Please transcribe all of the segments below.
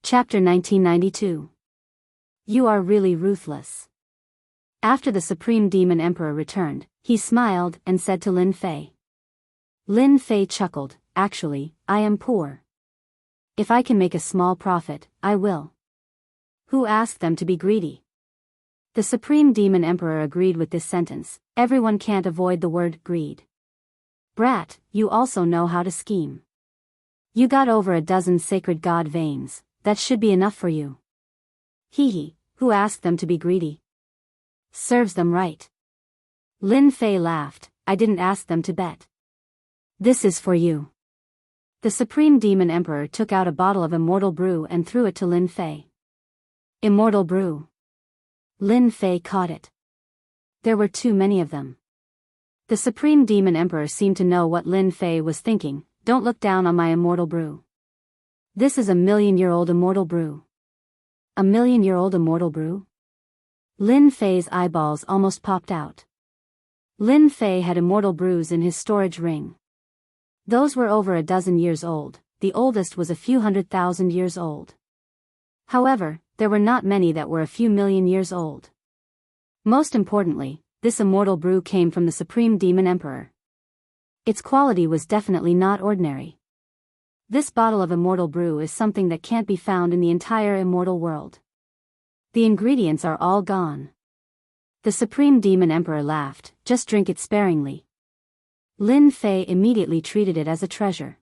Chapter 1992. You are really ruthless. After the Supreme Demon Emperor returned, he smiled and said to Lin Fei. Lin Fei chuckled, actually, I am poor. If I can make a small profit, I will. Who asked them to be greedy? The Supreme Demon Emperor agreed with this sentence. Everyone can't avoid the word greed. Brat, you also know how to scheme. You got over a dozen sacred god veins. That should be enough for you. Hee, who asked them to be greedy? Serves them right. Lin Fei laughed, I didn't ask them to bet. This is for you. The Supreme Demon Emperor took out a bottle of immortal brew and threw it to Lin Fei. Immortal brew. Lin Fei caught it. There were too many of them. The Supreme Demon Emperor seemed to know what Lin Fei was thinking. Don't look down on my immortal brew. This is a million-year-old immortal brew. A million-year-old immortal brew? Lin Fei's eyeballs almost popped out. Lin Fei had immortal brews in his storage ring. Those were over a dozen years old, the oldest was a few 100,000 years old. However, there were not many that were a few million years old. Most importantly, this immortal brew came from the Supreme Demon Emperor. Its quality was definitely not ordinary. This bottle of immortal brew is something that can't be found in the entire immortal world. The ingredients are all gone. The Supreme Demon Emperor laughed, just drink it sparingly. Lin Fei immediately treated it as a treasure.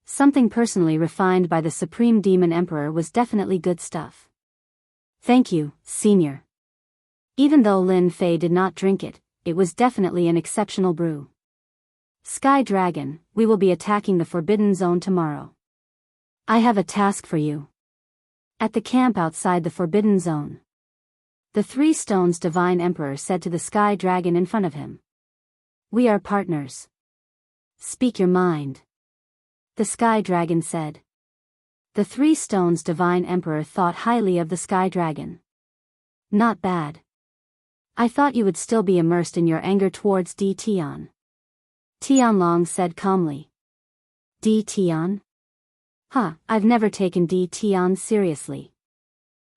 Something personally refined by the Supreme Demon Emperor was definitely good stuff. Thank you, Senior. Even though Lin Fei did not drink it, it was definitely an exceptional brew. Sky Dragon, we will be attacking the Forbidden Zone tomorrow. I have a task for you. At the camp outside the Forbidden Zone. The Three Stones Divine Emperor said to the Sky Dragon in front of him. We are partners. Speak your mind. The Sky Dragon said. The Three Stones Divine Emperor thought highly of the Sky Dragon. Not bad. I thought you would still be immersed in your anger towards Di Tian. Tianlong said calmly. Di Tian? I've never taken Di Tian seriously.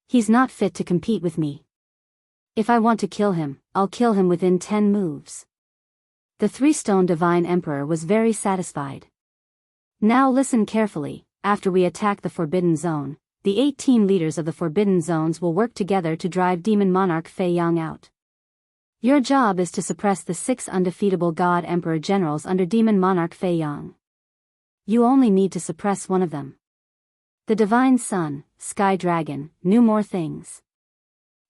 He's not fit to compete with me. If I want to kill him, I'll kill him within 10 moves. The Three-Stone Divine Emperor was very satisfied. Now listen carefully, after we attack the Forbidden Zone, the 18 leaders of the Forbidden Zones will work together to drive Demon Monarch Fei Yang out. Your job is to suppress the 6 undefeatable God Emperor generals under Demon Monarch Fei Yang. You only need to suppress one of them. The Divine Sun, Sky Dragon, knew more things.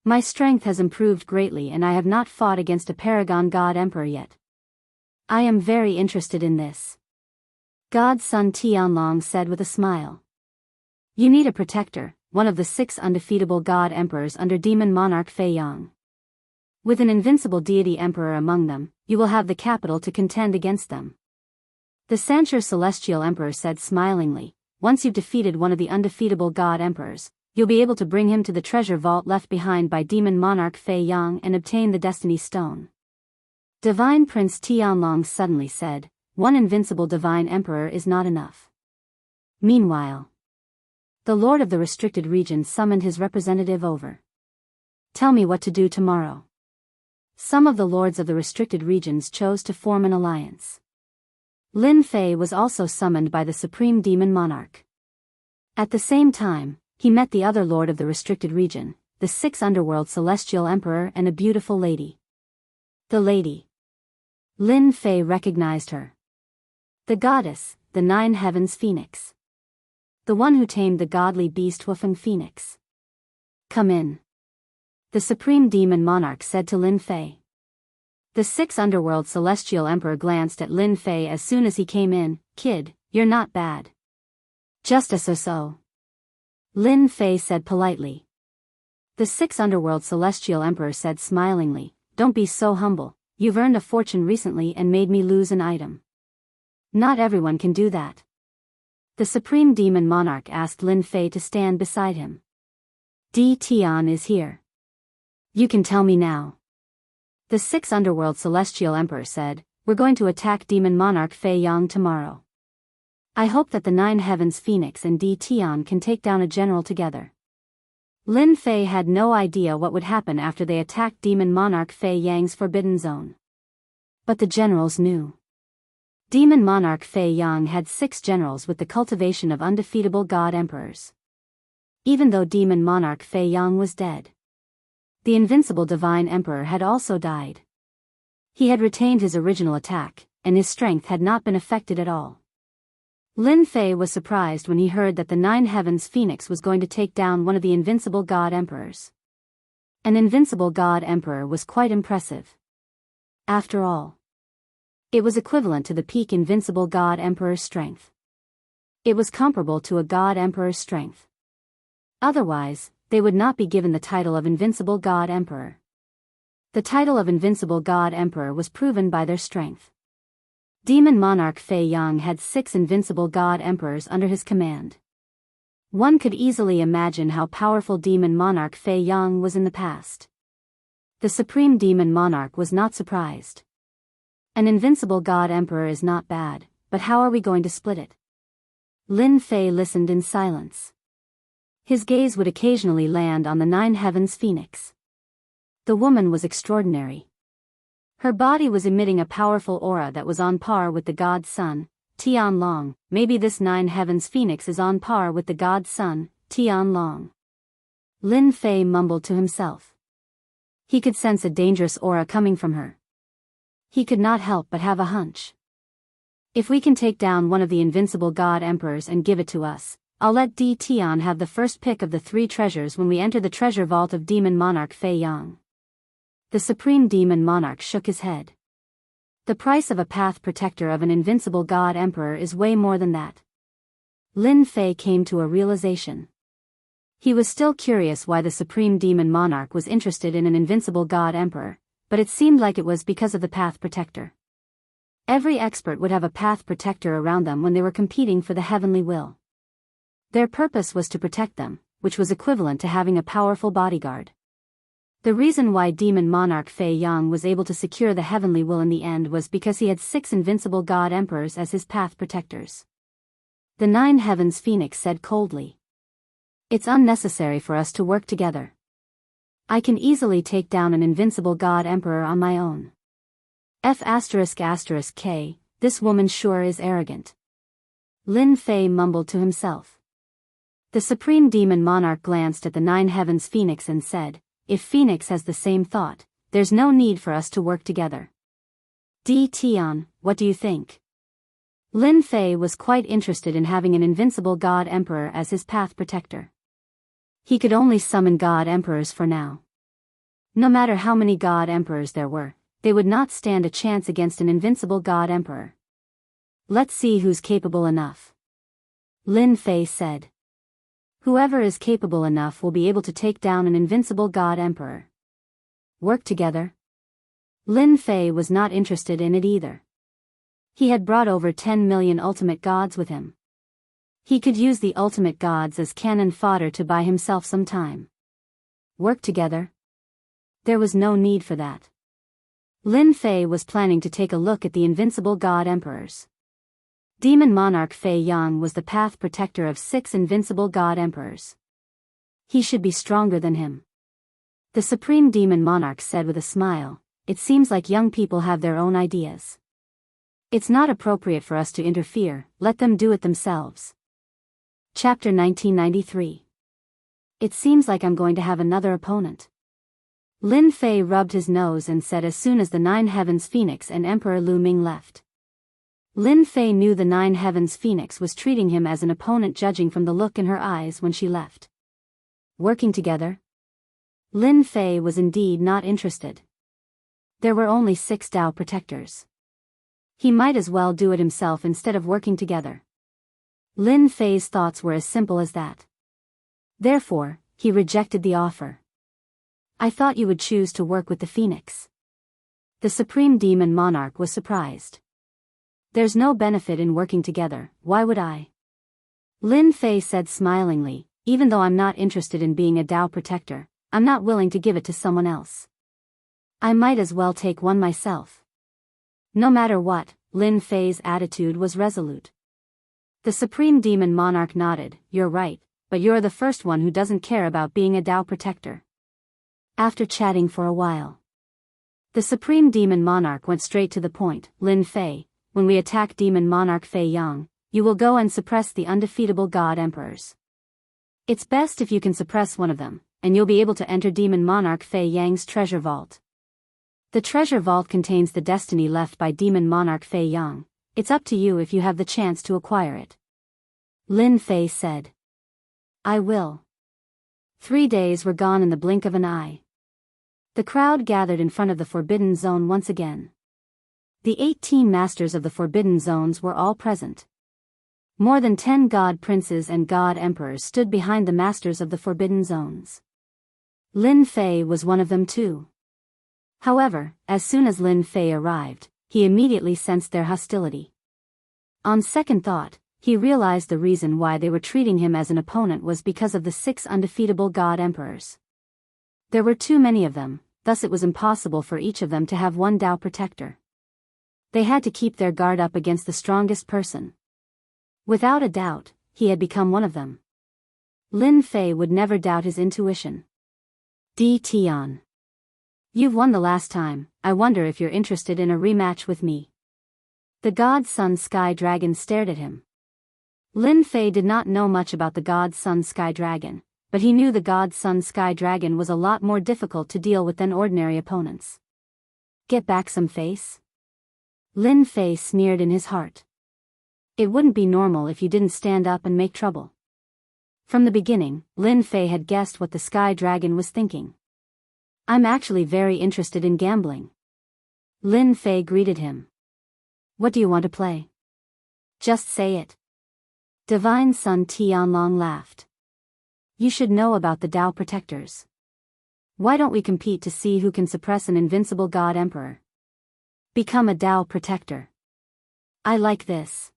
My strength has improved greatly and I have not fought against a Paragon God Emperor yet. I am very interested in this. God Sun Tianlong said with a smile. You need a protector, one of the 6 undefeatable God Emperors under Demon Monarch Fei Yang. With an invincible deity emperor among them, you will have the capital to contend against them. The Sancher Celestial Emperor said smilingly, once you've defeated one of the undefeatable God Emperors, you'll be able to bring him to the treasure vault left behind by Demon Monarch Fei Yang and obtain the Destiny Stone. Divine Prince Tianlong suddenly said, one invincible Divine Emperor is not enough. Meanwhile, the Lord of the Restricted Region summoned his representative over. Tell me what to do tomorrow. Some of the lords of the restricted regions chose to form an alliance. Lin Fei was also summoned by the Supreme Demon Monarch. At the same time, he met the other lord of the restricted region, the 6 Underworld Celestial Emperor and a beautiful lady. The lady. Lin Fei recognized her. The goddess, the 9 Heavens Phoenix. The one who tamed the godly beast Wufeng Phoenix. Come in. The Supreme Demon Monarch said to Lin Fei. The 6 Underworld Celestial Emperor glanced at Lin Fei as soon as he came in. Kid, you're not bad. Just a so-so. Lin Fei said politely. The 6 Underworld Celestial Emperor said smilingly, don't be so humble, you've earned a fortune recently and made me lose an item. Not everyone can do that. The Supreme Demon Monarch asked Lin Fei to stand beside him. Di Tian is here. You can tell me now. The 6 Underworld Celestial Emperor said, we're going to attack Demon Monarch Fei Yang tomorrow. I hope that the Nine Heavens Phoenix and Di Tian can take down a general together. Lin Fei had no idea what would happen after they attacked Demon Monarch Fei Yang's Forbidden Zone. But the generals knew. Demon Monarch Fei Yang had 6 generals with the cultivation of undefeatable God Emperors. Even though Demon Monarch Fei Yang was dead, the invincible Divine Emperor had also died. He had retained his original attack, and his strength had not been affected at all. Lin Fei was surprised when he heard that the Nine Heavens Phoenix was going to take down one of the invincible God Emperors. An invincible God Emperor was quite impressive. After all, it was equivalent to the peak invincible God Emperor's strength. It was comparable to a God Emperor's strength. Otherwise, they would not be given the title of Invincible God Emperor. The title of Invincible God Emperor was proven by their strength. Demon Monarch Fei Yang had 6 invincible God Emperors under his command. One could easily imagine how powerful Demon Monarch Fei Yang was in the past. The Supreme Demon Monarch was not surprised. An invincible God Emperor is not bad, but how are we going to split it? Lin Fei listened in silence. His gaze would occasionally land on the Nine Heavens Phoenix. The woman was extraordinary. Her body was emitting a powerful aura that was on par with the God Sun, Tian Long. Maybe this Nine Heavens Phoenix is on par with the God Sun, Tian Long. Lin Fei mumbled to himself. He could sense a dangerous aura coming from her. He could not help but have a hunch. If we can take down one of the invincible God Emperors and give it to us, I'll let Di Tian have the first pick of the 3 treasures when we enter the treasure vault of Demon Monarch Fei Yang. The Supreme Demon Monarch shook his head. The price of a path protector of an invincible God Emperor is way more than that. Lin Fei came to a realization. He was still curious why the Supreme Demon Monarch was interested in an invincible God Emperor, but it seemed like it was because of the path protector. Every expert would have a path protector around them when they were competing for the heavenly will. Their purpose was to protect them, which was equivalent to having a powerful bodyguard. The reason why Demon Monarch Fei Yang was able to secure the heavenly will in the end was because he had 6 invincible God Emperors as his path protectors. The Nine Heavens Phoenix said coldly. It's unnecessary for us to work together. I can easily take down an invincible God Emperor on my own. K, this woman sure is arrogant. Lin Fei mumbled to himself. The Supreme Demon Monarch glanced at the Nine Heavens Phoenix and said, if Phoenix has the same thought, there's no need for us to work together. Di Tian, what do you think? Lin Fei was quite interested in having an invincible God Emperor as his path protector. He could only summon God Emperors for now. No matter how many God Emperors there were, they would not stand a chance against an invincible God Emperor. Let's see who's capable enough. Lin Fei said. Whoever is capable enough will be able to take down an invincible God Emperor. Work together? Lin Fei was not interested in it either. He had brought over 10 million ultimate gods with him. He could use the ultimate gods as cannon fodder to buy himself some time. Work together? There was no need for that. Lin Fei was planning to take a look at the invincible God Emperors. Demon Monarch Fei Yang was the path protector of 6 invincible God Emperors. He should be stronger than him. The Supreme Demon Monarch said with a smile, it seems like young people have their own ideas. It's not appropriate for us to interfere, let them do it themselves. Chapter 1993. It seems like I'm going to have another opponent. Lin Fei rubbed his nose and said as soon as the Nine Heavens Phoenix and Emperor Lu Ming left. Lin Fei knew the Nine Heavens Phoenix was treating him as an opponent judging from the look in her eyes when she left. Working together? Lin Fei was indeed not interested. There were only 6 Tao protectors. He might as well do it himself instead of working together. Lin Fei's thoughts were as simple as that. Therefore, he rejected the offer. I thought you would choose to work with the Phoenix. The Supreme Demon Monarch was surprised. There's no benefit in working together, why would I? Lin Fei said smilingly, even though I'm not interested in being a Tao protector, I'm not willing to give it to someone else. I might as well take one myself. No matter what, Lin Fei's attitude was resolute. The Supreme Demon Monarch nodded. You're right, but you're the first one who doesn't care about being a Tao protector. After chatting for a while, the Supreme Demon Monarch went straight to the point. Lin Fei, when we attack Demon Monarch Fei Yang, you will go and suppress the undefeatable God Emperors. It's best if you can suppress one of them, and you'll be able to enter Demon Monarch Fei Yang's treasure vault. The treasure vault contains the destiny left by Demon Monarch Fei Yang. It's up to you if you have the chance to acquire it. Lin Fei said. I will. 3 days were gone in the blink of an eye. The crowd gathered in front of the Forbidden Zone once again. The 18 masters of the Forbidden Zones were all present. More than 10 God Princes and God Emperors stood behind the masters of the Forbidden Zones. Lin Fei was one of them too. However, as soon as Lin Fei arrived, he immediately sensed their hostility. On second thought, he realized the reason why they were treating him as an opponent was because of the 6 undefeatable God Emperors. There were too many of them, thus it was impossible for each of them to have one Tao protector. They had to keep their guard up against the strongest person. Without a doubt, he had become one of them. Lin Fei would never doubt his intuition. Di Tian. You've won the last time, I wonder if you're interested in a rematch with me. The God Sun Sky Dragon stared at him. Lin Fei did not know much about the God Sun Sky Dragon, but he knew the God Sun Sky Dragon was a lot more difficult to deal with than ordinary opponents. Get back some face? Lin Fei sneered in his heart. It wouldn't be normal if you didn't stand up and make trouble. From the beginning, Lin Fei had guessed what the Sky Dragon was thinking. I'm actually very interested in gambling. Lin Fei greeted him. What do you want to play? Just say it. Divine Sun Tianlong laughed. You should know about the Tao Protectors. Why don't we compete to see who can suppress an invincible God Emperor? Become a Tao Protector. I like this.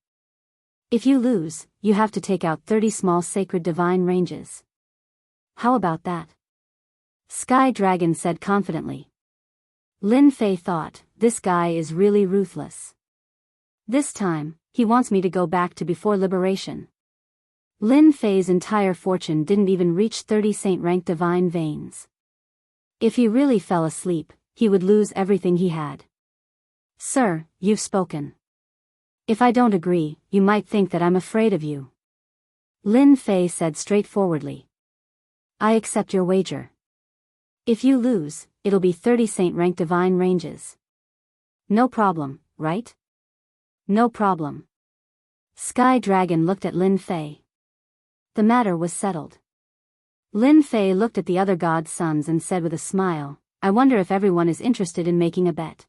If you lose, you have to take out 30 small sacred divine ranges. How about that? Sky Dragon said confidently. Lin Fei thought, this guy is really ruthless. This time, he wants me to go back to before liberation. Lin Fei's entire fortune didn't even reach 30 saint-rank divine veins. If he really fell asleep, he would lose everything he had. Sir, you've spoken. If I don't agree, you might think that I'm afraid of you. Lin Fei said straightforwardly. I accept your wager. If you lose, it'll be 30 saint-rank divine ranges. No problem, right? No problem. Sky Dragon looked at Lin Fei. The matter was settled. Lin Fei looked at the other god sons and said with a smile, I wonder if everyone is interested in making a bet.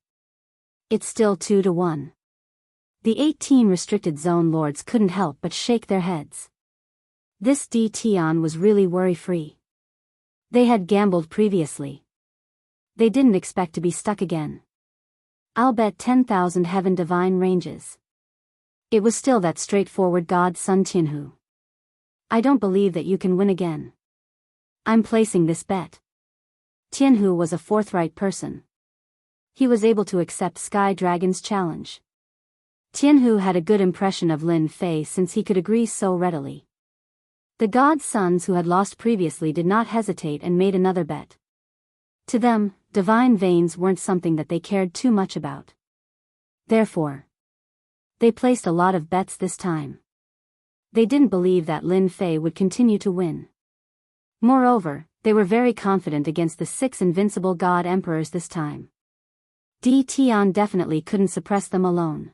It's still 2-1. The 18 restricted zone lords couldn't help but shake their heads. This Di Tian was really worry-free. They had gambled previously. They didn't expect to be stuck again. I'll bet 10,000 heaven divine ranges. It was still that straightforward god Sun Tianhu. I don't believe that you can win again. I'm placing this bet. Tianhu was a forthright person. He was able to accept Sky Dragon's challenge. Tianhu had a good impression of Lin Fei since he could agree so readily. The god sons who had lost previously did not hesitate and made another bet. To them, divine veins weren't something that they cared too much about. Therefore, they placed a lot of bets this time. They didn't believe that Lin Fei would continue to win. Moreover, they were very confident against the 6 invincible god emperors this time. Di Tian definitely couldn't suppress them alone.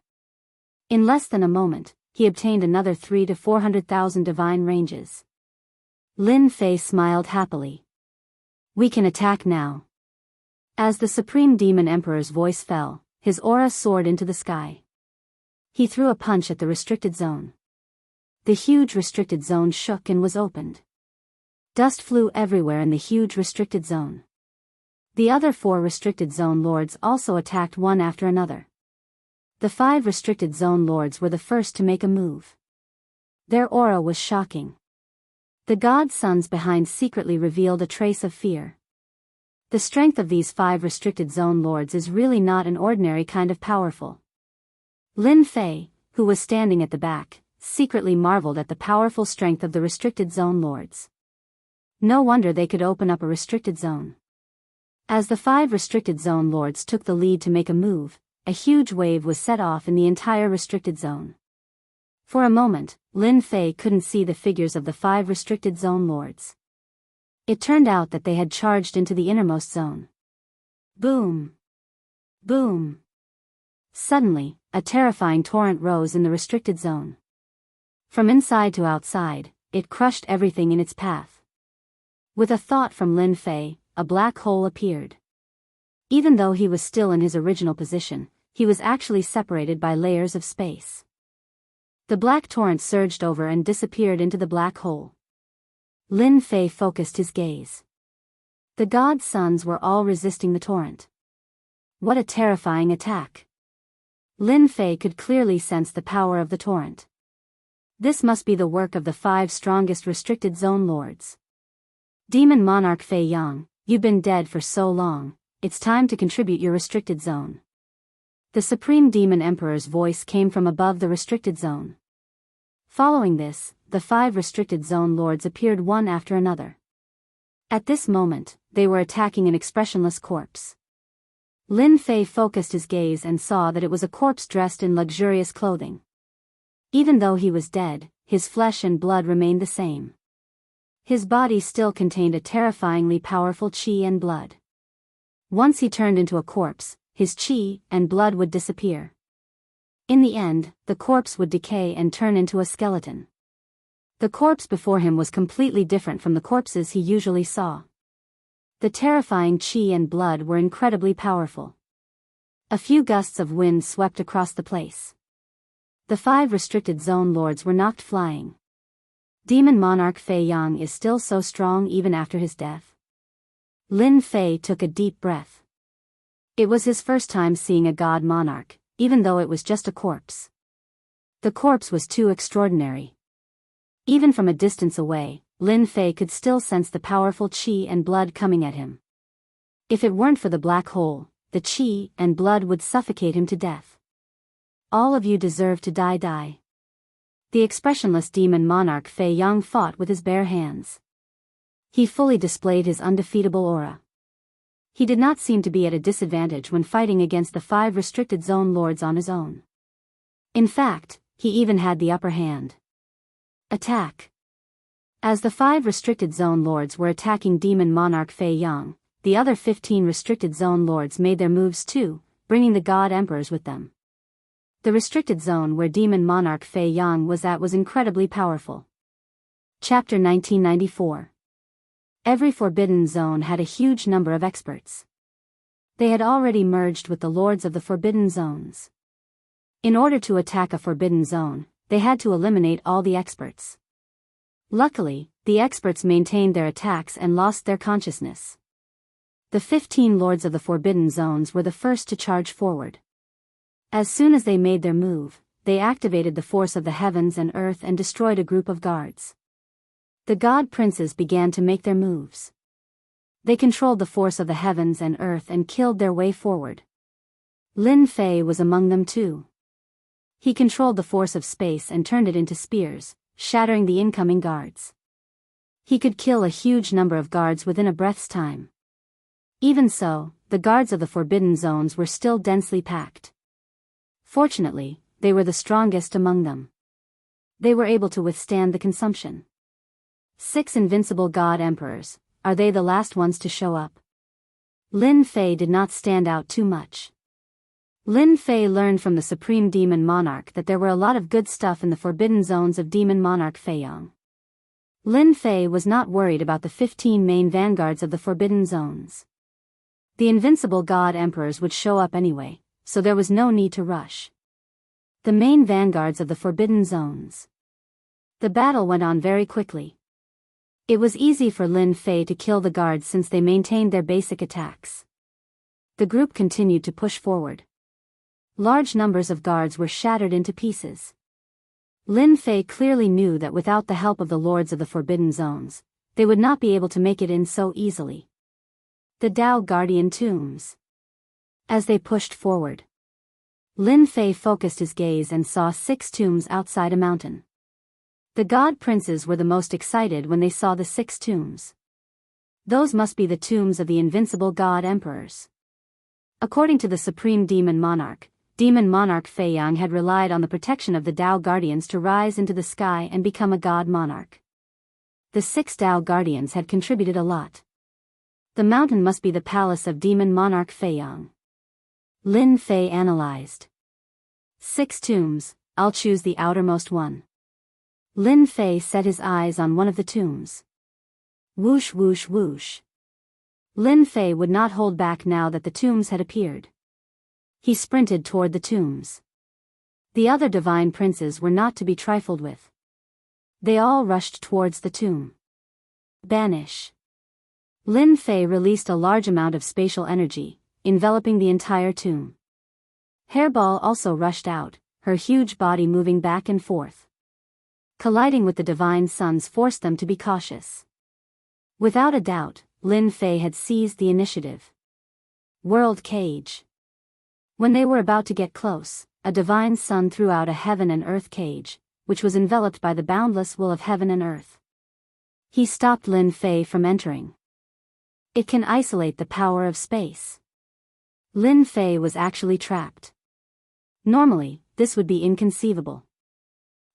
In less than a moment, he obtained another 300,000 to 400,000 divine ranges. Lin Fei smiled happily. We can attack now. As the Supreme Demon Emperor's voice fell, his aura soared into the sky. He threw a punch at the restricted zone. The huge restricted zone shook and was opened. Dust flew everywhere in the huge restricted zone. The other 4 restricted zone lords also attacked one after another. The 5 restricted zone lords were the first to make a move. Their aura was shocking. The god sons behind secretly revealed a trace of fear. The strength of these 5 restricted zone lords is really not an ordinary kind of powerful. Lin Fei, who was standing at the back, secretly marveled at the powerful strength of the restricted zone lords. No wonder they could open up a restricted zone. As the 5 restricted zone lords took the lead to make a move, a huge wave was set off in the entire restricted zone. For a moment, Lin Fei couldn't see the figures of the 5 restricted zone lords. It turned out that they had charged into the innermost zone. Boom! Boom! Suddenly, a terrifying torrent rose in the restricted zone. From inside to outside, it crushed everything in its path. With a thought from Lin Fei, a black hole appeared. Even though he was still in his original position, he was actually separated by layers of space. The black torrent surged over and disappeared into the black hole. Lin Fei focused his gaze. The god sons were all resisting the torrent. What a terrifying attack! Lin Fei could clearly sense the power of the torrent. This must be the work of the 5 strongest restricted zone lords. Demon Monarch Fei Yang, you've been dead for so long, it's time to contribute your restricted zone. The Supreme Demon Emperor's voice came from above the restricted zone. Following this, the 5 restricted zone lords appeared one after another. At this moment, they were attacking an expressionless corpse. Lin Fei focused his gaze and saw that it was a corpse dressed in luxurious clothing. Even though he was dead, his flesh and blood remained the same. His body still contained a terrifyingly powerful qi and blood. Once he turned into a corpse, his qi and blood would disappear. In the end, the corpse would decay and turn into a skeleton. The corpse before him was completely different from the corpses he usually saw. The terrifying qi and blood were incredibly powerful. A few gusts of wind swept across the place. The 5 restricted zone lords were knocked flying. Demon Monarch Fei Yang is still so strong even after his death. Lin Fei took a deep breath. It was his first time seeing a god monarch, even though it was just a corpse. The corpse was too extraordinary. Even from a distance away, Lin Fei could still sense the powerful qi and blood coming at him. If it weren't for the black hole, the qi and blood would suffocate him to death. All of you deserve to die. The expressionless demon monarch Fei Yang fought with his bare hands. He fully displayed his undefeatable aura. He did not seem to be at a disadvantage when fighting against the 5 restricted zone lords on his own. In fact, he even had the upper hand. Attack! As the 5 restricted zone lords were attacking demon monarch Fei Yang, the other 15 restricted zone lords made their moves too, bringing the god emperors with them. The restricted zone where demon monarch Fei Yang was at was incredibly powerful. Chapter 1994. Every forbidden zone had a huge number of experts. They had already merged with the lords of the forbidden zones. In order to attack a forbidden zone, they had to eliminate all the experts. Luckily, the experts maintained their attacks and lost their consciousness. The 15 lords of the forbidden zones were the first to charge forward. As soon as they made their move, they activated the force of the heavens and earth and destroyed a group of guards. The god princes began to make their moves. They controlled the force of the heavens and earth and killed their way forward. Lin Fei was among them too. He controlled the force of space and turned it into spears, shattering the incoming guards. He could kill a huge number of guards within a breath's time. Even so, the guards of the forbidden zones were still densely packed. Fortunately, they were the strongest among them. They were able to withstand the consumption. 6 invincible god emperors, are they the last ones to show up? Lin Fei did not stand out too much. Lin Fei learned from the Supreme Demon Monarch that there were a lot of good stuff in the forbidden zones of Demon Monarch Fei Yang. Lin Fei was not worried about the 15 main vanguards of the forbidden zones. The invincible god emperors would show up anyway, so there was no need to rush. The main vanguards of the forbidden zones. The battle went on very quickly. It was easy for Lin Fei to kill the guards since they maintained their basic attacks. The group continued to push forward. Large numbers of guards were shattered into pieces. Lin Fei clearly knew that without the help of the lords of the forbidden zones, they would not be able to make it in so easily. The Tao Guardian Tombs. As they pushed forward, Lin Fei focused his gaze and saw 6 tombs outside a mountain. The god princes were the most excited when they saw the 6 tombs. Those must be the tombs of the invincible god emperors. According to the supreme demon monarch Fei Yang had relied on the protection of the Tao guardians to rise into the sky and become a god monarch. The 6 Tao guardians had contributed a lot. The mountain must be the palace of demon monarch Fei Yang. Lin Fei analyzed. 6 tombs, I'll choose the outermost one. Lin Fei set his eyes on one of the tombs. Whoosh whoosh whoosh. Lin Fei would not hold back now that the tombs had appeared. He sprinted toward the tombs. The other divine princes were not to be trifled with. They all rushed towards the tomb. Banish. Lin Fei released a large amount of spatial energy, enveloping the entire tomb. Hairball also rushed out, her huge body moving back and forth. Colliding with the divine suns forced them to be cautious. Without a doubt, Lin Fei had seized the initiative. World cage. When they were about to get close, a divine sun threw out a heaven and earth cage, which was enveloped by the boundless will of heaven and earth. He stopped Lin Fei from entering. It can isolate the power of space. Lin Fei was actually trapped. Normally, this would be inconceivable.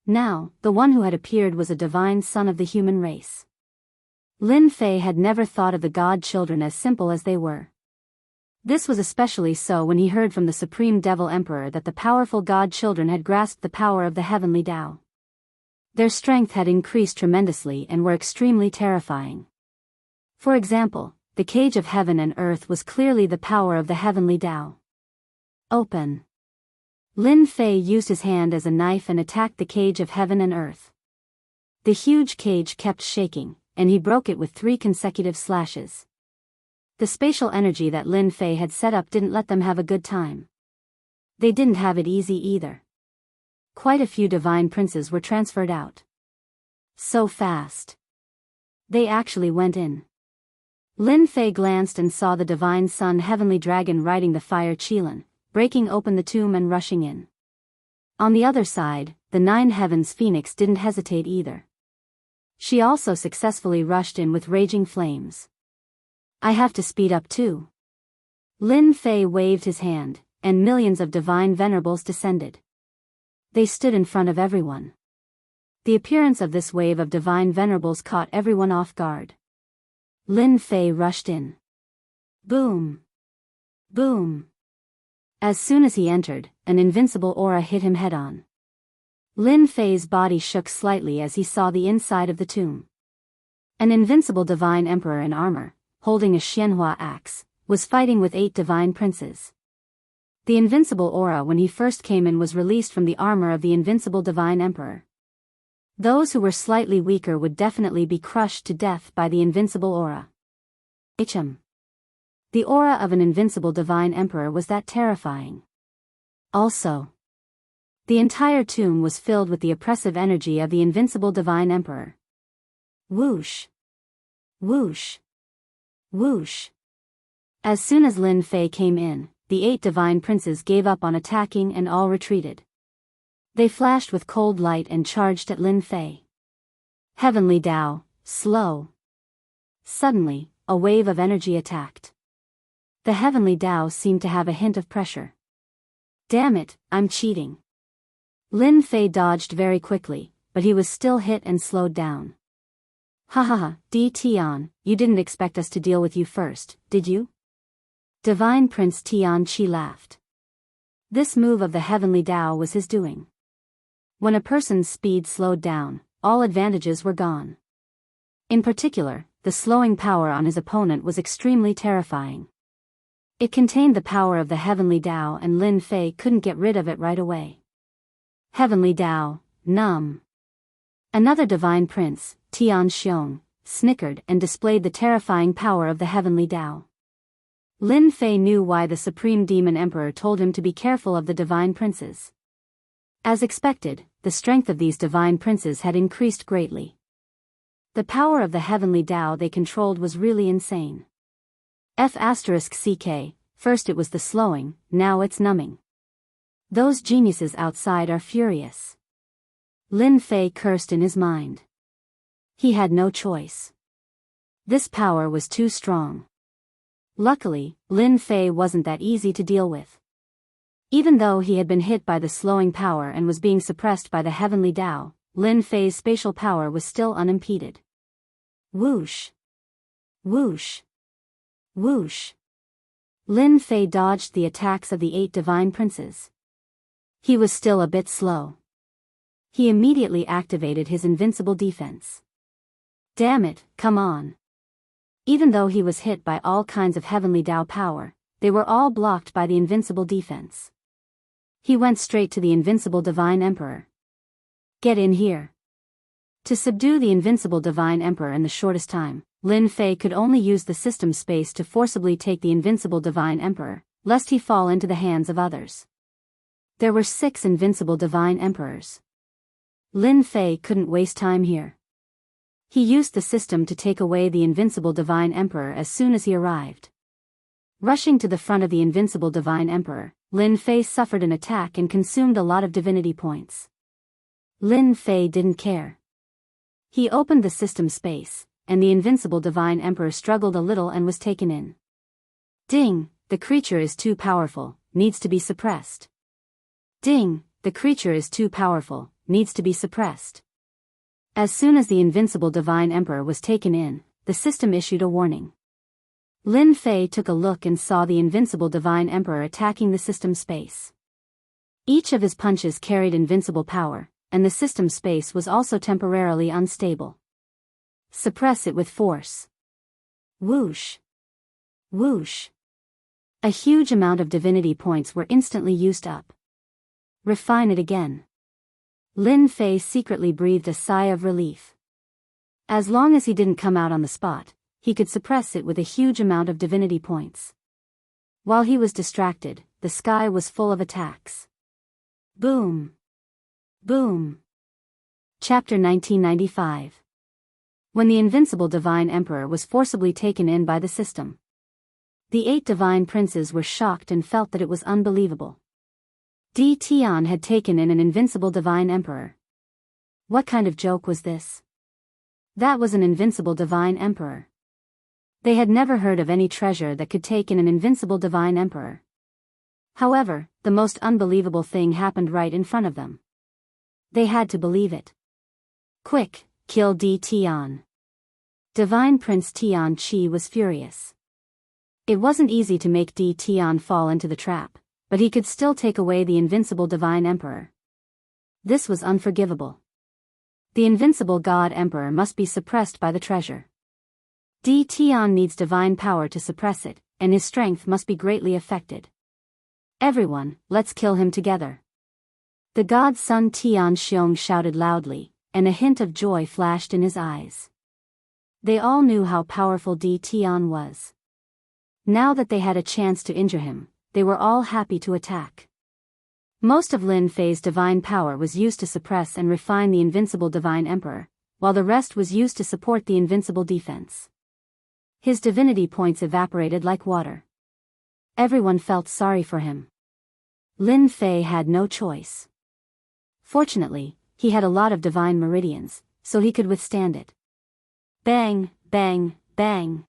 Now, the one who had appeared was a divine son of the human race. Lin Fei had never thought of the god children as simple as they were. This was especially so when he heard from the Supreme Devil Emperor that the powerful god children had grasped the power of the heavenly Tao. Their strength had increased tremendously and were extremely terrifying. For example, the cage of heaven and earth was clearly the power of the heavenly Tao. Open. Lin Fei used his hand as a knife and attacked the cage of heaven and earth. The huge cage kept shaking, and he broke it with 3 consecutive slashes. The spatial energy that Lin Fei had set up didn't let them have a good time. They didn't have it easy either. Quite a few divine princes were transferred out. So fast. They actually went in. Lin Fei glanced and saw the divine sun heavenly dragon riding the fire Qilin, breaking open the tomb and rushing in. On the other side, the 9 heavens phoenix didn't hesitate either. She also successfully rushed in with raging flames. I have to speed up too. Lin Fei waved his hand, and millions of divine venerables descended. They stood in front of everyone. The appearance of this wave of divine venerables caught everyone off guard. Lin Fei rushed in. Boom! Boom! As soon as he entered, an invincible aura hit him head-on. Lin Fei's body shook slightly as he saw the inside of the tomb. An invincible divine emperor in armor, holding a Xianhua axe, was fighting with 8 divine princes. The invincible aura when he first came in was released from the armor of the invincible divine emperor. Those who were slightly weaker would definitely be crushed to death by the invincible aura. The aura of an invincible divine emperor was that terrifying. Also, the entire tomb was filled with the oppressive energy of the invincible divine emperor. Whoosh! Whoosh! Whoosh! As soon as Lin Fei came in, the 8 divine princes gave up on attacking and all retreated. They flashed with cold light and charged at Lin Fei. Heavenly Tao, slow! Suddenly, a wave of energy attacked. The heavenly Tao seemed to have a hint of pressure. Damn it, I'm cheating. Lin Fei dodged very quickly, but he was still hit and slowed down. Ha ha ha, Tian, you didn't expect us to deal with you first, did you? Divine Prince Tian Chi laughed. This move of the heavenly Tao was his doing. When a person's speed slowed down, all advantages were gone. In particular, the slowing power on his opponent was extremely terrifying. It contained the power of the heavenly Tao and Lin Fei couldn't get rid of it right away. Heavenly Tao, numb. Another divine prince, Tian Xiong, snickered and displayed the terrifying power of the heavenly Tao. Lin Fei knew why the Supreme Demon Emperor told him to be careful of the divine princes. As expected, the strength of these divine princes had increased greatly. The power of the heavenly Tao they controlled was really insane. F***ck, first it was the slowing, now it's numbing. Those geniuses outside are furious. Lin Fei cursed in his mind. He had no choice. This power was too strong. Luckily, Lin Fei wasn't that easy to deal with. Even though he had been hit by the slowing power and was being suppressed by the heavenly Tao, Lin Fei's spatial power was still unimpeded. Whoosh! Whoosh! Whoosh! Lin Fei dodged the attacks of the 8 divine princes. He was still a bit slow. He immediately activated his invincible defense. Damn it, come on. Even though he was hit by all kinds of heavenly Tao power, they were all blocked by the invincible defense. He went straight to the invincible divine emperor. Get in here. To subdue the invincible divine emperor in the shortest time, Lin Fei could only use the system space to forcibly take the invincible divine emperor, lest he fall into the hands of others. There were 6 invincible divine emperors. Lin Fei couldn't waste time here. He used the system to take away the invincible divine emperor as soon as he arrived. Rushing to the front of the invincible divine emperor, Lin Fei suffered an attack and consumed a lot of divinity points. Lin Fei didn't care. He opened the system space, and the invincible divine emperor struggled a little and was taken in. Ding, the creature is too powerful, needs to be suppressed. Ding, the creature is too powerful, needs to be suppressed. As soon as the invincible divine emperor was taken in, the system issued a warning. Lin Fei took a look and saw the invincible divine emperor attacking the system space. Each of his punches carried invincible power, and the system space was also temporarily unstable. Suppress it with force. Whoosh! Whoosh! A huge amount of divinity points were instantly used up. Refine it again. Lin Fei secretly breathed a sigh of relief. As long as he didn't come out on the spot, he could suppress it with a huge amount of divinity points. While he was distracted, the sky was full of attacks. Boom! Boom! Chapter 1995. When the invincible divine emperor was forcibly taken in by the system. The 8 divine princes were shocked and felt that it was unbelievable. Di Tian had taken in an invincible divine emperor. What kind of joke was this? That was an invincible divine emperor. They had never heard of any treasure that could take in an invincible divine emperor. However, the most unbelievable thing happened right in front of them. They had to believe it. Quick, kill Di Tian. Divine Prince Tian Qi was furious. It wasn't easy to make Di Tian fall into the trap, but he could still take away the invincible divine emperor. This was unforgivable. The invincible god emperor must be suppressed by the treasure. Di Tian needs divine power to suppress it, and his strength must be greatly affected. Everyone, let's kill him together. The god's son Tian Xiong shouted loudly, and a hint of joy flashed in his eyes. They all knew how powerful Di Tian was. Now that they had a chance to injure him, they were all happy to attack. Most of Lin Fei's divine power was used to suppress and refine the invincible divine emperor, while the rest was used to support the invincible defense. His divinity points evaporated like water. Everyone felt sorry for him. Lin Fei had no choice. Fortunately, he had a lot of divine meridians, so he could withstand it. Bang, bang, bang.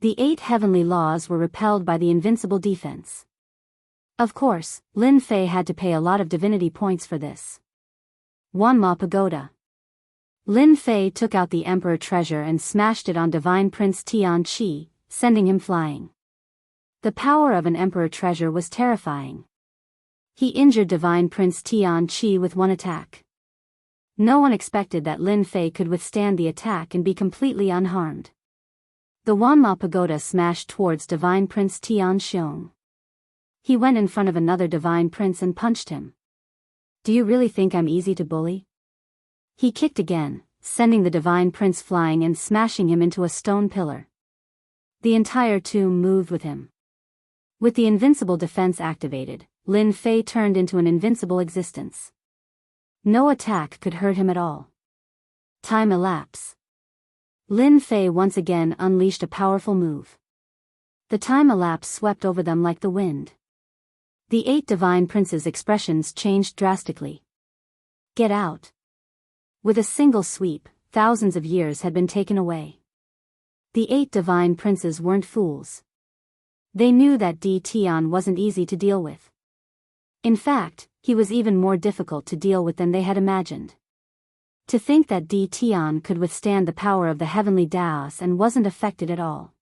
The 8 heavenly laws were repelled by the invincible defense. Of course, Lin Fei had to pay a lot of divinity points for this. Wanma Pagoda. Lin Fei took out the emperor treasure and smashed it on Divine Prince Tian Qi, sending him flying. The power of an emperor treasure was terrifying. He injured Divine Prince Tian Qi with one attack. No one expected that Lin Fei could withstand the attack and be completely unharmed. The Wanma Pagoda smashed towards Divine Prince Tian Xiong. He went in front of another Divine Prince and punched him. Do you really think I'm easy to bully? He kicked again, sending the Divine Prince flying and smashing him into a stone pillar. The entire tomb moved with him. With the invincible defense activated, Lin Fei turned into an invincible existence. No attack could hurt him at all. Time elapse. Lin Fei once again unleashed a powerful move. The time elapse swept over them like the wind. The 8 divine princes' expressions changed drastically. Get out. With a single sweep, thousands of years had been taken away. The 8 divine princes weren't fools. They knew that Tian wasn't easy to deal with. In fact, he was even more difficult to deal with than they had imagined. To think that Tian could withstand the power of the heavenly Daos and wasn't affected at all.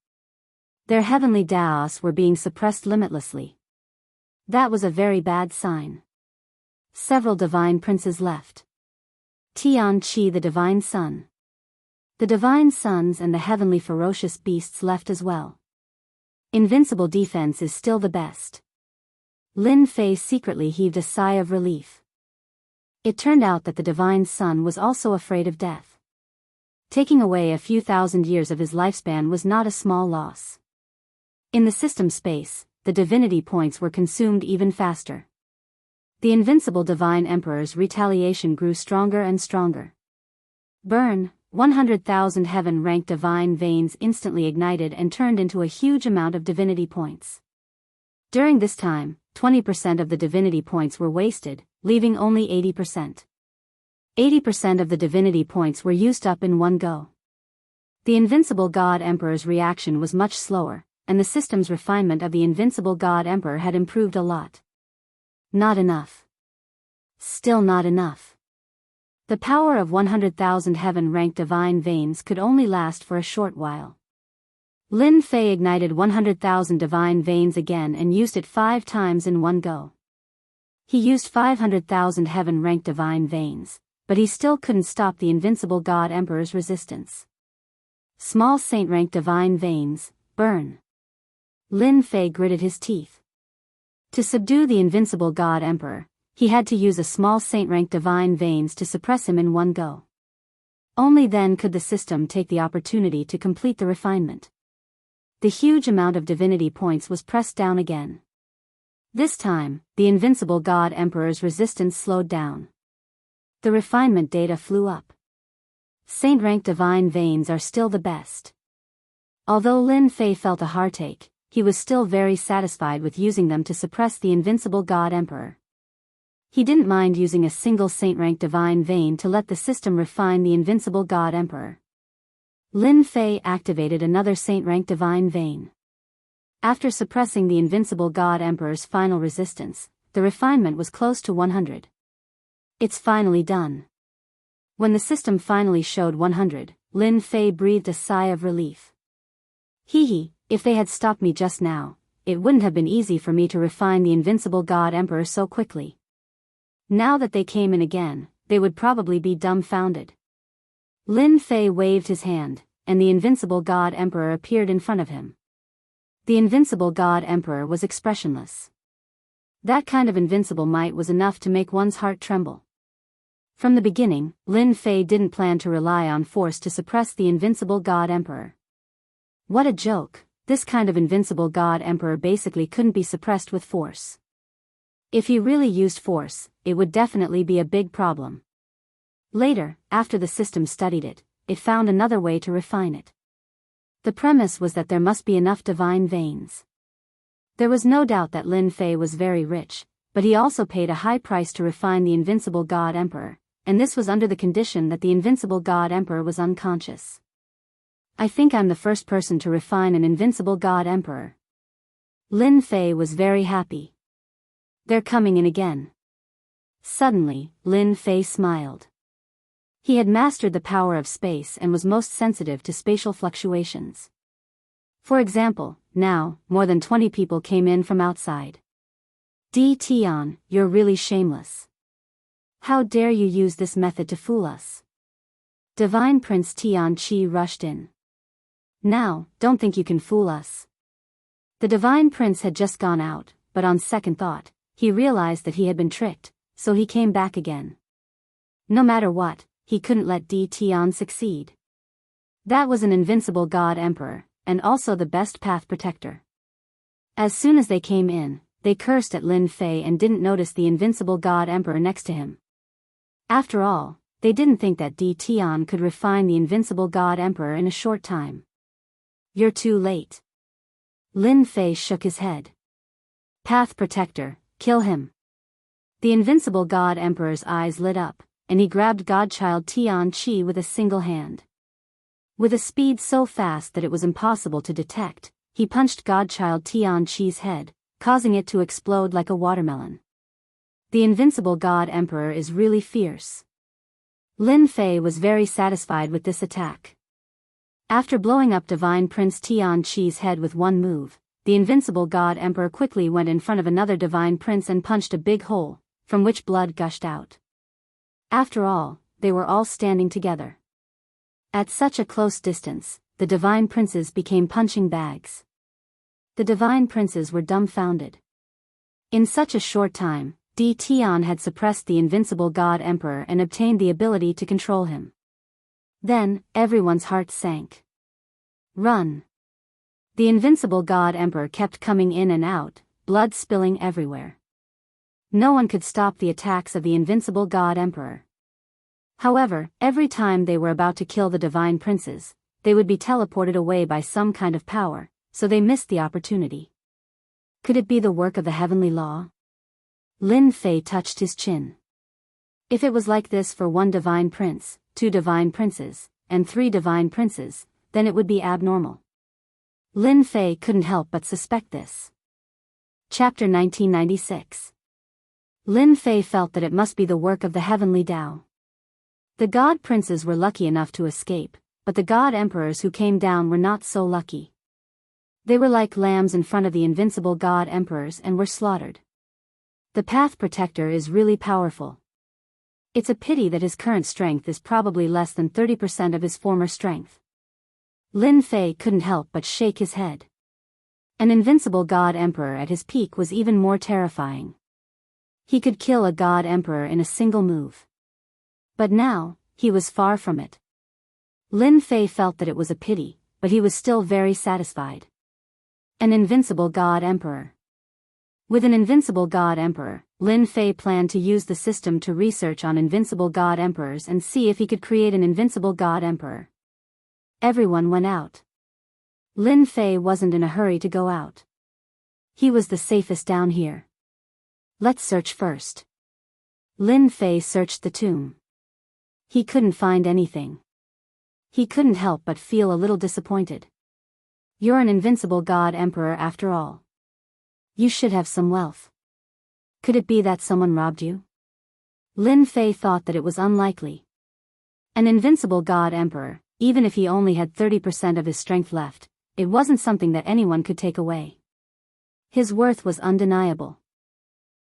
Their heavenly Daos were being suppressed limitlessly. That was a very bad sign. Several divine princes left. Tian Qi, the divine sun. The divine sons and the heavenly ferocious beasts left as well. Invincible defense is still the best. Lin Fei secretly heaved a sigh of relief. It turned out that the divine son was also afraid of death. Taking away a few thousand years of his lifespan was not a small loss. In the system space, the divinity points were consumed even faster. The invincible divine emperor's retaliation grew stronger and stronger. Burn, 100,000 heaven-ranked divine veins instantly ignited and turned into a huge amount of divinity points. During this time, 20% of the divinity points were wasted, leaving only 80%. 80% of the divinity points were used up in one go. The invincible God Emperor's reaction was much slower, and the system's refinement of the invincible God Emperor had improved a lot. Not enough. Still not enough. The power of 100,000 heaven-ranked divine veins could only last for a short while. Lin Fei ignited 100,000 divine veins again and used it 5 times in one go. He used 500,000 heaven-ranked divine veins, but he still couldn't stop the invincible God Emperor's resistance. Small saint-ranked divine veins, burn. Lin Fei gritted his teeth. To subdue the invincible God Emperor, he had to use a small saint-ranked divine veins to suppress him in one go. Only then could the system take the opportunity to complete the refinement. The huge amount of divinity points was pressed down again. This time, the invincible God Emperor's resistance slowed down. The refinement data flew up. Saint-ranked divine veins are still the best. Although Lin Fei felt a heartache, he was still very satisfied with using them to suppress the invincible God Emperor. He didn't mind using a single saint-ranked divine vein to let the system refine the invincible God Emperor. Lin Fei activated another saint-ranked divine vein. After suppressing the invincible God Emperor's final resistance, the refinement was close to 100. It's finally done. When the system finally showed 100, Lin Fei breathed a sigh of relief. Hee, if they had stopped me just now, it wouldn't have been easy for me to refine the invincible God Emperor so quickly. Now that they came in again, they would probably be dumbfounded. Lin Fei waved his hand, and the invincible God Emperor appeared in front of him. The invincible God Emperor was expressionless. That kind of invincible might was enough to make one's heart tremble. From the beginning, Lin Fei didn't plan to rely on force to suppress the invincible God Emperor. What a joke, this kind of invincible God Emperor basically couldn't be suppressed with force. If he really used force, it would definitely be a big problem. Later, after the system studied it, it found another way to refine it. The premise was that there must be enough divine veins. There was no doubt that Lin Fei was very rich, but he also paid a high price to refine the invincible God Emperor, and this was under the condition that the invincible God Emperor was unconscious. I think I'm the first person to refine an invincible God Emperor. Lin Fei was very happy. They're coming in again. Suddenly, Lin Fei smiled. He had mastered the power of space and was most sensitive to spatial fluctuations. For example, now, more than 20 people came in from outside. Tian, you're really shameless. How dare you use this method to fool us? Divine Prince Tian Qi rushed in. Now, don't think you can fool us. The Divine Prince had just gone out, but on second thought, he realized that he had been tricked, so he came back again. No matter what, he couldn't let Tian succeed. That was an invincible God Emperor, and also the best path protector. As soon as they came in, they cursed at Lin Fei and didn't notice the invincible God Emperor next to him. After all, they didn't think that Tian could refine the invincible God Emperor in a short time. You're too late. Lin Fei shook his head. Path protector, kill him. The invincible God Emperor's eyes lit up, and he grabbed Godchild Tian-Chi with a single hand. With a speed so fast that it was impossible to detect, he punched Godchild Tian-Chi's head, causing it to explode like a watermelon. The invincible God Emperor is really fierce. Lin Fei was very satisfied with this attack. After blowing up Divine Prince Tian-Chi's head with one move, the invincible God Emperor quickly went in front of another Divine Prince and punched a big hole, from which blood gushed out. After all, they were all standing together. At such a close distance, the Divine Princes became punching bags. The Divine Princes were dumbfounded. In such a short time, Di Tian had suppressed the invincible God Emperor and obtained the ability to control him. Then, everyone's heart sank. Run! The invincible God Emperor kept coming in and out, blood spilling everywhere. No one could stop the attacks of the invincible God Emperor. However, every time they were about to kill the Divine Princes, they would be teleported away by some kind of power, so they missed the opportunity. Could it be the work of the heavenly law? Lin Fei touched his chin. If it was like this for one Divine Prince, 2 Divine Princes, and 3 Divine Princes, then it would be abnormal. Lin Fei couldn't help but suspect this. Chapter 1996. Lin Fei felt that it must be the work of the heavenly Tao. The God Princes were lucky enough to escape, but the God Emperors who came down were not so lucky. They were like lambs in front of the invincible God Emperors and were slaughtered. The Path Protector is really powerful. It's a pity that his current strength is probably less than 30% of his former strength. Lin Fei couldn't help but shake his head. An invincible God Emperor at his peak was even more terrifying. He could kill a God Emperor in a single move. But now, he was far from it. Lin Fei felt that it was a pity, but he was still very satisfied. An invincible God Emperor. With an invincible God Emperor, Lin Fei planned to use the system to research on invincible God Emperors and see if he could create an invincible God Emperor. Everyone went out. Lin Fei wasn't in a hurry to go out. He was the safest down here. Let's search first. Lin Fei searched the tomb. He couldn't find anything. He couldn't help but feel a little disappointed. You're an invincible God Emperor after all. You should have some wealth. Could it be that someone robbed you? Lin Fei thought that it was unlikely. An invincible God Emperor, even if he only had 30% of his strength left, it wasn't something that anyone could take away. His worth was undeniable.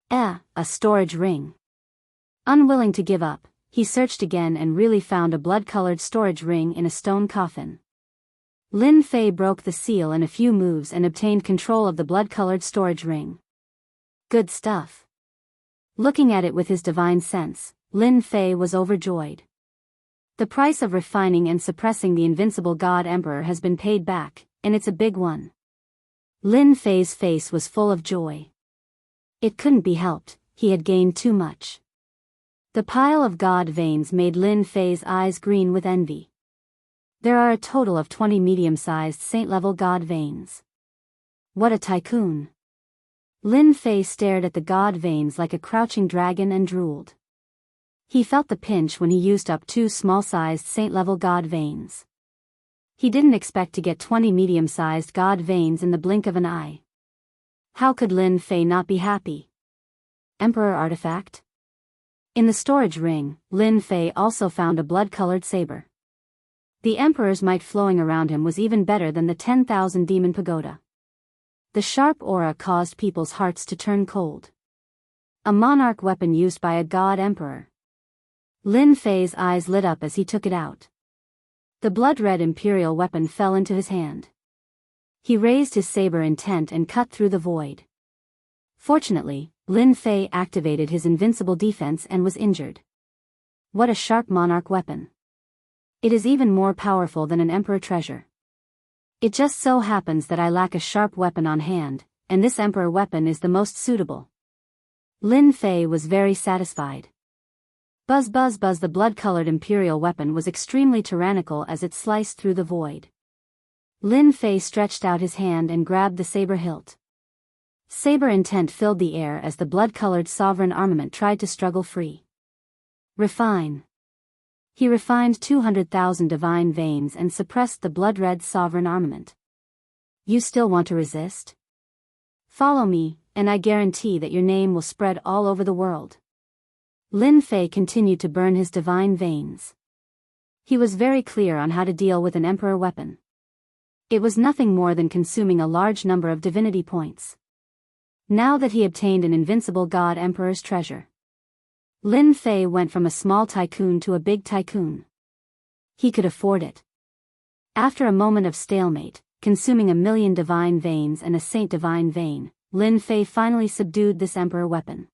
A storage ring. Unwilling to give up, he searched again and really found a blood-colored storage ring in a stone coffin. Lin Fei broke the seal in a few moves and obtained control of the blood-colored storage ring. Good stuff. Looking at it with his divine sense, Lin Fei was overjoyed. The price of refining and suppressing the invincible God Emperor has been paid back, and it's a big one. Lin Fei's face was full of joy. It couldn't be helped, he had gained too much. The pile of God veins made Lin Fei's eyes green with envy. There are a total of 20 medium-sized saint-level God veins. What a tycoon! Lin Fei stared at the God veins like a crouching dragon and drooled. He felt the pinch when he used up 2 small-sized saint-level God veins. He didn't expect to get 20 medium-sized God veins in the blink of an eye. How could Lin Fei not be happy? Emperor artifact? In the storage ring, Lin Fei also found a blood-colored saber. The Emperor's might flowing around him was even better than the 10,000 demon pagoda. The sharp aura caused people's hearts to turn cold. A monarch weapon used by a God Emperor. Lin Fei's eyes lit up as he took it out. The blood-red imperial weapon fell into his hand. He raised his saber intent and cut through the void. Fortunately, Lin Fei activated his invincible defense and was injured. What a sharp monarch weapon. It is even more powerful than an emperor treasure. It just so happens that I lack a sharp weapon on hand, and this emperor weapon is the most suitable. Lin Fei was very satisfied. Buzz buzz buzz, the blood-colored imperial weapon was extremely tyrannical as it sliced through the void. Lin Fei stretched out his hand and grabbed the saber hilt. Saber intent filled the air as the blood-colored sovereign armament tried to struggle free. Refine. He refined 200,000 divine veins and suppressed the blood-red sovereign armament. You still want to resist? Follow me, and I guarantee that your name will spread all over the world. Lin Fei continued to burn his divine veins. He was very clear on how to deal with an emperor weapon. It was nothing more than consuming a large number of divinity points. Now that he obtained an invincible god emperor's treasure, Lin Fei went from a small tycoon to a big tycoon. He could afford it. After a moment of stalemate, consuming 1,000,000 divine veins and a saint divine vein, Lin Fei finally subdued this emperor weapon.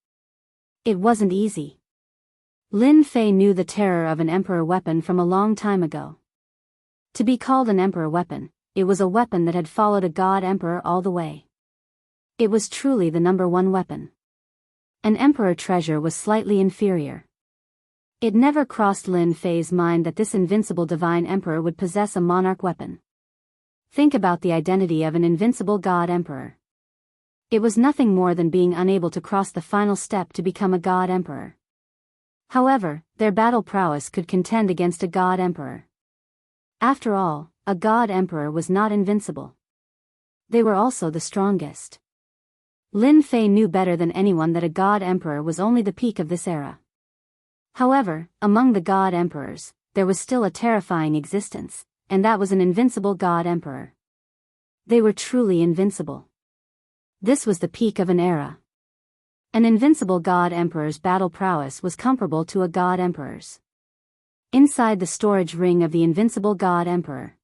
It wasn't easy. Lin Fei knew the terror of an emperor weapon from a long time ago. To be called an emperor weapon, it was a weapon that had followed a god emperor all the way. It was truly the #1 weapon. An emperor treasure was slightly inferior. It never crossed Lin Fei's mind that this invincible divine emperor would possess a monarch weapon. Think about the identity of an invincible god emperor. It was nothing more than being unable to cross the final step to become a god emperor. However, their battle prowess could contend against a god emperor. After all, a god emperor was not invincible. They were also the strongest. Lin Fei knew better than anyone that a god emperor was only the peak of this era. However, among the god emperors, there was still a terrifying existence, and that was an invincible god emperor. They were truly invincible. This was the peak of an era. An invincible god emperor's battle prowess was comparable to a god emperor's. Inside the storage ring of the invincible god emperor,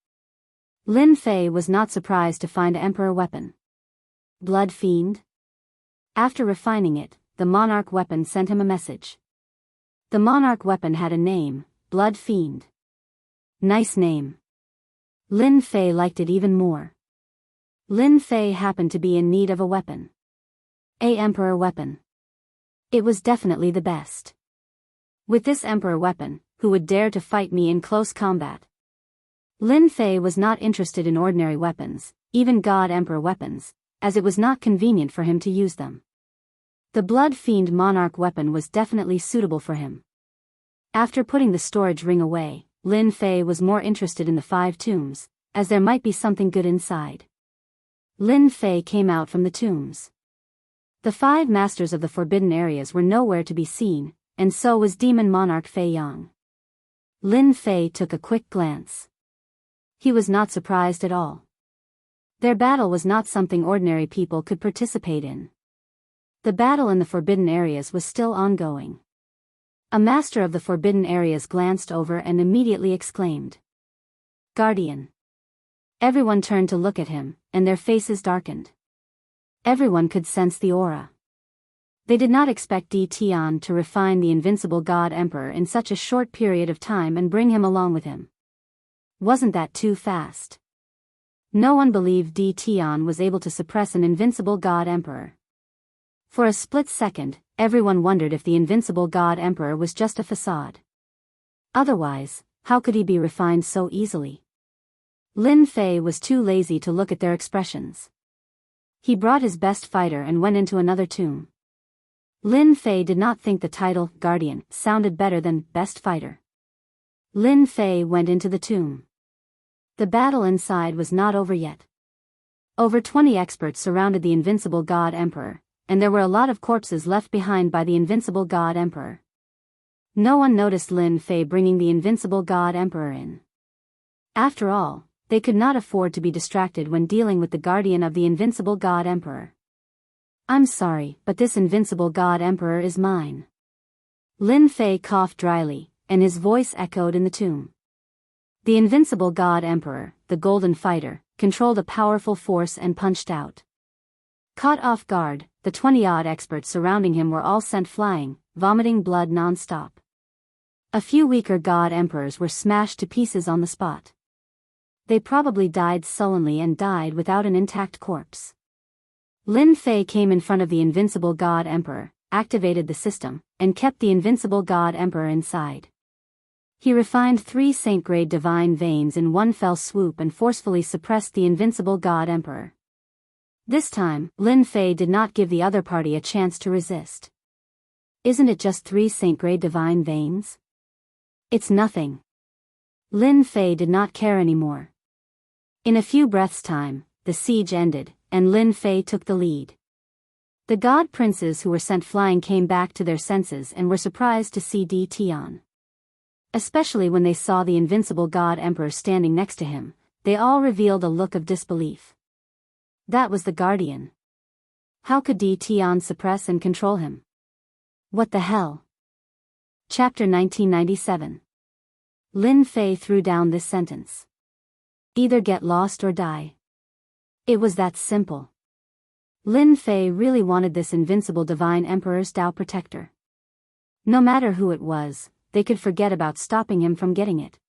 Lin Fei was not surprised to find an emperor weapon. Blood Fiend? After refining it, the monarch weapon sent him a message. The monarch weapon had a name, Blood Fiend. Nice name. Lin Fei liked it even more. Lin Fei happened to be in need of a weapon. A emperor weapon. It was definitely the best. With this emperor weapon, who would dare to fight me in close combat? Lin Fei was not interested in ordinary weapons, even god emperor weapons, as it was not convenient for him to use them. The Blood Fiend monarch weapon was definitely suitable for him. After putting the storage ring away, Lin Fei was more interested in the 5 tombs, as there might be something good inside. Lin Fei came out from the tombs. The 5 masters of the forbidden areas were nowhere to be seen, and so was demon monarch Fei Yang. Lin Fei took a quick glance. He was not surprised at all. Their battle was not something ordinary people could participate in. The battle in the forbidden areas was still ongoing. A master of the forbidden areas glanced over and immediately exclaimed, "Guardian." Everyone turned to look at him, and their faces darkened. Everyone could sense the aura. They did not expect Di Tian to refine the invincible god emperor in such a short period of time and bring him along with him. Wasn't that too fast? No one believed Di Tian was able to suppress an invincible god emperor. For a split second, everyone wondered if the invincible god emperor was just a facade. Otherwise, how could he be refined so easily? Lin Fei was too lazy to look at their expressions. He brought his best fighter and went into another tomb. Lin Fei did not think the title, Guardian, sounded better than Best Fighter. Lin Fei went into the tomb. The battle inside was not over yet. Over 20 experts surrounded the invincible god emperor, and there were a lot of corpses left behind by the invincible god emperor. No one noticed Lin Fei bringing the invincible god emperor in. After all, they could not afford to be distracted when dealing with the guardian of the invincible god emperor. "I'm sorry, but this invincible god emperor is mine." Lin Fei coughed dryly, and his voice echoed in the tomb. The invincible god emperor, the golden fighter, controlled a powerful force and punched out. Caught off guard, the 20-odd experts surrounding him were all sent flying, vomiting blood non-stop. A few weaker god emperors were smashed to pieces on the spot. They probably died sullenly and died without an intact corpse. Lin Fei came in front of the invincible god emperor, activated the system, and kept the invincible god emperor inside. He refined 3 saint-grade divine veins in one fell swoop and forcefully suppressed the invincible god emperor. This time, Lin Fei did not give the other party a chance to resist. Isn't it just 3 St. Grey divine veins? It's nothing. Lin Fei did not care anymore. In a few breaths' time, the siege ended, and Lin Fei took the lead. The god princes who were sent flying came back to their senses and were surprised to see Di Tian. Especially when they saw the invincible god emperor standing next to him, they all revealed a look of disbelief. That was the guardian. How could Di Tian suppress and control him? What the hell? Chapter 1997. Lin Fei threw down this sentence. Either get lost or die. It was that simple. Lin Fei really wanted this invincible divine emperor's Tao protector. No matter who it was, they could forget about stopping him from getting it.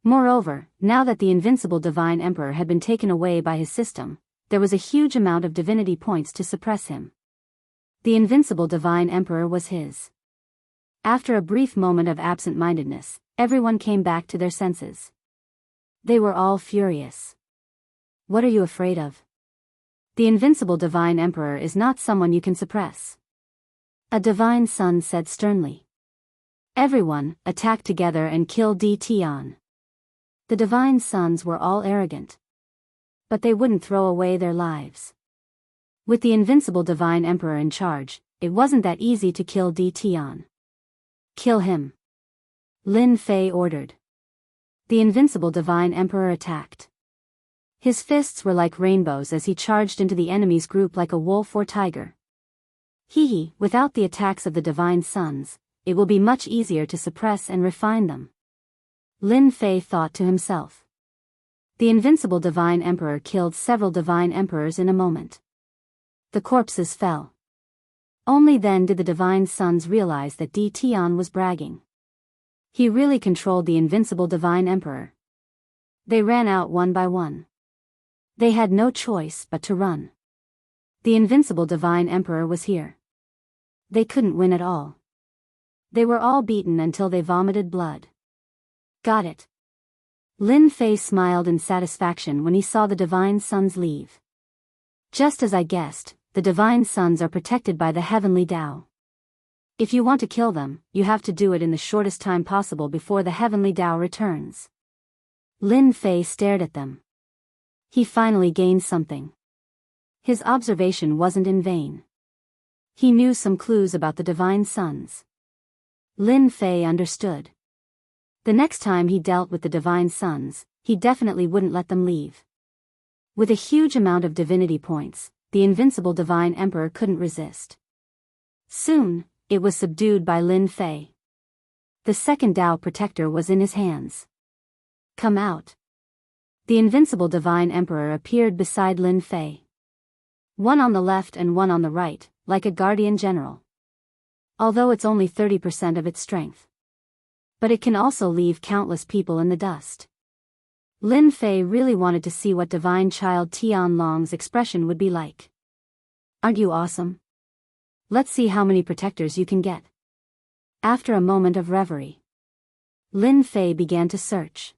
Moreover, now that the invincible divine emperor had been taken away by his system, there was a huge amount of divinity points to suppress him. The invincible divine emperor was his. After a brief moment of absent-mindedness, everyone came back to their senses. They were all furious. What are you afraid of? The invincible divine emperor is not someone you can suppress. A divine son said sternly. Everyone, attack together and kill Di Tian. The divine sons were all arrogant. But they wouldn't throw away their lives. With the invincible divine emperor in charge, it wasn't that easy to kill Di Tian. Kill him. Lin Fei ordered. The invincible divine emperor attacked. His fists were like rainbows as he charged into the enemy's group like a wolf or tiger. Without the attacks of the divine sons, it will be much easier to suppress and refine them. Lin Fei thought to himself. The invincible divine emperor killed several divine emperors in a moment. The corpses fell. Only then did the divine sons realize that Di Tian was bragging. He really controlled the invincible divine emperor. They ran out one by one. They had no choice but to run. The invincible divine emperor was here. They couldn't win at all. They were all beaten until they vomited blood. Got it. Lin Fei smiled in satisfaction when he saw the divine sons leave. Just as I guessed, the divine sons are protected by the heavenly Tao. If you want to kill them, you have to do it in the shortest time possible before the heavenly Tao returns. Lin Fei stared at them. He finally gained something. His observation wasn't in vain. He knew some clues about the divine sons. Lin Fei understood. The next time he dealt with the divine sons, he definitely wouldn't let them leave. With a huge amount of divinity points, the invincible divine emperor couldn't resist. Soon, it was subdued by Lin Fei. The second Tao protector was in his hands. Come out. The invincible divine emperor appeared beside Lin Fei. One on the left and one on the right, like a guardian general. Although it's only 30% of its strength. But it can also leave countless people in the dust. Lin Fei really wanted to see what divine child Tian Long's expression would be like. Aren't you awesome? Let's see how many protectors you can get. After a moment of reverie, Lin Fei began to search.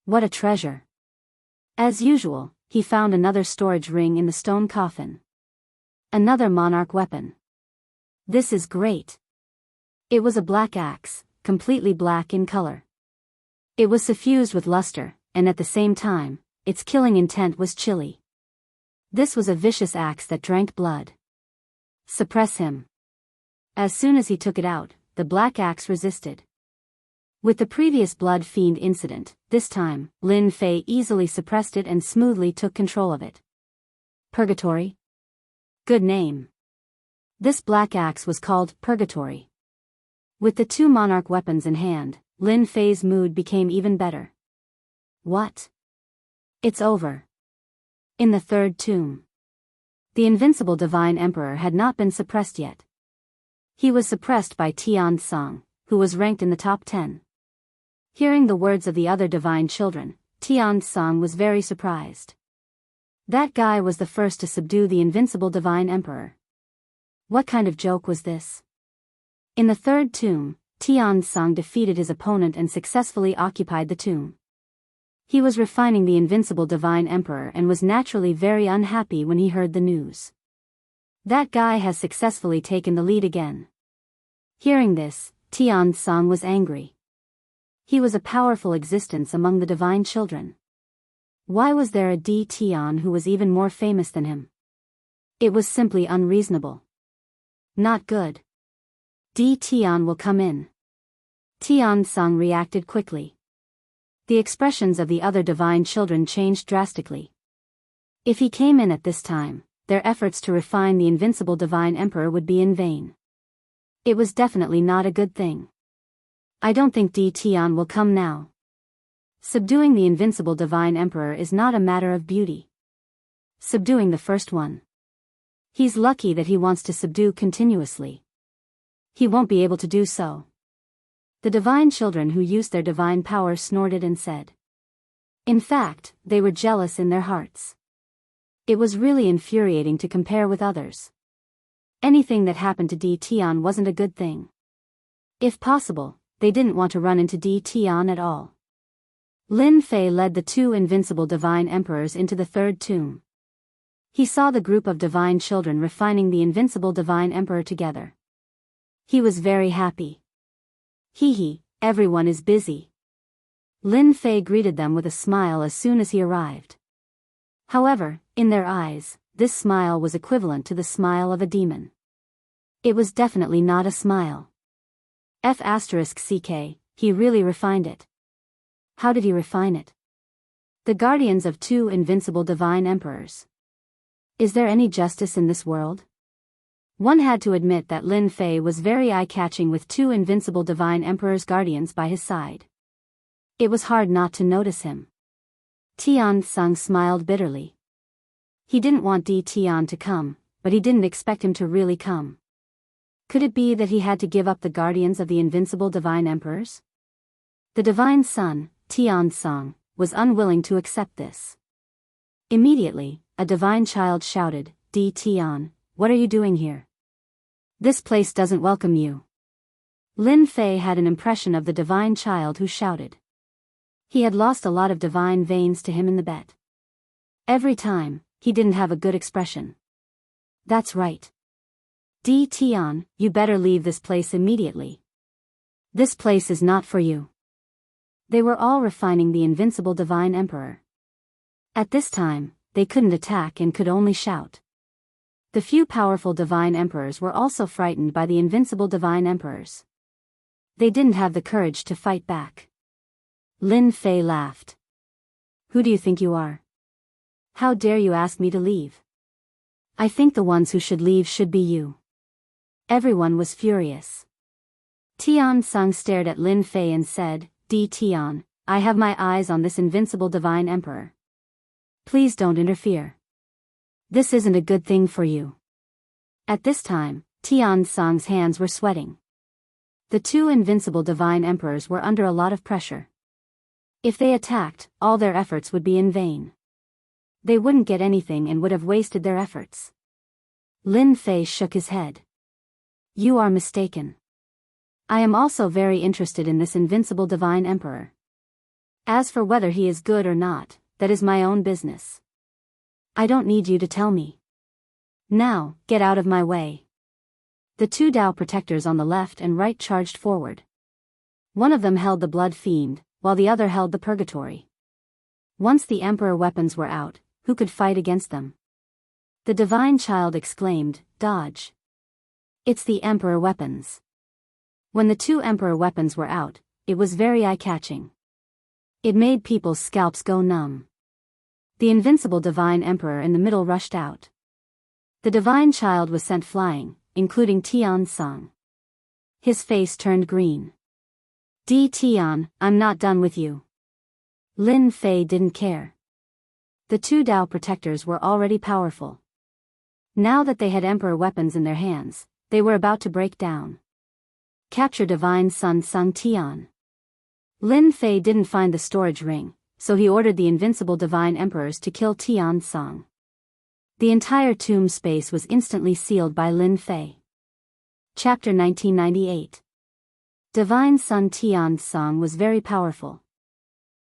What a treasure. As usual, he found another storage ring in the stone coffin. Another monarch weapon. This is great. It was a black axe, completely black in color. It was suffused with luster, and at the same time, its killing intent was chilly. This was a vicious axe that drank blood. Suppress him. As soon as he took it out, the black axe resisted. With the previous blood fiend incident, this time, Lin Fei easily suppressed it and smoothly took control of it. Purgatory? Good name. This black axe was called Purgatory. With the two monarch weapons in hand, Lin Fei's mood became even better. What? It's over. In the third tomb. The invincible divine emperor had not been suppressed yet. He was suppressed by Tian Song, who was ranked in the top 10. Hearing the words of the other divine children, Tian Song was very surprised. That guy was the first to subdue the invincible divine emperor. What kind of joke was this? In the third tomb, Tian Song defeated his opponent and successfully occupied the tomb. He was refining the invincible divine emperor and was naturally very unhappy when he heard the news. That guy has successfully taken the lead again. Hearing this, Tian Song was angry. He was a powerful existence among the divine children. Why was there a Di Tian who was even more famous than him? It was simply unreasonable. Not good. Di Tian will come in. Tian Song reacted quickly. The expressions of the other divine children changed drastically. If he came in at this time, their efforts to refine the invincible divine emperor would be in vain. It was definitely not a good thing. I don't think Di Tian will come now. Subduing the invincible divine emperor is not a matter of beauty. Subduing the first one. He's lucky that he wants to subdue continuously. He won't be able to do so. The divine children who used their divine power snorted and said. In fact, they were jealous in their hearts. It was really infuriating to compare with others. Anything that happened to Di Tian wasn't a good thing. If possible, they didn't want to run into Di Tian at all. Lin Fei led the two invincible divine emperors into the third tomb. He saw the group of divine children refining the invincible divine emperor together. He was very happy. Hee hee, everyone is busy. Lin Fei greeted them with a smile as soon as he arrived. However, in their eyes, this smile was equivalent to the smile of a demon. It was definitely not a smile. F***ck, he really refined it. How did he refine it? The guardians of two invincible divine emperors. Is there any justice in this world? One had to admit that Lin Fei was very eye-catching with two invincible divine emperors guardians by his side. It was hard not to notice him. Tian Sung smiled bitterly. He didn't want Di Tian to come, but he didn't expect him to really come. Could it be that he had to give up the guardians of the invincible divine emperors? The divine son, Tian Sung, was unwilling to accept this. Immediately, a divine child shouted, Di Tian, what are you doing here? This place doesn't welcome you. Lin Fei had an impression of the divine child who shouted. He had lost a lot of divine veins to him in the bet. Every time, he didn't have a good expression. That's right. Di Tian, you better leave this place immediately. This place is not for you. They were all refining the invincible divine emperor. At this time, they couldn't attack and could only shout. The few powerful divine emperors were also frightened by the invincible divine emperors. They didn't have the courage to fight back. Lin Fei laughed. Who do you think you are? How dare you ask me to leave? I think the ones who should leave should be you. Everyone was furious. Tian Sung stared at Lin Fei and said, Di Tian, I have my eyes on this invincible divine emperor. Please don't interfere. This isn't a good thing for you. At this time, Tian Sung's hands were sweating. The two invincible divine emperors were under a lot of pressure. If they attacked, all their efforts would be in vain. They wouldn't get anything and would have wasted their efforts. Lin Fei shook his head. You are mistaken. I am also very interested in this invincible divine emperor. As for whether he is good or not, that is my own business. I don't need you to tell me. Now, get out of my way. The two Tao protectors on the left and right charged forward. One of them held the blood fiend, while the other held the purgatory. Once the emperor weapons were out, who could fight against them? The divine child exclaimed, Dodge. It's the emperor weapons. When the two emperor weapons were out, it was very eye-catching. It made people's scalps go numb. The invincible divine emperor in the middle rushed out. The divine child was sent flying, including Tian Sung. His face turned green. Di Tian, I'm not done with you. Lin Fei didn't care. The two Tao protectors were already powerful. Now that they had emperor weapons in their hands, they were about to break down. Capture divine son Sung Tian. Lin Fei didn't find the storage ring, so he ordered the invincible divine emperors to kill Tian Sung. The entire tomb space was instantly sealed by Lin Fei. Chapter 1998. Divine son Tian Sung was very powerful.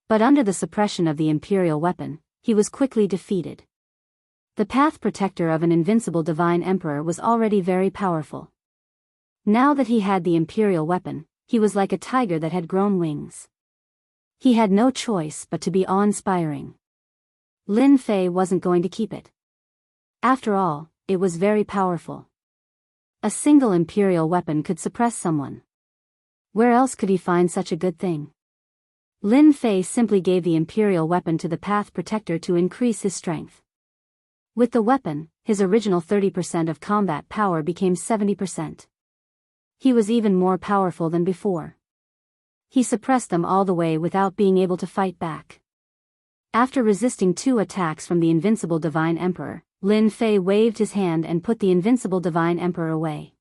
But under the suppression of the imperial weapon, he was quickly defeated. The path protector of an invincible divine emperor was already very powerful. Now that he had the imperial weapon, he was like a tiger that had grown wings. He had no choice but to be awe-inspiring. Lin Fei wasn't going to keep it. After all, it was very powerful. A single imperial weapon could suppress someone. Where else could he find such a good thing? Lin Fei simply gave the imperial weapon to the Path Protector to increase his strength. With the weapon, his original 30% of combat power became 70%. He was even more powerful than before. He suppressed them all the way without being able to fight back. After resisting 2 attacks from the invincible Divine Emperor, Lin Fei waved his hand and put the invincible Divine Emperor away.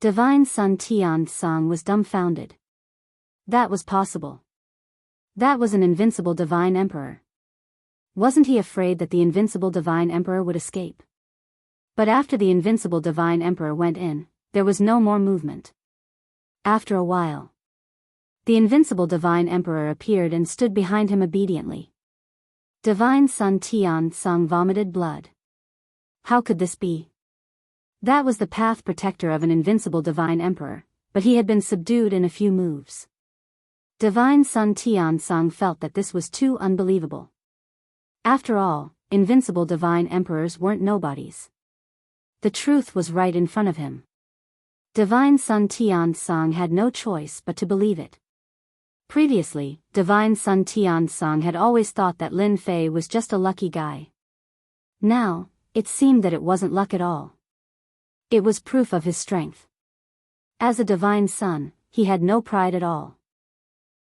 Divine Sun Tian-song was dumbfounded. That was possible. That was an invincible Divine Emperor. Wasn't he afraid that the invincible Divine Emperor would escape? But after the invincible Divine Emperor went in, there was no more movement. After a while, the invincible Divine Emperor appeared and stood behind him obediently. Divine Sun Tian-song vomited blood. How could this be? That was the Path Protector of an invincible Divine Emperor, but he had been subdued in a few moves. Divine Sun Tian-song felt that this was too unbelievable. After all, invincible Divine Emperors weren't nobodies. The truth was right in front of him. Divine Sun Tian-song had no choice but to believe it. Previously, Divine Sun Tian-song had always thought that Lin Fei was just a lucky guy. Now, it seemed that it wasn't luck at all. It was proof of his strength. As a divine son, he had no pride at all.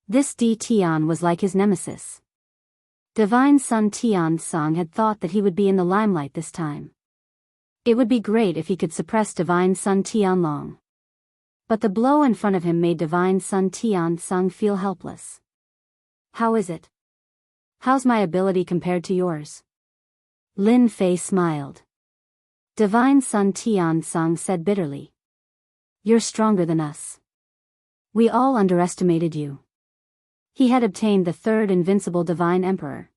This Di Tian was like his nemesis. Divine Sun Tian-song had thought that he would be in the limelight this time. It would be great if he could suppress Divine Sun Tianlong. But the blow in front of him made Divine Sun Tian-song feel helpless. How is it? How's my ability compared to yours? Lin Fei smiled. Divine Sun Tian-song said bitterly. You're stronger than us. We all underestimated you. He had obtained the 3rd invincible Divine Emperor.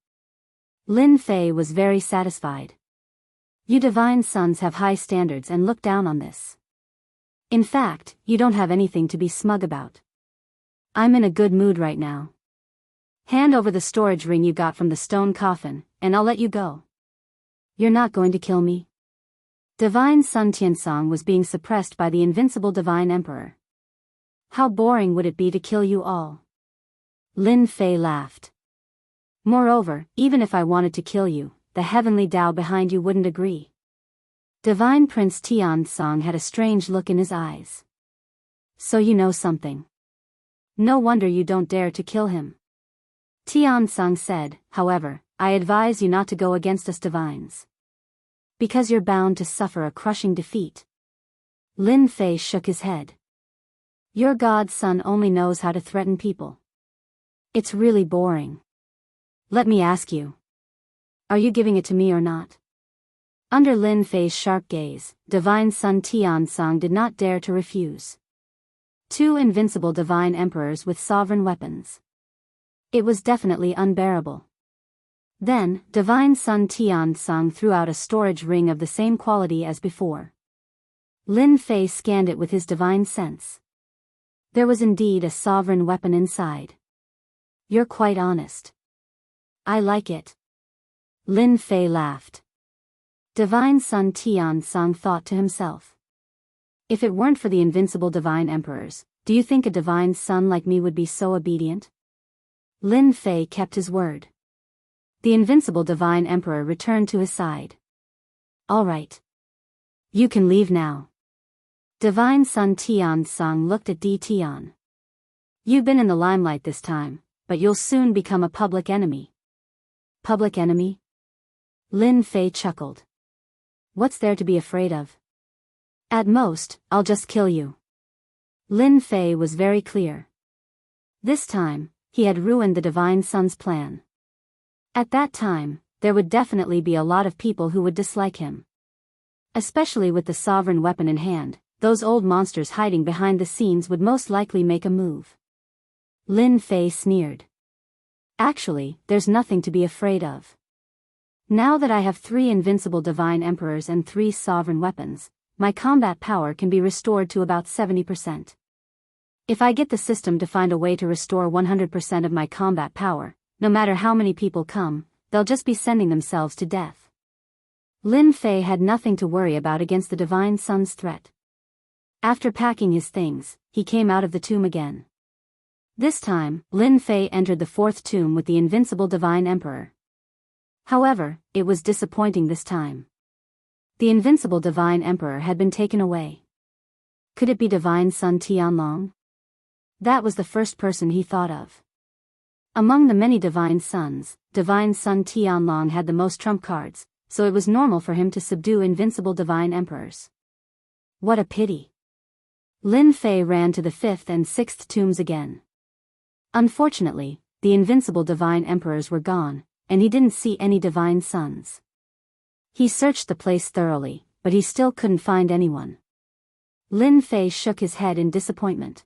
Lin Fei was very satisfied. You divine sons have high standards and look down on this. In fact, you don't have anything to be smug about. I'm in a good mood right now. Hand over the storage ring you got from the stone coffin, and I'll let you go. You're not going to kill me? Divine Sun Tiansong was being suppressed by the invincible Divine Emperor. How boring would it be to kill you all? Lin Fei laughed. Moreover, even if I wanted to kill you, the heavenly Tao behind you wouldn't agree. Divine Prince Tiansong had a strange look in his eyes. So you know something. No wonder you don't dare to kill him. Tiansong said, however, I advise you not to go against us divines. Because you're bound to suffer a crushing defeat. Lin Fei shook his head. Your god's son only knows how to threaten people. It's really boring. Let me ask you. Are you giving it to me or not? Under Lin Fei's sharp gaze, Divine Sun Tiansong did not dare to refuse. 2 invincible divine emperors with sovereign weapons. It was definitely unbearable. Then, Divine Sun Tiansong threw out a storage ring of the same quality as before. Lin Fei scanned it with his divine sense. There was indeed a sovereign weapon inside. You're quite honest. I like it. Lin Fei laughed. Divine Sun Tiansong thought to himself. If it weren't for the invincible divine emperors, do you think a divine son like me would be so obedient? Lin Fei kept his word. The invincible divine emperor returned to his side. All right. You can leave now. Divine Sun Tiansong looked at Di Tian. You've been in the limelight this time, but you'll soon become a public enemy. Public enemy? Lin Fei chuckled. What's there to be afraid of? At most, I'll just kill you. Lin Fei was very clear. This time, he had ruined the divine son's plan. At that time, there would definitely be a lot of people who would dislike him. Especially with the sovereign weapon in hand, those old monsters hiding behind the scenes would most likely make a move. Lin Fei sneered. Actually, there's nothing to be afraid of. Now that I have 3 invincible divine emperors and 3 sovereign weapons, my combat power can be restored to about 70%. If I get the system to find a way to restore 100% of my combat power, no matter how many people come, they'll just be sending themselves to death. Lin Fei had nothing to worry about against the Divine Sun's threat. After packing his things, he came out of the tomb again. This time, Lin Fei entered the fourth tomb with the invincible Divine Emperor. However, it was disappointing this time. The invincible Divine Emperor had been taken away. Could it be Divine Sun Tianlong? That was the first person he thought of. Among the many Divine Suns, Divine Sun Tianlong had the most trump cards, so it was normal for him to subdue invincible Divine Emperors. What a pity. Lin Fei ran to the fifth and sixth tombs again. Unfortunately, the invincible Divine Emperors were gone, and he didn't see any Divine Suns. He searched the place thoroughly, but he still couldn't find anyone. Lin Fei shook his head in disappointment.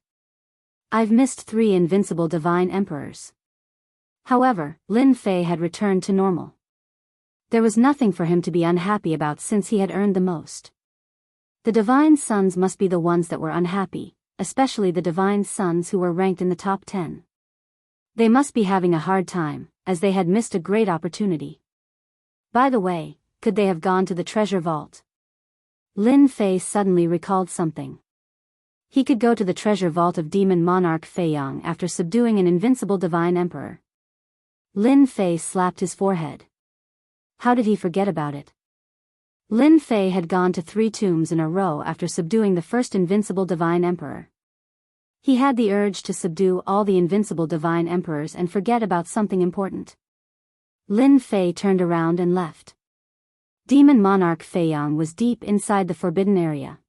I've missed 3 invincible Divine Emperors. However, Lin Fei had returned to normal. There was nothing for him to be unhappy about since he had earned the most. The Divine Suns must be the ones that were unhappy, especially the Divine Suns who were ranked in the top 10. They must be having a hard time, as they had missed a great opportunity. By the way, could they have gone to the treasure vault? Lin Fei suddenly recalled something. He could go to the treasure vault of Demon Monarch Feiyang after subduing an invincible Divine Emperor. Lin Fei slapped his forehead. How did he forget about it? Lin Fei had gone to 3 tombs in a row after subduing the first invincible Divine Emperor. He had the urge to subdue all the invincible Divine Emperors and forget about something important. Lin Fei turned around and left. Demon Monarch Feiyang was deep inside the forbidden area.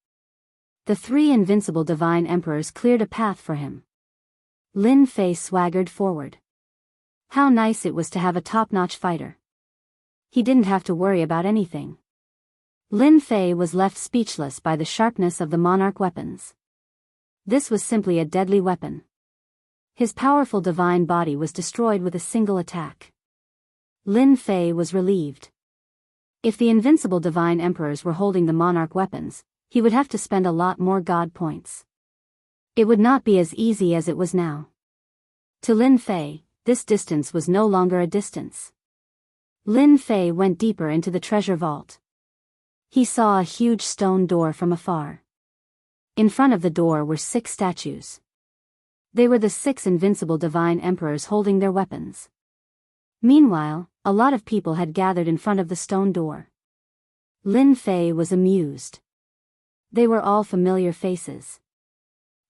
The 3 invincible Divine Emperors cleared a path for him. Lin Fei swaggered forward. How nice it was to have a top-notch fighter. He didn't have to worry about anything. Lin Fei was left speechless by the sharpness of the monarch weapons. This was simply a deadly weapon. His powerful divine body was destroyed with a single attack. Lin Fei was relieved. If the invincible Divine Emperors were holding the monarch weapons, he would have to spend a lot more god points. It would not be as easy as it was now. To Lin Fei, this distance was no longer a distance. Lin Fei went deeper into the treasure vault. He saw a huge stone door from afar. In front of the door were 6 statues. They were the 6 invincible Divine Emperors holding their weapons. Meanwhile, a lot of people had gathered in front of the stone door. Lin Fei was amused. They were all familiar faces.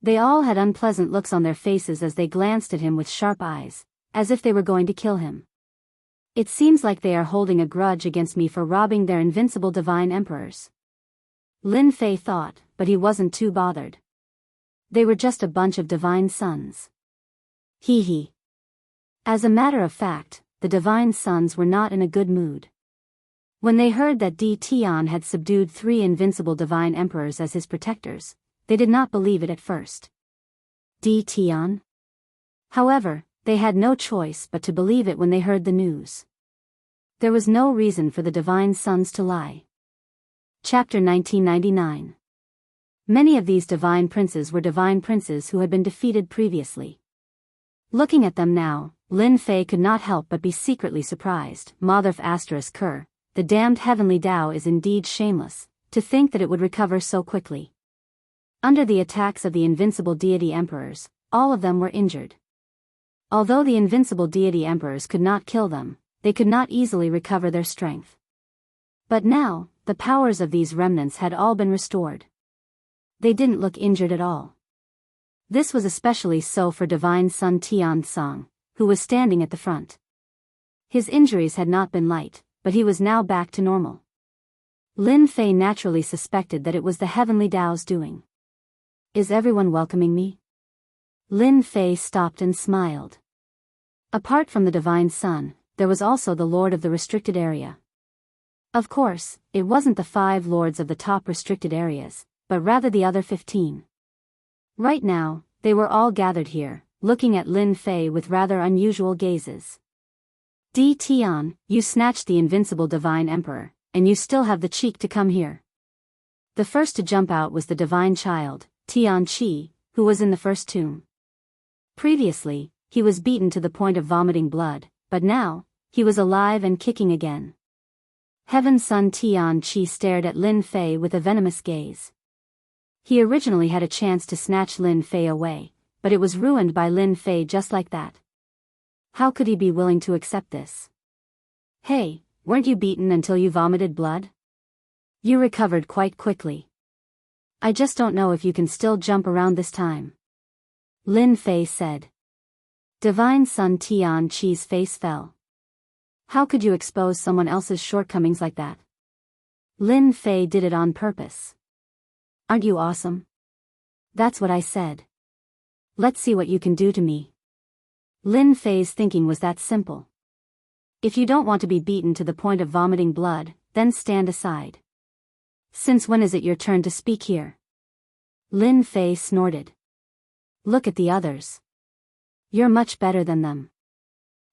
They all had unpleasant looks on their faces as they glanced at him with sharp eyes, as if they were going to kill him. It seems like they are holding a grudge against me for robbing their invincible Divine Emperors. Lin Fei thought, but he wasn't too bothered. They were just a bunch of Divine Suns. Hee hee. As a matter of fact, the Divine Suns were not in a good mood. When they heard that Di Tian had subdued 3 invincible Divine Emperors as his protectors, they did not believe it at first. Di Tian? However, they had no choice but to believe it when they heard the news. There was no reason for the Divine Suns to lie. Chapter 1999. Many of these divine princes were divine princes who had been defeated previously. Looking at them now, Lin Fei could not help but be secretly surprised. Mother Ker, the damned heavenly Tao is indeed shameless, to think that it would recover so quickly. Under the attacks of the invincible deity emperors, all of them were injured. Although the invincible deity emperors could not kill them, they could not easily recover their strength. But now, the powers of these remnants had all been restored. They didn't look injured at all. This was especially so for Divine Sun Tiansong, who was standing at the front. His injuries had not been light, but he was now back to normal. Lin Fei naturally suspected that it was the heavenly Tao's doing. Is everyone welcoming me? Lin Fei stopped and smiled. Apart from the Divine Sun, there was also the Lord of the restricted area. Of course, it wasn't the 5 lords of the top restricted areas, but rather the other 15. Right now, they were all gathered here, looking at Lin Fei with rather unusual gazes. Di Tian, you snatched the invincible Divine Emperor, and you still have the cheek to come here. The first to jump out was the divine child, Tian-Chi, who was in the first tomb. Previously, he was beaten to the point of vomiting blood, but now, he was alive and kicking again. Heaven's son Tian-Chi stared at Lin Fei with a venomous gaze. He originally had a chance to snatch Lin Fei away, but it was ruined by Lin Fei just like that. How could he be willing to accept this? Hey, weren't you beaten until you vomited blood? You recovered quite quickly. I just don't know if you can still jump around this time. Lin Fei said. Divine Son Tian-Chi's face fell. How could you expose someone else's shortcomings like that? Lin Fei did it on purpose. Aren't you awesome? That's what I said. Let's see what you can do to me. Lin Fei's thinking was that simple. If you don't want to be beaten to the point of vomiting blood, then stand aside. Since when is it your turn to speak here? Lin Fei snorted. Look at the others. You're much better than them.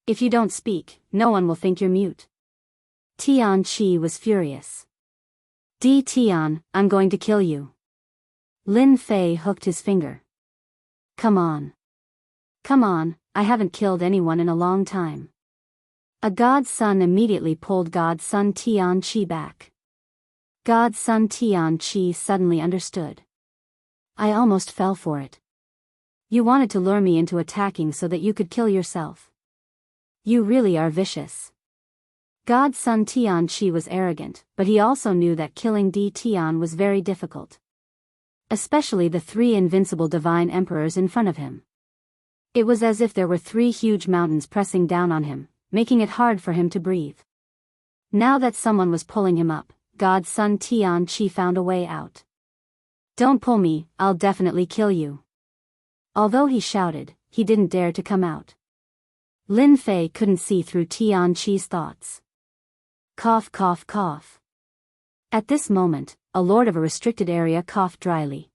If you don't speak, no one will think you're mute. Tian-Chi was furious. Tian, I'm going to kill you. Lin Fei hooked his finger. Come on. Come on, I haven't killed anyone in a long time. A god's son immediately pulled god's son Tian-Chi back. God's son Tian-Chi suddenly understood. I almost fell for it. You wanted to lure me into attacking so that you could kill yourself. You really are vicious. God's son Tian-Chi was arrogant, but he also knew that killing Tian was very difficult. Especially the three invincible divine emperors in front of him. It was as if there were three huge mountains pressing down on him, making it hard for him to breathe. Now that someone was pulling him up, God's son Tian-Chi found a way out. Don't pull me, I'll definitely kill you. Although he shouted, he didn't dare to come out. Lin Fei couldn't see through Tian-Chi's thoughts. Cough, cough, cough. At this moment, a lord of a restricted area coughed dryly.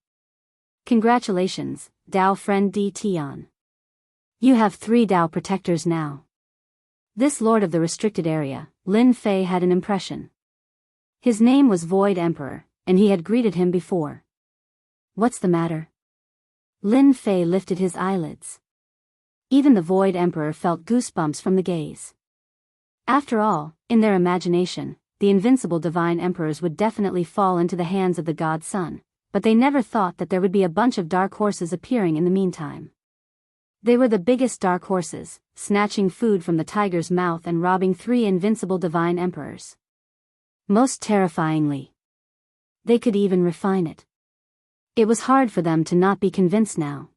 Congratulations, Dao friend Tian. You have 3 Dao protectors now. This lord of the restricted area, Lin Fei had an impression. His name was Void Emperor, and he had greeted him before. What's the matter? Lin Fei lifted his eyelids. Even the Void Emperor felt goosebumps from the gaze. After all, in their imagination, the invincible divine emperors would definitely fall into the hands of the god son, but they never thought that there would be a bunch of dark horses appearing in the meantime. They were the biggest dark horses, snatching food from the tiger's mouth and robbing 3 invincible divine emperors. Most terrifyingly. They could even refine it. It was hard for them to not be convinced now.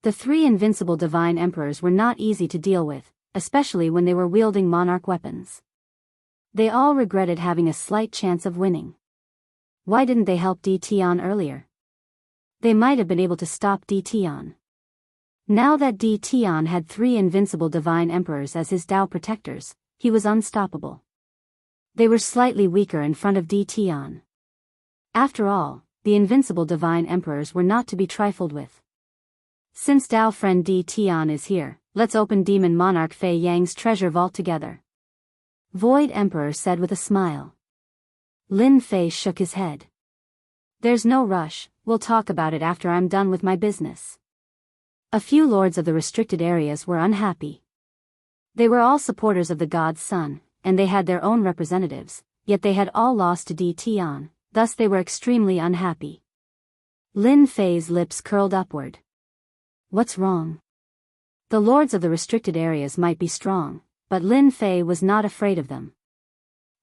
The 3 invincible divine emperors were not easy to deal with, especially when they were wielding monarch weapons. They all regretted having a slight chance of winning. Why didn't they help Tian earlier? They might have been able to stop Tian. Now that Tian had 3 invincible divine emperors as his Dao protectors, he was unstoppable. They were slightly weaker in front of Tian. After all, the invincible divine emperors were not to be trifled with. Since Dao friend Tian is here, let's open Demon Monarch Fei Yang's treasure vault together. Void Emperor said with a smile. Lin Fei shook his head. There's no rush, we'll talk about it after I'm done with my business. A few lords of the restricted areas were unhappy. They were all supporters of the god's son, and they had their own representatives, yet they had all lost to Tian, thus they were extremely unhappy. Lin Fei's lips curled upward. What's wrong? The lords of the restricted areas might be strong, but Lin Fei was not afraid of them.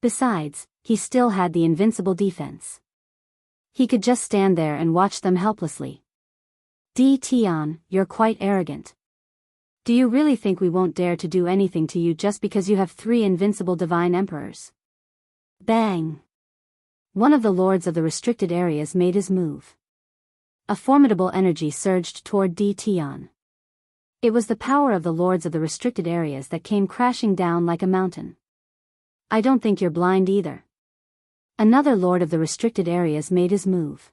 Besides, he still had the invincible defense. He could just stand there and watch them helplessly. Tian, you're quite arrogant. Do you really think we won't dare to do anything to you just because you have 3 invincible divine emperors? Bang! One of the lords of the restricted areas made his move. A formidable energy surged toward Tian. It was the power of the lords of the restricted areas that came crashing down like a mountain. I don't think you're blind either. Another lord of the restricted areas made his move.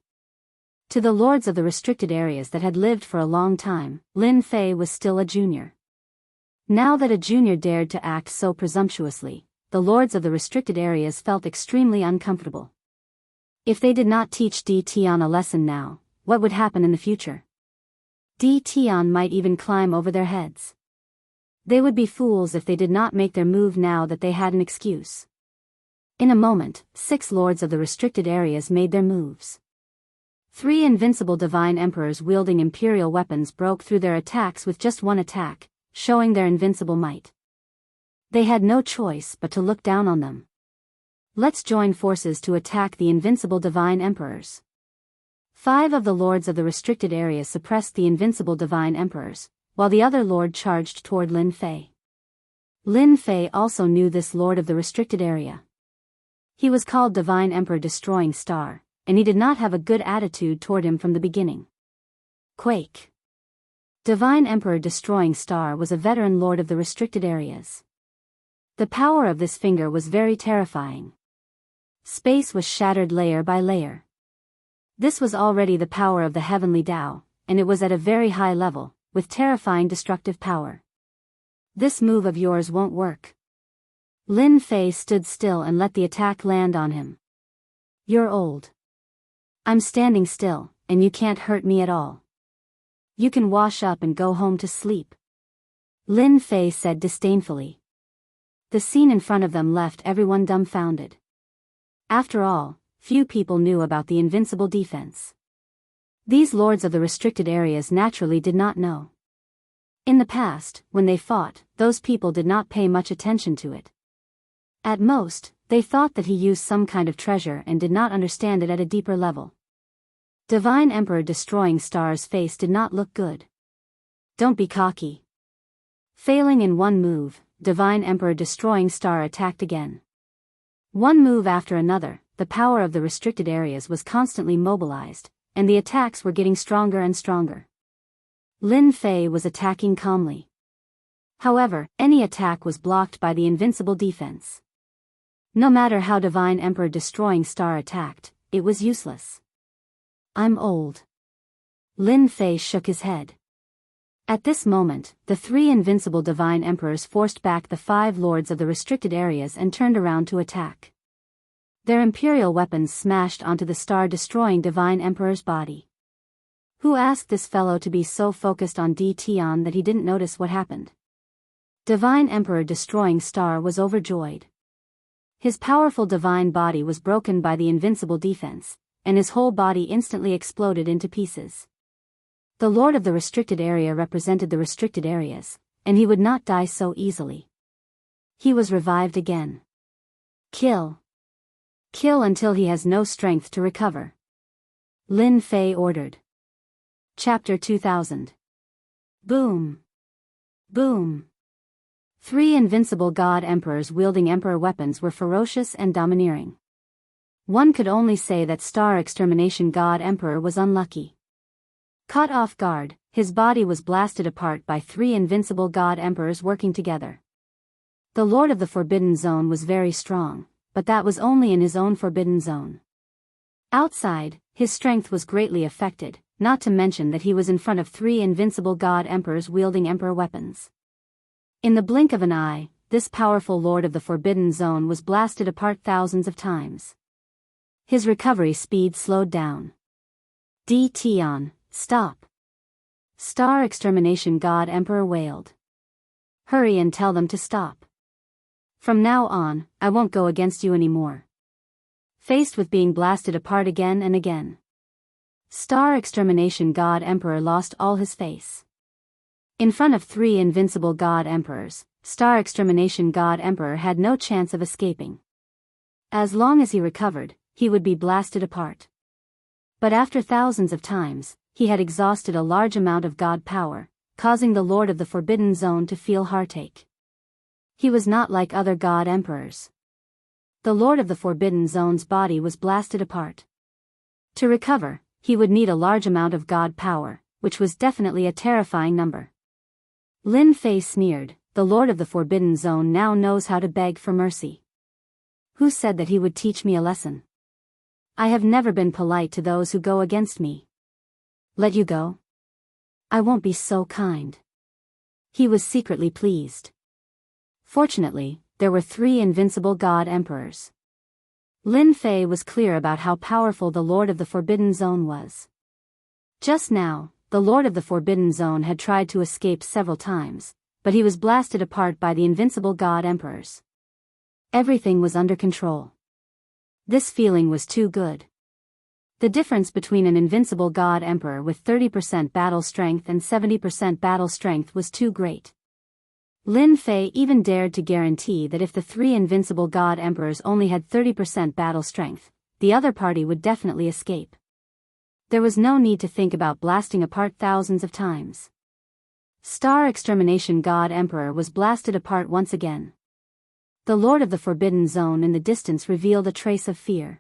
To the lords of the restricted areas that had lived for a long time, Lin Fei was still a junior. Now that a junior dared to act so presumptuously, the lords of the restricted areas felt extremely uncomfortable. If they did not teach D. Tian a lesson now, what would happen in the future? D. Tian might even climb over their heads. They would be fools if they did not make their move now that they had an excuse. In a moment, 6 lords of the restricted areas made their moves. 3 invincible divine emperors wielding imperial weapons broke through their attacks with just one attack, showing their invincible might. They had no choice but to look down on them. Let's join forces to attack the invincible divine emperors. 5 of the lords of the restricted area suppressed the invincible divine emperors, while the other lord charged toward Lin Fei. Lin Fei also knew this lord of the restricted area. He was called Divine Emperor Destroying Star, and he did not have a good attitude toward him from the beginning. Quake. Divine Emperor Destroying Star was a veteran lord of the restricted areas. The power of this finger was very terrifying. Space was shattered layer by layer. This was already the power of the heavenly Tao, and it was at a very high level, with terrifying destructive power. This move of yours won't work. Lin Fei stood still and let the attack land on him. You're old. I'm standing still, and you can't hurt me at all. You can wash up and go home to sleep. Lin Fei said disdainfully. The scene in front of them left everyone dumbfounded. After all, few people knew about the invincible defense. These lords of the restricted areas naturally did not know. In the past, when they fought, those people did not pay much attention to it. At most, they thought that he used some kind of treasure and did not understand it at a deeper level. Divine Emperor Destroying Star's face did not look good. Don't be cocky. Failing in one move, Divine Emperor Destroying Star attacked again. One move after another, the power of the restricted areas was constantly mobilized, and the attacks were getting stronger and stronger. Lin Fei was attacking calmly. However, any attack was blocked by the invincible defense. No matter how Divine Emperor Destroying Star attacked, it was useless. I'm old. Lin Fei shook his head. At this moment, the 3 invincible divine emperors forced back the 5 lords of the restricted areas and turned around to attack. Their imperial weapons smashed onto the star-destroying divine emperor's body. Who asked this fellow to be so focused on D. Tian that he didn't notice what happened? Divine Emperor Destroying Star was overjoyed. His powerful divine body was broken by the invincible defense, and his whole body instantly exploded into pieces. The Lord of the restricted area represented the restricted areas, and he would not die so easily. He was revived again. Kill. Kill until he has no strength to recover. Lin Fei ordered. Chapter 2000. Boom. Boom. 3 invincible god emperors wielding emperor weapons were ferocious and domineering. One could only say that Star Extermination God Emperor was unlucky. Caught off guard, his body was blasted apart by 3 invincible god emperors working together. The Lord of the Forbidden Zone was very strong, but that was only in his own forbidden zone. Outside, his strength was greatly affected, not to mention that he was in front of 3 invincible god emperors wielding emperor weapons. In the blink of an eye, this powerful Lord of the Forbidden Zone was blasted apart thousands of times. His recovery speed slowed down. D. Tian, stop. Star Extermination God Emperor wailed. Hurry and tell them to stop. From now on, I won't go against you anymore. Faced with being blasted apart again and again, Star Extermination God Emperor lost all his face. In front of 3 invincible God Emperors, Star Extermination God Emperor had no chance of escaping. As long as he recovered, he would be blasted apart. But after thousands of times, he had exhausted a large amount of God power, causing the Lord of the Forbidden Zone to feel heartache. He was not like other God Emperors. The Lord of the Forbidden Zone's body was blasted apart. To recover, he would need a large amount of God power, which was definitely a terrifying number. Lin Fei sneered, the Lord of the Forbidden Zone now knows how to beg for mercy. Who said that he would teach me a lesson? I have never been polite to those who go against me. Let you go? I won't be so kind. He was secretly pleased. Fortunately, there were 3 invincible God Emperors. Lin Fei was clear about how powerful the Lord of the Forbidden Zone was. Just now, the Lord of the Forbidden Zone had tried to escape several times, but he was blasted apart by the invincible God Emperors. Everything was under control. This feeling was too good. The difference between an invincible God Emperor with 30% battle strength and 70% battle strength was too great. Lin Fei even dared to guarantee that if the three invincible God Emperors only had 30% battle strength, the other party would definitely escape. There was no need to think about blasting apart thousands of times. Star Extermination God Emperor was blasted apart once again. The Lord of the Forbidden Zone in the distance revealed a trace of fear.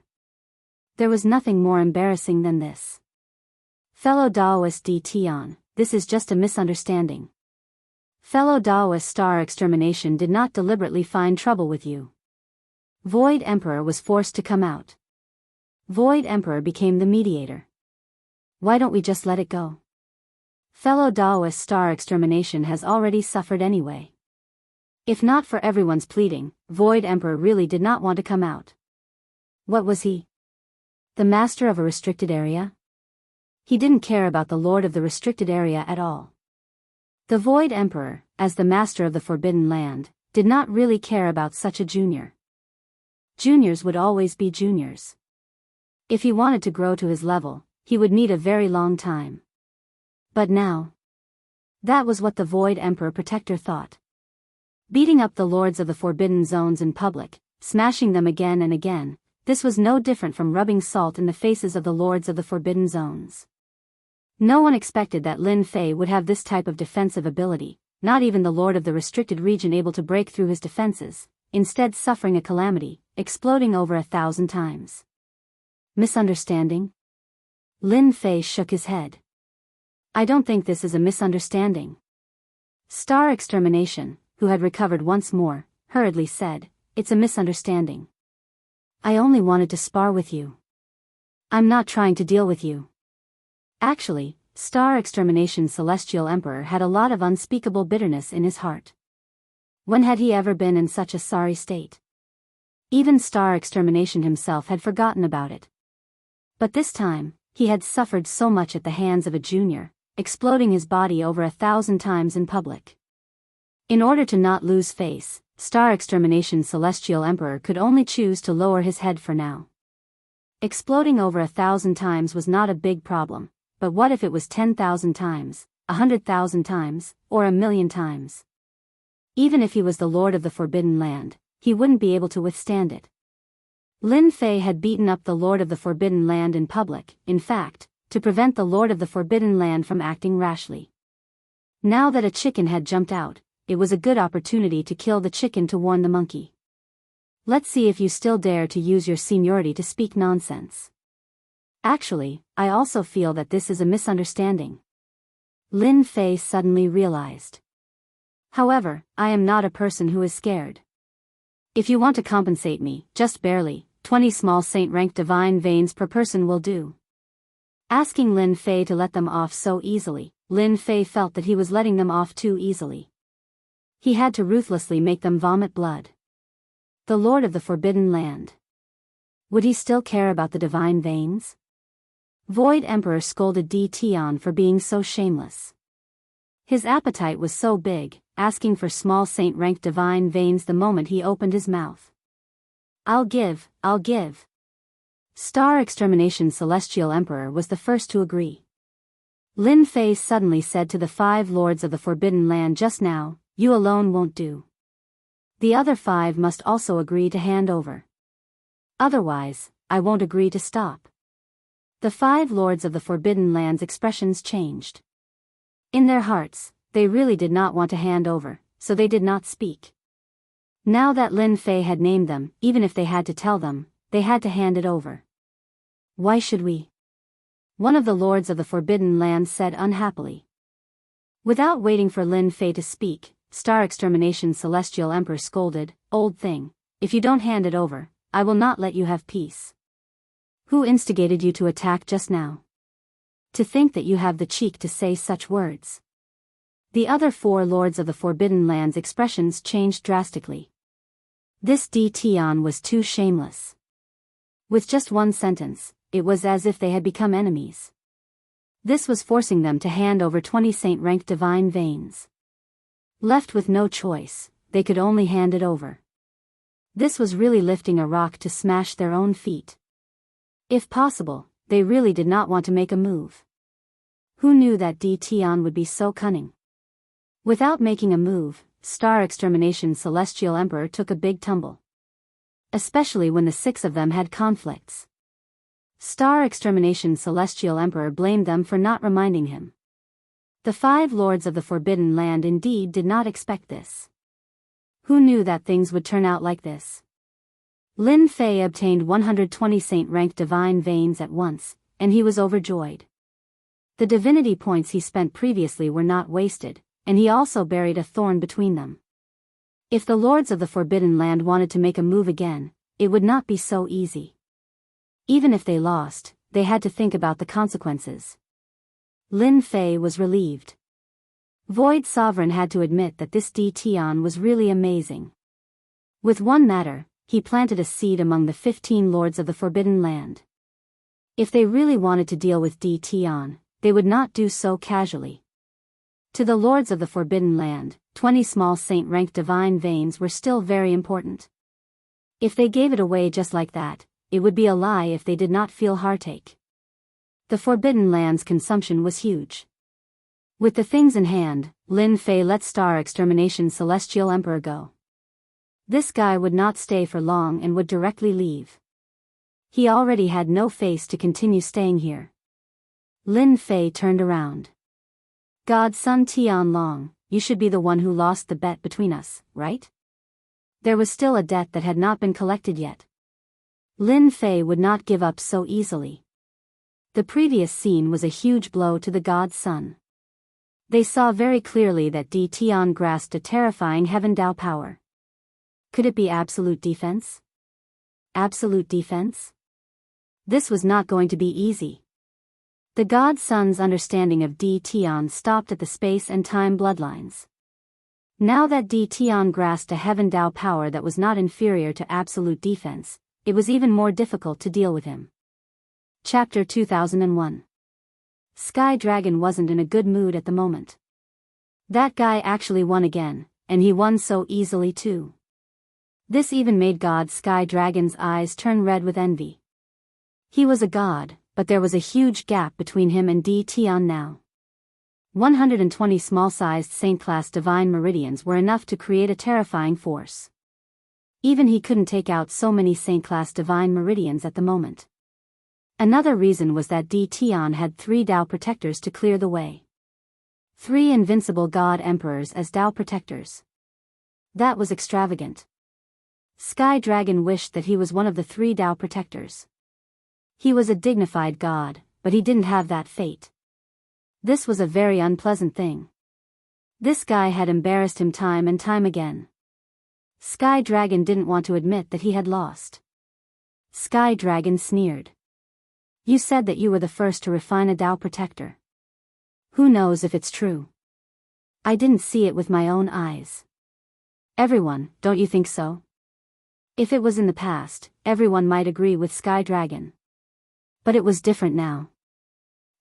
There was nothing more embarrassing than this. Fellow Daoist D. Tian, this is just a misunderstanding. Fellow Daoist Star Extermination did not deliberately find trouble with you. Void Emperor was forced to come out. Void Emperor became the mediator. Why don't we just let it go? Fellow Daoist Star Extermination has already suffered anyway. If not for everyone's pleading, Void Emperor really did not want to come out. What was he? The master of a restricted area? He didn't care about the Lord of the restricted area at all. The Void Emperor, as the master of the Forbidden Land, did not really care about such a junior. Juniors would always be juniors. If he wanted to grow to his level, he would need a very long time. But now, that was what the Void Emperor Protector thought. Beating up the lords of the Forbidden Zones in public, smashing them again and again, this was no different from rubbing salt in the faces of the lords of the Forbidden Zones. No one expected that Lin Fei would have this type of defensive ability, not even the Lord of the Restricted Region able to break through his defenses, instead suffering a calamity, exploding over 1,000 times. Misunderstanding? Lin Fei shook his head. I don't think this is a misunderstanding. Star Extermination, who had recovered once more, hurriedly said, it's a misunderstanding. I only wanted to spar with you. I'm not trying to deal with you. Actually, Star Extermination Celestial Emperor had a lot of unspeakable bitterness in his heart. When had he ever been in such a sorry state? Even Star Extermination himself had forgotten about it. But this time, he had suffered so much at the hands of a junior, exploding his body over 1,000 times in public. In order to not lose face, Star Extermination Celestial Emperor could only choose to lower his head for now. Exploding over 1,000 times was not a big problem. But what if it was 10,000 times, 100,000 times, or 1,000,000 times? Even if he was the Lord of the Forbidden Land, he wouldn't be able to withstand it. Lin Fei had beaten up the Lord of the Forbidden Land in public, in fact, to prevent the Lord of the Forbidden Land from acting rashly. Now that a chicken had jumped out, it was a good opportunity to kill the chicken to warn the monkey. Let's see if you still dare to use your seniority to speak nonsense. Actually, I also feel that this is a misunderstanding. Lin Fei suddenly realized. However, I am not a person who is scared. If you want to compensate me, just barely, 20 small saint-rank divine veins per person will do. Asking Lin Fei to let them off so easily, Lin Fei felt that he was letting them off too easily. He had to ruthlessly make them vomit blood. The Lord of the Forbidden Land. Would he still care about the divine veins? Void Emperor scolded D. Tian for being so shameless. His appetite was so big, asking for small saint-rank divine veins the moment he opened his mouth. I'll give. Star Extermination Celestial Emperor was the first to agree. Lin Fei suddenly said to the 5 lords of the Forbidden Land just now, you alone won't do. The other 5 must also agree to hand over. Otherwise, I won't agree to stop. The 5 lords of the Forbidden Land's expressions changed. In their hearts, they really did not want to hand over, so they did not speak. Now that Lin Fei had named them, even if they had to tell them, they had to hand it over. Why should we? One of the lords of the Forbidden Land said unhappily. Without waiting for Lin Fei to speak, Star Extermination Celestial Emperor scolded, old thing, if you don't hand it over, I will not let you have peace. Who instigated you to attack just now? To think that you have the cheek to say such words. The other 4 lords of the Forbidden Land's expressions changed drastically. This D. Tian was too shameless. With just one sentence, it was as if they had become enemies. This was forcing them to hand over 20 saint-ranked divine veins. Left with no choice, they could only hand it over. This was really lifting a rock to smash their own feet. If possible, they really did not want to make a move. Who knew that Tion would be so cunning? Without making a move, Star Extermination Celestial Emperor took a big tumble. Especially when the 6 of them had conflicts. Star Extermination Celestial Emperor blamed them for not reminding him. The 5 lords of the Forbidden Land indeed did not expect this. Who knew that things would turn out like this? Lin Fei obtained 120 saint-ranked divine veins at once, and he was overjoyed. The divinity points he spent previously were not wasted, and he also buried a thorn between them. If the lords of the Forbidden Land wanted to make a move again, it would not be so easy. Even if they lost, they had to think about the consequences. Lin Fei was relieved. Void Sovereign had to admit that this Tion was really amazing. With one matter, he planted a seed among the 15 lords of the Forbidden Land. If they really wanted to deal with Tion, they would not do so casually. To the lords of the Forbidden Land, 20 small saint-ranked divine veins were still very important. If they gave it away just like that, it would be a lie if they did not feel heartache. The Forbidden Land's consumption was huge. With the things in hand, Lin Fei let Star Extermination Celestial Emperor go. This guy would not stay for long and would directly leave. He already had no face to continue staying here. Lin Fei turned around. Godson Tianlong, you should be the one who lost the bet between us, right? There was still a debt that had not been collected yet. Lin Fei would not give up so easily. The previous scene was a huge blow to the god's son. They saw very clearly that Tion grasped a terrifying Heaven Dao power. Could it be absolute defense? Absolute defense? This was not going to be easy. The god's son's understanding of Tion stopped at the space and time bloodlines. Now that Tion grasped a Heaven Dao power that was not inferior to absolute defense, it was even more difficult to deal with him. Chapter 2001. Sky Dragon wasn't in a good mood at the moment. That guy actually won again, and he won so easily too. This even made God Sky Dragon's eyes turn red with envy. He was a god, but there was a huge gap between him and Tion now. 120 small-sized Saint-class divine meridians were enough to create a terrifying force. Even he couldn't take out so many Saint-class divine meridians at the moment. Another reason was that Tion had 3 Dao protectors to clear the way. 3 invincible god emperors as Dao protectors. That was extravagant. Sky Dragon wished that he was one of the 3 Dao protectors. He was a dignified god, but he didn't have that fate. This was a very unpleasant thing. This guy had embarrassed him time and time again. Sky Dragon didn't want to admit that he had lost. Sky Dragon sneered. You said that you were the first to refine a Dao protector. Who knows if it's true? I didn't see it with my own eyes. Everyone, don't you think so? If it was in the past, everyone might agree with Sky Dragon. But it was different now.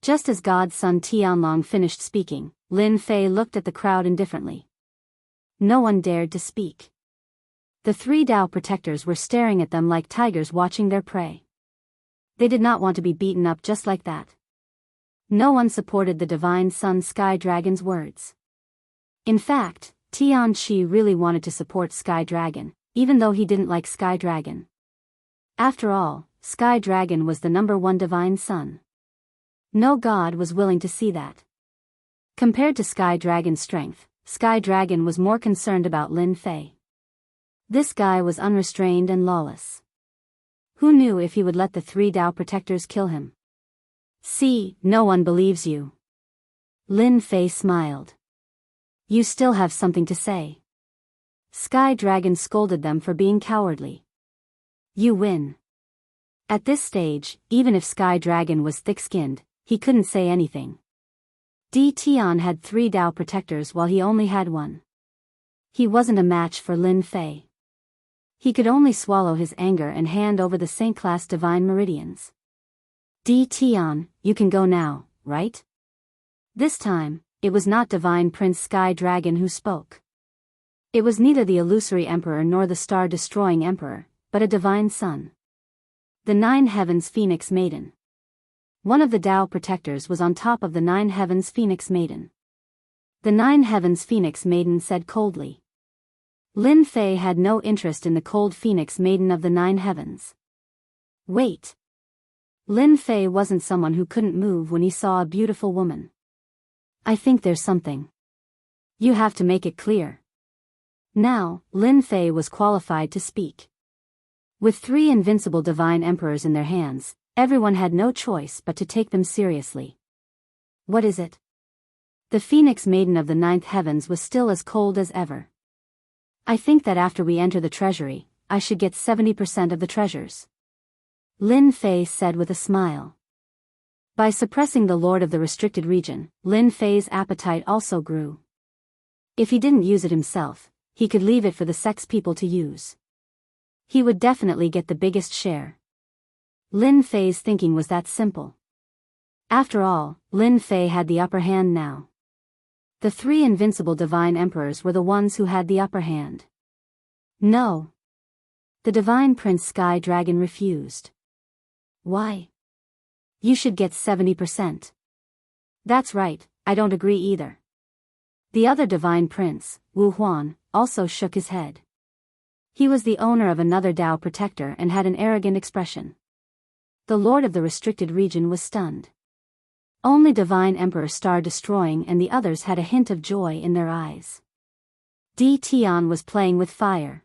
Just as God's son Tianlong finished speaking, Lin Fei looked at the crowd indifferently. No one dared to speak. The 3 Dao protectors were staring at them like tigers watching their prey. They did not want to be beaten up just like that. No one supported the divine son Sky Dragon's words. In fact, Tian Chi really wanted to support Sky Dragon, even though he didn't like Sky Dragon. After all, Sky Dragon was the #1 divine son. No god was willing to see that. Compared to Sky Dragon's strength, Sky Dragon was more concerned about Lin Fei. This guy was unrestrained and lawless. Who knew if he would let the 3 Dao protectors kill him? See, no one believes you. Lin Fei smiled. You still have something to say. Sky Dragon scolded them for being cowardly. You win. At this stage, even if Sky Dragon was thick-skinned, he couldn't say anything. Tion had 3 Dao protectors while he only had 1. He wasn't a match for Lin Fei. He could only swallow his anger and hand over the Saint-class divine meridians. Tion, you can go now, right? This time, it was not Divine Prince Sky Dragon who spoke. It was neither the illusory emperor nor the star-destroying emperor, but a divine son. The Nine Heavens Phoenix Maiden. One of the Tao protectors was on top of the Nine Heavens Phoenix Maiden. The Nine Heavens Phoenix Maiden said coldly. Lin Fei had no interest in the cold Phoenix Maiden of the Nine Heavens. Wait. Lin Fei wasn't someone who couldn't move when he saw a beautiful woman. I think there's something. You have to make it clear. Now, Lin Fei was qualified to speak. With 3 invincible divine emperors in their hands, everyone had no choice but to take them seriously. What is it? The Phoenix Maiden of the Ninth Heavens was still as cold as ever. I think that after we enter the treasury, I should get 70% of the treasures. Lin Fei said with a smile. By suppressing the Lord of the Restricted Region, Lin Fei's appetite also grew. If he didn't use it himself, he could leave it for the sex people to use. He would definitely get the biggest share. Lin Fei's thinking was that simple. After all, Lin Fei had the upper hand now. The 3 invincible divine emperors were the ones who had the upper hand. No. The divine Prince Sky Dragon refused. Why? You should get 70%. That's right, I don't agree either. The other divine prince, Wu Huan, also shook his head. He was the owner of another Tao protector and had an arrogant expression. The Lord of the Restricted Region was stunned. Only Divine Emperor Star Destroying and the others had a hint of joy in their eyes. Tian was playing with fire.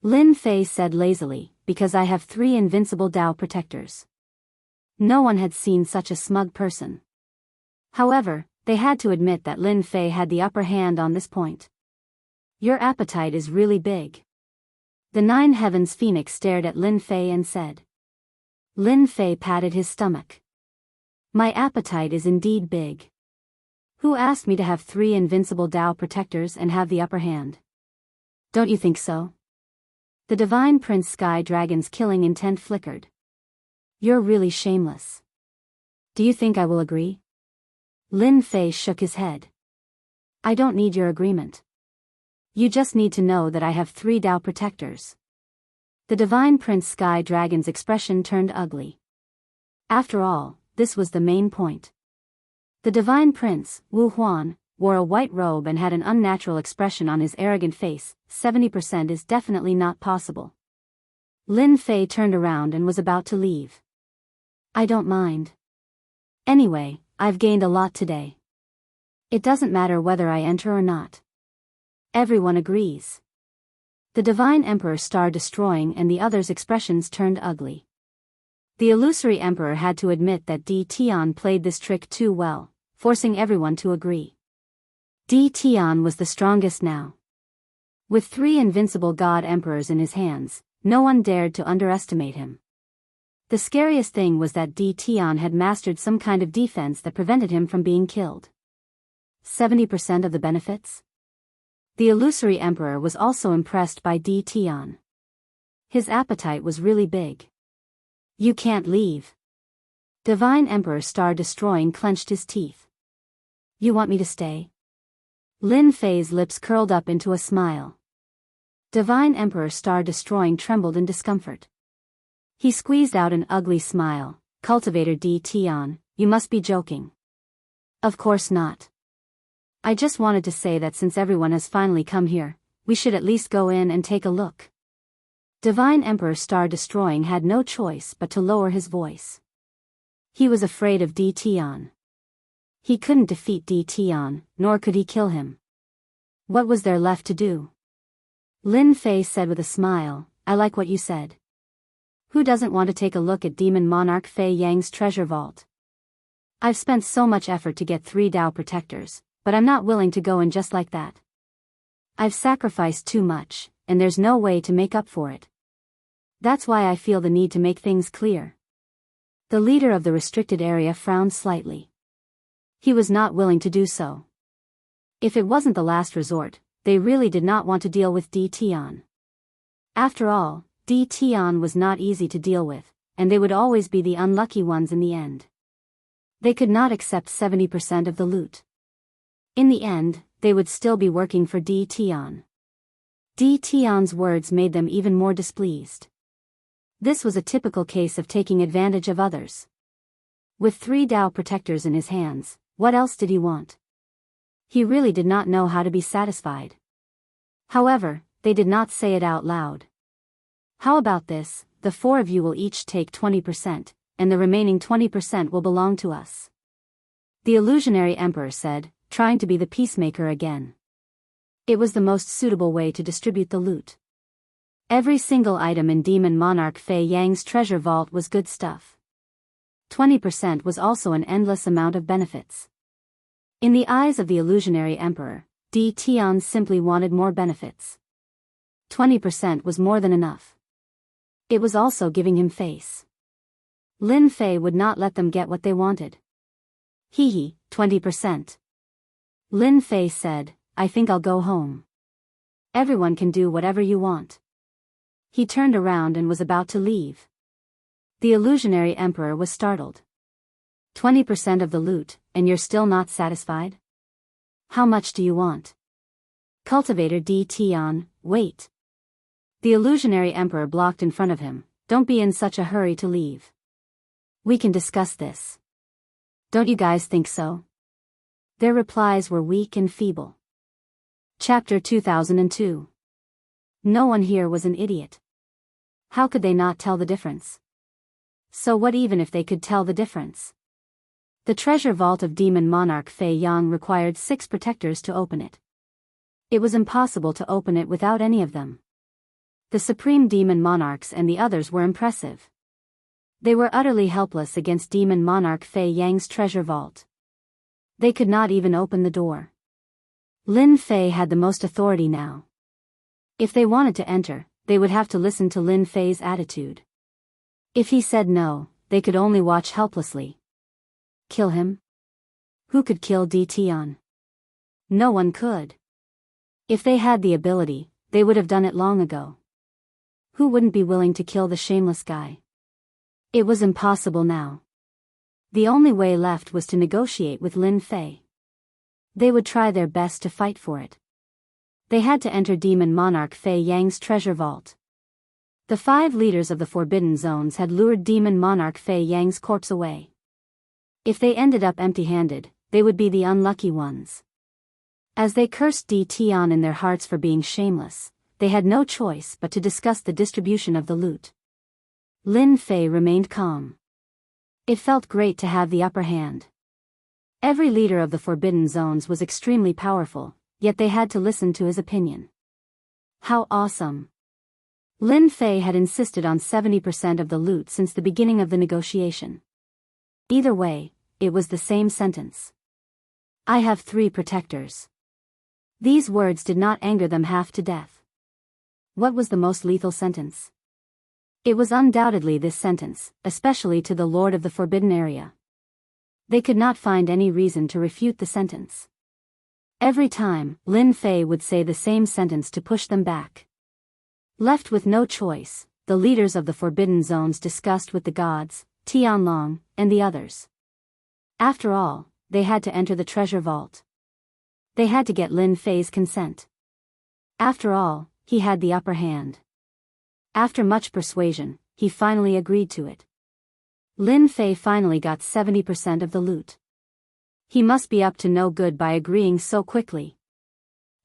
Lin Fei said lazily, because I have 3 invincible Tao protectors. No one had seen such a smug person. However, they had to admit that Lin Fei had the upper hand on this point. Your appetite is really big. The Nine Heavens Phoenix stared at Lin Fei and said. Lin Fei patted his stomach. My appetite is indeed big. Who asked me to have 3 invincible Tao protectors and have the upper hand? Don't you think so? The Divine Prince Sky Dragon's killing intent flickered. You're really shameless. Do you think I will agree? Lin Fei shook his head. I don't need your agreement. You just need to know that I have 3 Tao protectors. The Divine Prince Sky Dragon's expression turned ugly. After all, this was the main point. The Divine Prince, Wu Huan, wore a white robe and had an unnatural expression on his arrogant face. 70% is definitely not possible. Lin Fei turned around and was about to leave. I don't mind. Anyway, I've gained a lot today. It doesn't matter whether I enter or not. Everyone agrees. The Divine Emperor Star Destroying and the others' expressions turned ugly. The illusory emperor had to admit that Tian played this trick too well, forcing everyone to agree. Tian was the strongest now. With 3 invincible god emperors in his hands, no one dared to underestimate him. The scariest thing was that Tian had mastered some kind of defense that prevented him from being killed. 70% of the benefits? The illusory emperor was also impressed by Tian. His appetite was really big. You can't leave. Divine Emperor Star Destroying clenched his teeth. You want me to stay? Lin Fei's lips curled up into a smile. Divine Emperor Star Destroying trembled in discomfort. He squeezed out an ugly smile. Cultivator Tian, you must be joking. Of course not. I just wanted to say that since everyone has finally come here, we should at least go in and take a look. Divine Emperor Star Destroying had no choice but to lower his voice. He was afraid of Tian. He couldn't defeat Tian, nor could he kill him. What was there left to do? Lin Fei said with a smile, I like what you said. Who doesn't want to take a look at Demon Monarch Fei Yang's treasure vault? I've spent so much effort to get 3 Tao protectors, but I'm not willing to go in just like that. I've sacrificed too much, and there's no way to make up for it. That's why I feel the need to make things clear. The leader of the restricted area frowned slightly. He was not willing to do so. If it wasn't the last resort, they really did not want to deal with Tian. After all, D Tian was not easy to deal with, and they would always be the unlucky ones in the end. They could not accept 70% of the loot. In the end, they would still be working for D Tian. D Tian's words made them even more displeased. This was a typical case of taking advantage of others. With 3 Tao protectors in his hands, what else did he want? He really did not know how to be satisfied. However, they did not say it out loud. How about this, the 4 of you will each take 20%, and the remaining 20% will belong to us. The illusionary emperor said, trying to be the peacemaker again. It was the most suitable way to distribute the loot. Every single item in Demon Monarch Fei Yang's treasure vault was good stuff. 20% was also an endless amount of benefits. In the eyes of the illusionary emperor, Di Tian simply wanted more benefits. 20% was more than enough. It was also giving him face. Lin Fei would not let them get what they wanted. Hee, 20%. Lin Fei said, I think I'll go home. Everyone can do whatever you want. He turned around and was about to leave. The illusionary emperor was startled. 20% of the loot, and you're still not satisfied? How much do you want? Cultivator Di Tian, wait. The illusionary emperor blocked in front of him, don't be in such a hurry to leave. We can discuss this. Don't you guys think so? Their replies were weak and feeble. Chapter 2002. No one here was an idiot. How could they not tell the difference? So what even if they could tell the difference? The treasure vault of Demon Monarch Fei Yang required 6 protectors to open it. It was impossible to open it without any of them. The Supreme Demon Monarchs and the others were impressive. They were utterly helpless against Demon Monarch Fei Yang's treasure vault. They could not even open the door. Lin Fei had the most authority now. If they wanted to enter, they would have to listen to Lin Fei's attitude. If he said no, they could only watch helplessly. Kill him? Who could kill Di Tian? No one could. If they had the ability, they would have done it long ago. Who wouldn't be willing to kill the shameless guy? It was impossible now. The only way left was to negotiate with Lin Fei. They would try their best to fight for it. They had to enter Demon Monarch Fei Yang's treasure vault. The 5 leaders of the Forbidden Zones had lured Demon Monarch Fei Yang's corpse away. If they ended up empty-handed, they would be the unlucky ones. As they cursed Di Tian in their hearts for being shameless, they had no choice but to discuss the distribution of the loot. Lin Fei remained calm. It felt great to have the upper hand. Every leader of the Forbidden Zones was extremely powerful, yet they had to listen to his opinion. How awesome! Lin Fei had insisted on 70% of the loot since the beginning of the negotiation. Either way, it was the same sentence. I have 3 protectors. These words did not anger them half to death. What was the most lethal sentence? It was undoubtedly this sentence, especially to the Lord of the Forbidden Area. They could not find any reason to refute the sentence. Every time, Lin Fei would say the same sentence to push them back. Left with no choice, the leaders of the Forbidden Zones discussed with the gods, Tianlong, and the others. After all, they had to enter the treasure vault. They had to get Lin Fei's consent. After all, he had the upper hand. After much persuasion, he finally agreed to it. Lin Fei finally got 70% of the loot. He must be up to no good by agreeing so quickly.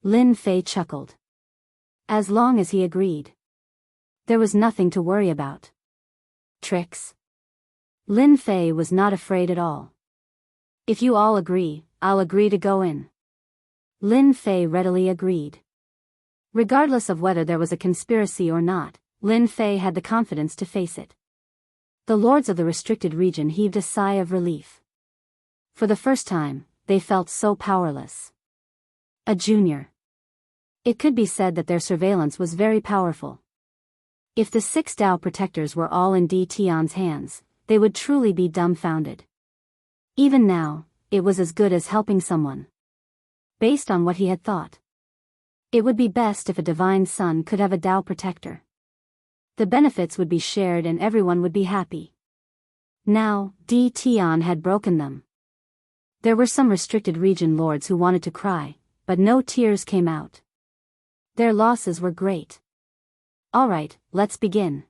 Lin Fei chuckled. As long as he agreed, there was nothing to worry about. Tricks? Lin Fei was not afraid at all. If you all agree, I'll agree to go in. Lin Fei readily agreed. Regardless of whether there was a conspiracy or not, Lin Fei had the confidence to face it. The lords of the restricted region heaved a sigh of relief. For the first time, they felt so powerless. A junior. It could be said that their surveillance was very powerful. If the 6 Tao protectors were all in Di Tian's hands, they would truly be dumbfounded. Even now, it was as good as helping someone. Based on what he had thought, it would be best if a divine son could have a Tao protector. The benefits would be shared and everyone would be happy. Now, Di Tian had broken them. There were some restricted region lords who wanted to cry, but no tears came out. Their losses were great. Alright, let's begin.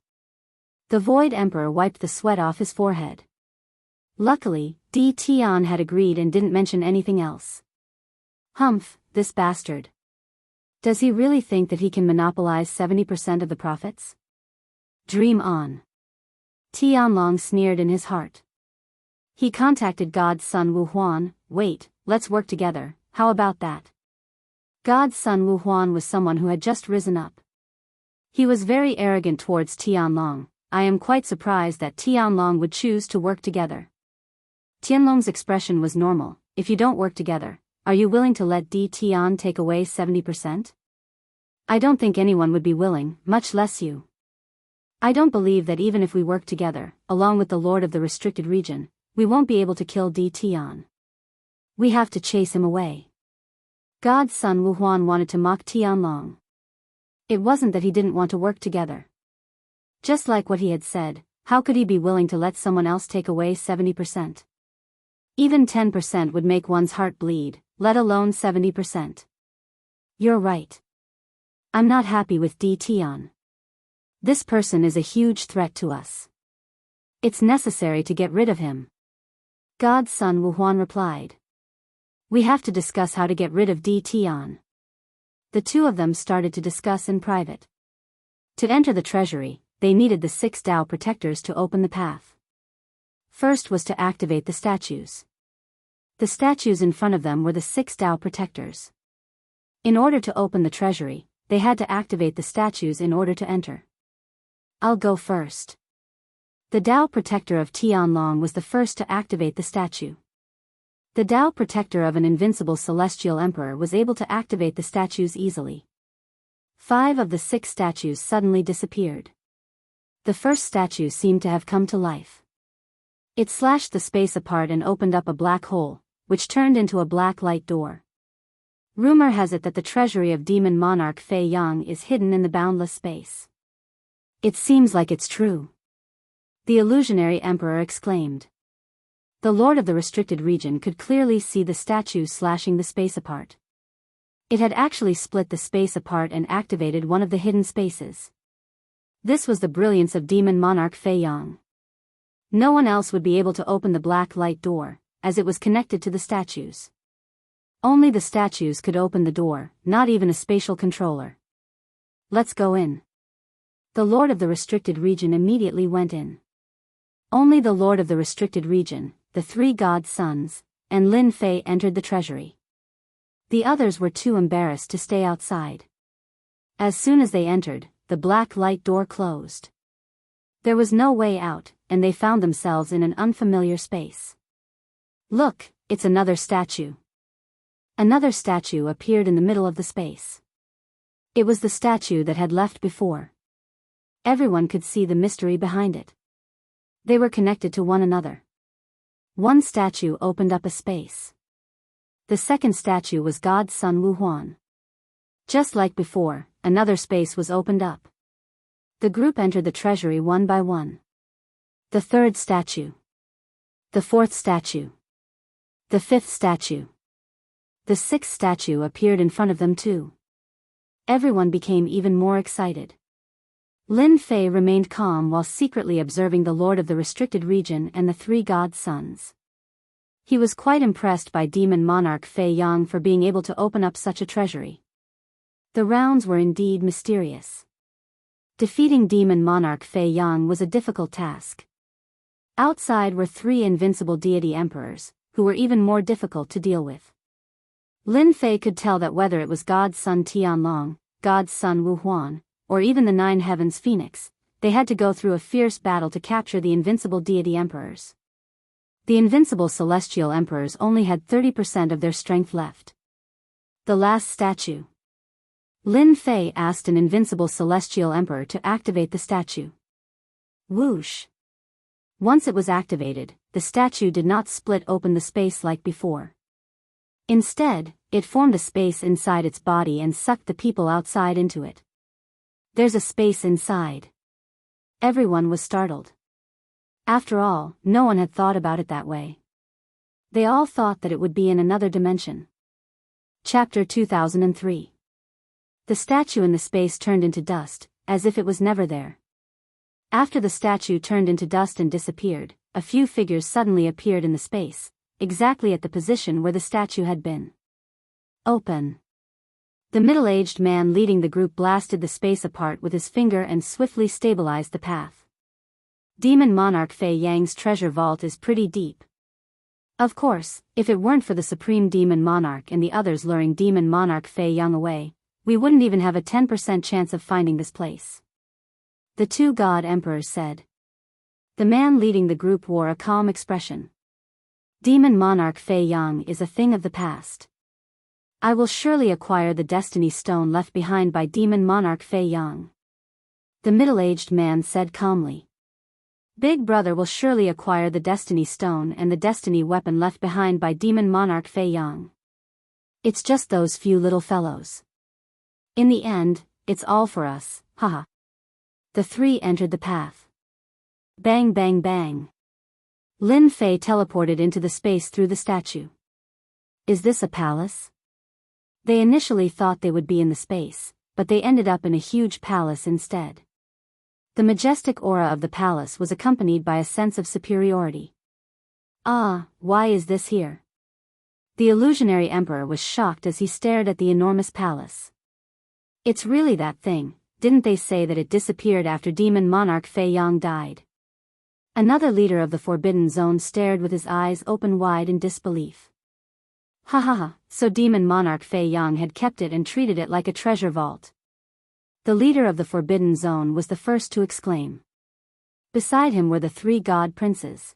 The Void Emperor wiped the sweat off his forehead. Luckily, Di Tian had agreed and didn't mention anything else. Humph, this bastard. Does he really think that he can monopolize 70% of the profits? Dream on. Tianlong sneered in his heart. He contacted God's son Wu Huan. Wait, let's work together, how about that? God's son Wu Huan was someone who had just risen up. He was very arrogant towards Tianlong. I am quite surprised that Tianlong would choose to work together. Tianlong's expression was normal. If you don't work together, are you willing to let Di Tian take away 70%? I don't think anyone would be willing, much less you. I don't believe that even if we work together, along with the Lord of the Restricted Region, we won't be able to kill Di Tian. We have to chase him away. God's son Wu Huan wanted to mock Tianlong. It wasn't that he didn't want to work together. Just like what he had said, how could he be willing to let someone else take away 70%? Even 10% would make one's heart bleed, let alone 70%. You're right. I'm not happy with Di Tian. This person is a huge threat to us. It's necessary to get rid of him. God's son Wu Huan replied. We have to discuss how to get rid of Di Tian. The two of them started to discuss in private. To enter the treasury, they needed the 6 Tao protectors to open the path. First was to activate the statues. The statues in front of them were the 6 Tao protectors. In order to open the treasury, they had to activate the statues in order to enter. I'll go first. The Tao protector of Tianlong was the first to activate the statue. The Tao protector of an invincible celestial emperor was able to activate the statues easily. 5 of the 6 statues suddenly disappeared. The first statue seemed to have come to life. It slashed the space apart and opened up a black hole, which turned into a black light door. Rumor has it that the treasury of demon monarch Fei Yang is hidden in the boundless space. It seems like it's true. The illusionary emperor exclaimed. The lord of the restricted region could clearly see the statue slashing the space apart. It had actually split the space apart and activated one of the hidden spaces. This was the brilliance of demon monarch Fei Yang. No one else would be able to open the black light door, as it was connected to the statues. Only the statues could open the door, not even a spatial controller. Let's go in. The lord of the restricted region immediately went in. Only the lord of the restricted region, the 3 god sons, and Lin Fei entered the treasury. The others were too embarrassed to stay outside. As soon as they entered, the black light door closed. There was no way out, and they found themselves in an unfamiliar space. Look, it's another statue. Another statue appeared in the middle of the space. It was the statue that had left before. Everyone could see the mystery behind it. They were connected to one another. One statue opened up a space. The second statue was God's son Wu Huan. Just like before, another space was opened up. The group entered the treasury one by one. The third statue. The fourth statue. The fifth statue. The sixth statue appeared in front of them too. Everyone became even more excited. Lin Fei remained calm while secretly observing the lord of the restricted region and the 3 god sons. He was quite impressed by demon monarch Fei Yang for being able to open up such a treasury. The rounds were indeed mysterious. Defeating demon monarch Fei Yang was a difficult task. Outside were 3 invincible deity emperors, who were even more difficult to deal with. Lin Fei could tell that whether it was God's son Tianlong, God's son Wu Huan, or even the 9 heavens phoenix, they had to go through a fierce battle to capture the invincible deity emperors. The invincible celestial emperors only had 30% of their strength left. The last statue. Lin Fei asked an invincible celestial emperor to activate the statue. Whoosh! Once it was activated, the statue did not split open the space like before. Instead, it formed a space inside its body and sucked the people outside into it. There's a space inside. Everyone was startled. After all, no one had thought about it that way. They all thought that it would be in another dimension. Chapter 2003. The statue in the space turned into dust, as if it was never there. After the statue turned into dust and disappeared, a few figures suddenly appeared in the space, exactly at the position where the statue had been. Open. The middle-aged man leading the group blasted the space apart with his finger and swiftly stabilized the path. Demon Monarch Fei Yang's treasure vault is pretty deep. Of course, if it weren't for the Supreme Demon Monarch and the others luring Demon Monarch Fei Yang away, we wouldn't even have a 10% chance of finding this place. The two God Emperors said. The man leading the group wore a calm expression. Demon Monarch Fei Yang is a thing of the past. I will surely acquire the Destiny Stone left behind by Demon Monarch Fei Yang. The middle-aged man said calmly. Big Brother will surely acquire the Destiny Stone and the Destiny Weapon left behind by Demon Monarch Fei Yang. It's just those few little fellows. In the end, it's all for us, haha. The three entered the path. Bang bang bang. Lin Fei teleported into the space through the statue. Is this a palace? They initially thought they would be in the space, but they ended up in a huge palace instead. The majestic aura of the palace was accompanied by a sense of superiority. Ah, why is this here? The illusionary emperor was shocked as he stared at the enormous palace. It's really that thing, didn't they say that it disappeared after Demon Monarch Fei Yang died? Another leader of the Forbidden Zone stared with his eyes open wide in disbelief. Ha ha ha, so Demon Monarch Fei Yang had kept it and treated it like a treasure vault. The leader of the Forbidden Zone was the first to exclaim. Beside him were the three god princes.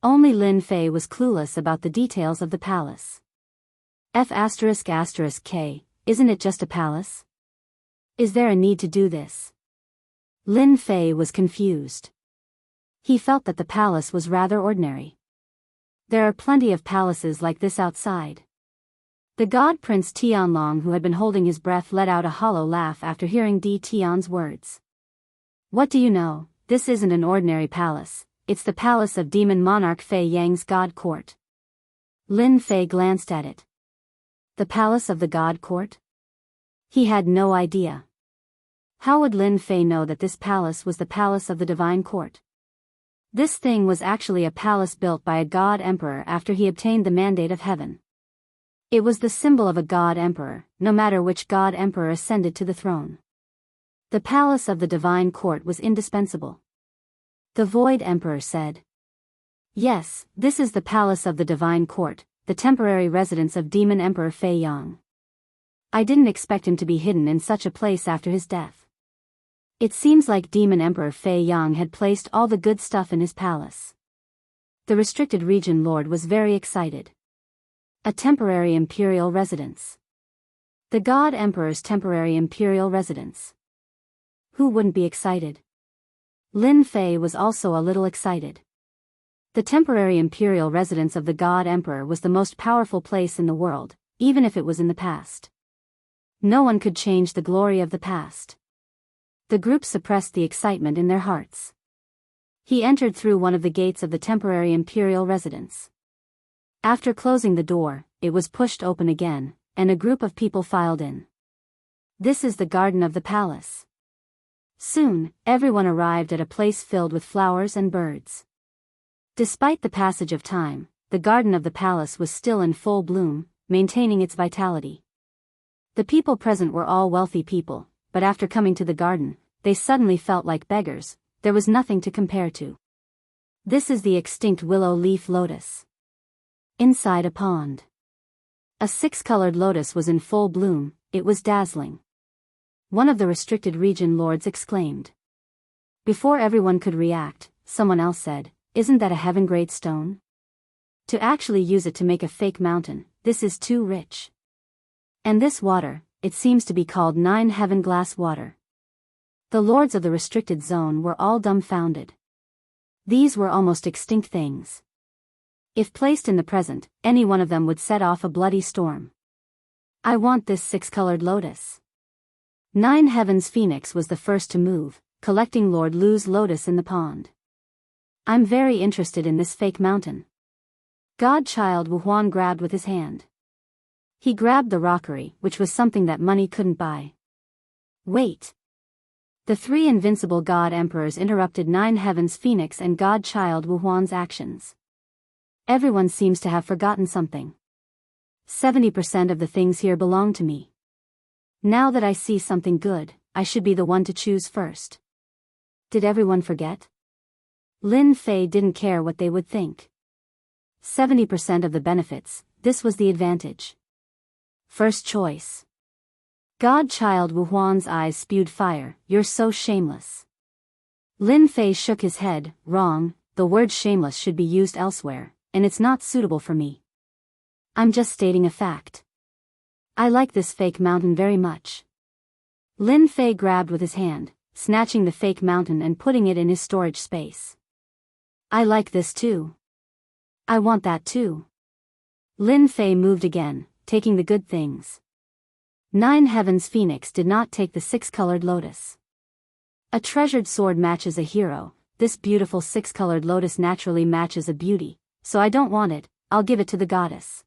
Only Lin Fei was clueless about the details of the palace. F***K, isn't it just a palace? Is there a need to do this? Lin Fei was confused. He felt that the palace was rather ordinary. There are plenty of palaces like this outside. The god prince Tianlong, who had been holding his breath, let out a hollow laugh after hearing Di Tian's words. What do you know, this isn't an ordinary palace, it's the palace of Demon Monarch Fei Yang's god court. Lin Fei glanced at it. The palace of the god court? He had no idea. How would Lin Fei know that this palace was the palace of the divine court? This thing was actually a palace built by a god emperor after he obtained the mandate of heaven. It was the symbol of a god emperor, no matter which god emperor ascended to the throne. The palace of the divine court was indispensable. The Void Emperor said. Yes, this is the palace of the divine court, the temporary residence of Demon Emperor Fei Yang. I didn't expect him to be hidden in such a place after his death. It seems like Demon Emperor Fei Yang had placed all the good stuff in his palace. The restricted region lord was very excited. A temporary imperial residence. The god emperor's temporary imperial residence. Who wouldn't be excited? Lin Fei was also a little excited. The temporary imperial residence of the god emperor was the most powerful place in the world, even if it was in the past. No one could change the glory of the past. The group suppressed the excitement in their hearts. He entered through one of the gates of the temporary imperial residence. After closing the door, it was pushed open again, and a group of people filed in. This is the garden of the palace. Soon, everyone arrived at a place filled with flowers and birds. Despite the passage of time, the garden of the palace was still in full bloom, maintaining its vitality. The people present were all wealthy people, but after coming to the garden, they suddenly felt like beggars. There was nothing to compare to. This is the extinct willow leaf lotus. Inside a pond. A six-colored lotus was in full bloom, it was dazzling. One of the restricted region lords exclaimed. Before everyone could react, someone else said, "Isn't that a heaven-grade stone? To actually use it to make a fake mountain, this is too rich. And this water, it seems to be called 9 heaven glass water." The lords of the restricted zone were all dumbfounded. These were almost extinct things. If placed in the present, any one of them would set off a bloody storm. I want this 6-colored lotus. 9 Heaven's Phoenix was the first to move, collecting Lord Lu's lotus in the pond. I'm very interested in this fake mountain. Godchild Wu Huan grabbed with his hand. He grabbed the rockery, which was something that money couldn't buy. Wait. The three invincible God Emperors interrupted Nine Heavens Phoenix and Godchild Wu Huan's actions. Everyone seems to have forgotten something. 70% of the things here belong to me. Now that I see something good, I should be the one to choose first. Did everyone forget? Lin Fei didn't care what they would think. 70% of the benefits, this was the advantage. First choice. Godchild Wu Huan's eyes spewed fire. You're so shameless. Lin Fei shook his head. Wrong, the word shameless should be used elsewhere, and it's not suitable for me. I'm just stating a fact. I like this fake mountain very much. Lin Fei grabbed with his hand, snatching the fake mountain and putting it in his storage space. I like this too. I want that too. Lin Fei moved again, taking the good things. Nine Heavens Phoenix did not take the six-colored lotus. A treasured sword matches a hero. This beautiful six-colored lotus naturally matches a beauty, so I don't want it. I'll give it to the goddess.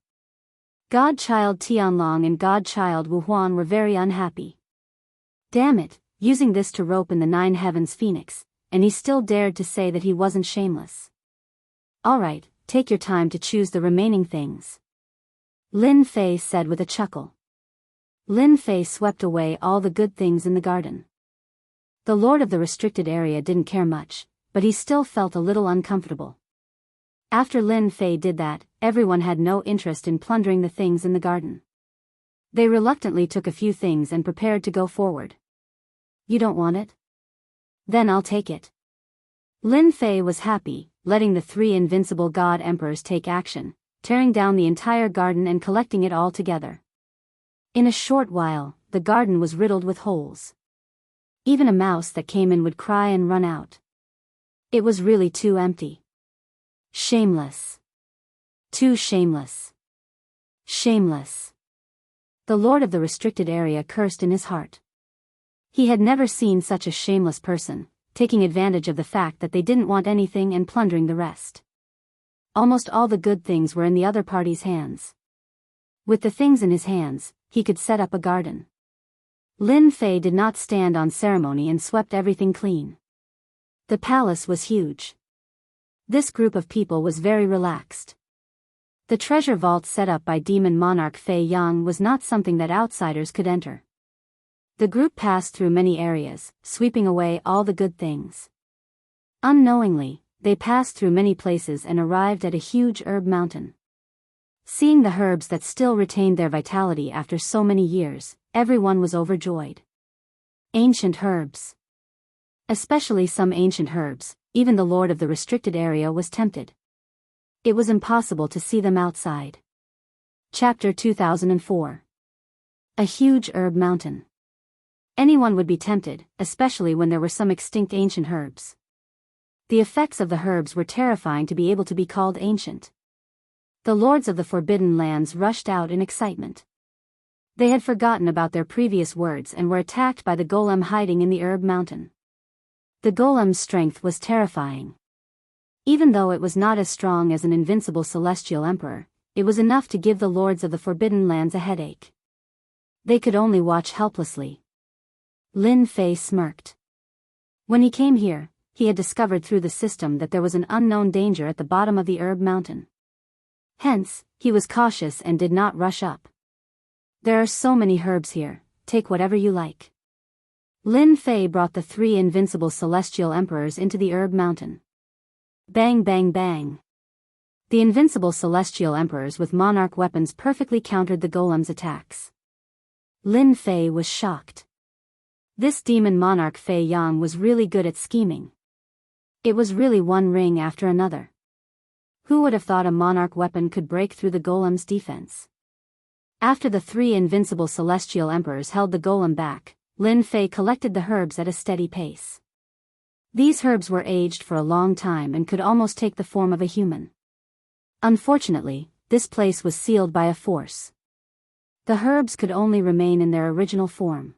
Godchild Tianlong and Godchild Wu Huan were very unhappy. Damn it, using this to rope in the Nine Heavens Phoenix, and he still dared to say that he wasn't shameless. Alright, take your time to choose the remaining things. Lin Fei said with a chuckle. Lin Fei swept away all the good things in the garden. The lord of the restricted area didn't care much, but he still felt a little uncomfortable. After Lin Fei did that, everyone had no interest in plundering the things in the garden. They reluctantly took a few things and prepared to go forward. You don't want it? Then I'll take it. Lin Fei was happy, letting the three invincible God Emperors take action, tearing down the entire garden and collecting it all together. In a short while, the garden was riddled with holes. Even a mouse that came in would cry and run out. It was really too empty. Shameless. Too shameless. Shameless. The lord of the restricted area cursed in his heart. He had never seen such a shameless person, taking advantage of the fact that they didn't want anything and plundering the rest. Almost all the good things were in the other party's hands. With the things in his hands, he could set up a garden. Lin Fei did not stand on ceremony and swept everything clean. The palace was huge. This group of people was very relaxed. The treasure vault set up by demon monarch Fei Yang was not something that outsiders could enter. The group passed through many areas, sweeping away all the good things. Unknowingly, they passed through many places and arrived at a huge herb mountain. Seeing the herbs that still retained their vitality after so many years, everyone was overjoyed. Ancient herbs. Especially some ancient herbs, even the lord of the restricted area was tempted. It was impossible to see them outside. Chapter 2004. A huge herb mountain. Anyone would be tempted, especially when there were some extinct ancient herbs. The effects of the herbs were terrifying to be able to be called ancient. The lords of the Forbidden Lands rushed out in excitement. They had forgotten about their previous words and were attacked by the golem hiding in the herb mountain. The golem's strength was terrifying. Even though it was not as strong as an invincible celestial emperor, it was enough to give the lords of the Forbidden Lands a headache. They could only watch helplessly. Lin Fei smirked. When he came here, he had discovered through the system that there was an unknown danger at the bottom of the herb mountain. Hence, he was cautious and did not rush up. There are so many herbs here, take whatever you like. Lin Fei brought the three invincible celestial emperors into the herb mountain. Bang bang bang. The invincible celestial emperors with monarch weapons perfectly countered the golem's attacks. Lin Fei was shocked. This demon monarch Fei Yang was really good at scheming. It was really one ring after another. Who would have thought a monarch weapon could break through the golem's defense? After the three invincible celestial emperors held the golem back, Lin Fei collected the herbs at a steady pace. These herbs were aged for a long time and could almost take the form of a human. Unfortunately, this place was sealed by a force. The herbs could only remain in their original form.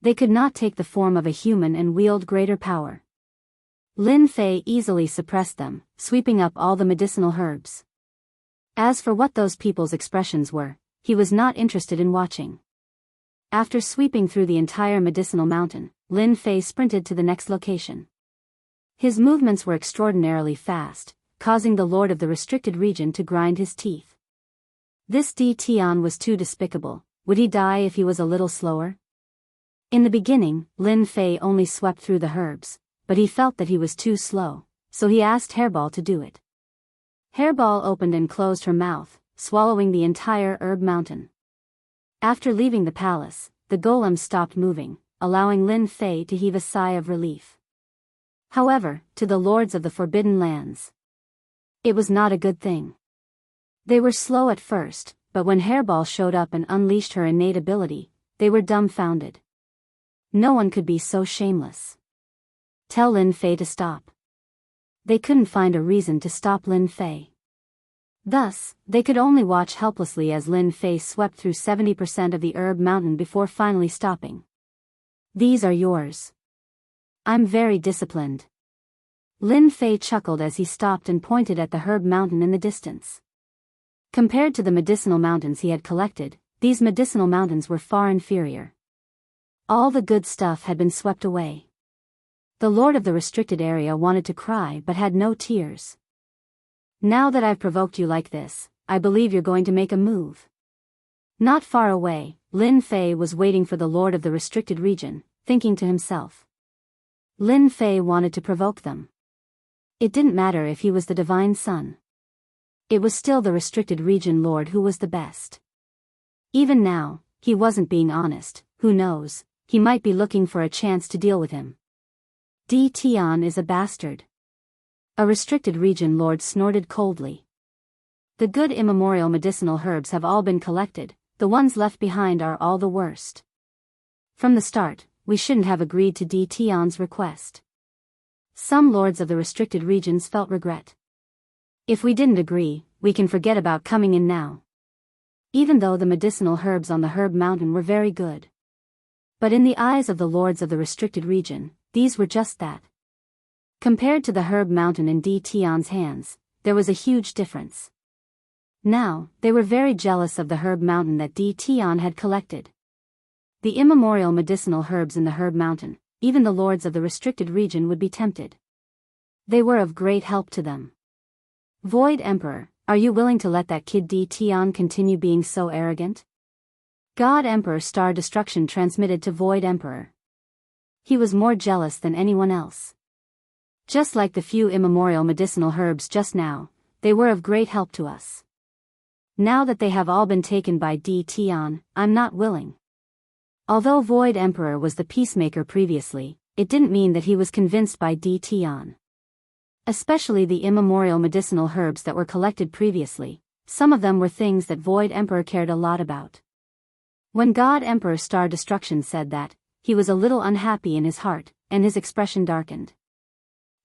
They could not take the form of a human and wield greater power. Lin Fei easily suppressed them, sweeping up all the medicinal herbs. As for what those people's expressions were, he was not interested in watching. After sweeping through the entire medicinal mountain, Lin Fei sprinted to the next location. His movements were extraordinarily fast, causing the lord of the restricted region to grind his teeth. This Di Tian was too despicable. Would he die if he was a little slower? In the beginning, Lin Fei only swept through the herbs, but he felt that he was too slow, so he asked Hairball to do it. Hairball opened and closed her mouth, swallowing the entire herb mountain. After leaving the palace, the golem stopped moving, allowing Lin Fei to heave a sigh of relief. However, to the lords of the Forbidden Lands, it was not a good thing. They were slow at first, but when Hairball showed up and unleashed her innate ability, they were dumbfounded. No one could be so shameless. Tell Lin Fei to stop. They couldn't find a reason to stop Lin Fei. Thus, they could only watch helplessly as Lin Fei swept through 70% of the herb mountain before finally stopping. These are yours. I'm very disciplined. Lin Fei chuckled as he stopped and pointed at the herb mountain in the distance. Compared to the medicinal mountains he had collected, these medicinal mountains were far inferior. All the good stuff had been swept away. The lord of the restricted area wanted to cry but had no tears. Now that I've provoked you like this, I believe you're going to make a move. Not far away, Lin Fei was waiting for the lord of the restricted region, thinking to himself. Lin Fei wanted to provoke them. It didn't matter if he was the divine son. It was still the restricted region lord who was the best. Even now, he wasn't being honest. Who knows, he might be looking for a chance to deal with him. Di Tian is a bastard. A restricted region lord snorted coldly. The good immemorial medicinal herbs have all been collected, the ones left behind are all the worst. From the start, we shouldn't have agreed to Di Tian's request. Some lords of the restricted regions felt regret. If we didn't agree, we can forget about coming in now. Even though the medicinal herbs on the herb mountain were very good. But in the eyes of the lords of the restricted region, these were just that. Compared to the herb mountain in Di Tian's hands, there was a huge difference. Now, they were very jealous of the herb mountain that Di Tian had collected. The immemorial medicinal herbs in the herb mountain, even the lords of the restricted region would be tempted. They were of great help to them. Void Emperor, are you willing to let that kid Di Tian continue being so arrogant? God Emperor Star Destruction transmitted to Void Emperor. He was more jealous than anyone else. Just like the few immemorial medicinal herbs just now, they were of great help to us. Now that they have all been taken by Di Tian, I'm not willing. Although Void Emperor was the peacemaker previously, it didn't mean that he was convinced by Di Tian. Especially the immemorial medicinal herbs that were collected previously, some of them were things that Void Emperor cared a lot about. When God Emperor Star Destruction said that, he was a little unhappy in his heart, and his expression darkened.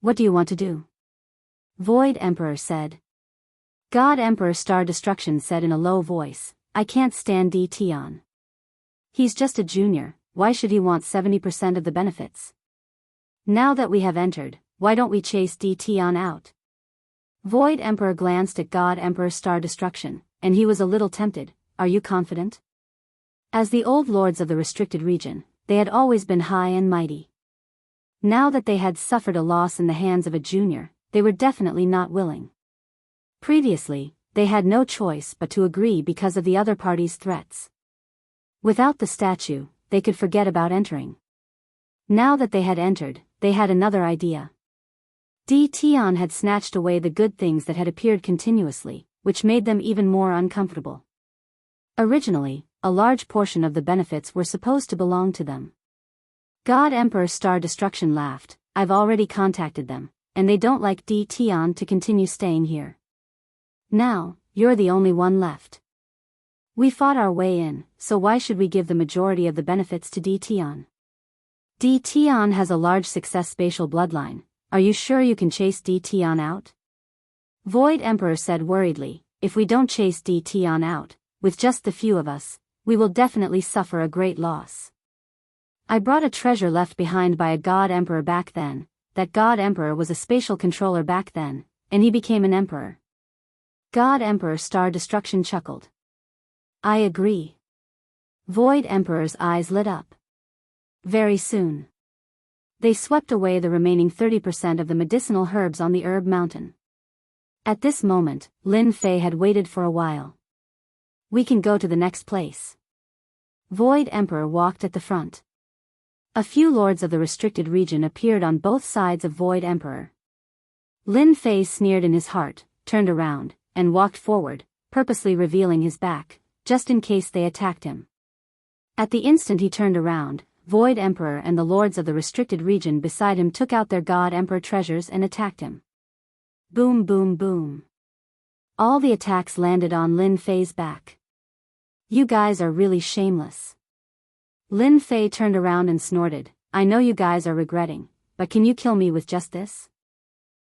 What do you want to do? Void Emperor said. God Emperor Star Destruction said in a low voice, I can't stand Di Tian. He's just a junior, why should he want 70% of the benefits? Now that we have entered, why don't we chase Di Tian out? Void Emperor glanced at God Emperor Star Destruction, and he was a little tempted. Are you confident? As the old lords of the restricted region, they had always been high and mighty. Now that they had suffered a loss in the hands of a junior, they were definitely not willing. Previously, they had no choice but to agree because of the other party's threats. Without the statue, they could forget about entering. Now that they had entered, they had another idea. Di Tian had snatched away the good things that had appeared continuously, which made them even more uncomfortable. Originally, a large portion of the benefits were supposed to belong to them. God Emperor Star Destruction laughed, I've already contacted them, and they don't like Di Tian to continue staying here. Now, you're the only one left. We fought our way in, so why should we give the majority of the benefits to Di Tian? Di Tian has a large success spatial bloodline. Are you sure you can chase Di Tian out? Void Emperor said worriedly, if we don't chase Di Tian out, with just the few of us, we will definitely suffer a great loss. I brought a treasure left behind by a god emperor back then. That god emperor was a spatial controller back then, and he became an emperor. God Emperor Star Destruction chuckled. I agree. Void Emperor's eyes lit up. Very soon. They swept away the remaining 30% of the medicinal herbs on the herb mountain. At this moment, Lin Fei had waited for a while. We can go to the next place. Void Emperor walked at the front. A few lords of the restricted region appeared on both sides of Void Emperor. Lin Fei sneered in his heart, turned around, and walked forward, purposely revealing his back, just in case they attacked him. At the instant he turned around, Void Emperor and the lords of the restricted region beside him took out their God Emperor treasures and attacked him. Boom boom boom. All the attacks landed on Lin Fei's back. You guys are really shameless. Lin Fei turned around and snorted, I know you guys are regretting, but can you kill me with just this?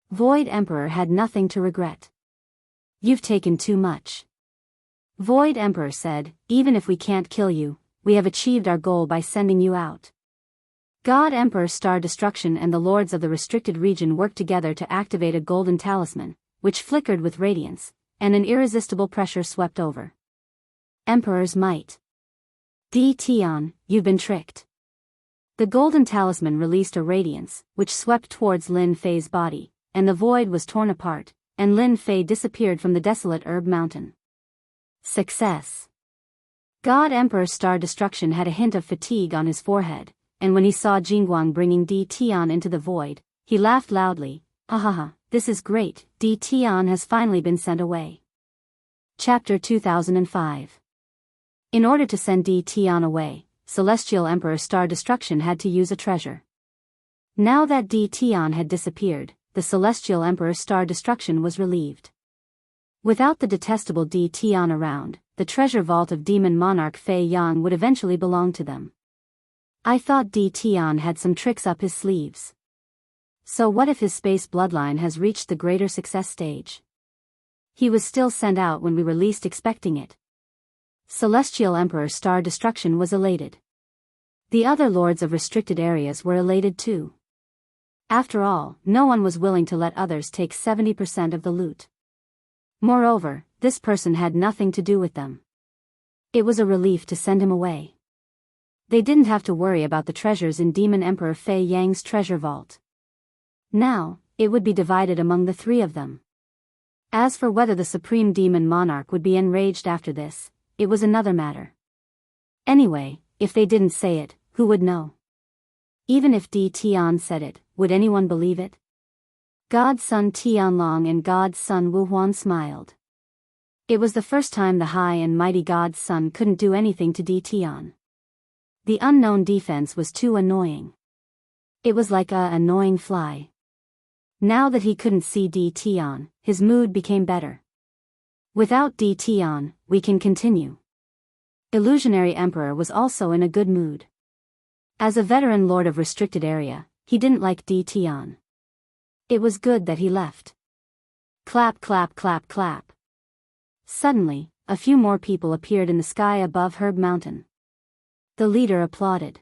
Void Emperor had nothing to regret. You've taken too much. Void Emperor said, even if we can't kill you, we have achieved our goal by sending you out. God Emperor Star Destruction and the lords of the restricted region worked together to activate a golden talisman, which flickered with radiance, and an irresistible pressure swept over. Emperor's might. Di Tian, you've been tricked. The golden talisman released a radiance, which swept towards Lin Fei's body, and the void was torn apart, and Lin Fei disappeared from the desolate herb mountain. Success. God Emperor Star Destruction had a hint of fatigue on his forehead, and when he saw Jingguang bringing Di Tian into the void, he laughed loudly, Ahaha, this is great, Di Tian has finally been sent away. Chapter 2005. In order to send Di Tian away, Celestial Emperor Star Destruction had to use a treasure. Now that Di Tian had disappeared, the Celestial Emperor Star Destruction was relieved. Without the detestable Di Tian around, the treasure vault of Demon Monarch Fei Yang would eventually belong to them. I thought Di Tian had some tricks up his sleeves. So what if his space bloodline has reached the greater success stage? He was still sent out when we were least expecting it. Celestial Emperor Star Destruction was elated. The other lords of restricted areas were elated too. After all, no one was willing to let others take 70% of the loot. Moreover, this person had nothing to do with them. It was a relief to send him away. They didn't have to worry about the treasures in Demon Emperor Fei Yang's treasure vault. Now, it would be divided among the three of them. As for whether the Supreme Demon Monarch would be enraged after this, it was another matter. Anyway, if they didn't say it, who would know? Even if Di Tian said it, would anyone believe it? God's son Tianlong and God's son Wu Huan smiled. It was the first time the high and mighty God's son couldn't do anything to Di Tian. The unknown defense was too annoying. It was like a annoying fly. Now that he couldn't see Di Tian, his mood became better. Without Di Tian, we can continue. Illusionary Emperor was also in a good mood. As a veteran lord of restricted area, he didn't like Di Tian. It was good that he left. Clap clap clap clap. Suddenly, a few more people appeared in the sky above Herb Mountain. The leader applauded.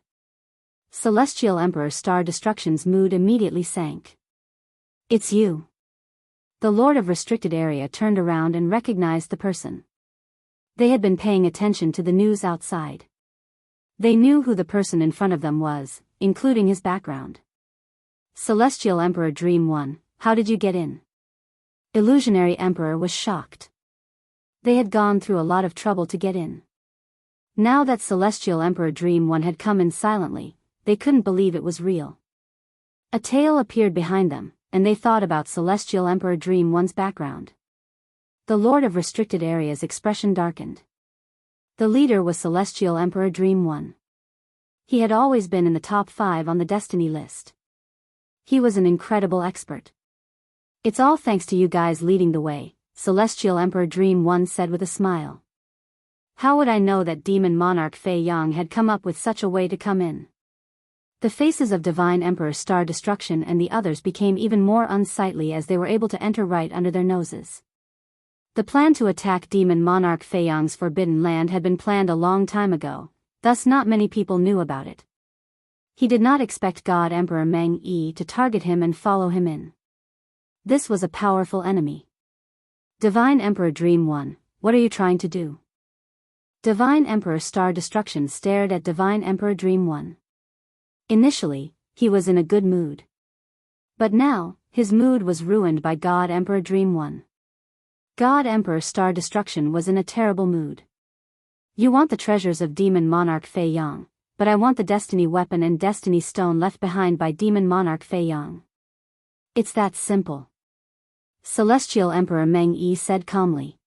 Celestial Emperor Star Destruction's mood immediately sank. It's you. The lord of restricted area turned around and recognized the person. They had been paying attention to the news outside. They knew who the person in front of them was, including his background. Celestial Emperor Dream 1, how did you get in? Illusionary Emperor was shocked. They had gone through a lot of trouble to get in. Now that Celestial Emperor Dream 1 had come in silently, they couldn't believe it was real. A tail appeared behind them, and they thought about Celestial Emperor Dream 1's background. The Lord of Restricted Area's expression darkened. The leader was Celestial Emperor Dream 1. He had always been in the top 5 on the destiny list. He was an incredible expert. It's all thanks to you guys leading the way, Celestial Emperor Dream 1 said with a smile. How would I know that Demon Monarch Fei Yang had come up with such a way to come in? The faces of Divine Emperor Star Destruction and the others became even more unsightly as they were able to enter right under their noses. The plan to attack Demon Monarch Fei Yang's forbidden land had been planned a long time ago, thus not many people knew about it. He did not expect God Emperor Meng Yi to target him and follow him in. This was a powerful enemy. Divine Emperor Dream 1, what are you trying to do? Divine Emperor Star Destruction stared at Divine Emperor Dream 1. Initially, he was in a good mood. But now, his mood was ruined by God Emperor Dream 1. God Emperor Star Destruction was in a terrible mood. You want the treasures of Demon Monarch Fei Yang, but I want the Destiny Weapon and Destiny Stone left behind by Demon Monarch Fei Yang. It's that simple. Celestial Emperor Meng Yi said calmly.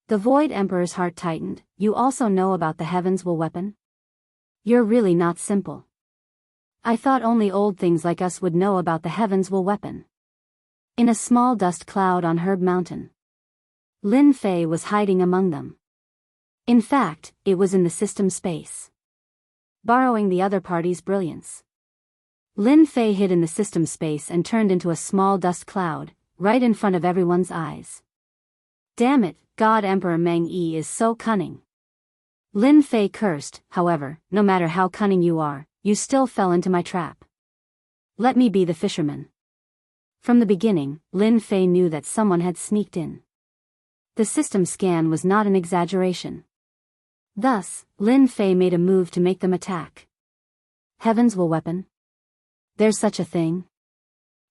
The Void Emperor's heart tightened. You also know about the Heavens Will Weapon? You're really not simple. I thought only old things like us would know about the Heavens Will Weapon. In a small dust cloud on Herb Mountain, Lin Fei was hiding among them. In fact, it was in the system space. Borrowing the other party's brilliance, Lin Fei hid in the system space and turned into a small dust cloud, right in front of everyone's eyes. Damn it, God Emperor Meng Yi is so cunning. Lin Fei cursed. However, no matter how cunning you are, you still fell into my trap. Let me be the fisherman. From the beginning, Lin Fei knew that someone had sneaked in. The system scan was not an exaggeration. Thus, Lin Fei made a move to make them attack. Heavens Will Weapon? There's such a thing?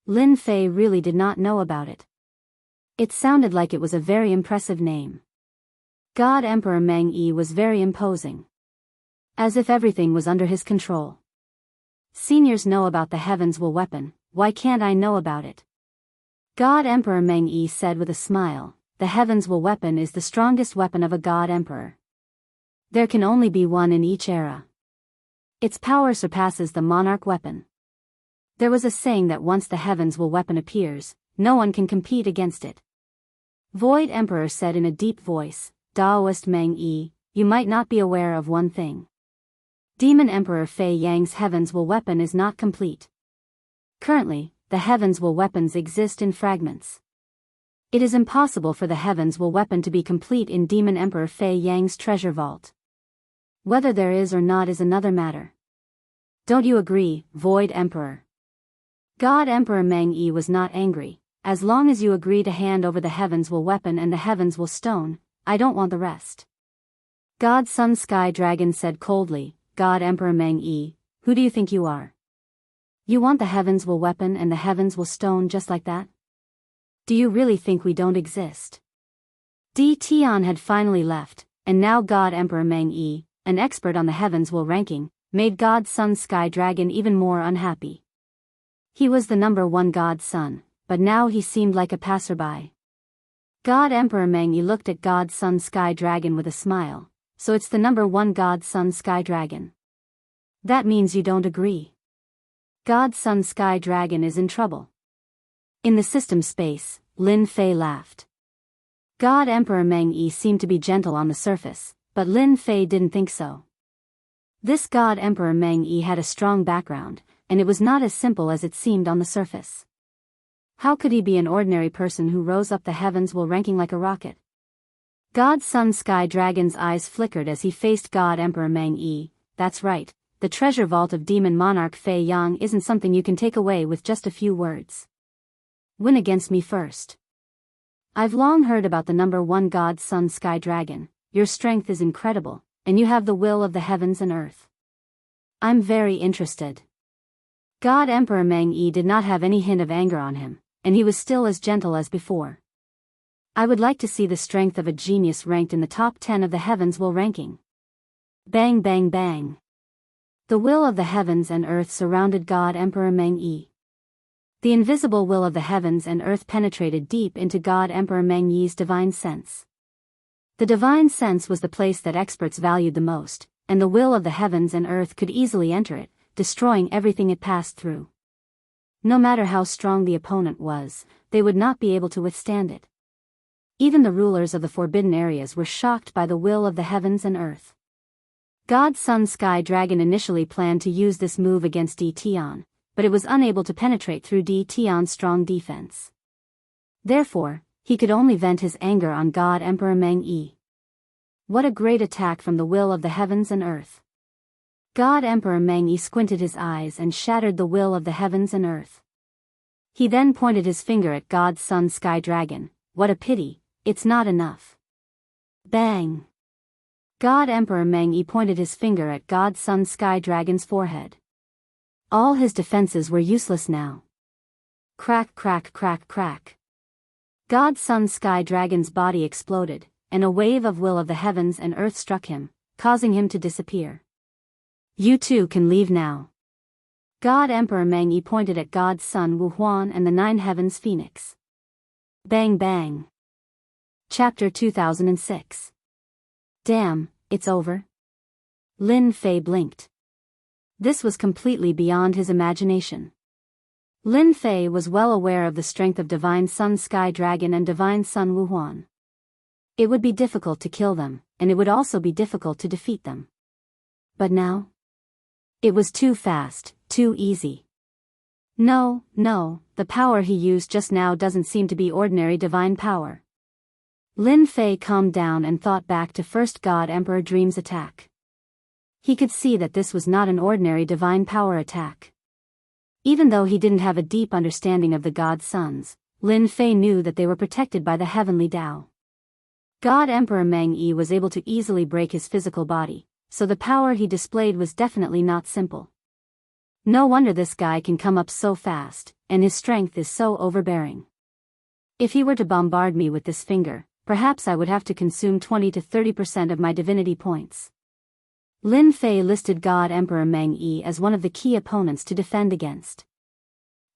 Lin Fei really did not know about it. It sounded like it was a very impressive name. God Emperor Meng Yi was very imposing. As if everything was under his control. Seniors know about the Heavens Will Weapon, why can't I know about it? God Emperor Meng Yi said with a smile, the Heavens Will Weapon is the strongest weapon of a God Emperor. There can only be one in each era. Its power surpasses the Monarch Weapon. There was a saying that once the Heavens Will Weapon appears, no one can compete against it. Void Emperor said in a deep voice, Daoist Meng Yi, you might not be aware of one thing. Demon Emperor Fei Yang's Heavens Will Weapon is not complete. Currently, the Heavens Will Weapons exist in fragments. It is impossible for the Heavens Will Weapon to be complete in Demon Emperor Fei Yang's treasure vault. Whether there is or not is another matter. Don't you agree, Void Emperor? God Emperor Meng Yi was not angry. As long as you agree to hand over the Heavens Will Weapon and the Heavens Will Stone, I don't want the rest. God Sun Sky Dragon said coldly, God Emperor Meng Yi, who do you think you are? You want the Heavens Will Weapon and the Heavens Will Stone just like that? Do you really think we don't exist? Di Tian had finally left, and now God Emperor Meng Yi, an expert on the Heavens Will ranking, made God Sun Sky Dragon even more unhappy. He was the number one God Sun, but now he seemed like a passerby. God Emperor Meng Yi looked at God Sun Sky Dragon with a smile, so it's the number one God Sun Sky Dragon. That means you don't agree. God Sun Sky Dragon is in trouble. In the system space, Lin Fei laughed. God Emperor Meng Yi seemed to be gentle on the surface, but Lin Fei didn't think so. This God Emperor Meng Yi had a strong background, and it was not as simple as it seemed on the surface. How could he be an ordinary person who rose up the Heavens Will ranking like a rocket? God Sun Sky Dragon's eyes flickered as he faced God Emperor Meng Yi. That's right, the treasure vault of Demon Monarch Fei Yang isn't something you can take away with just a few words. Win against me first. I've long heard about the number one God Sun Sky Dragon. Your strength is incredible, and you have the will of the heavens and earth. I'm very interested. God Emperor Meng Yi did not have any hint of anger on him, and he was still as gentle as before. I would like to see the strength of a genius ranked in the top 10 of the Heavens Will ranking. Bang bang bang. The will of the heavens and earth surrounded God Emperor Meng Yi. The invisible will of the heavens and earth penetrated deep into God Emperor Meng Yi's divine sense. The divine sense was the place that experts valued the most, and the will of the heavens and earth could easily enter it, destroying everything it passed through. No matter how strong the opponent was, they would not be able to withstand it. Even the rulers of the forbidden areas were shocked by the will of the heavens and earth. God Sun Sky Dragon initially planned to use this move against Di Tian, but it was unable to penetrate through Di Tian's strong defense. Therefore, he could only vent his anger on God Emperor Meng Yi. What a great attack from the will of the heavens and earth. God Emperor Meng Yi squinted his eyes and shattered the will of the heavens and earth. He then pointed his finger at God's son Sky Dragon. What a pity, it's not enough. Bang! God Emperor Meng Yi pointed his finger at God's son Sky Dragon's forehead. All his defenses were useless now. Crack, crack, crack, crack. God's son Sky Dragon's body exploded, and a wave of will of the heavens and earth struck him, causing him to disappear. You too can leave now. God Emperor Meng Yi pointed at God's son Wu Huan and the 9 heavens phoenix. Bang bang. Chapter 2006. Damn, it's over? Lin Fei blinked. This was completely beyond his imagination. Lin Fei was well aware of the strength of Divine Sun Sky Dragon and Divine Sun Wu Huan. It would be difficult to kill them, and it would also be difficult to defeat them. But now? It was too fast, too easy. No, the power he used just now doesn't seem to be ordinary divine power. Lin Fei calmed down and thought back to first God Emperor Dream's attack. He could see that this was not an ordinary divine power attack. Even though he didn't have a deep understanding of the God Sons, Lin Fei knew that they were protected by the heavenly Tao. God Emperor Meng Yi was able to easily break his physical body, so the power he displayed was definitely not simple. No wonder this guy can come up so fast, and his strength is so overbearing. If he were to bombard me with this finger, perhaps I would have to consume 20 to 30% of my divinity points. Lin Fei listed God Emperor Meng Yi as one of the key opponents to defend against.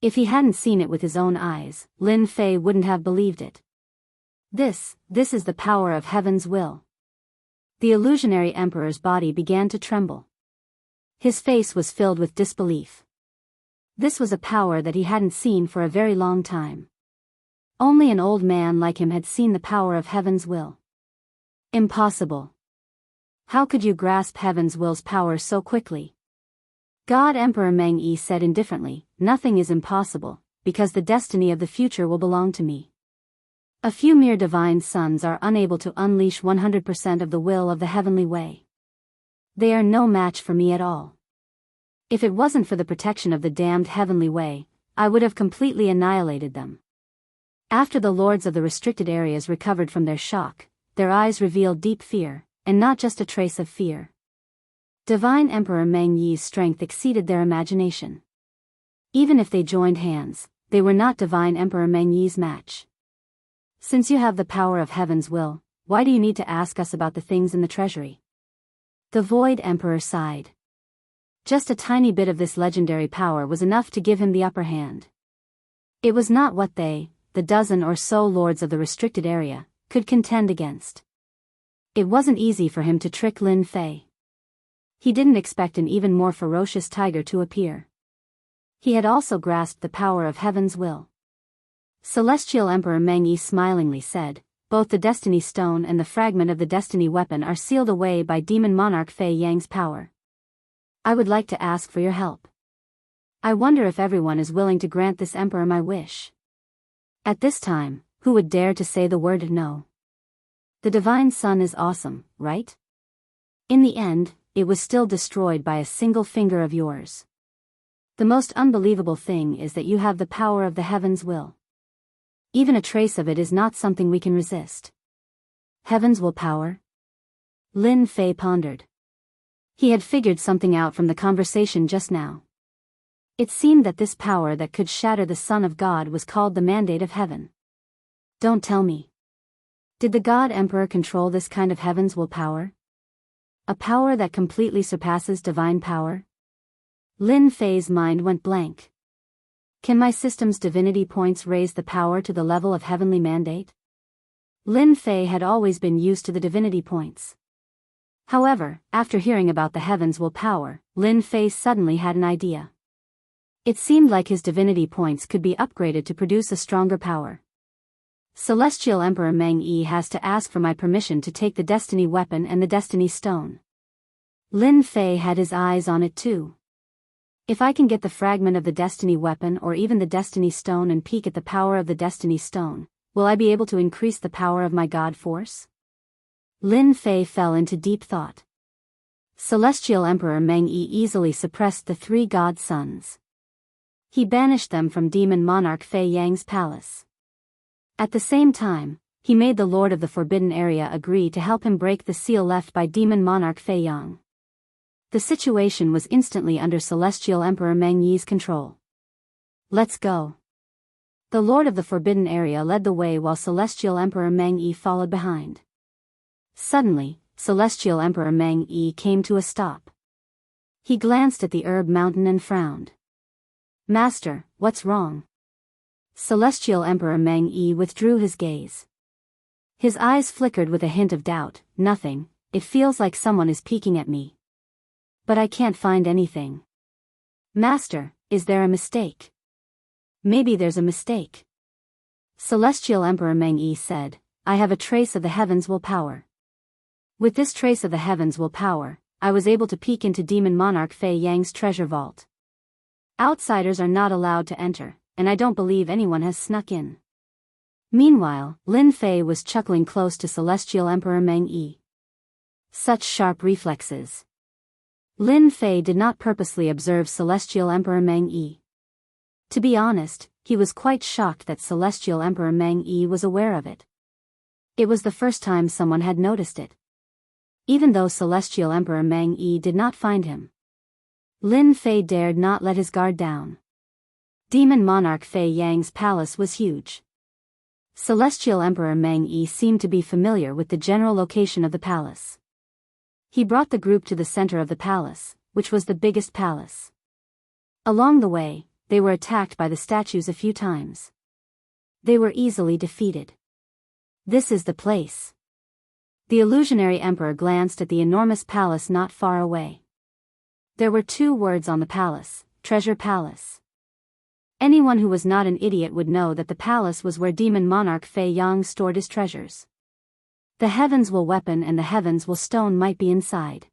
If he hadn't seen it with his own eyes, Lin Fei wouldn't have believed it. This is the power of heaven's will. The illusionary emperor's body began to tremble. His face was filled with disbelief. This was a power that he hadn't seen for a very long time. Only an old man like him had seen the power of heaven's will. Impossible. How could you grasp heaven's will's power so quickly? God Emperor Meng Yi said indifferently, nothing is impossible, because the destiny of the future will belong to me. A few mere divine sons are unable to unleash 100% of the will of the heavenly way. They are no match for me at all. If it wasn't for the protection of the damned heavenly way, I would have completely annihilated them. After the lords of the restricted areas recovered from their shock, their eyes revealed deep fear, and not just a trace of fear. Divine Emperor Meng Yi's strength exceeded their imagination. Even if they joined hands, they were not Divine Emperor Meng Yi's match. Since you have the power of heaven's will, why do you need to ask us about the things in the treasury? The Void Emperor sighed. Just a tiny bit of this legendary power was enough to give him the upper hand. It was not what they, the dozen or so lords of the restricted area, could contend against. It wasn't easy for him to trick Lin Fei. He didn't expect an even more ferocious tiger to appear. He had also grasped the power of heaven's will. Celestial Emperor Meng Yi smilingly said, both the Destiny Stone and the fragment of the Destiny Weapon are sealed away by Demon Monarch Fei Yang's power. I would like to ask for your help. I wonder if everyone is willing to grant this Emperor my wish. At this time, who would dare to say the word no? The Divine Sun is awesome, right? In the end, it was still destroyed by a single finger of yours. The most unbelievable thing is that you have the power of the heaven's will. Even a trace of it is not something we can resist. Heaven's will power? Lin Fei pondered. He had figured something out from the conversation just now. It seemed that this power that could shatter the Son of God was called the Mandate of Heaven. Don't tell me. Did the God Emperor control this kind of heaven's will power? A power that completely surpasses divine power? Lin Fei's mind went blank. Can my system's divinity points raise the power to the level of heavenly mandate? Lin Fei had always been used to the divinity points. However, after hearing about the heavens will power, Lin Fei suddenly had an idea. It seemed like his divinity points could be upgraded to produce a stronger power. Celestial Emperor Meng Yi has to ask for my permission to take the Destiny Weapon and the Destiny Stone. Lin Fei had his eyes on it too. If I can get the fragment of the Destiny Weapon or even the Destiny Stone and peek at the power of the Destiny Stone, will I be able to increase the power of my God force? Lin Fei fell into deep thought. Celestial Emperor Meng-Yi easily suppressed the three god sons. He banished them from demon monarch Fei Yang's palace. At the same time, he made the Lord of the Forbidden Area agree to help him break the seal left by demon monarch Fei Yang. The situation was instantly under Celestial Emperor Meng-Yi's control. Let's go. The Lord of the Forbidden Area led the way while Celestial Emperor Meng-Yi followed behind. Suddenly, Celestial Emperor Meng-Yi came to a stop. He glanced at the herb mountain and frowned. Master, what's wrong? Celestial Emperor Meng-Yi withdrew his gaze. His eyes flickered with a hint of doubt. Nothing, it feels like someone is peeking at me. But I can't find anything. Master, is there a mistake? Maybe there's a mistake. Celestial Emperor Meng-Yi said, I have a trace of the heavens' willpower. With this trace of the heavens' willpower, I was able to peek into demon monarch Fei Yang's treasure vault. Outsiders are not allowed to enter, and I don't believe anyone has snuck in. Meanwhile, Lin Fei was chuckling close to Celestial Emperor Meng-Yi. Such sharp reflexes. Lin Fei did not purposely observe Celestial Emperor Meng-Yi. To be honest, he was quite shocked that Celestial Emperor Meng-Yi was aware of it. It was the first time someone had noticed it. Even though Celestial Emperor Meng-Yi did not find him, Lin Fei dared not let his guard down. Demon monarch Fei Yang's palace was huge. Celestial Emperor Meng-Yi seemed to be familiar with the general location of the palace. He brought the group to the center of the palace, which was the biggest palace. Along the way, they were attacked by the statues a few times. They were easily defeated. This is the place. The illusionary emperor glanced at the enormous palace not far away. There were 2 words on the palace: Treasure Palace. Anyone who was not an idiot would know that the palace was where demon monarch Fei Yang stored his treasures. The heavens will weapon and the heavens will stone might be inside.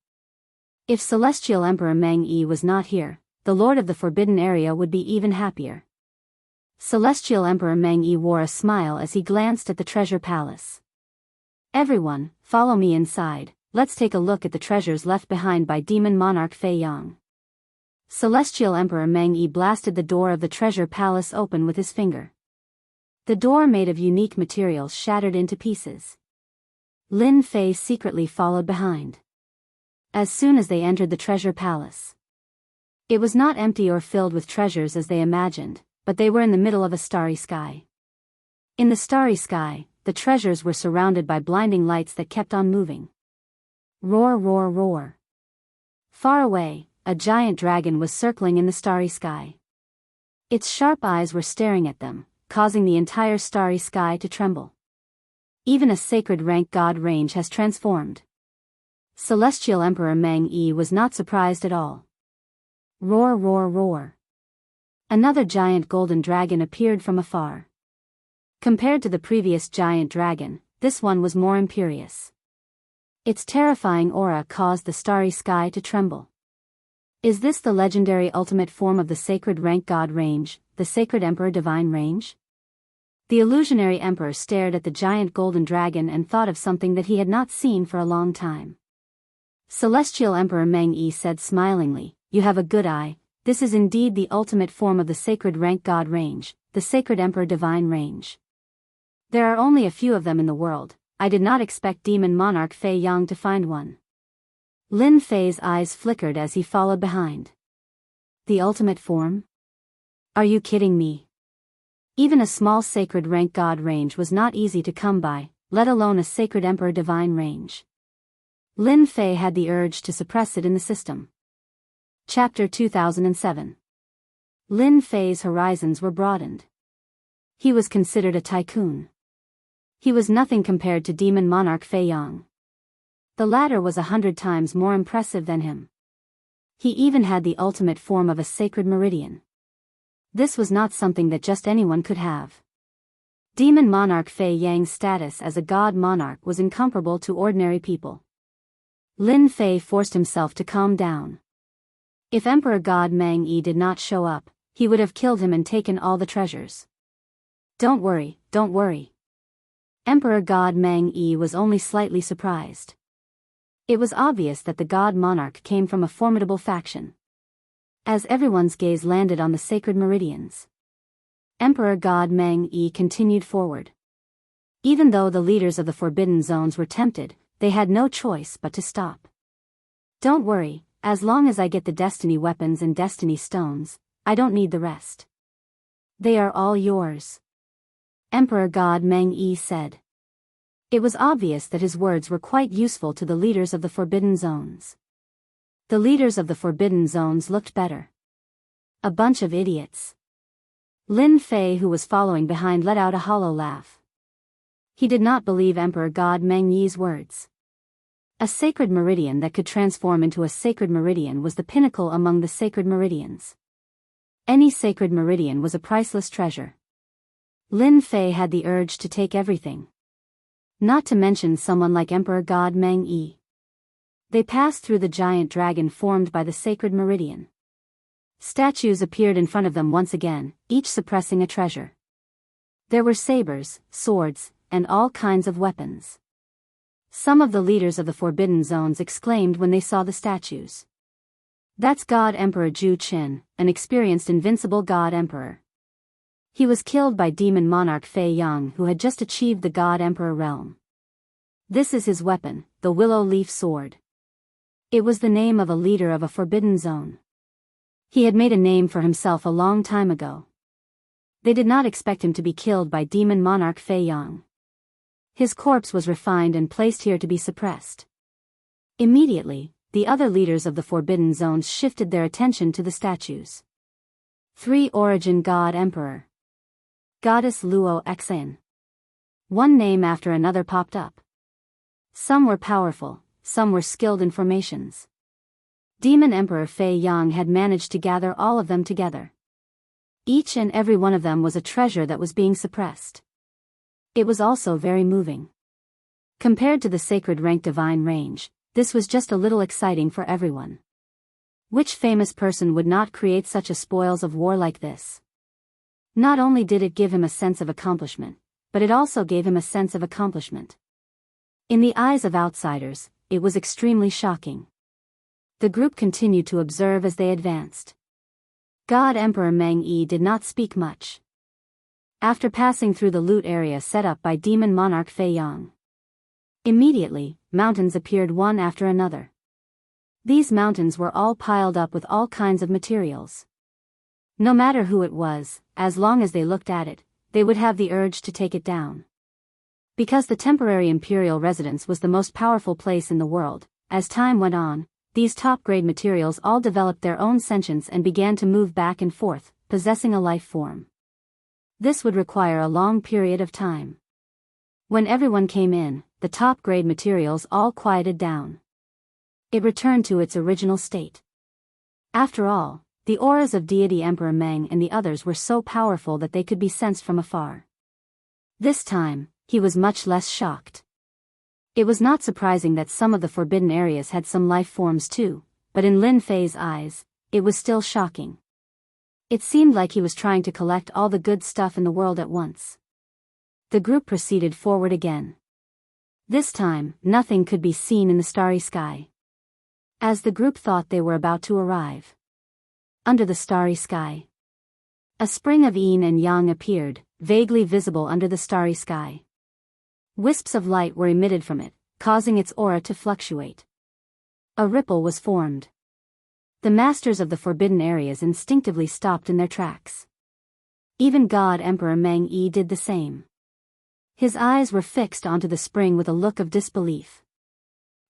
If Celestial Emperor Meng-Yi was not here, the Lord of the Forbidden Area would be even happier. Celestial Emperor Meng-Yi wore a smile as he glanced at the treasure palace. Everyone, follow me inside, let's take a look at the treasures left behind by demon monarch Fei Yang. Celestial Emperor Meng-Yi blasted the door of the treasure palace open with his finger. The door made of unique materials shattered into pieces. Lin Fei secretly followed behind. As soon as they entered the treasure palace, it was not empty or filled with treasures as they imagined, but they were in the middle of a starry sky. In the starry sky, the treasures were surrounded by blinding lights that kept on moving. Roar, roar, roar. Far away, a giant dragon was circling in the starry sky. Its sharp eyes were staring at them, causing the entire starry sky to tremble. Even a sacred rank god range has transformed. Celestial Emperor Meng-Yi was not surprised at all. Roar, roar, roar. Another giant golden dragon appeared from afar. Compared to the previous giant dragon, this one was more imperious. Its terrifying aura caused the starry sky to tremble. Is this the legendary ultimate form of the sacred rank god range, the sacred emperor divine range? The illusionary emperor stared at the giant golden dragon and thought of something that he had not seen for a long time. Celestial Emperor Meng-Yi said smilingly, "You have a good eye, this is indeed the ultimate form of the sacred rank god range, the sacred emperor divine range. There are only a few of them in the world, I did not expect demon monarch Fei Yang to find one." Lin Fei's eyes flickered as he followed behind. The ultimate form? Are you kidding me? Even a small sacred rank god range was not easy to come by, let alone a sacred emperor divine range. Lin Fei had the urge to suppress it in the system. Chapter 2007. Lin Fei's horizons were broadened. He was considered a tycoon. He was nothing compared to demon monarch Fei Yang. The latter was 100 times more impressive than him. He even had the ultimate form of a sacred meridian. This was not something that just anyone could have. Demon monarch Fei Yang's status as a god monarch was incomparable to ordinary people. Lin Fei forced himself to calm down. If Emperor God Meng-Yi did not show up, he would have killed him and taken all the treasures. Don't worry, don't worry. Emperor God Meng-Yi was only slightly surprised. It was obvious that the god monarch came from a formidable faction. As everyone's gaze landed on the sacred meridians, Emperor God Meng Yi continued forward. Even though the leaders of the Forbidden Zones were tempted, they had no choice but to stop. Don't worry, as long as I get the destiny weapons and destiny stones, I don't need the rest. They are all yours, Emperor God Meng Yi said. It was obvious that his words were quite useful to the leaders of the Forbidden Zones. The leaders of the Forbidden Zones looked better. A bunch of idiots. Lin Fei, who was following behind, let out a hollow laugh. He did not believe Emperor God Meng Yi's words. A sacred meridian that could transform into a sacred meridian was the pinnacle among the sacred meridians. Any sacred meridian was a priceless treasure. Lin Fei had the urge to take everything. Not to mention someone like Emperor God Meng Yi. They passed through the giant dragon formed by the sacred meridian. Statues appeared in front of them once again, each suppressing a treasure. There were sabers, swords, and all kinds of weapons. Some of the leaders of the Forbidden Zones exclaimed when they saw the statues. That's God Emperor Zhu Qin, an experienced invincible God Emperor. He was killed by demon monarch Fei Yang, who had just achieved the God Emperor realm. This is his weapon, the willow leaf sword. It was the name of a leader of a Forbidden Zone. He had made a name for himself a long time ago. They did not expect him to be killed by demon monarch Fei Yang. His corpse was refined and placed here to be suppressed. Immediately, the other leaders of the Forbidden Zones shifted their attention to the statues. 3 Origin God Emperor. Goddess Luo Xan. One name after another popped up. Some were powerful, some were skilled in formations. Demon Emperor Fei Yang had managed to gather all of them together. Each and every one of them was a treasure that was being suppressed. It was also very moving. Compared to the sacred rank divine range, this was just a little exciting for everyone. Which famous person would not create such a spoils of war like this? Not only did it give him a sense of accomplishment, but it also gave him a sense of accomplishment. In the eyes of outsiders, it was extremely shocking. The group continued to observe as they advanced. God Emperor Meng Yi did not speak much. After passing through the loot area set up by demon monarch Fei Yang, immediately, mountains appeared one after another. These mountains were all piled up with all kinds of materials. No matter who it was, as long as they looked at it, they would have the urge to take it down. Because the temporary imperial residence was the most powerful place in the world, as time went on, these top-grade materials all developed their own sentience and began to move back and forth, possessing a life form. This would require a long period of time. When everyone came in, the top-grade materials all quieted down. It returned to its original state. After all, the auras of deity Emperor Meng and the others were so powerful that they could be sensed from afar. This time, he was much less shocked. It was not surprising that some of the forbidden areas had some life forms too, but in Lin Fei's eyes, it was still shocking. It seemed like he was trying to collect all the good stuff in the world at once. The group proceeded forward again. This time, nothing could be seen in the starry sky. As the group thought they were about to arrive, under the starry sky, a spring of yin and yang appeared, vaguely visible under the starry sky. Wisps of light were emitted from it, causing its aura to fluctuate. A ripple was formed. The masters of the forbidden areas instinctively stopped in their tracks. Even God Emperor Meng Yi did the same. His eyes were fixed onto the spring with a look of disbelief.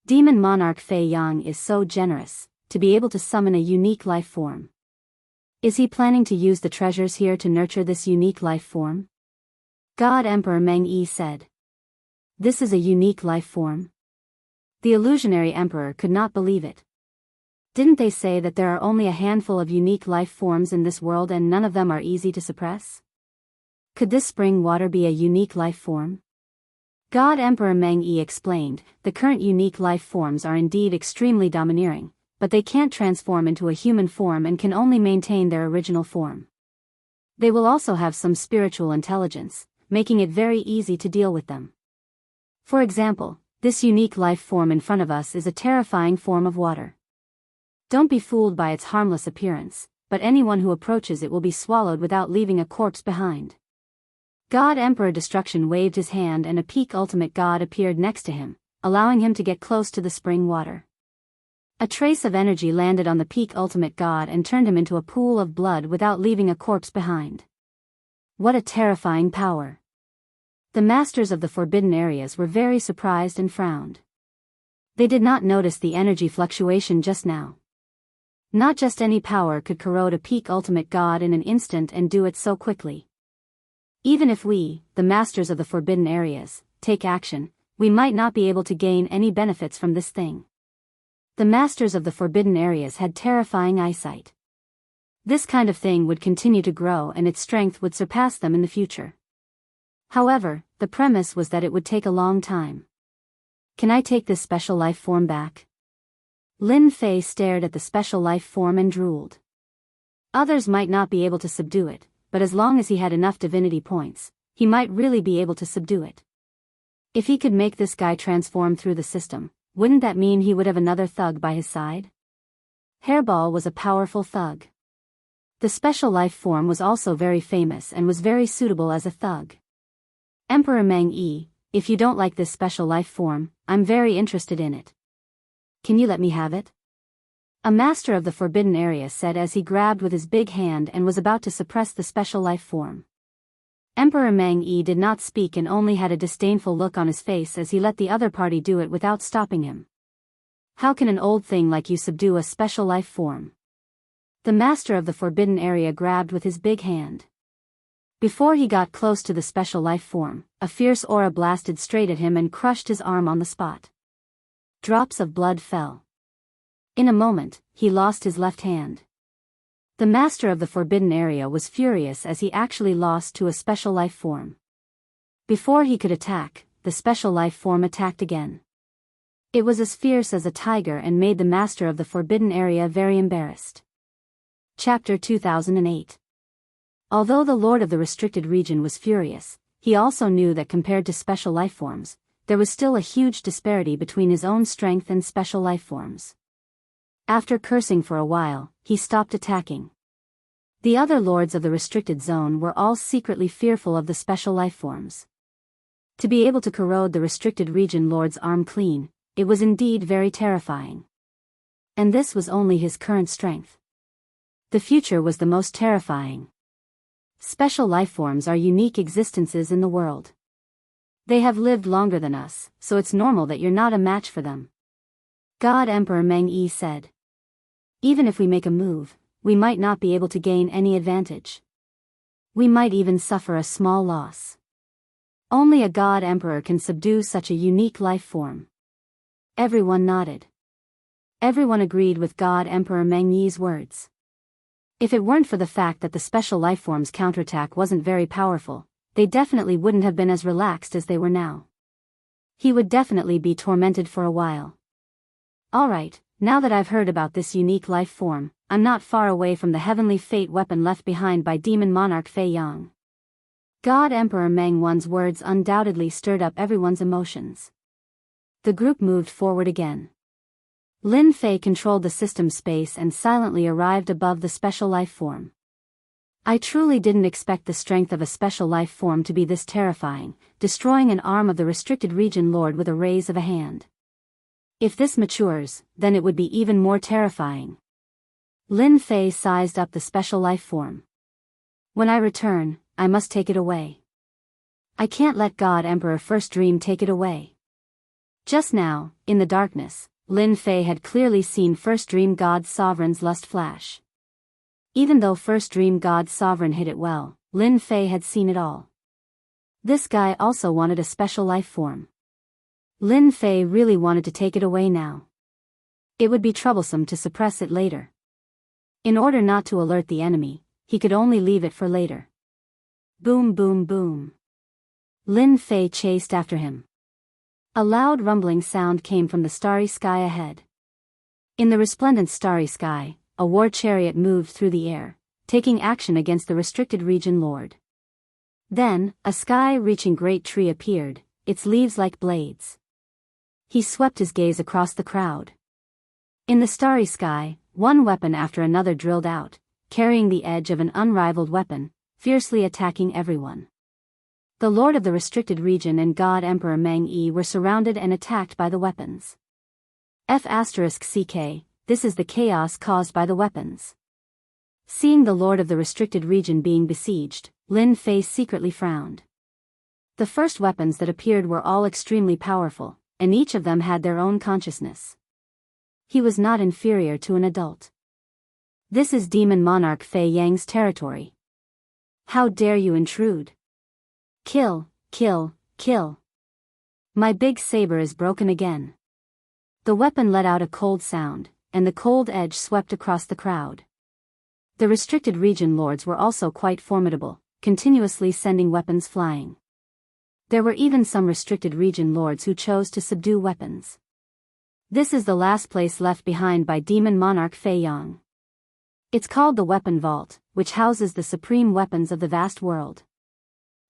Demon Monarch Fei Yang is so generous, to be able to summon a unique life form. Is he planning to use the treasures here to nurture this unique life form? God Emperor Meng Yi said. This is a unique life form? The illusionary emperor could not believe it. Didn't they say that there are only a handful of unique life forms in this world and none of them are easy to suppress? Could this spring water be a unique life form? God Emperor Meng Yi explained, the current unique life forms are indeed extremely domineering, but they can't transform into a human form and can only maintain their original form. They will also have some spiritual intelligence, making it very easy to deal with them. For example, This unique life form in front of us is a terrifying form of water. Don't be fooled by its harmless appearance, but anyone who approaches it will be swallowed without leaving a corpse behind. God Emperor Destruction waved his hand and a peak ultimate god appeared next to him, allowing him to get close to the spring water. A trace of energy landed on the peak ultimate god and turned him into a pool of blood without leaving a corpse behind. What a terrifying power! The masters of the forbidden areas were very surprised and frowned. They did not notice the energy fluctuation just now. Not just any power could corrode a peak ultimate god in an instant and do it so quickly. Even if we, the masters of the forbidden areas, take action, we might not be able to gain any benefits from this thing. The masters of the forbidden areas had terrifying eyesight. This kind of thing would continue to grow and its strength would surpass them in the future. However, the premise was that it would take a long time. Can I take this special life form back? Lin Fei stared at the special life form and drooled. Others might not be able to subdue it, but as long as he had enough divinity points, he might really be able to subdue it. If he could make this guy transform through the system, wouldn't that mean he would have another thug by his side? Hairball was a powerful thug. The special life form was also very famous and was very suitable as a thug. Emperor Meng Yi, if you don't like this special life form, I'm very interested in it. Can you let me have it? A master of the forbidden area said as he grabbed with his big hand and was about to suppress the special life form. Emperor Meng Yi did not speak and only had a disdainful look on his face as he let the other party do it without stopping him. How can an old thing like you subdue a special life form? The master of the forbidden area grabbed with his big hand. Before he got close to the special life form, a fierce aura blasted straight at him and crushed his arm on the spot. Drops of blood fell. In a moment, he lost his left hand. The master of the forbidden area was furious as he actually lost to a special life form. Before he could attack, the special life form attacked again. It was as fierce as a tiger and made the master of the forbidden area very embarrassed. Chapter 2008. Although the lord of the restricted region was furious, he also knew that compared to special life forms, there was still a huge disparity between his own strength and special life forms. After cursing for a while, he stopped attacking. The other lords of the restricted zone were all secretly fearful of the special life forms. To be able to corrode the restricted region lord's arm clean, it was indeed very terrifying. And this was only his current strength. The future was the most terrifying. Special life forms are unique existences in the world. They have lived longer than us, so it's normal that you're not a match for them. God Emperor Meng Yi said. Even if we make a move, we might not be able to gain any advantage. We might even suffer a small loss. Only a God Emperor can subdue such a unique life form. Everyone nodded. Everyone agreed with God Emperor Meng Yi's words. If it weren't for the fact that the special life form's counterattack wasn't very powerful, they definitely wouldn't have been as relaxed as they were now. He would definitely be tormented for a while. Alright, now that I've heard about this unique life form, I'm not far away from the heavenly fate weapon left behind by demon monarch Fei Yang. God Emperor Meng Wan's words undoubtedly stirred up everyone's emotions. The group moved forward again. Lin Fei controlled the system space and silently arrived above the special life form. I truly didn't expect the strength of a special life form to be this terrifying, destroying an arm of the restricted region lord with a raise of a hand. If this matures, then it would be even more terrifying. Lin Fei sized up the special life form. When I return, I must take it away. I can't let God Emperor First Dream take it away. Just now, in the darkness, Lin Fei had clearly seen First Dream God's Sovereign's lust flash. Even though First Dream God's Sovereign hid it well, Lin Fei had seen it all. This guy also wanted a special life form. Lin Fei really wanted to take it away now. It would be troublesome to suppress it later. In order not to alert the enemy, he could only leave it for later. Boom boom boom. Lin Fei chased after him. A loud rumbling sound came from the starry sky ahead. In the resplendent starry sky, a war chariot moved through the air, taking action against the restricted region lord. Then, a sky-reaching great tree appeared, its leaves like blades. He swept his gaze across the crowd. In the starry sky, one weapon after another drilled out, carrying the edge of an unrivaled weapon, fiercely attacking everyone. The Lord of the Restricted Region and God Emperor Meng Yi were surrounded and attacked by the weapons. F***CK, this is the chaos caused by the weapons. Seeing the Lord of the Restricted Region being besieged, Lin Fei secretly frowned. The first weapons that appeared were all extremely powerful, and each of them had their own consciousness. He was not inferior to an adult. This is Demon Monarch Fei Yang's territory. How dare you intrude? Kill, kill, kill. My big saber is broken again. The weapon let out a cold sound, and the cold edge swept across the crowd. The Restricted Region lords were also quite formidable, continuously sending weapons flying. There were even some Restricted Region lords who chose to subdue weapons. This is the last place left behind by Demon Monarch Fei Yang. It's called the Weapon Vault, which houses the supreme weapons of the vast world.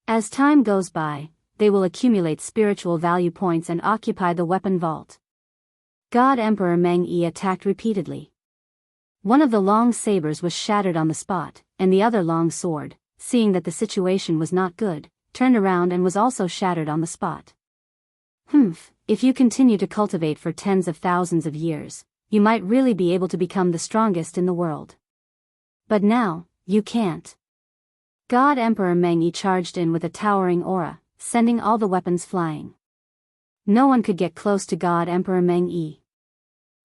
As time goes by, they will accumulate spiritual value points and occupy the Weapon Vault. God Emperor Meng Yi attacked repeatedly. One of the long sabers was shattered on the spot, and the other long sword, seeing that the situation was not good, turned around and was also shattered on the spot. If you continue to cultivate for tens of thousands of years, you might really be able to become the strongest in the world. But now, you can't. God Emperor Meng Yi charged in with a towering aura, sending all the weapons flying. No one could get close to God Emperor Meng Yi,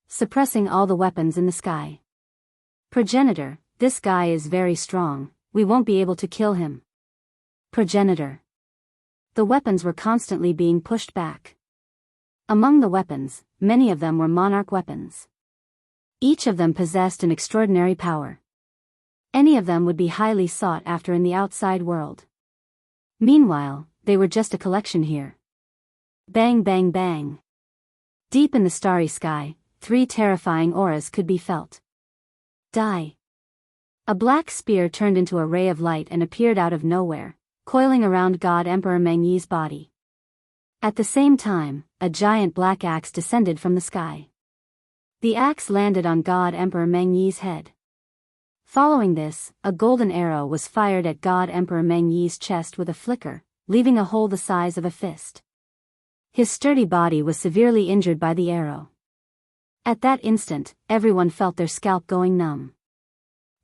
suppressing all the weapons in the sky. Progenitor, this guy is very strong, we won't be able to kill him. Progenitor. The weapons were constantly being pushed back. Among the weapons, many of them were monarch weapons. Each of them possessed an extraordinary power. Any of them would be highly sought after in the outside world. Meanwhile, they were just a collection here. Bang bang bang. Deep in the starry sky, 3 terrifying auras could be felt. Die. A black spear turned into a ray of light and appeared out of nowhere, coiling around God Emperor Meng Yi's body. At the same time, a giant black axe descended from the sky. The axe landed on God Emperor Meng Yi's head. Following this, a golden arrow was fired at God Emperor Meng Yi's chest with a flicker, leaving a hole the size of a fist. His sturdy body was severely injured by the arrow. At that instant, everyone felt their scalp going numb.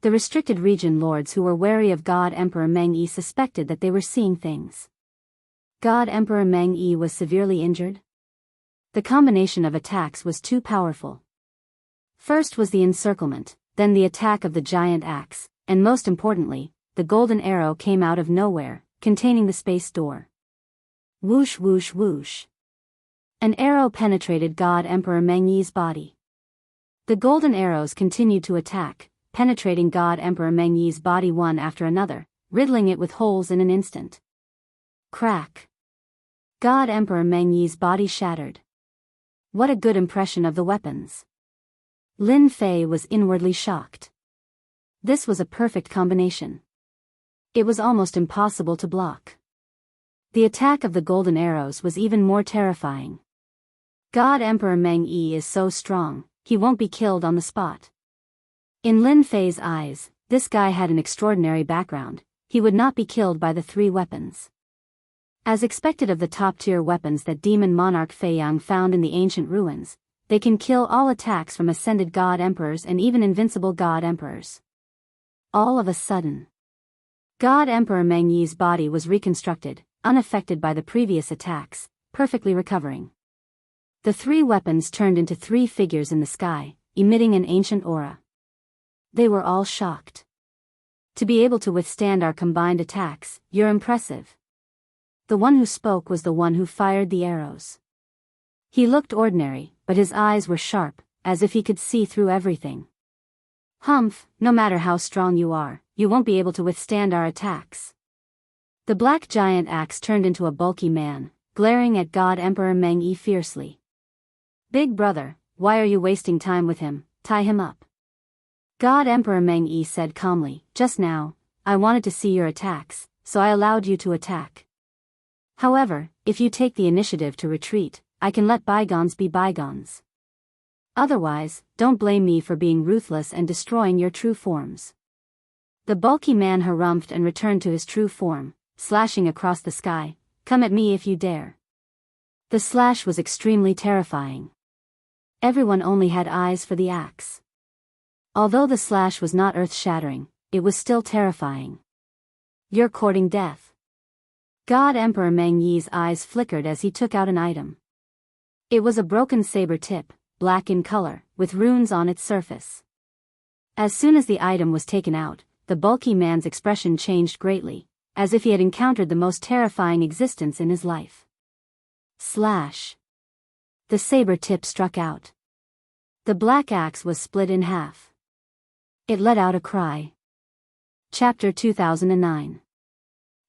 The Restricted Region lords who were wary of God Emperor Meng Yi suspected that they were seeing things. God Emperor Meng Yi was severely injured? The combination of attacks was too powerful. First was the encirclement, then the attack of the giant axe, and most importantly, the golden arrow came out of nowhere, containing the space door. Whoosh whoosh whoosh. An arrow penetrated God Emperor Meng Yi's body. The golden arrows continued to attack, penetrating God Emperor Meng Yi's body one after another, riddling it with holes in an instant. Crack. God Emperor Meng Yi's body shattered. What a good impression of the weapons. Lin Fei was inwardly shocked. This was a perfect combination. It was almost impossible to block. The attack of the golden arrows was even more terrifying. God Emperor Meng Yi is so strong, he won't be killed on the spot. In Lin Fei's eyes, this guy had an extraordinary background, he would not be killed by the 3 weapons. As expected of the top-tier weapons that Demon Monarch Fei Yang found in the ancient ruins, they can kill all attacks from ascended God Emperors and even invincible God Emperors. All of a sudden, God Emperor Meng Yi's body was reconstructed, unaffected by the previous attacks, perfectly recovering. The 3 weapons turned into 3 figures in the sky, emitting an ancient aura. They were all shocked. To be able to withstand our combined attacks, you're impressive. The one who spoke was the one who fired the arrows. He looked ordinary, but his eyes were sharp, as if he could see through everything. Humph, no matter how strong you are, you won't be able to withstand our attacks. The black giant axe turned into a bulky man, glaring at God Emperor Meng Yi fiercely. Big brother, why are you wasting time with him? Tie him up. God Emperor Meng Yi said calmly, just now, I wanted to see your attacks, so I allowed you to attack. However, if you take the initiative to retreat, I can let bygones be bygones. Otherwise, don't blame me for being ruthless and destroying your true forms." The bulky man harumphed and returned to his true form, slashing across the sky. "Come at me if you dare." The slash was extremely terrifying. Everyone only had eyes for the axe. Although the slash was not earth-shattering, it was still terrifying. "You're courting death." God Emperor Meng Yi's eyes flickered as he took out an item. It was a broken saber tip, black in color, with runes on its surface. As soon as the item was taken out, the bulky man's expression changed greatly, as if he had encountered the most terrifying existence in his life. Slash. The saber tip struck out. The black axe was split in half. It let out a cry. Chapter 2009.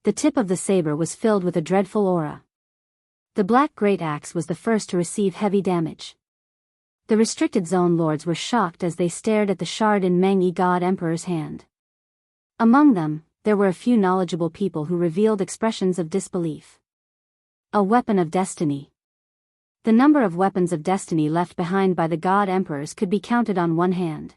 The tip of the saber was filled with a dreadful aura. The black great axe was the first to receive heavy damage. The restricted zone lords were shocked as they stared at the shard in Meng Yi God Emperor's hand. Among them, there were a few knowledgeable people who revealed expressions of disbelief. A weapon of destiny. The number of weapons of destiny left behind by the God Emperors could be counted on one hand.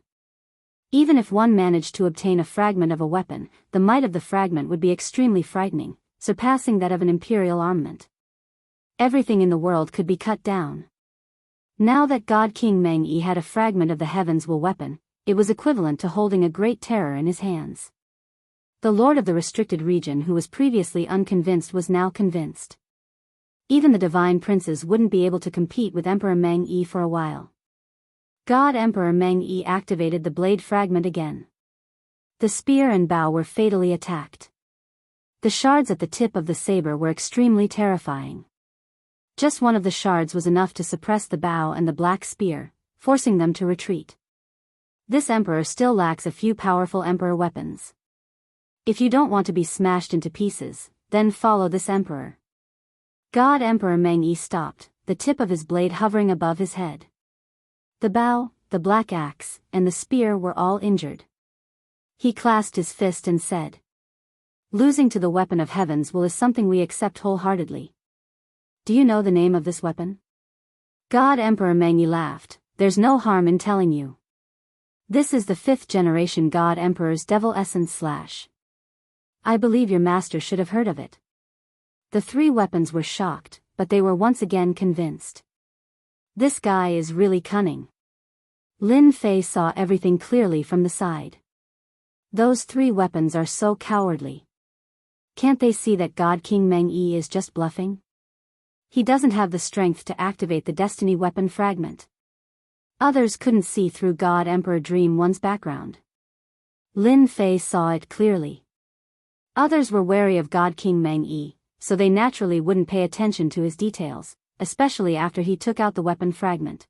Even if one managed to obtain a fragment of a weapon, the might of the fragment would be extremely frightening, surpassing that of an imperial armament. Everything in the world could be cut down. Now that God King Meng Yi had a fragment of the heavens will weapon, it was equivalent to holding a great terror in his hands. The lord of the restricted region who was previously unconvinced was now convinced. Even the divine princes wouldn't be able to compete with Emperor Meng Yi for a while. God Emperor Meng Yi activated the blade fragment again. The spear and bow were fatally attacked. The shards at the tip of the saber were extremely terrifying. Just one of the shards was enough to suppress the bow and the black spear, forcing them to retreat. This emperor still lacks a few powerful emperor weapons. If you don't want to be smashed into pieces, then follow this emperor. God Emperor Meng Yi stopped, the tip of his blade hovering above his head. The bow, the black axe, and the spear were all injured. He clasped his fist and said, "Losing to the weapon of heaven's will is something we accept wholeheartedly. Do you know the name of this weapon?" God Emperor Meng Yi laughed. "There's no harm in telling you. This is the 5th generation God Emperor's Devil Essence Slash. I believe your master should have heard of it." The 3 weapons were shocked, but they were once again convinced. This guy is really cunning. Lin Fei saw everything clearly from the side. Those 3 weapons are so cowardly. Can't they see that God King Meng Yi is just bluffing? He doesn't have the strength to activate the destiny weapon fragment. Others couldn't see through God Emperor Dream One's background. Lin Fei saw it clearly. Others were wary of God King Meng Yi, so they naturally wouldn't pay attention to his details, especially after he took out the weapon fragment.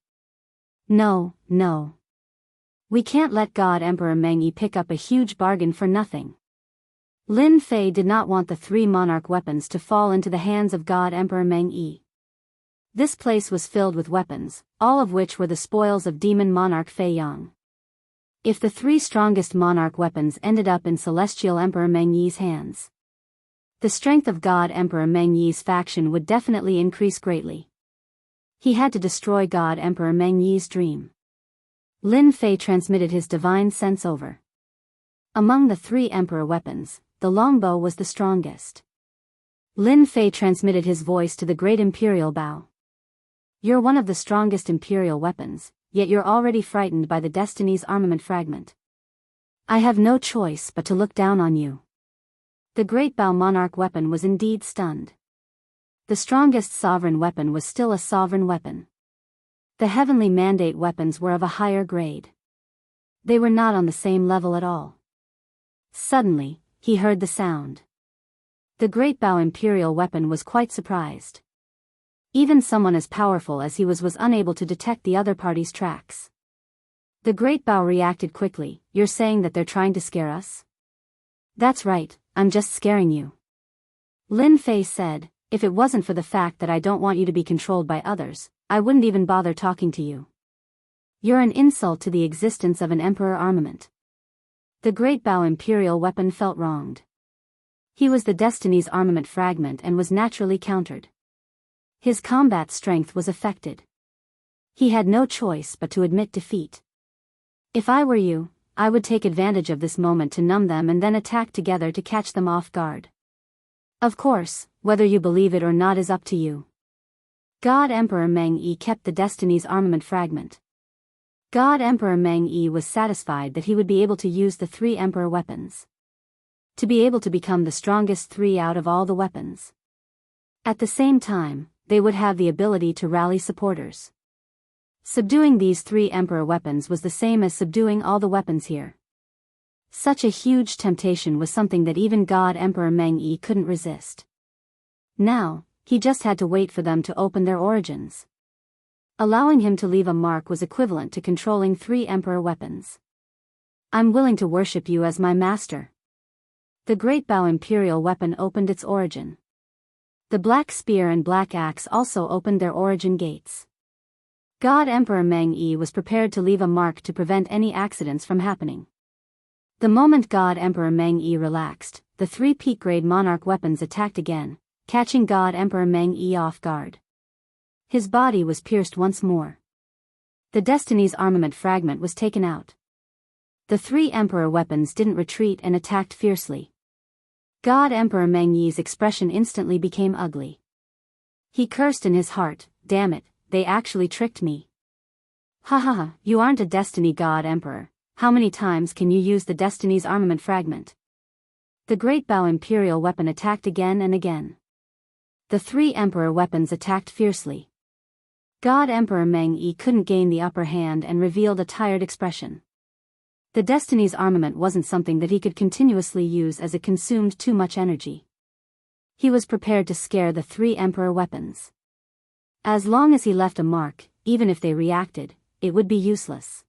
No. We can't let God Emperor Meng Yi pick up a huge bargain for nothing. Lin Fei did not want the 3 monarch weapons to fall into the hands of God Emperor Meng Yi. This place was filled with weapons, all of which were the spoils of demon monarch Fei Yang. If the 3 strongest monarch weapons ended up in Celestial Emperor Meng Yi's hands, the strength of God Emperor Meng Yi's faction would definitely increase greatly. He had to destroy God Emperor Meng Yi's dream. Lin Fei transmitted his divine sense over. Among the 3 emperor weapons, the longbow was the strongest. Lin Fei transmitted his voice to the great imperial bow. "You're one of the strongest imperial weapons, yet you're already frightened by the Destiny's armament fragment. I have no choice but to look down on you." The great bow monarch weapon was indeed stunned. The strongest sovereign weapon was still a sovereign weapon. The heavenly mandate weapons were of a higher grade. They were not on the same level at all. Suddenly, he heard the sound. The great bow imperial weapon was quite surprised. Even someone as powerful as he was unable to detect the other party's tracks. The great bow reacted quickly. "You're saying that they're trying to scare us?" "That's right, I'm just scaring you." Lin Fei said, "If it wasn't for the fact that I don't want you to be controlled by others, I wouldn't even bother talking to you. You're an insult to the existence of an emperor armament." The great bow imperial weapon felt wronged. He was the Destiny's armament fragment and was naturally countered. His combat strength was affected. He had no choice but to admit defeat. If I were you, I would take advantage of this moment to numb them and then attack together to catch them off guard. Of course, whether you believe it or not is up to you. God Emperor Meng Yi kept the Destiny's armament fragment. God Emperor Meng Yi was satisfied that he would be able to use the 3 Emperor weapons. To be able to become the strongest 3 out of all the weapons. At the same time, they would have the ability to rally supporters. Subduing these 3 Emperor weapons was the same as subduing all the weapons here. Such a huge temptation was something that even God Emperor Meng Yi couldn't resist. Now, he just had to wait for them to open their origins. Allowing him to leave a mark was equivalent to controlling 3 Emperor weapons. I'm willing to worship you as my master. The Great Bow Imperial weapon opened its origin. The Black Spear and Black Axe also opened their origin gates. God Emperor Meng Yi was prepared to leave a mark to prevent any accidents from happening. The moment God Emperor Meng Yi relaxed, the 3 peak-grade monarch weapons attacked again, catching God Emperor Meng Yi off guard. His body was pierced once more. The Destiny's armament fragment was taken out. The 3 Emperor weapons didn't retreat and attacked fiercely. God Emperor Meng Yi's expression instantly became ugly. He cursed in his heart, "Damn it, they actually tricked me. Ha ha ha, you aren't a Destiny God Emperor, how many times can you use the Destiny's armament fragment?" The Great Bow Imperial weapon attacked again and again. The 3 Emperor weapons attacked fiercely. God Emperor Meng Yi couldn't gain the upper hand and revealed a tired expression. The Destiny's armament wasn't something that he could continuously use as it consumed too much energy. He was prepared to scare the 3 Emperor weapons. As long as he left a mark, even if they reacted, it would be useless.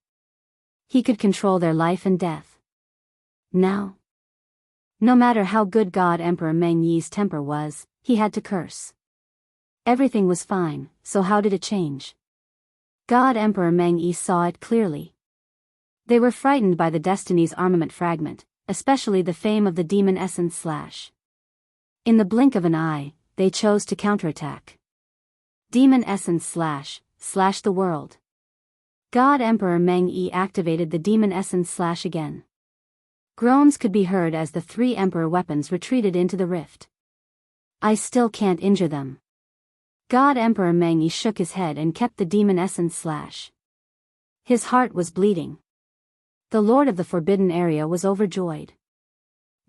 He could control their life and death. Now, no matter how good God Emperor Meng Yi's temper was, he had to curse. Everything was fine, so how did it change? God Emperor Meng Yi saw it clearly. They were frightened by the Destiny's armament fragment, especially the fame of the demon essence slash. In the blink of an eye, they chose to counterattack. Demon essence slash the world. God Emperor Meng Yi activated the demon essence slash again. Groans could be heard as the 3 Emperor weapons retreated into the rift. I still can't injure them. God Emperor Meng Yi shook his head and kept the demon essence slash. His heart was bleeding. The Lord of the Forbidden Area was overjoyed.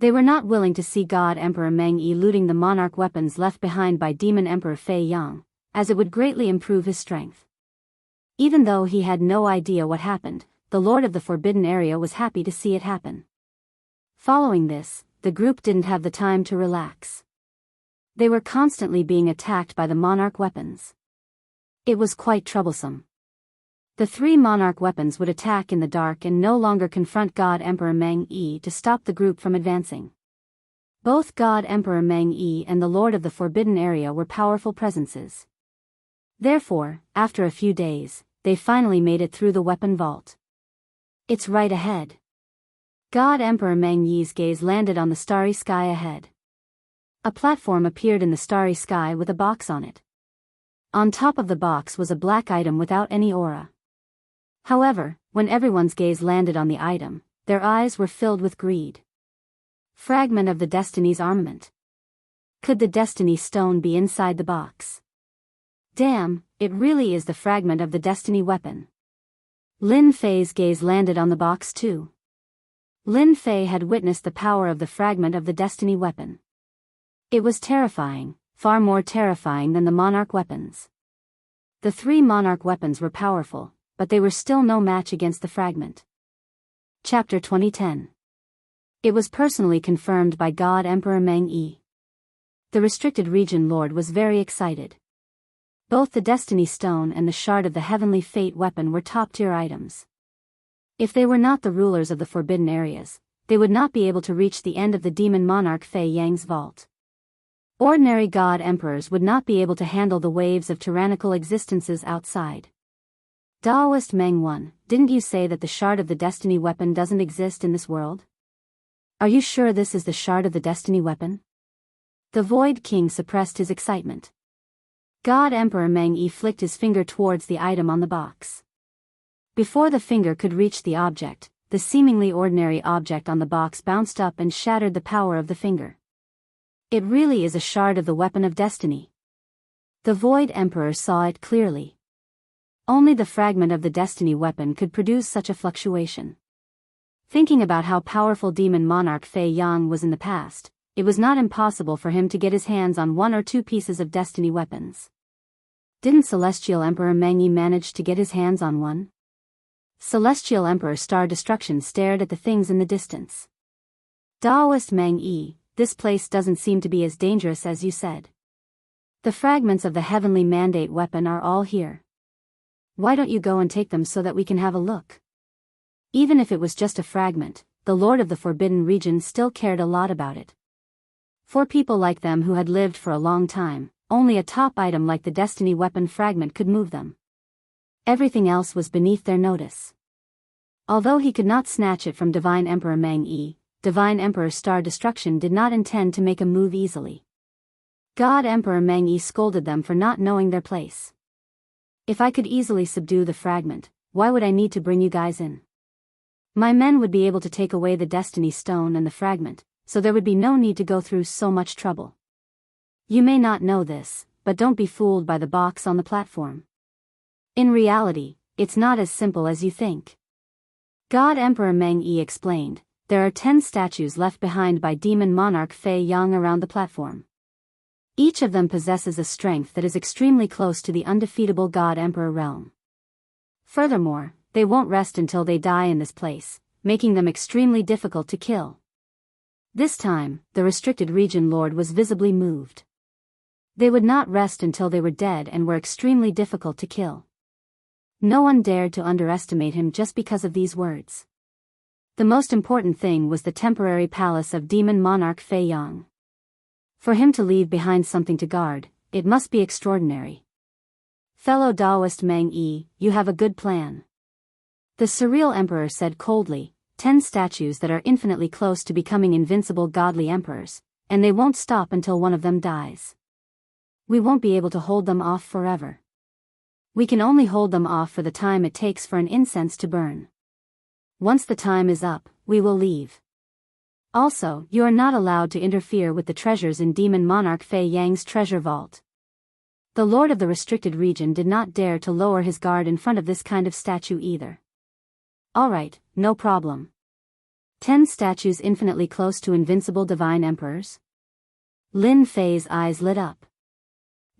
They were not willing to see God Emperor Meng Yi looting the monarch weapons left behind by Demon Emperor Fei Yang, as it would greatly improve his strength. Even though he had no idea what happened, the Lord of the Forbidden Area was happy to see it happen. Following this, the group didn't have the time to relax. They were constantly being attacked by the monarch weapons. It was quite troublesome. The 3 monarch weapons would attack in the dark and no longer confront God Emperor Meng Yi to stop the group from advancing. Both God Emperor Meng Yi and the Lord of the Forbidden Area were powerful presences. Therefore, after a few days, they finally made it through the weapon vault. It's right ahead. God Emperor Meng Yi's gaze landed on the starry sky ahead. A platform appeared in the starry sky with a box on it. On top of the box was a black item without any aura. However, when everyone's gaze landed on the item, their eyes were filled with greed. Fragment of the Destiny's armament. Could the Destiny stone be inside the box? Damn, it really is the fragment of the Destiny weapon. Lin Fei's gaze landed on the box too. Lin Fei had witnessed the power of the fragment of the Destiny weapon. It was terrifying, far more terrifying than the monarch weapons. The 3 monarch weapons were powerful, but they were still no match against the fragment. Chapter 2010. It was personally confirmed by God Emperor Meng Yi. The restricted region lord was very excited. Both the Destiny Stone and the Shard of the Heavenly Fate weapon were top-tier items. If they were not the rulers of the Forbidden Areas, they would not be able to reach the end of the Demon Monarch Fei Yang's vault. Ordinary God Emperors would not be able to handle the waves of tyrannical existences outside. Daoist Meng 1, didn't you say that the Shard of the Destiny weapon doesn't exist in this world? Are you sure this is the Shard of the Destiny weapon? The Void King suppressed his excitement. God Emperor Meng Yi flicked his finger towards the item on the box. Before the finger could reach the object, the seemingly ordinary object on the box bounced up and shattered the power of the finger. It really is a shard of the weapon of destiny. The Void Emperor saw it clearly. Only the fragment of the destiny weapon could produce such a fluctuation. Thinking about how powerful demon monarch Fei Yang was in the past, it was not impossible for him to get his hands on one or two pieces of destiny weapons. Didn't Celestial Emperor Meng Yi manage to get his hands on one? Celestial Emperor Star Destruction stared at the things in the distance. Daoist Meng Yi, this place doesn't seem to be as dangerous as you said. The fragments of the heavenly mandate weapon are all here. Why don't you go and take them so that we can have a look? Even if it was just a fragment, the Lord of the Forbidden Region still cared a lot about it. For people like them who had lived for a long time, only a top item like the destiny weapon fragment could move them. Everything else was beneath their notice. Although he could not snatch it from Divine Emperor Meng Yi, Divine Emperor Star Destruction did not intend to make a move easily. God Emperor Meng Yi scolded them for not knowing their place. If I could easily subdue the fragment, why would I need to bring you guys in? My men would be able to take away the destiny stone and the fragment, so there would be no need to go through so much trouble. You may not know this, but don't be fooled by the box on the platform. In reality, it's not as simple as you think. God Emperor Meng Yi explained, there are 10 statues left behind by demon monarch Fei Yang around the platform. Each of them possesses a strength that is extremely close to the undefeatable God Emperor realm. Furthermore, they won't rest until they die in this place, making them extremely difficult to kill. This time, the restricted region lord was visibly moved. They would not rest until they were dead and were extremely difficult to kill. No one dared to underestimate him just because of these words. The most important thing was the temporary palace of demon monarch Fei Yang. For him to leave behind something to guard, it must be extraordinary. Fellow Daoist Meng Yi, you have a good plan. The surreal emperor said coldly, 10 statues that are infinitely close to becoming invincible godly emperors, and they won't stop until one of them dies. We won't be able to hold them off forever. We can only hold them off for the time it takes for an incense to burn. Once the time is up, we will leave. Also, you are not allowed to interfere with the treasures in Demon Monarch Fei Yang's treasure vault. The Lord of the Restricted Region did not dare to lower his guard in front of this kind of statue either. Alright, no problem. 10 statues infinitely close to invincible divine emperors? Lin Fei's eyes lit up.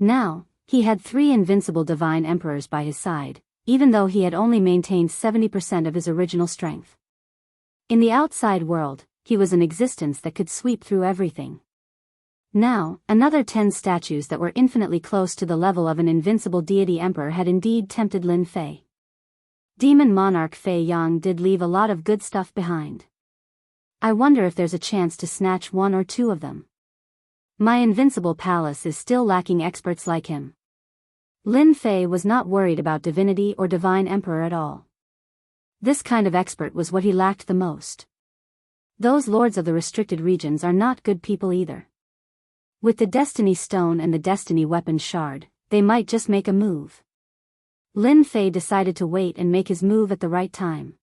Now, he had 3 invincible divine emperors by his side, even though he had only maintained 70% of his original strength. In the outside world, he was an existence that could sweep through everything. Now, another 10 statues that were infinitely close to the level of an invincible deity emperor had indeed tempted Lin Fei. Demon monarch Fei Yang did leave a lot of good stuff behind. I wonder if there's a chance to snatch 1 or 2 of them. My invincible palace is still lacking experts like him. Lin Fei was not worried about divinity or divine emperor at all. This kind of expert was what he lacked the most. Those lords of the restricted regions are not good people either. With the destiny stone and the destiny weapon shard, they might just make a move. Lin Fei decided to wait and make his move at the right time.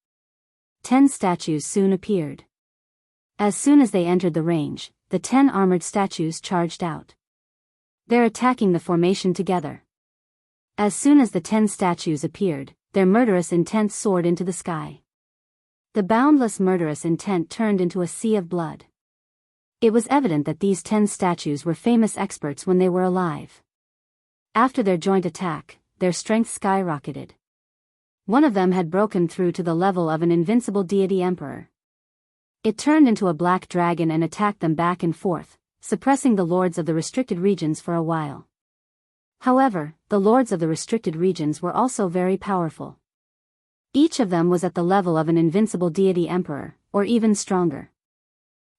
10 statues soon appeared. As soon as they entered the range, the 10 armored statues charged out. They're attacking the formation together. As soon as the 10 statues appeared, their murderous intent soared into the sky. The boundless murderous intent turned into a sea of blood. It was evident that these 10 statues were famous experts when they were alive. After their joint attack, their strength skyrocketed. One of them had broken through to the level of an invincible deity emperor. It turned into a black dragon and attacked them back and forth, suppressing the lords of the restricted regions for a while. However, the lords of the restricted regions were also very powerful. Each of them was at the level of an invincible deity emperor, or even stronger.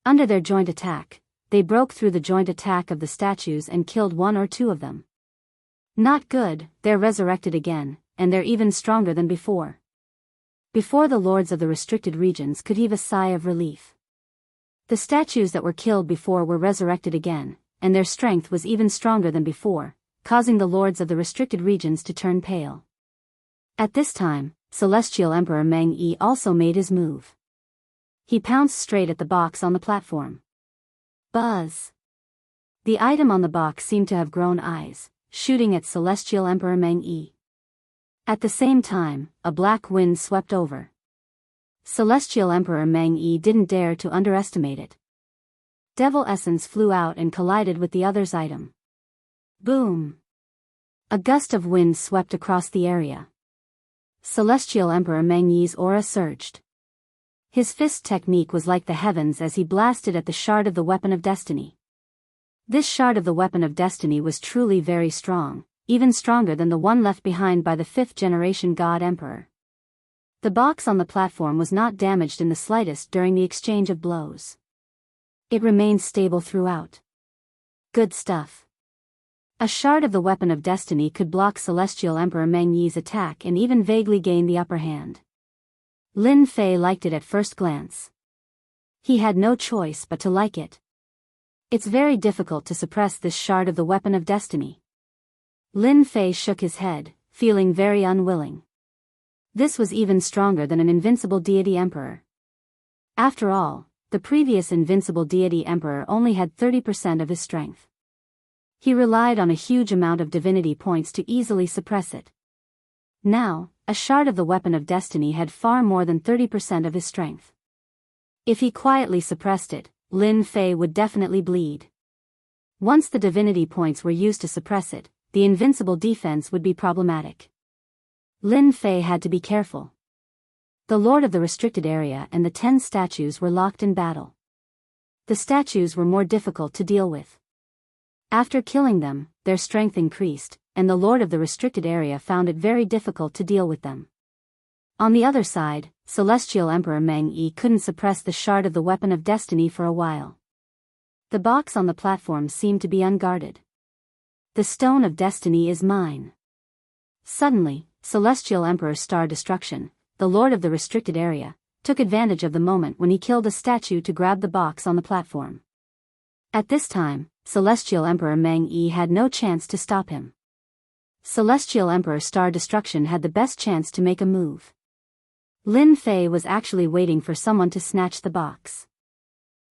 Under their joint attack, they broke through the joint attack of the statues and killed 1 or 2 of them. Not good, they're resurrected again, and they're even stronger than before. Before the lords of the restricted regions could heave a sigh of relief. The statues that were killed before were resurrected again, and their strength was even stronger than before, causing the lords of the restricted regions to turn pale. At this time, Celestial Emperor Meng Yi also made his move. He pounced straight at the box on the platform. Buzz! The item on the box seemed to have grown eyes, shooting at Celestial Emperor Meng Yi. At the same time, a black wind swept over. Celestial Emperor Meng Yi didn't dare to underestimate it. Devil Essence flew out and collided with the other's item. Boom! A gust of wind swept across the area. Celestial Emperor Meng Yi's aura surged. His fist technique was like the heavens as he blasted at the shard of the Weapon of Destiny. This shard of the Weapon of Destiny was truly very strong, even stronger than the one left behind by the 5th-generation God Emperor. The box on the platform was not damaged in the slightest during the exchange of blows. It remained stable throughout. Good stuff. A shard of the Weapon of Destiny could block Celestial Emperor Meng Yi's attack and even vaguely gain the upper hand. Lin Fei liked it at first glance. He had no choice but to like it. It's very difficult to suppress this shard of the Weapon of Destiny. Lin Fei shook his head, feeling very unwilling. This was even stronger than an invincible deity emperor. After all, the previous invincible deity emperor only had 30% of his strength. He relied on a huge amount of divinity points to easily suppress it. Now, a shard of the Weapon of Destiny had far more than 30% of his strength. If he quietly suppressed it, Lin Fei would definitely bleed. Once the divinity points were used to suppress it, the invincible defense would be problematic. Lin Fei had to be careful. The Lord of the Restricted Area and the 10 statues were locked in battle. The statues were more difficult to deal with. After killing them, their strength increased, and the Lord of the Restricted Area found it very difficult to deal with them. On the other side, Celestial Emperor Meng Yi couldn't suppress the shard of the Weapon of Destiny for a while. The box on the platform seemed to be unguarded. The Stone of Destiny is mine. Suddenly, Celestial Emperor Star Destruction, the Lord of the Restricted Area, took advantage of the moment when he killed a statue to grab the box on the platform. At this time, Celestial Emperor Meng Yi had no chance to stop him. Celestial Emperor Star Destruction had the best chance to make a move. Lin Fei was actually waiting for someone to snatch the box.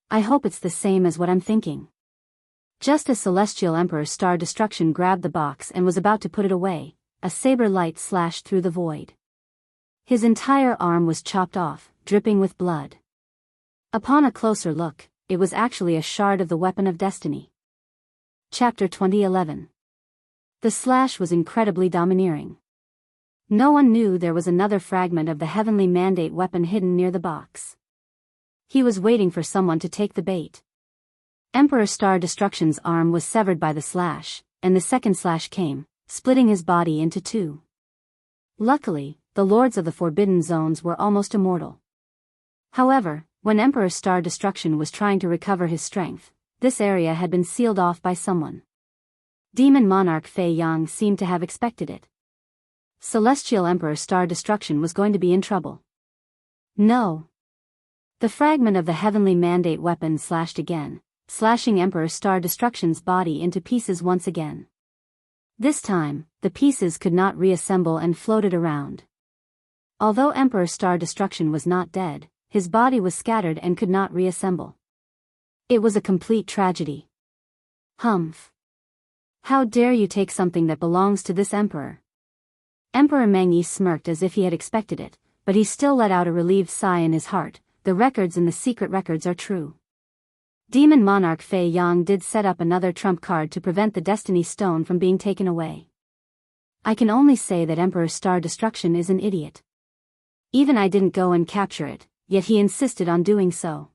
I hope it's the same as what I'm thinking. Just as Celestial Emperor Star Destruction grabbed the box and was about to put it away, a saber light slashed through the void. His entire arm was chopped off, dripping with blood. Upon a closer look, it was actually a shard of the Weapon of Destiny. Chapter 2011. The slash was incredibly domineering. No one knew there was another fragment of the Heavenly Mandate weapon hidden near the box. He was waiting for someone to take the bait. Emperor Star Destruction's arm was severed by the slash, and the second slash came, splitting his body into two. Luckily, the Lords of the Forbidden Zones were almost immortal. However, when Emperor Star Destruction was trying to recover his strength, this area had been sealed off by someone. Demon Monarch Fei Yang seemed to have expected it. Celestial Emperor Star Destruction was going to be in trouble. No. The fragment of the Heavenly Mandate weapon slashed again, slashing Emperor Star Destruction's body into pieces once again. This time, the pieces could not reassemble and floated around. Although Emperor Star Destruction was not dead, his body was scattered and could not reassemble. It was a complete tragedy. Humph. How dare you take something that belongs to this emperor? Emperor Meng Yi smirked as if he had expected it, but he still let out a relieved sigh in his heart. The records in the secret records are true. Demon Monarch Fei Yang did set up another trump card to prevent the Destiny Stone from being taken away. I can only say that Emperor Star Destruction is an idiot. Even I didn't go and capture it, yet he insisted on doing so.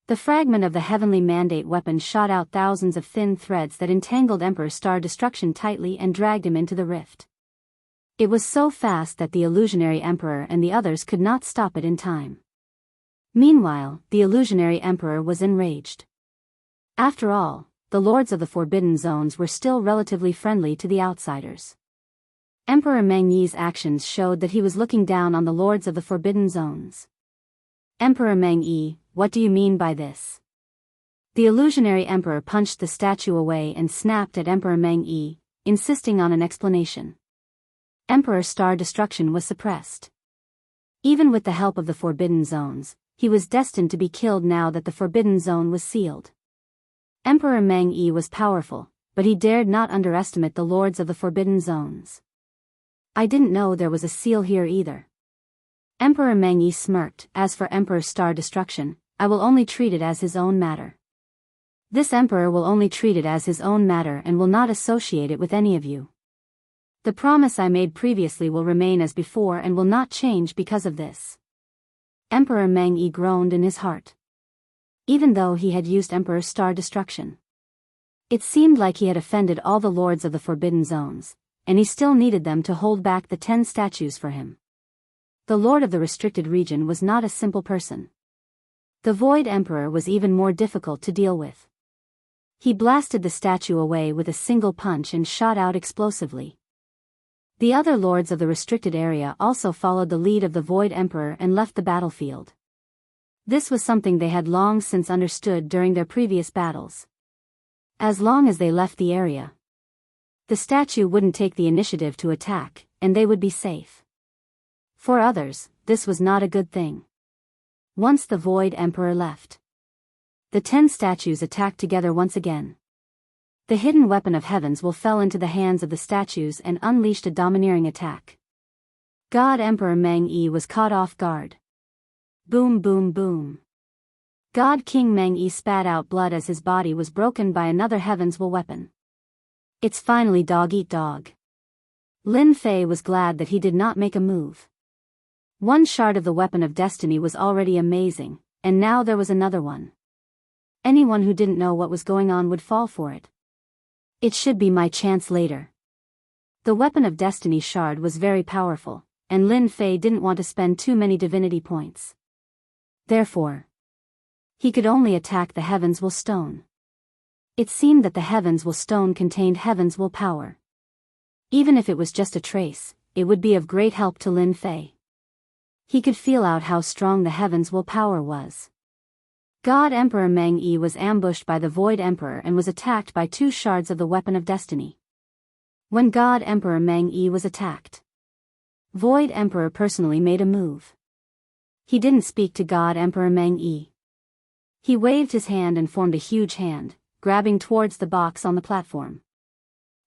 The fragment of the Heavenly Mandate weapon shot out thousands of thin threads that entangled Emperor Star Destruction tightly and dragged him into the rift. It was so fast that the Illusionary Emperor and the others could not stop it in time. Meanwhile, the Illusionary Emperor was enraged. After all, the Lords of the Forbidden Zones were still relatively friendly to the outsiders. Emperor Meng Yi's actions showed that he was looking down on the Lords of the Forbidden Zones. Emperor Meng Yi, what do you mean by this? The Illusionary Emperor punched the statue away and snapped at Emperor Meng Yi. insisting on an explanation. Emperor Star Destruction was suppressed. Even with the help of the Forbidden Zones, he was destined to be killed now that the Forbidden Zone was sealed. Emperor Meng Yi was powerful, but he dared not underestimate the lords of the Forbidden Zones. I didn't know there was a seal here either. Emperor Meng Yi smirked. As for Emperor Star Destruction, I will only treat it as his own matter. This emperor will only treat it as his own matter and will not associate it with any of you. The promise I made previously will remain as before and will not change because of this. Emperor Meng Yi groaned in his heart. Even though he had used Emperor Star Destruction, it seemed like he had offended all the lords of the Forbidden Zones, and he still needed them to hold back the 10 statues for him. The Lord of the Restricted Region was not a simple person. The Void Emperor was even more difficult to deal with. He blasted the statue away with a single punch and shot out explosively. The other lords of the restricted area also followed the lead of the Void Emperor and left the battlefield. This was something they had long since understood during their previous battles. As long as they left the area, the statue wouldn't take the initiative to attack, and they would be safe. For others, this was not a good thing. Once the Void Emperor left, the 10 statues attacked together once again. The hidden weapon of heavens will fell into the hands of the statues and unleashed a domineering attack. God Emperor Meng Yi was caught off guard. Boom boom boom. God King Meng Yi spat out blood as his body was broken by another heavens will weapon. It's finally dog eat dog. Lin Fei was glad that he did not make a move. One shard of the weapon of destiny was already amazing, and now there was another one. Anyone who didn't know what was going on would fall for it. It should be my chance later. The weapon of destiny shard was very powerful, and Lin Fei didn't want to spend too many divinity points. Therefore, he could only attack the Heavens Will Stone. It seemed that the Heavens Will Stone contained Heavens Will power. Even if it was just a trace, it would be of great help to Lin Fei. He could feel out how strong the Heavens Will power was. God Emperor Meng Yi was ambushed by the Void Emperor and was attacked by 2 shards of the Weapon of Destiny. When God Emperor Meng Yi was attacked, Void Emperor personally made a move. He didn't speak to God Emperor Meng Yi. He waved his hand and formed a huge hand, grabbing towards the box on the platform.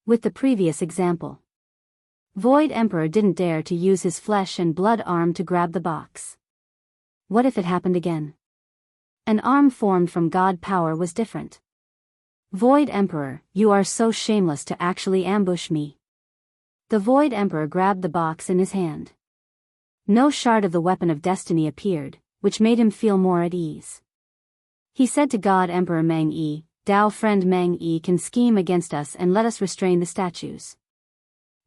With the previous example, Void Emperor didn't dare to use his flesh and blood arm to grab the box. What if it happened again? An arm formed from God power was different. Void Emperor, you are so shameless to actually ambush me. The Void Emperor grabbed the box in his hand. No shard of the Weapon of Destiny appeared, which made him feel more at ease. He said to God Emperor Meng Yi, Dao friend Meng Yi can scheme against us and let us restrain the statues.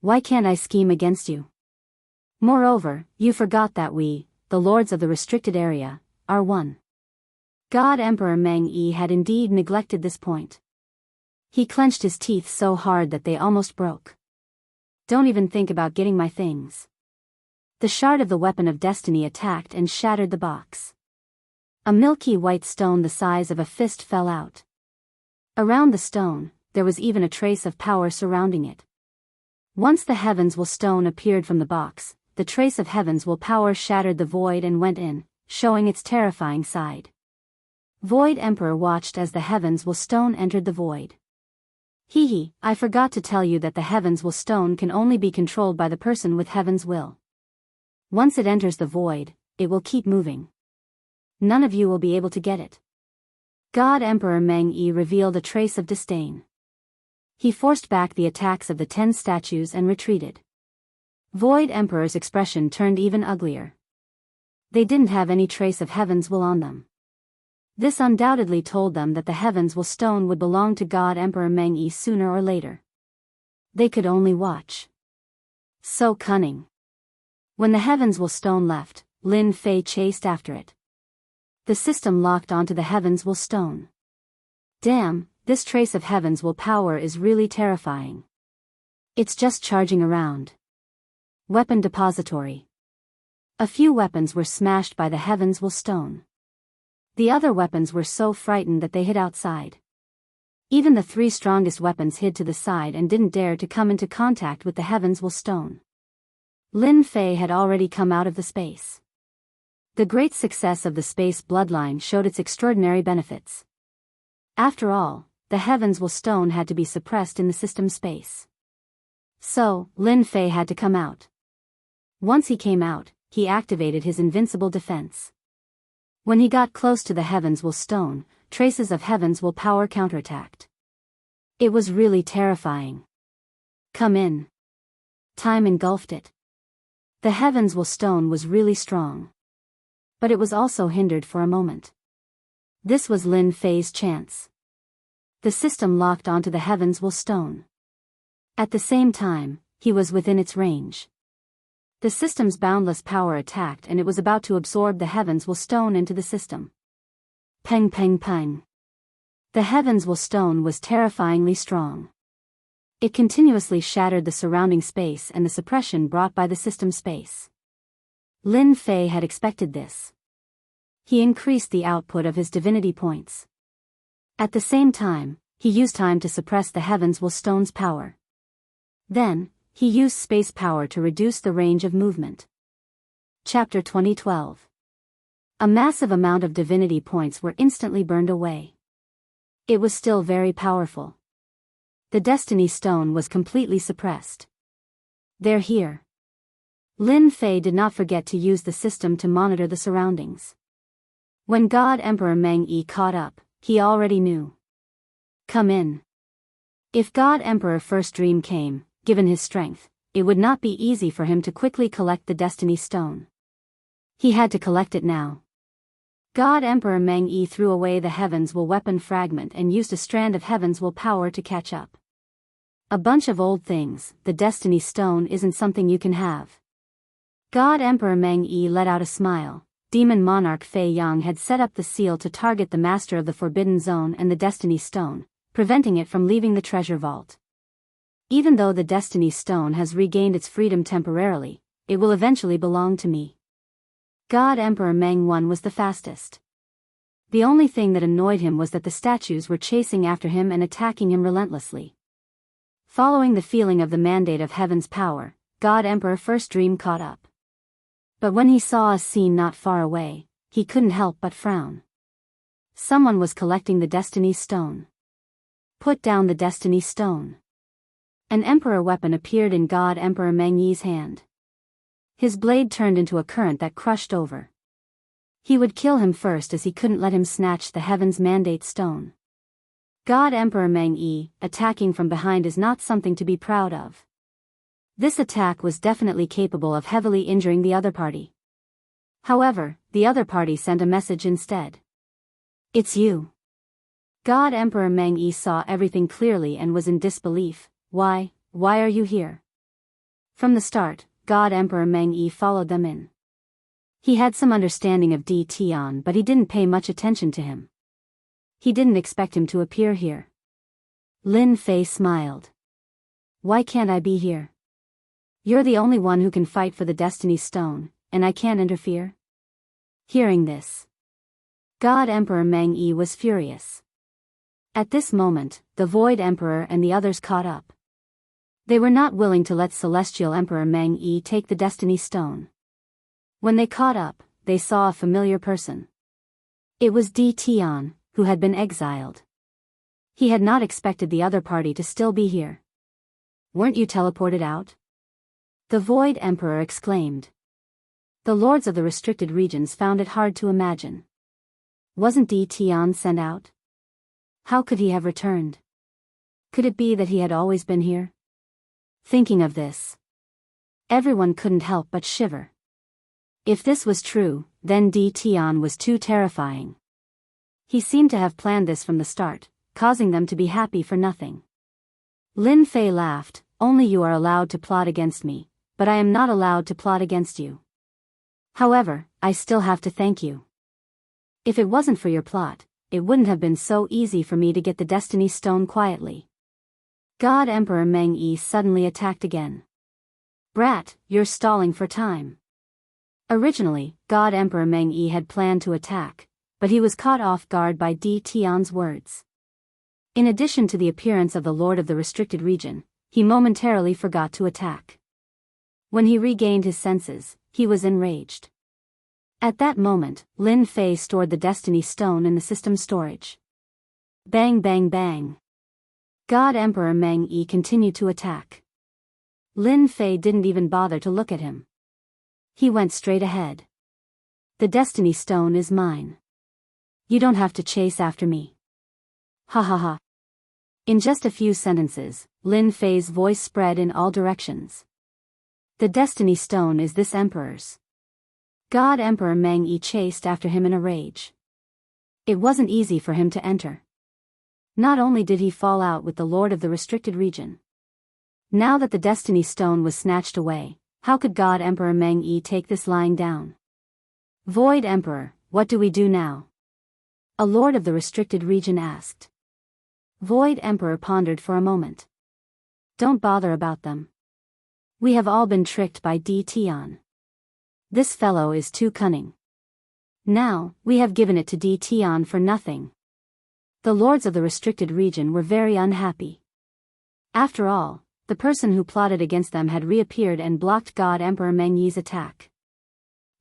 Why can't I scheme against you? Moreover, you forgot that we, the lords of the restricted area, are one. God Emperor Meng Yi had indeed neglected this point. He clenched his teeth so hard that they almost broke. Don't even think about getting my things. The shard of the Weapon of Destiny attacked and shattered the box. A milky white stone the size of a fist fell out. Around the stone, there was even a trace of power surrounding it. Once the Heavens Will Stone appeared from the box, the trace of Heavens Will power shattered the void and went in, showing its terrifying side. Void Emperor watched as the Heavens Will Stone entered the void. Hee, I forgot to tell you that the Heavens Will Stone can only be controlled by the person with Heaven's Will. Once it enters the void, it will keep moving. None of you will be able to get it. God Emperor Meng Yi revealed a trace of disdain. He forced back the attacks of the 10 statues and retreated. Void Emperor's expression turned even uglier. They didn't have any trace of Heaven's Will on them. This undoubtedly told them that the Heavens Will Stone would belong to God Emperor Meng Yi sooner or later. They could only watch. So cunning. When the Heavens Will Stone left, Lin Fei chased after it. The system locked onto the Heavens Will Stone. Damn, this trace of Heavens Will power is really terrifying. It's just charging around. Weapon depository. A few weapons were smashed by the Heavens Will Stone. The other weapons were so frightened that they hid outside. Even the 3 strongest weapons hid to the side and didn't dare to come into contact with the Heaven's Will Stone. Lin Fei had already come out of the space. The great success of the space bloodline showed its extraordinary benefits. After all, the Heaven's Will Stone had to be suppressed in the system space. So, Lin Fei had to come out. Once he came out, he activated his invincible defense. When he got close to the Heaven's Will Stone, traces of Heaven's Will power counterattacked. It was really terrifying. Come in. Time engulfed it. The Heaven's Will Stone was really strong. But it was also hindered for a moment. This was Lin Fei's chance. The system locked onto the Heaven's Will Stone. At the same time, he was within its range. The system's boundless power attacked and it was about to absorb the Heaven's Will Stone into the system. Peng peng peng. The Heaven's Will Stone was terrifyingly strong. It continuously shattered the surrounding space and the suppression brought by the system space. Lin Fei had expected this. He increased the output of his divinity points. At the same time, he used time to suppress the Heaven's Will Stone's power. Then, he used space power to reduce the range of movement. Chapter 2012. A massive amount of divinity points were instantly burned away. It was still very powerful. The Destiny Stone was completely suppressed. They're here. Lin Fei did not forget to use the system to monitor the surroundings. When God Emperor Meng Yi caught up, he already knew. Come in. If God Emperor First Dream came, given his strength, it would not be easy for him to quickly collect the Destiny Stone. He had to collect it now. God Emperor Meng Yi threw away the Heaven's Will weapon fragment and used a strand of Heaven's Will power to catch up. A bunch of old things, the Destiny Stone isn't something you can have. God Emperor Meng Yi let out a smile. Demon Monarch Fei Yang had set up the seal to target the Master of the Forbidden Zone and the Destiny Stone, preventing it from leaving the treasure vault. Even though the Destiny Stone has regained its freedom temporarily, it will eventually belong to me. God Emperor Meng Wan was the fastest. The only thing that annoyed him was that the statues were chasing after him and attacking him relentlessly. Following the feeling of the mandate of Heaven's power, God Emperor First Dream caught up. But when he saw a scene not far away, he couldn't help but frown. Someone was collecting the Destiny Stone. Put down the Destiny Stone. An Emperor weapon appeared in God Emperor Meng Yi's hand. His blade turned into a current that crushed over. He would kill him first as he couldn't let him snatch the Heaven's Mandate Stone. God Emperor Meng Yi, attacking from behind is not something to be proud of. This attack was definitely capable of heavily injuring the other party. However, the other party sent a message instead. It's you. God Emperor Meng Yi saw everything clearly and was in disbelief. Why are you here? From the start, God Emperor Meng Yi followed them in. He had some understanding of Di Tian, but he didn't pay much attention to him. He didn't expect him to appear here. Lin Fei smiled. Why can't I be here? You're the only one who can fight for the Destiny Stone, and I can't interfere? Hearing this, God Emperor Meng Yi was furious. At this moment, the Void Emperor and the others caught up. They were not willing to let Celestial Emperor Meng Yi take the Destiny Stone. When they caught up, they saw a familiar person. It was Di Tian, who had been exiled. He had not expected the other party to still be here. Weren't you teleported out? The Void Emperor exclaimed. The lords of the restricted regions found it hard to imagine. Wasn't Di Tian sent out? How could he have returned? Could it be that he had always been here? Thinking of this, everyone couldn't help but shiver. If this was true, then Di Tian was too terrifying. He seemed to have planned this from the start, causing them to be happy for nothing. Lin Fei laughed. Only you are allowed to plot against me, but I am not allowed to plot against you. However, I still have to thank you. If it wasn't for your plot, it wouldn't have been so easy for me to get the Destiny Stone quietly. God Emperor Meng Yi suddenly attacked again. Brat, you're stalling for time. Originally, God Emperor Meng Yi had planned to attack, but he was caught off guard by Di Tian's words. In addition to the appearance of the Lord of the Restricted Region, he momentarily forgot to attack. When he regained his senses, he was enraged. At that moment, Lin Fei stored the Destiny Stone in the system storage. Bang bang bang. God Emperor Meng Yi continued to attack. Lin Fei didn't even bother to look at him. He went straight ahead. The Destiny Stone is mine. You don't have to chase after me. Ha ha ha. In just a few sentences, Lin Fei's voice spread in all directions. The Destiny Stone is this Emperor's. God Emperor Meng Yi chased after him in a rage. It wasn't easy for him to enter. Not only did he fall out with the Lord of the Restricted Region. Now that the Destiny Stone was snatched away, how could God Emperor Meng Yi take this lying down? Void Emperor, what do we do now? A Lord of the Restricted Region asked. Void Emperor pondered for a moment. Don't bother about them. We have all been tricked by Di Tian. This fellow is too cunning. Now, we have given it to Di Tian for nothing. The lords of the restricted region were very unhappy. After all, the person who plotted against them had reappeared and blocked God Emperor Meng Yi's attack.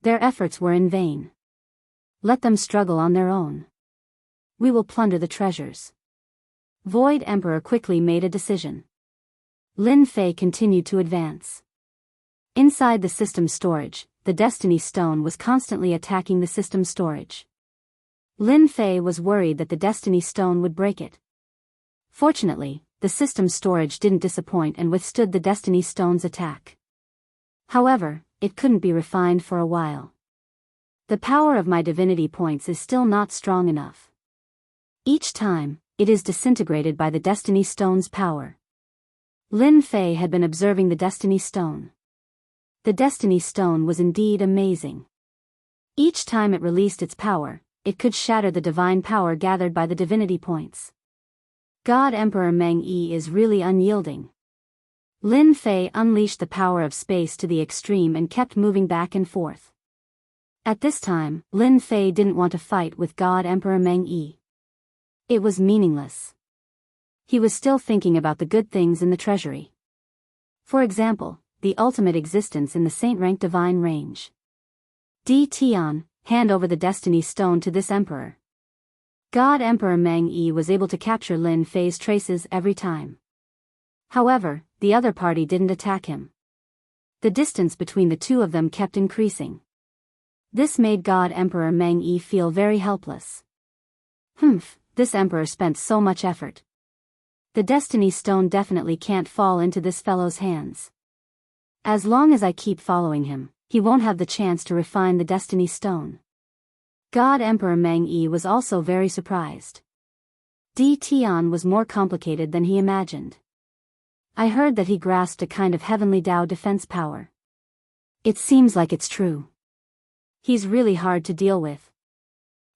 Their efforts were in vain. Let them struggle on their own. We will plunder the treasures. Void Emperor quickly made a decision. Lin Fei continued to advance. Inside the system storage, the Destiny Stone was constantly attacking the system storage. Lin Fei was worried that the Destiny Stone would break it. Fortunately, the system storage didn't disappoint and withstood the Destiny Stone's attack. However, it couldn't be refined for a while. The power of my divinity points is still not strong enough. Each time, it is disintegrated by the Destiny Stone's power. Lin Fei had been observing the Destiny Stone. The Destiny Stone was indeed amazing. Each time it released its power, it could shatter the divine power gathered by the divinity points. God Emperor Meng Yi is really unyielding. Lin Fei unleashed the power of space to the extreme and kept moving back and forth. At this time, Lin Fei didn't want to fight with God Emperor Meng Yi. It was meaningless. He was still thinking about the good things in the treasury. For example, the ultimate existence in the saint-rank divine range. Di Tian, hand over the Destiny Stone to this emperor. God Emperor Meng Yi was able to capture Lin Fei's traces every time. However, the other party didn't attack him. The distance between the two of them kept increasing. This made God Emperor Meng Yi feel very helpless. This emperor spent so much effort. The Destiny Stone definitely can't fall into this fellow's hands. As long as I keep following him, he won't have the chance to refine the Destiny Stone. God Emperor Meng Yi was also very surprised. Di Tian was more complicated than he imagined. I heard that he grasped a kind of heavenly Dao defense power. It seems like it's true. He's really hard to deal with.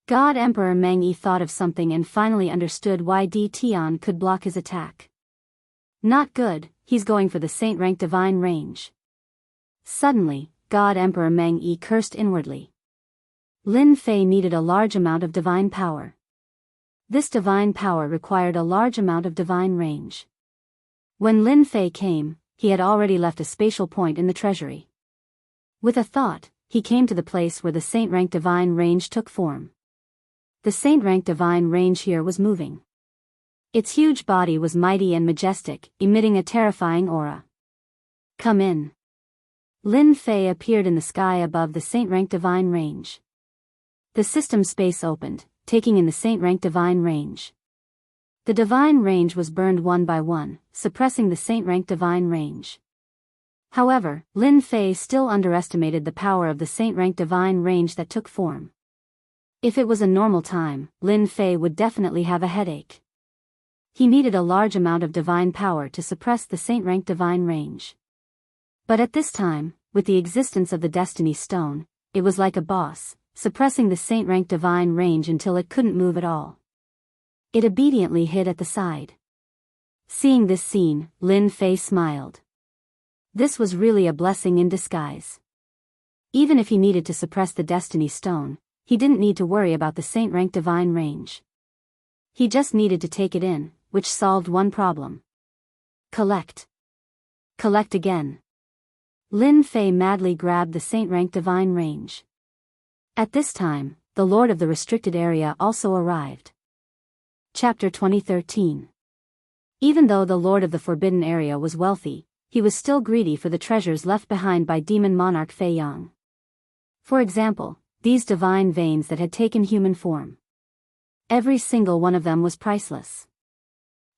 God Emperor Meng Yi thought of something and finally understood why Di Tian could block his attack. Not good, he's going for the saint-rank divine range. Suddenly, God Emperor Meng Yi cursed inwardly. Lin Fei needed a large amount of divine power. This divine power required a large amount of divine range. When Lin Fei came, he had already left a spatial point in the treasury. With a thought, he came to the place where the saint-rank divine range took form. The saint-rank divine range here was moving. Its huge body was mighty and majestic, emitting a terrifying aura. Come in. Lin Fei appeared in the sky above the saint-rank divine range. The system space opened, taking in the saint-rank divine range. The divine range was burned one by one, suppressing the saint-rank divine range. However, Lin Fei still underestimated the power of the saint-rank divine range that took form. If it was a normal time, Lin Fei would definitely have a headache. He needed a large amount of divine power to suppress the saint-rank divine range. But at this time, with the existence of the Destiny Stone, it was like a boss, suppressing the saint-rank divine range until it couldn't move at all. It obediently hid at the side. Seeing this scene, Lin Fei smiled. This was really a blessing in disguise. Even if he needed to suppress the Destiny Stone, he didn't need to worry about the saint-rank divine range. He just needed to take it in, which solved one problem. Collect. Collect again. Lin Fei madly grabbed the saint-rank divine range. At this time, the Lord of the Restricted Area also arrived. Chapter 2013. Even though the Lord of the Forbidden Area was wealthy, he was still greedy for the treasures left behind by demon monarch Fei Yang. For example, these divine veins that had taken human form. Every single one of them was priceless.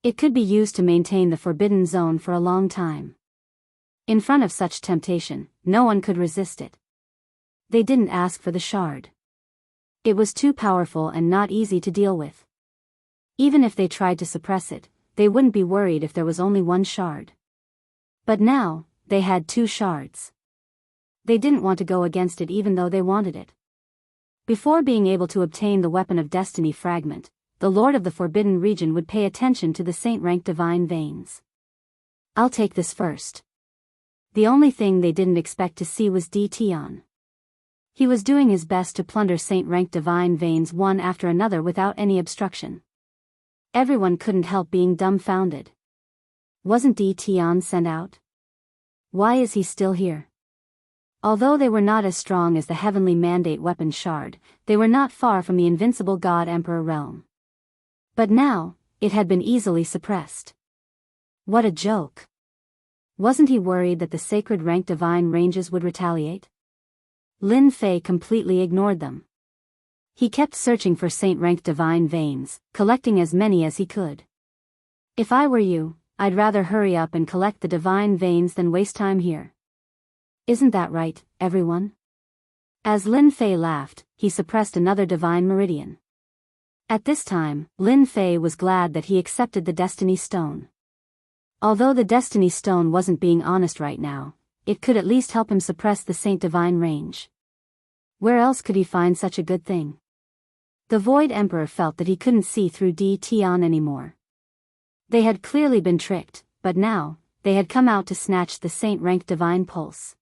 It could be used to maintain the forbidden zone for a long time. In front of such temptation, no one could resist it. They didn't ask for the shard. It was too powerful and not easy to deal with. Even if they tried to suppress it, they wouldn't be worried if there was only one shard. But now, they had 2 shards. They didn't want to go against it even though they wanted it. Before being able to obtain the Weapon of Destiny fragment, the Lord of the Forbidden Region would pay attention to the saint-rank divine veins. I'll take this first. The only thing they didn't expect to see was Tian. He was doing his best to plunder saint-rank divine veins one after another without any obstruction. Everyone couldn't help being dumbfounded. Wasn't Tian sent out? Why is he still here? Although they were not as strong as the heavenly mandate weapon shard, they were not far from the invincible God Emperor realm. But now, it had been easily suppressed. What a joke. Wasn't he worried that the sacred rank divine ranges would retaliate? Lin Fei completely ignored them. He kept searching for saint-rank divine veins, collecting as many as he could. If I were you, I'd rather hurry up and collect the divine veins than waste time here. Isn't that right, everyone? As Lin Fei laughed, he suppressed another divine meridian. At this time, Lin Fei was glad that he accepted the Destiny Stone. Although the Destiny Stone wasn't being honest right now, it could at least help him suppress the Saint Divine range. Where else could he find such a good thing? The Void Emperor felt that he couldn't see through Tian anymore. They had clearly been tricked, but now, they had come out to snatch the saint-rank divine pulse.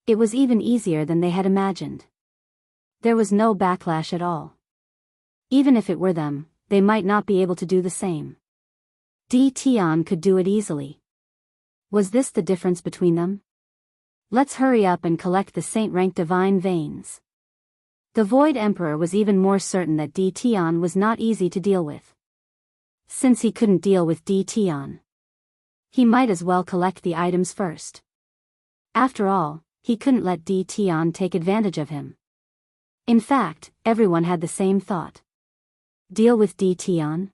It was even easier than they had imagined. There was no backlash at all. Even if it were them, they might not be able to do the same. Tian could do it easily. Was this the difference between them? Let's hurry up and collect the saint-rank divine veins. The Void Emperor was even more certain that Tian was not easy to deal with. Since he couldn't deal with Tian, he might as well collect the items first. After all, he couldn't let Tian take advantage of him. In fact, everyone had the same thought. Deal with Tian?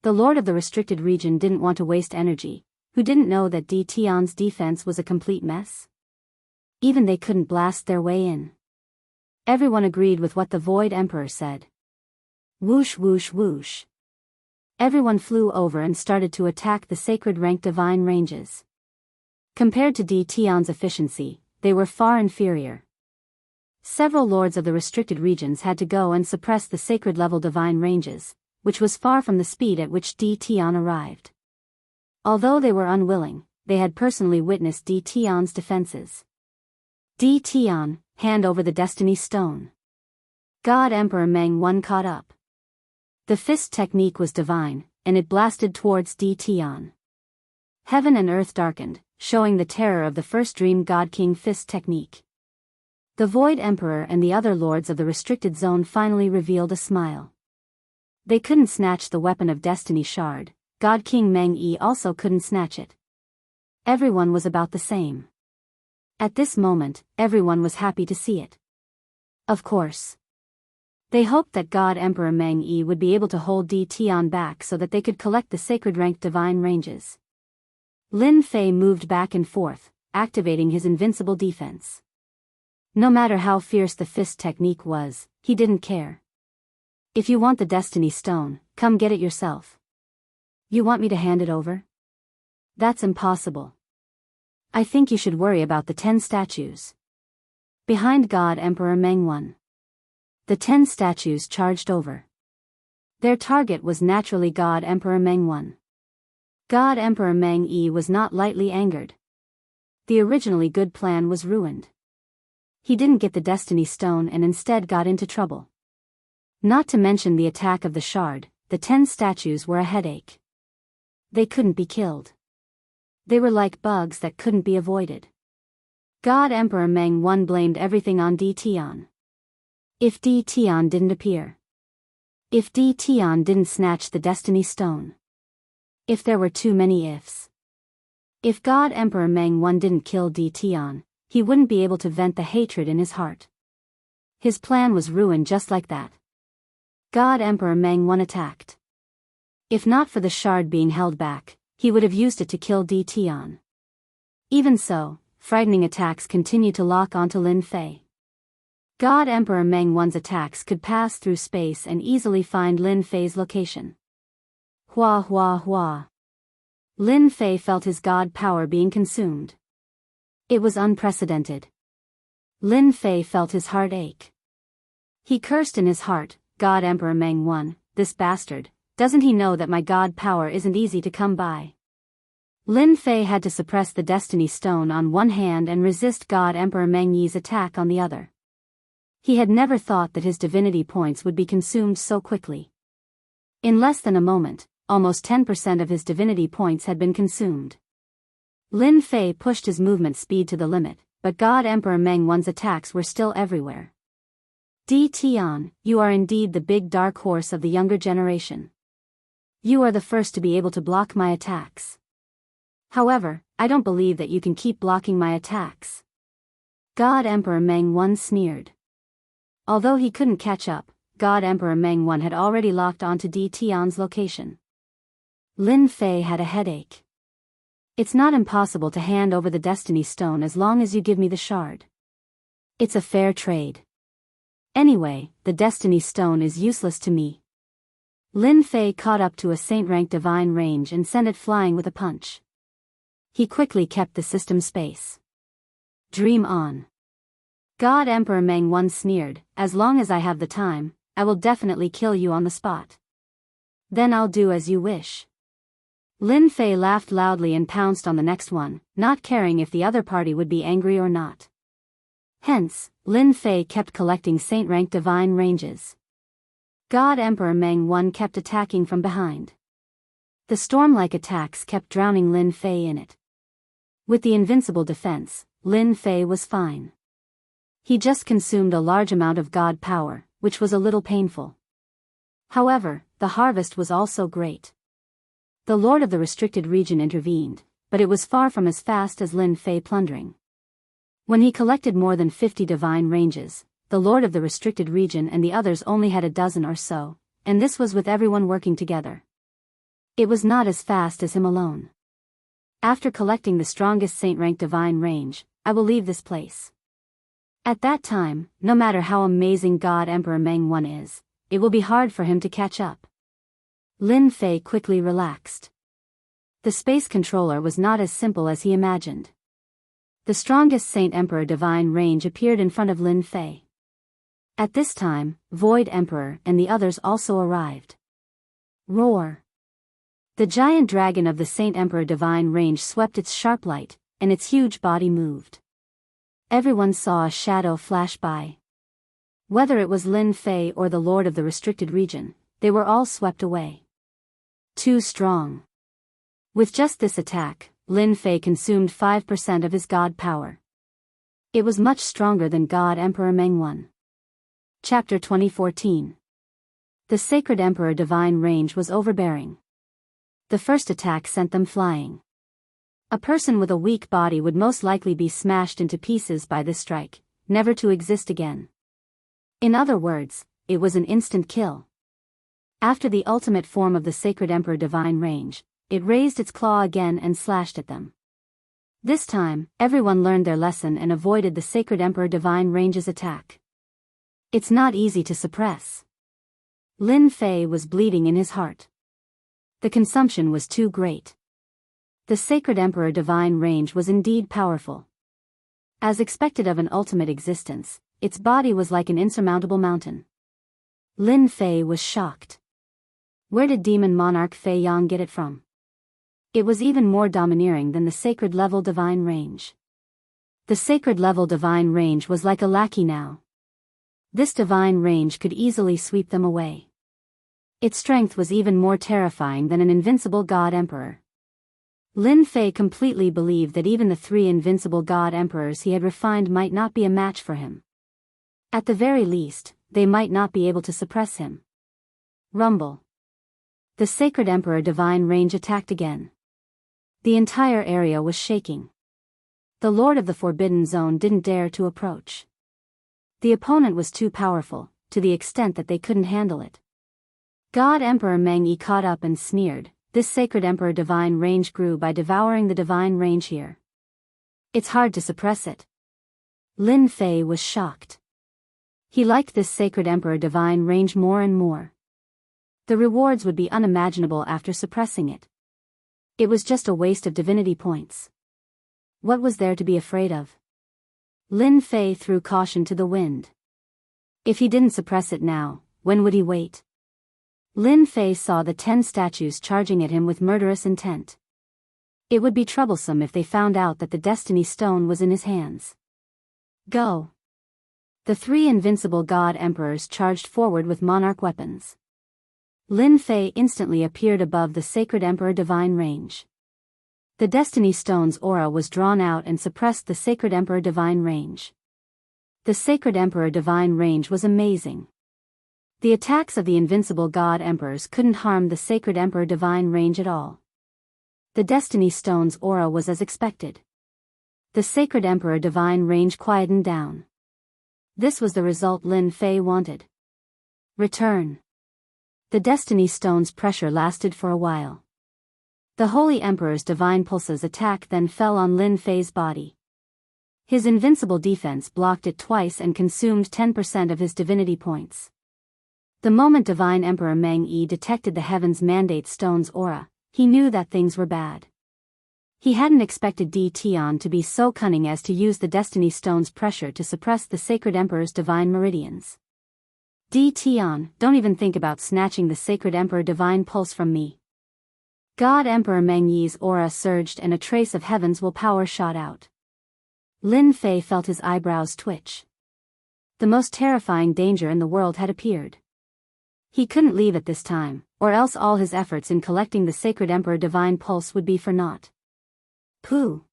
The Lord of the Restricted Region didn't want to waste energy, who didn't know that Tian's defense was a complete mess? Even they couldn't blast their way in. Everyone agreed with what the Void Emperor said. Whoosh whoosh whoosh. Everyone flew over and started to attack the sacred rank divine ranges. Compared to Tian's efficiency, they were far inferior. Several lords of the restricted regions had to go and suppress the sacred level divine ranges, which was far from the speed at which Tian arrived. Although they were unwilling, they had personally witnessed Tian's defenses. Tian, hand over the Destiny Stone. God Emperor Meng 1 caught up. The fist technique was divine, and it blasted towards Tian. Heaven and earth darkened, showing the terror of the first Dream God King fist technique. The Void Emperor and the other lords of the restricted zone finally revealed a smile. They couldn't snatch the Weapon of Destiny shard, God King Meng Yi also couldn't snatch it. Everyone was about the same. At this moment, everyone was happy to see it. Of course. They hoped that God Emperor Meng Yi would be able to hold Tian back so that they could collect the sacred rank divine ranges. Lin Fei moved back and forth, activating his invincible defense. No matter how fierce the fist technique was, he didn't care. If you want the Destiny Stone, come get it yourself. You want me to hand it over? That's impossible. I think you should worry about the 10 statues. Behind God Emperor Meng 1. The 10 statues charged over. Their target was naturally God Emperor Meng 1. God Emperor Meng Yi was not lightly angered. The originally good plan was ruined. He didn't get the Destiny Stone and instead got into trouble. Not to mention the attack of the shard, the 10 statues were a headache. They couldn't be killed. They were like bugs that couldn't be avoided. God Emperor Meng 1 blamed everything on Di Tian. If Di Tian didn't appear. If Di Tian didn't snatch the Destiny Stone. If there were too many ifs. If God Emperor Meng 1 didn't kill Di Tian, he wouldn't be able to vent the hatred in his heart. His plan was ruined just like that. God Emperor Meng 1 attacked. If not for the shard being held back, he would have used it to kill Di Tian. Even so, frightening attacks continued to lock onto Lin Fei. God Emperor Meng 1's attacks could pass through space and easily find Lin Fei's location. Hua hua hua. Lin Fei felt his god power being consumed. It was unprecedented. Lin Fei felt his heart ache. He cursed in his heart, God Emperor Meng 1, this bastard, doesn't he know that my god power isn't easy to come by? Lin Fei had to suppress the Destiny Stone on one hand and resist God Emperor Meng Yi's attack on the other. He had never thought that his divinity points would be consumed so quickly. In less than a moment, almost 10% of his divinity points had been consumed. Lin Fei pushed his movement speed to the limit, but God Emperor Meng 1's attacks were still everywhere. Di Tian, you are indeed the big dark horse of the younger generation. You are the first to be able to block my attacks. However, I don't believe that you can keep blocking my attacks. God Emperor Meng 1 sneered. Although he couldn't catch up, God Emperor Meng 1 had already locked onto Di Tian's location. Lin Fei had a headache. It's not impossible to hand over the Destiny Stone as long as you give me the shard. It's a fair trade. Anyway, the Destiny Stone is useless to me. Lin Fei caught up to a saint-rank divine range and sent it flying with a punch. He quickly kept the system space. Dream on. God Emperor Meng 1 sneered, as long as I have the time, I will definitely kill you on the spot. Then I'll do as you wish. Lin Fei laughed loudly and pounced on the next one, not caring if the other party would be angry or not. Hence, Lin Fei kept collecting saint-rank divine ranges. God Emperor Meng 1 kept attacking from behind. The storm-like attacks kept drowning Lin Fei in it. With the invincible defense, Lin Fei was fine. He just consumed a large amount of god power, which was a little painful. However, the harvest was also great. The Lord of the Restricted Region intervened, but it was far from as fast as Lin Fei plundering. When he collected more than 50 divine ranges, the Lord of the Restricted Region and the others only had a dozen or so, and this was with everyone working together. It was not as fast as him alone. After collecting the strongest saint-rank divine range, I will leave this place. At that time, no matter how amazing God Emperor Meng 1 is, it will be hard for him to catch up. Lin Fei quickly relaxed. The space controller was not as simple as he imagined. The strongest Saint Emperor divine range appeared in front of Lin Fei. At this time, Void Emperor and the others also arrived. Roar! The giant dragon of the Saint Emperor divine range swept its sharp light, and its huge body moved. Everyone saw a shadow flash by. Whether it was Lin Fei or the Lord of the Restricted Region, they were all swept away. Too strong. With just this attack, Lin Fei consumed 5% of his god power. It was much stronger than God Emperor Meng 1. Chapter 2014. The Sacred Emperor divine range was overbearing. The first attack sent them flying. A person with a weak body would most likely be smashed into pieces by this strike, never to exist again. In other words, it was an instant kill. After the ultimate form of the Sacred Emperor divine range, it raised its claw again and slashed at them. This time, everyone learned their lesson and avoided the Sacred Emperor divine range's attack. It's not easy to suppress. Lin Fei was bleeding in his heart. The consumption was too great. The Sacred Emperor divine range was indeed powerful. As expected of an ultimate existence, its body was like an insurmountable mountain. Lin Fei was shocked. Where did Demon Monarch Fei Yang get it from? It was even more domineering than the Sacred Level divine range. The Sacred Level divine range was like a lackey now. This divine range could easily sweep them away. Its strength was even more terrifying than an invincible God Emperor. Lin Fei completely believed that even the three invincible god emperors he had refined might not be a match for him. At the very least, they might not be able to suppress him. Rumble. The sacred emperor divine range attacked again. The entire area was shaking. The lord of the forbidden zone didn't dare to approach. The opponent was too powerful, to the extent that they couldn't handle it. God Emperor Meng Yi caught up and sneered, "This sacred emperor divine range grew by devouring the divine range here. It's hard to suppress it." Lin Fei was shocked. He liked this sacred emperor divine range more and more. The rewards would be unimaginable after suppressing it. It was just a waste of divinity points. What was there to be afraid of? Lin Fei threw caution to the wind. If he didn't suppress it now, when would he wait? Lin Fei saw the 10 statues charging at him with murderous intent. It would be troublesome if they found out that the Destiny Stone was in his hands. Go! The three invincible god emperors charged forward with monarch weapons. Lin Fei instantly appeared above the sacred emperor divine range. The Destiny Stone's aura was drawn out and suppressed the sacred emperor divine range. The sacred emperor divine range was amazing. The attacks of the invincible god emperors couldn't harm the sacred emperor divine range at all. The Destiny Stone's aura was as expected. The sacred emperor divine range quietened down. This was the result Lin Fei wanted. Return. The Destiny Stone's pressure lasted for a while. The Holy Emperor's divine pulses attack then fell on Lin Fei's body. His invincible defense blocked it twice and consumed 10% of his divinity points. The moment Divine Emperor Meng Yi detected the Heaven's Mandate Stone's aura, he knew that things were bad. He hadn't expected Di Tian to be so cunning as to use the Destiny Stone's pressure to suppress the Sacred Emperor's divine meridians. Di Tian, don't even think about snatching the Sacred Emperor divine pulse from me. God Emperor Meng Yi's aura surged and a trace of Heaven's willpower shot out. Lin Fei felt his eyebrows twitch. The most terrifying danger in the world had appeared. He couldn't leave at this time, or else all his efforts in collecting the Sacred Emperor divine pulse would be for naught. Pooh!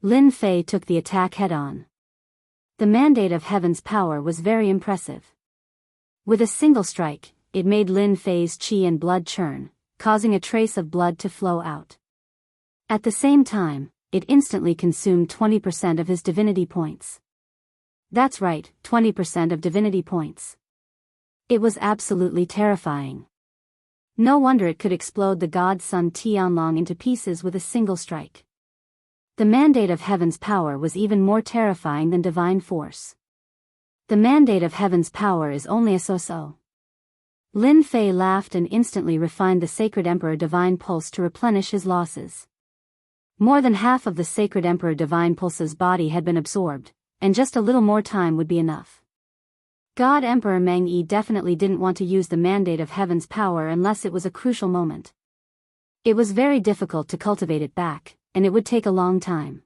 Lin Fei took the attack head-on. The mandate of Heaven's power was very impressive. With a single strike, it made Lin Fei's qi and blood churn, causing a trace of blood to flow out. At the same time, it instantly consumed 20% of his divinity points. That's right, 20% of divinity points. It was absolutely terrifying. No wonder it could explode the god Sun Tianlong into pieces with a single strike. The mandate of Heaven's power was even more terrifying than divine force. The mandate of Heaven's power is only a so-so. Lin Fei laughed and instantly refined the Sacred Emperor divine pulse to replenish his losses. More than half of the Sacred Emperor divine pulse's body had been absorbed, and just a little more time would be enough. God Emperor Meng Yi definitely didn't want to use the mandate of Heaven's power unless it was a crucial moment. It was very difficult to cultivate it back, and it would take a long time.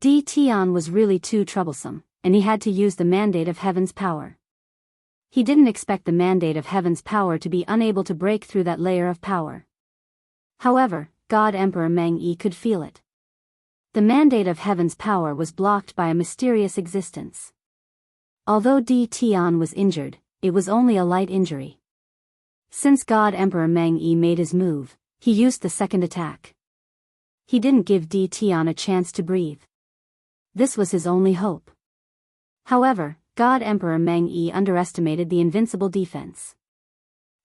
Di Tian was really too troublesome, and he had to use the mandate of Heaven's power. He didn't expect the mandate of Heaven's power to be unable to break through that layer of power. However, God Emperor Meng Yi could feel it. The mandate of Heaven's power was blocked by a mysterious existence. Although Di Tian was injured, it was only a light injury. Since God Emperor Meng Yi made his move, he used the second attack. He didn't give Di Tian a chance to breathe. This was his only hope. However, God Emperor Meng Yi underestimated the invincible defense.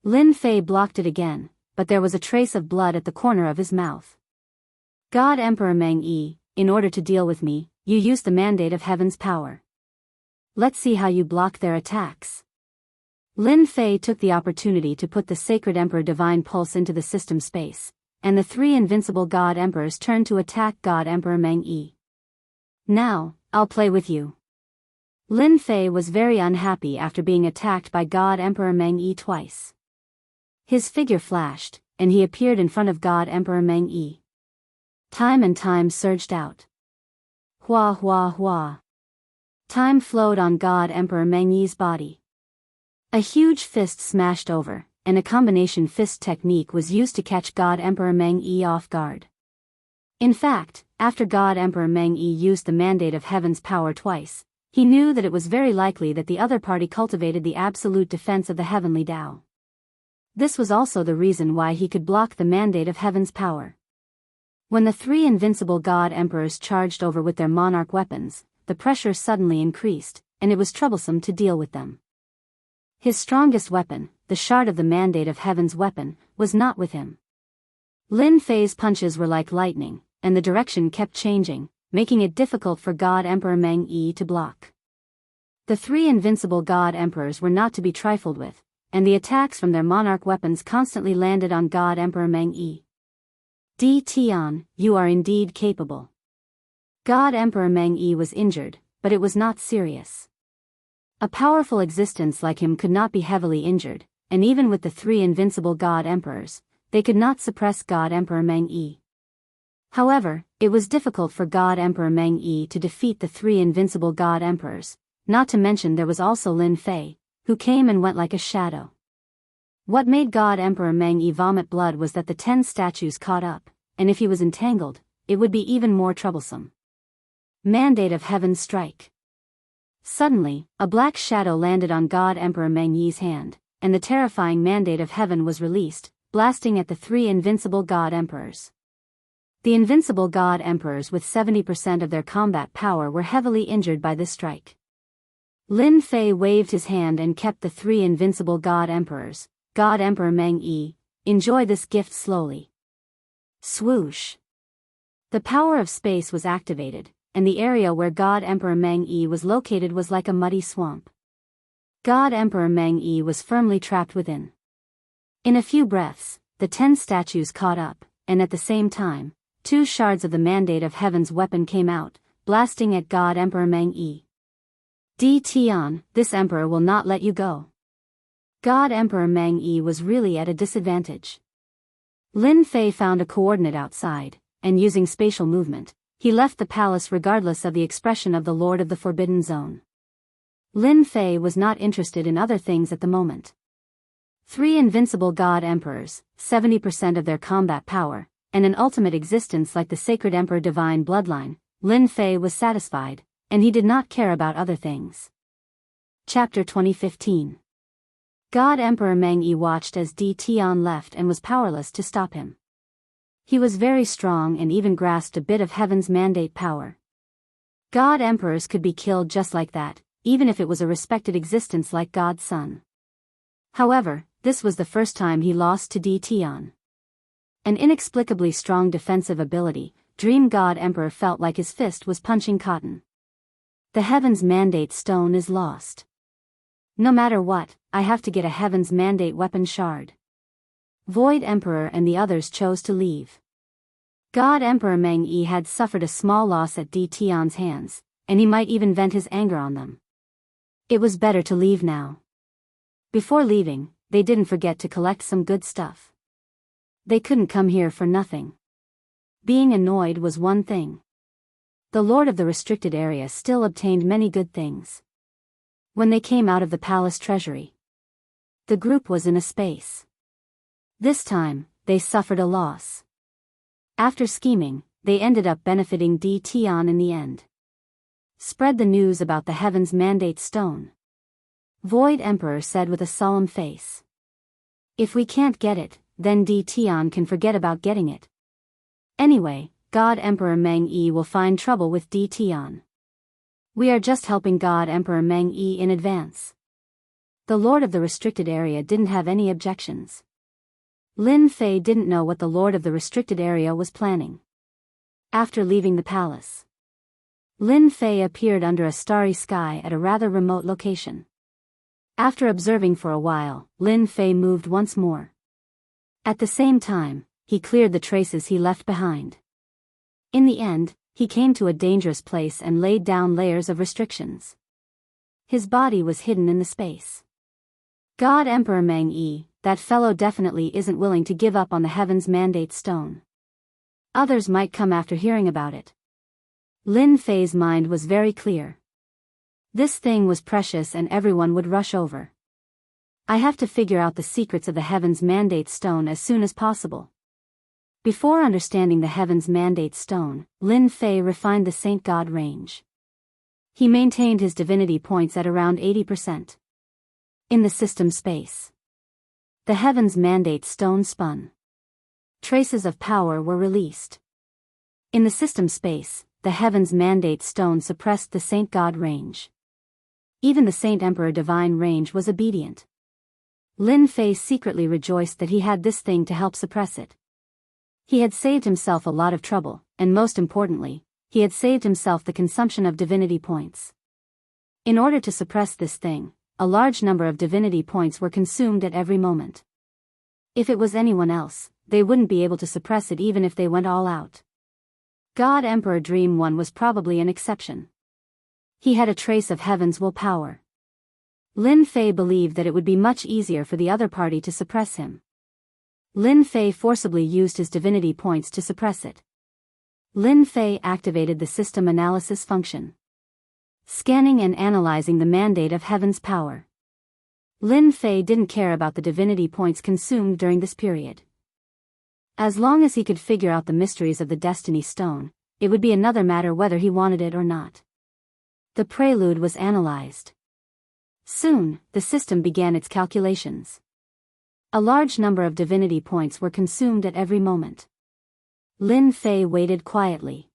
Lin Fei blocked it again, but there was a trace of blood at the corner of his mouth. God Emperor Meng Yi, in order to deal with me, you used the mandate of Heaven's power. Let's see how you block their attacks. Lin Fei took the opportunity to put the Sacred Emperor divine pulse into the system space, and the three invincible God Emperors turned to attack God Emperor Meng Yi. Now, I'll play with you. Lin Fei was very unhappy after being attacked by God Emperor Meng Yi twice. His figure flashed, and he appeared in front of God Emperor Meng Yi. Time and time surged out. Hua hua hua. Time flowed on God Emperor Meng Yi's body. A huge fist smashed over, and a combination fist technique was used to catch God Emperor Meng Yi off guard. In fact, after God Emperor Meng Yi used the mandate of heaven's power twice, he knew that it was very likely that the other party cultivated the absolute defense of the heavenly Tao. This was also the reason why he could block the mandate of heaven's power. When the three invincible God Emperors charged over with their monarch weapons, the pressure suddenly increased, and it was troublesome to deal with them. His strongest weapon, the shard of the mandate of heaven's weapon, was not with him. Lin Fei's punches were like lightning, and the direction kept changing, making it difficult for God Emperor Meng Yi to block. The three invincible God Emperors were not to be trifled with, and the attacks from their monarch weapons constantly landed on God Emperor Meng Yi. Di Tian, you are indeed capable. God Emperor Meng Yi was injured, but it was not serious. A powerful existence like him could not be heavily injured, and even with the three invincible God Emperors, they could not suppress God Emperor Meng Yi. However, it was difficult for God Emperor Meng Yi to defeat the three invincible God Emperors, not to mention there was also Lin Fei, who came and went like a shadow. What made God Emperor Meng Yi vomit blood was that the 10 statues caught up, and if he was entangled, it would be even more troublesome. Mandate of Heaven's strike. Suddenly, a black shadow landed on God Emperor Meng Yi's hand, and the terrifying mandate of heaven was released, blasting at the three invincible God Emperors. The invincible God Emperors with 70% of their combat power were heavily injured by this strike. Lin Fei waved his hand and kept the three invincible God Emperors. God Emperor Meng Yi, enjoy this gift slowly. Swoosh. The power of space was activated, and the area where God Emperor Meng Yi was located was like a muddy swamp. God Emperor Meng Yi was firmly trapped within. In a few breaths, the 10 statues caught up, and at the same time, 2 shards of the mandate of heaven's weapon came out, blasting at God Emperor Meng Yi. Di Tian, this emperor will not let you go. God Emperor Meng Yi was really at a disadvantage. Lin Fei found a coordinate outside, and using spatial movement, he left the palace regardless of the expression of the Lord of the Forbidden Zone. Lin Fei was not interested in other things at the moment. 3 invincible God Emperors, 70% of their combat power, and an ultimate existence like the Sacred Emperor Divine Bloodline, Lin Fei was satisfied, and he did not care about other things. Chapter 2015. God Emperor Meng Yi watched as Di Tian left and was powerless to stop him. He was very strong and even grasped a bit of heaven's mandate power. God Emperors could be killed just like that, even if it was a respected existence like God's son. However, this was the first time he lost to Di Tian. An inexplicably strong defensive ability, Dream God Emperor felt like his fist was punching cotton. The heaven's mandate stone is lost. No matter what, I have to get a heaven's mandate weapon shard. Void Emperor and the others chose to leave. God Emperor Meng Yi had suffered a small loss at Di Tian's hands, and he might even vent his anger on them. It was better to leave now. Before leaving, they didn't forget to collect some good stuff. They couldn't come here for nothing. Being annoyed was one thing. The Lord of the restricted area still obtained many good things. When they came out of the palace treasury, the group was in a space. This time, they suffered a loss. After scheming, they ended up benefiting Di Tian in the end. Spread the news about the heaven's mandate stone. Void Emperor said with a solemn face. If we can't get it, then Di Tian can forget about getting it. Anyway, God Emperor Meng Yi will find trouble with Di Tian. We are just helping God Emperor Meng Yi in advance. The Lord of the restricted area didn't have any objections. Lin Fei didn't know what the Lord of the restricted area was planning. After leaving the palace, Lin Fei appeared under a starry sky at a rather remote location. After observing for a while, Lin Fei moved once more. At the same time, he cleared the traces he left behind. In the end, he came to a dangerous place and laid down layers of restrictions. His body was hidden in the space. God Emperor Meng Yi, that fellow definitely isn't willing to give up on the heaven's mandate stone. Others might come after hearing about it. Lin Fei's mind was very clear. This thing was precious and everyone would rush over. I have to figure out the secrets of the heaven's mandate stone as soon as possible. Before understanding the Heaven's Mandate Stone, Lin Fei refined the Saint God range. He maintained his divinity points at around 80%. In the system space, the Heaven's Mandate Stone spun. Traces of power were released. In the system space, the Heaven's Mandate Stone suppressed the Saint God range. Even the Saint Emperor Divine range was obedient. Lin Fei secretly rejoiced that he had this thing to help suppress it. He had saved himself a lot of trouble, and most importantly, he had saved himself the consumption of divinity points. In order to suppress this thing, a large number of divinity points were consumed at every moment. If it was anyone else, they wouldn't be able to suppress it even if they went all out. God Emperor Dream One was probably an exception. He had a trace of Heaven's will power. Lin Fei believed that it would be much easier for the other party to suppress him. Lin Fei forcibly used his divinity points to suppress it. Lin Fei activated the system analysis function, scanning and analyzing the mandate of Heaven's power. Lin Fei didn't care about the divinity points consumed during this period. As long as he could figure out the mysteries of the Destiny Stone, it would be another matter whether he wanted it or not. The prelude was analyzed. Soon, the system began its calculations. A large number of divinity points were consumed at every moment. Lin Fei waited quietly.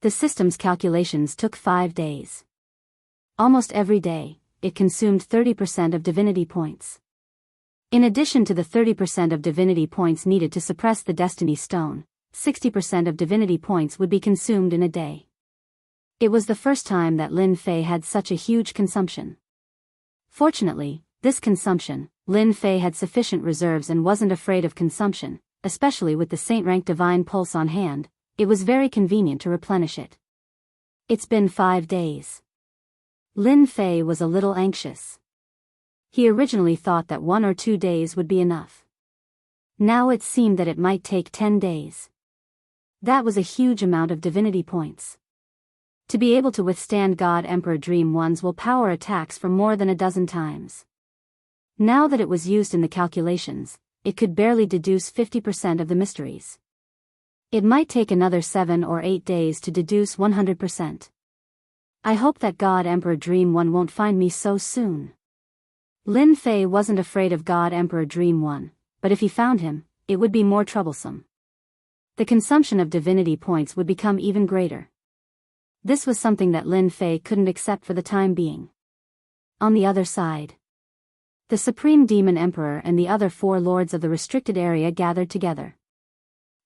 The system's calculations took 5 days. Almost every day, it consumed 30% of divinity points. In addition to the 30% of divinity points needed to suppress the Destiny Stone, 60% of divinity points would be consumed in a day. It was the first time that Lin Fei had such a huge consumption. Fortunately, this consumption, Lin Fei had sufficient reserves and wasn't afraid of consumption, especially with the saint-rank divine pulse on hand. It was very convenient to replenish it. It's been 5 days. Lin Fei was a little anxious. He originally thought that 1 or 2 days would be enough. Now it seemed that it might take 10 days. That was a huge amount of divinity points. To be able to withstand God Emperor Dream One's will power attacks for more than a dozen times. Now that it was used in the calculations, it could barely deduce 50% of the mysteries. It might take another 7 or 8 days to deduce 100%. I hope that God Emperor Dream One won't find me so soon. Lin Fei wasn't afraid of God Emperor Dream One, but if he found him, it would be more troublesome. The consumption of divinity points would become even greater. This was something that Lin Fei couldn't accept for the time being. On the other side, the Supreme Demon Emperor and the other 4 lords of the restricted area gathered together.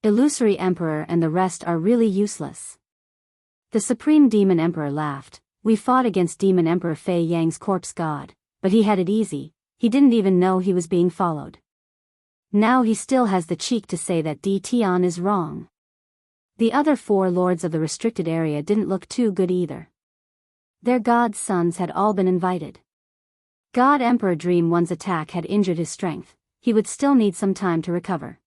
Illusory Emperor and the rest are really useless. The Supreme Demon Emperor laughed. We fought against Demon Emperor Fei Yang's corpse god, but he had it easy. He didn't even know he was being followed. Now he still has the cheek to say that Di Tian is wrong. The other 4 lords of the restricted area didn't look too good either. Their god's sons had all been invited. God Emperor Dream One's attack had injured his strength. He would still need some time to recover.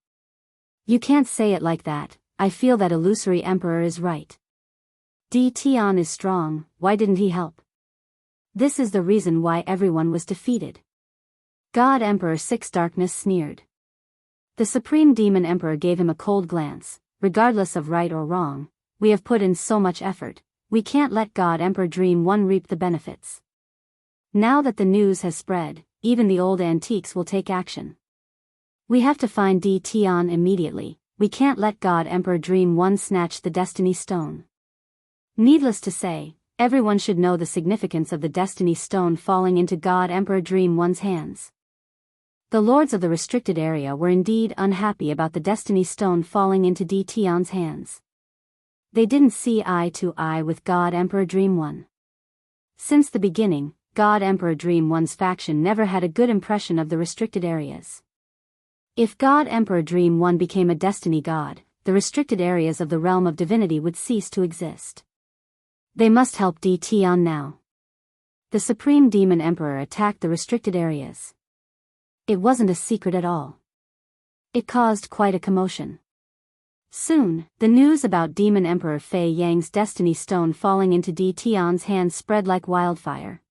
You can't say it like that. I feel that Illusory Emperor is right. Di Tian is strong. Why didn't he help? This is the reason why everyone was defeated. God Emperor Six Darkness sneered. The Supreme Demon Emperor gave him a cold glance. Regardless of right or wrong, we have put in so much effort. We can't let God Emperor Dream One reap the benefits. Now that the news has spread, even the old antiques will take action. We have to find Di Tian immediately. We can't let God Emperor Dream One snatch the Destiny Stone. Needless to say, everyone should know the significance of the Destiny Stone falling into God Emperor Dream One's hands. The lords of the restricted area were indeed unhappy about the Destiny Stone falling into Di Tian's hands. They didn't see eye to eye with God Emperor Dream One. Since the beginning, God Emperor Dream One's faction never had a good impression of the restricted areas. If God Emperor Dream One became a destiny god, the restricted areas of the realm of divinity would cease to exist. They must help Di Tian now. The Supreme Demon Emperor attacked the restricted areas. It wasn't a secret at all. It caused quite a commotion. Soon, the news about Demon Emperor Fei Yang's Destiny Stone falling into Di Tian's hands spread like wildfire.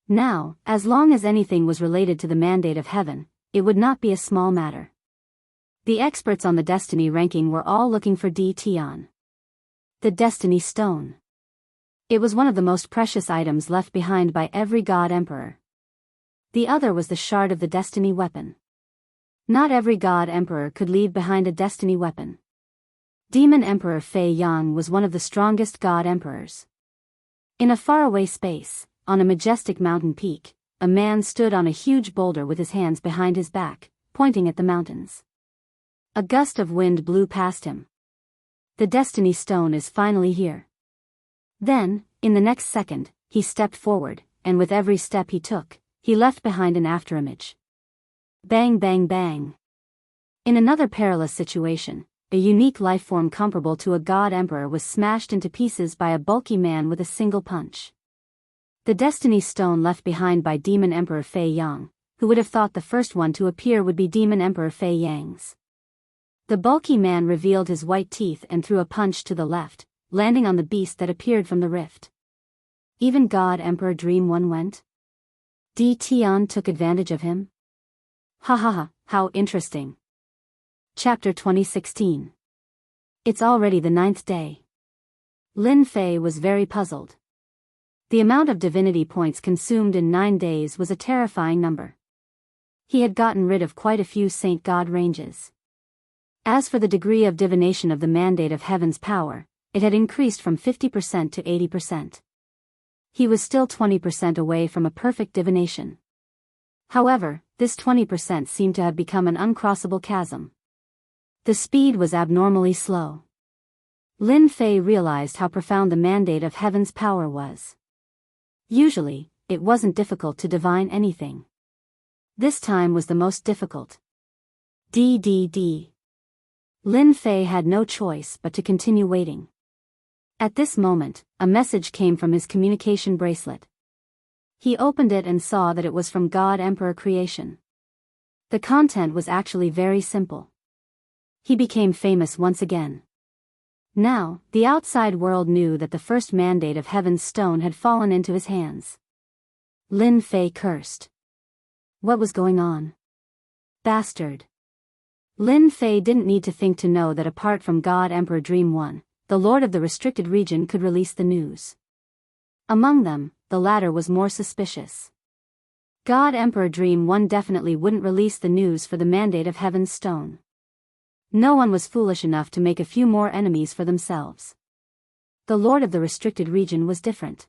Now, as long as anything was related to the mandate of heaven, it would not be a small matter. The experts on the destiny ranking were all looking for D. Tian. The Destiny Stone. It was one of the most precious items left behind by every god emperor. The other was the shard of the destiny weapon. Not every god emperor could leave behind a destiny weapon. Demon Emperor Fei Yang was one of the strongest god emperors. In a faraway space, on a majestic mountain peak, a man stood on a huge boulder with his hands behind his back, pointing at the mountains. A gust of wind blew past him. The Destiny Stone is finally here. Then, in the next second, he stepped forward, and with every step he took, he left behind an afterimage. Bang bang bang. In another perilous situation, a unique lifeform comparable to a god emperor was smashed into pieces by a bulky man with a single punch. The Destiny Stone left behind by Demon Emperor Fei Yang, who would have thought the first one to appear would be Demon Emperor Fei Yang's. The bulky man revealed his white teeth and threw a punch to the left, landing on the beast that appeared from the rift. Even God Emperor Dream One went. D. Tian took advantage of him. Ha ha ha, how interesting. Chapter 2016. It's already the 9th day. Lin Fei was very puzzled. The amount of divinity points consumed in 9 days was a terrifying number. He had gotten rid of quite a few saint god ranges. As for the degree of divination of the mandate of heaven's power, it had increased from 50% to 80%. He was still 20% away from a perfect divination. However, this 20% seemed to have become an uncrossable chasm. The speed was abnormally slow. Lin Fei realized how profound the mandate of heaven's power was. Usually, it wasn't difficult to divine anything. This time was the most difficult. D. Lin Fei had no choice but to continue waiting. At this moment, a message came from his communication bracelet. He opened it and saw that it was from God Emperor Creation. The content was actually very simple. He became famous once again. Now, the outside world knew that the first mandate of Heaven's Stone had fallen into his hands. Lin Fei cursed. What was going on? Bastard. Lin Fei didn't need to think to know that apart from God Emperor Dream One, the Lord of the restricted region could release the news. Among them, the latter was more suspicious. God Emperor Dream One definitely wouldn't release the news for the mandate of Heaven's Stone. No one was foolish enough to make a few more enemies for themselves. The Lord of the restricted region was different.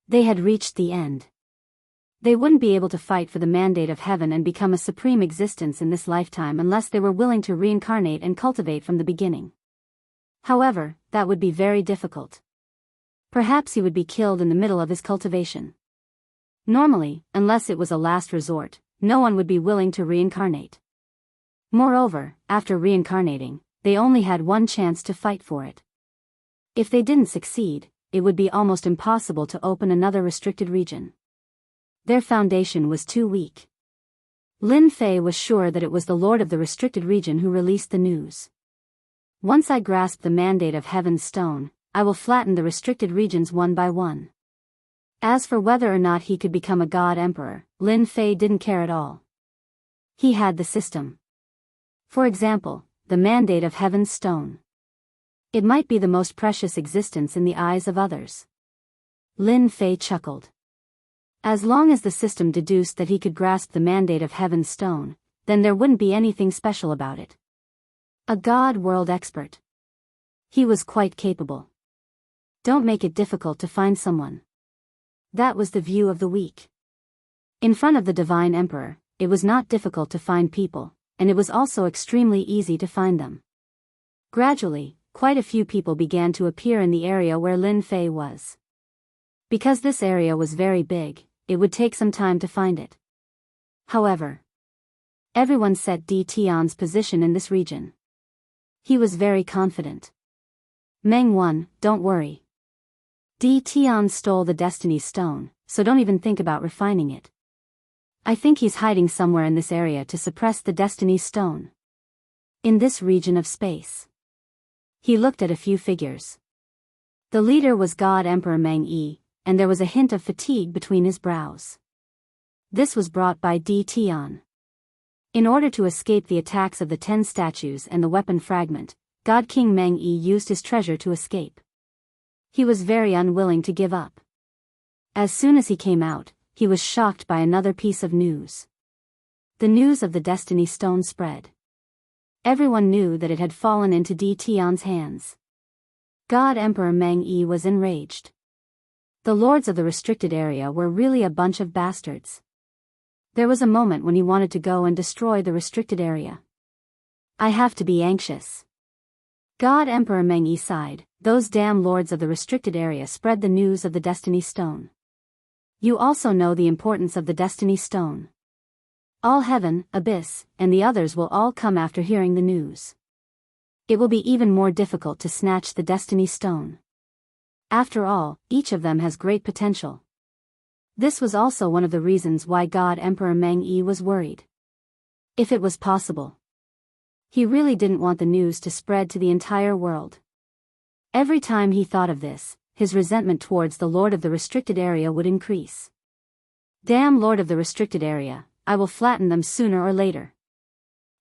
They had reached the end. They wouldn't be able to fight for the mandate of heaven and become a supreme existence in this lifetime unless they were willing to reincarnate and cultivate from the beginning. However, that would be very difficult. Perhaps he would be killed in the middle of his cultivation. Normally, unless it was a last resort, no one would be willing to reincarnate. Moreover, after reincarnating, they only had one chance to fight for it. If they didn't succeed, it would be almost impossible to open another restricted region. Their foundation was too weak. Lin Fei was sure that it was the Lord of the restricted region who released the news. Once I grasp the mandate of Heaven's Stone, I will flatten the restricted regions one by one. As for whether or not he could become a god emperor, Lin Fei didn't care at all. He had the system. For example, the mandate of Heaven's Stone. It might be the most precious existence in the eyes of others. Lin Fei chuckled. As long as the system deduced that he could grasp the mandate of Heaven's Stone, then there wouldn't be anything special about it. A god world expert. He was quite capable. Don't make it difficult to find someone. That was the view of the weak. In front of the Divine Emperor, it was not difficult to find people, and it was also extremely easy to find them. Gradually, quite a few people began to appear in the area where Lin Fei was. Because this area was very big, it would take some time to find it. However, everyone set D. Tian's position in this region. He was very confident. Meng Wan, don't worry. D. Tian stole the Destiny Stone, so don't even think about refining it. I think he's hiding somewhere in this area to suppress the Destiny Stone. In this region of space. He looked at a few figures. The leader was God Emperor Meng Yi, and there was a hint of fatigue between his brows. This was brought by D. Tian. In order to escape the attacks of the 10 statues and the weapon fragment, God King Meng-yi used his treasure to escape. He was very unwilling to give up. As soon as he came out, he was shocked by another piece of news. The news of the Destiny Stone spread. Everyone knew that it had fallen into Di Tian's hands. God Emperor Meng-yi was enraged. The lords of the restricted area were really a bunch of bastards. There was a moment when he wanted to go and destroy the restricted area. I have to be anxious. God Emperor Meng-yi sighed. Those damn lords of the restricted area spread the news of the Destiny Stone. You also know the importance of the Destiny Stone. All heaven, abyss, and the others will all come after hearing the news. It will be even more difficult to snatch the Destiny Stone. After all, each of them has great potential. This was also one of the reasons why God Emperor Meng-yi was worried. If it was possible. He really didn't want the news to spread to the entire world. Every time he thought of this, his resentment towards the Lord of the Restricted Area would increase. Damn Lord of the Restricted Area, I will flatten them sooner or later.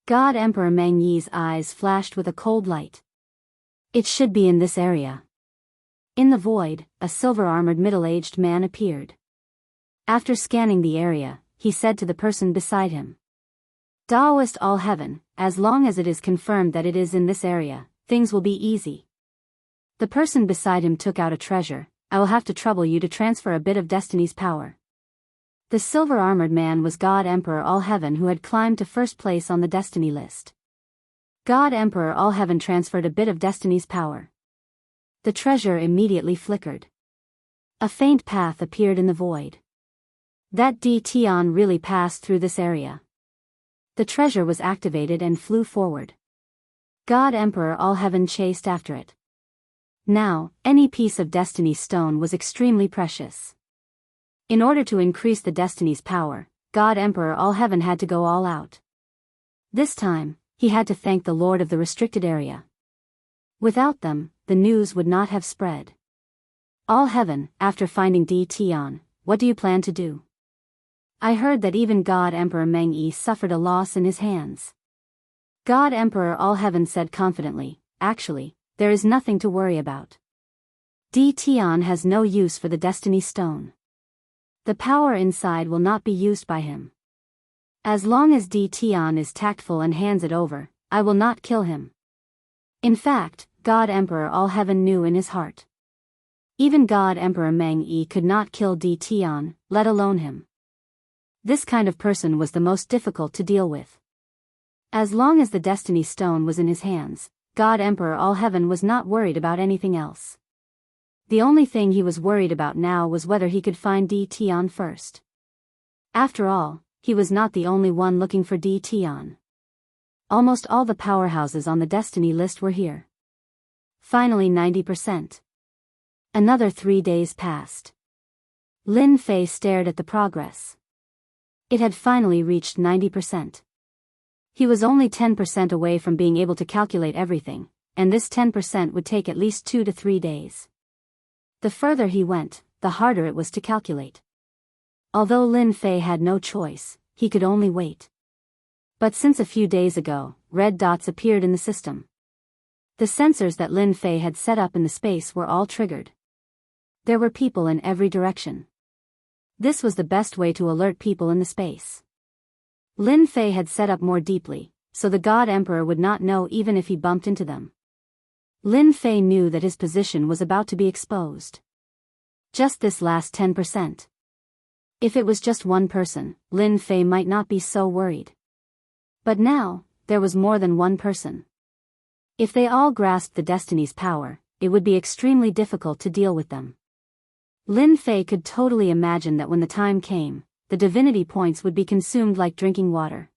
God Emperor Meng-yi's eyes flashed with a cold light. It should be in this area. In the void, a silver-armored middle-aged man appeared. After scanning the area, he said to the person beside him. Taoist all heaven, as long as it is confirmed that it is in this area, things will be easy. The person beside him took out a treasure. I will have to trouble you to transfer a bit of Destiny's power. The silver-armored man was God Emperor All Heaven, who had climbed to first place on the Destiny list. God Emperor All Heaven transferred a bit of Destiny's power. The treasure immediately flickered. A faint path appeared in the void. That Di Tian really passed through this area. The treasure was activated and flew forward. God Emperor All Heaven chased after it. Now, any piece of Destiny's stone was extremely precious. In order to increase the Destiny's power, God Emperor All Heaven had to go all out. This time, he had to thank the Lord of the Restricted Area. Without them, the news would not have spread. All Heaven, after finding Di Tian, what do you plan to do? I heard that even God Emperor Meng-yi suffered a loss in his hands. God Emperor All Heaven said confidently, actually, there is nothing to worry about. Di Tian has no use for the Destiny Stone. The power inside will not be used by him. As long as Di Tian is tactful and hands it over, I will not kill him. In fact, God Emperor All Heaven knew in his heart. Even God Emperor Meng-yi could not kill Di Tian, let alone him. This kind of person was the most difficult to deal with. As long as the Destiny Stone was in his hands, God Emperor All Heaven was not worried about anything else. The only thing he was worried about now was whether he could find Di Tian first. After all, he was not the only one looking for Di Tian. Almost all the powerhouses on the Destiny list were here. Finally 90%. Another 3 days passed. Lin Fei stared at the progress. It had finally reached 90%. He was only 10% away from being able to calculate everything, and this 10% would take at least 2 to 3 days. The further he went, the harder it was to calculate. Although Lin Fei had no choice, he could only wait. But since a few days ago, red dots appeared in the system. The sensors that Lin Fei had set up in the space were all triggered. There were people in every direction. This was the best way to alert people in the space. Lin Fei had set up more deeply, so the God Emperor would not know even if he bumped into them. Lin Fei knew that his position was about to be exposed. Just this last 10%. If it was just one person, Lin Fei might not be so worried. But now, there was more than one person. If they all grasped the Destiny's power, it would be extremely difficult to deal with them. Lin Fei could totally imagine that when the time came, the divinity points would be consumed like drinking water.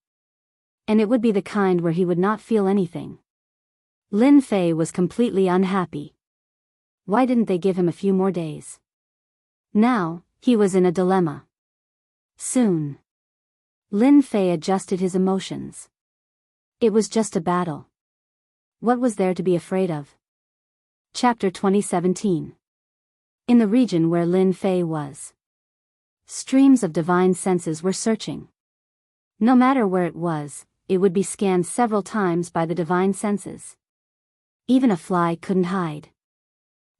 And it would be the kind where he would not feel anything. Lin Fei was completely unhappy. Why didn't they give him a few more days? Now, he was in a dilemma. Soon. Lin Fei adjusted his emotions. It was just a battle. What was there to be afraid of? Chapter 2017. In the region where Lin Fei was. Streams of divine senses were searching. No matter where it would be scanned several times by the divine senses. Even a fly couldn't hide.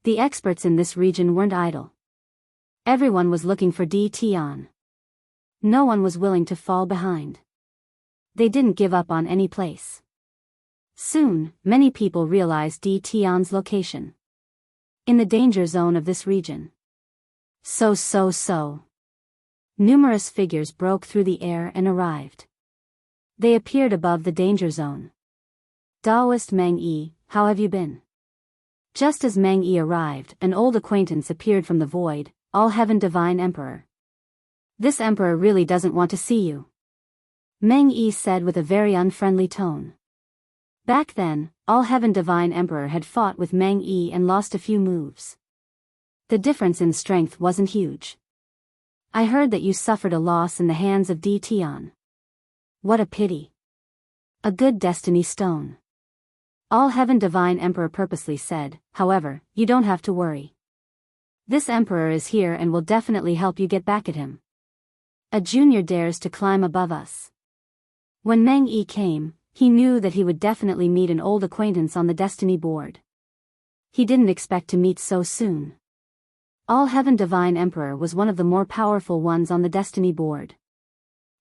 The experts in this region weren't idle. Everyone was looking for Tion. No one was willing to fall behind. They didn't give up on any place. Soon, many people realized Tion's location. In the danger zone of this region. So. Numerous figures broke through the air and arrived. They appeared above the danger zone. Taoist Meng Yi, how have you been? Just as Meng Yi arrived, an old acquaintance appeared from the void, All Heaven Divine Emperor. This emperor really doesn't want to see you. Meng Yi said with a very unfriendly tone. Back then, All Heaven Divine Emperor had fought with Meng Yi and lost a few moves. The difference in strength wasn't huge. I heard that you suffered a loss in the hands of Tion. What a pity. A good destiny stone. All Heaven Divine Emperor purposely said, however, you don't have to worry. This emperor is here and will definitely help you get back at him. A junior dares to climb above us. When Meng Yi came, he knew that he would definitely meet an old acquaintance on the destiny board. He didn't expect to meet so soon. All Heaven Divine Emperor was one of the more powerful ones on the destiny board.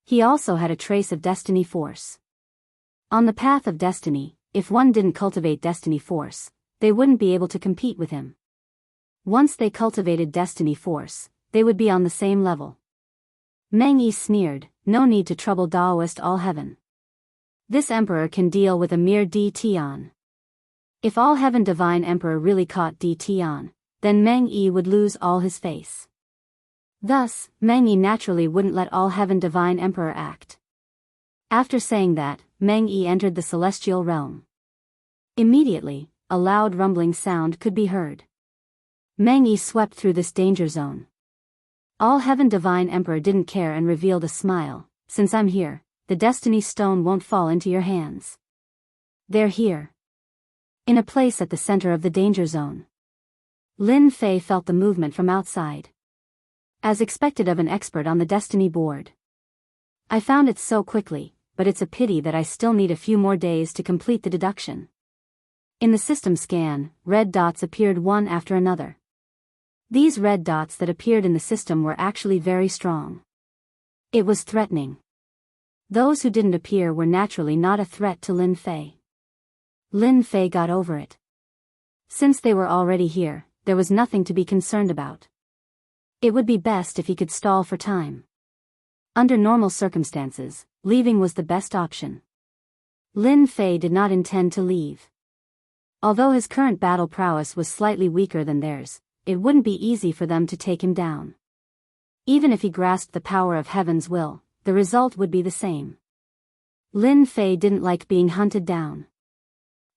He also had a trace of destiny force. On the path of destiny, if one didn't cultivate destiny force, they wouldn't be able to compete with him. Once they cultivated destiny force, they would be on the same level. Meng Yi sneered, no need to trouble Taoist All Heaven. This emperor can deal with a mere Tion. If All Heaven Divine Emperor really caught Tion, then Meng Yi would lose all his face. Thus, Meng Yi naturally wouldn't let All Heaven Divine Emperor act. After saying that, Meng Yi entered the celestial realm. Immediately, a loud rumbling sound could be heard. Meng Yi swept through this danger zone. All Heaven Divine Emperor didn't care and revealed a smile. Since I'm here, the destiny stone won't fall into your hands. They're here. In a place at the center of the danger zone. Lin Fei felt the movement from outside. As expected of an expert on the destiny board. I found it so quickly, but it's a pity that I still need a few more days to complete the deduction. In the system scan, red dots appeared one after another. These red dots that appeared in the system were actually very strong. It was threatening. Those who didn't appear were naturally not a threat to Lin Fei. Lin Fei got over it. Since they were already here, there was nothing to be concerned about. It would be best if he could stall for time. Under normal circumstances, leaving was the best option. Lin Fei did not intend to leave. Although his current battle prowess was slightly weaker than theirs, it wouldn't be easy for them to take him down. Even if he grasped the power of heaven's will, the result would be the same. Lin Fei didn't like being hunted down.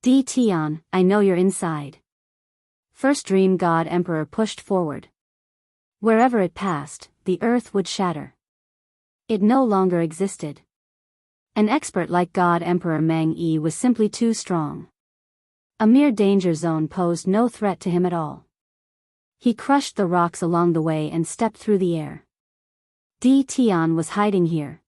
Tion, I know you're inside. First Dream God Emperor pushed forward. Wherever it passed, the earth would shatter. It no longer existed. An expert like God Emperor Meng Yi was simply too strong. A mere danger zone posed no threat to him at all. He crushed the rocks along the way and stepped through the air. Tion was hiding here.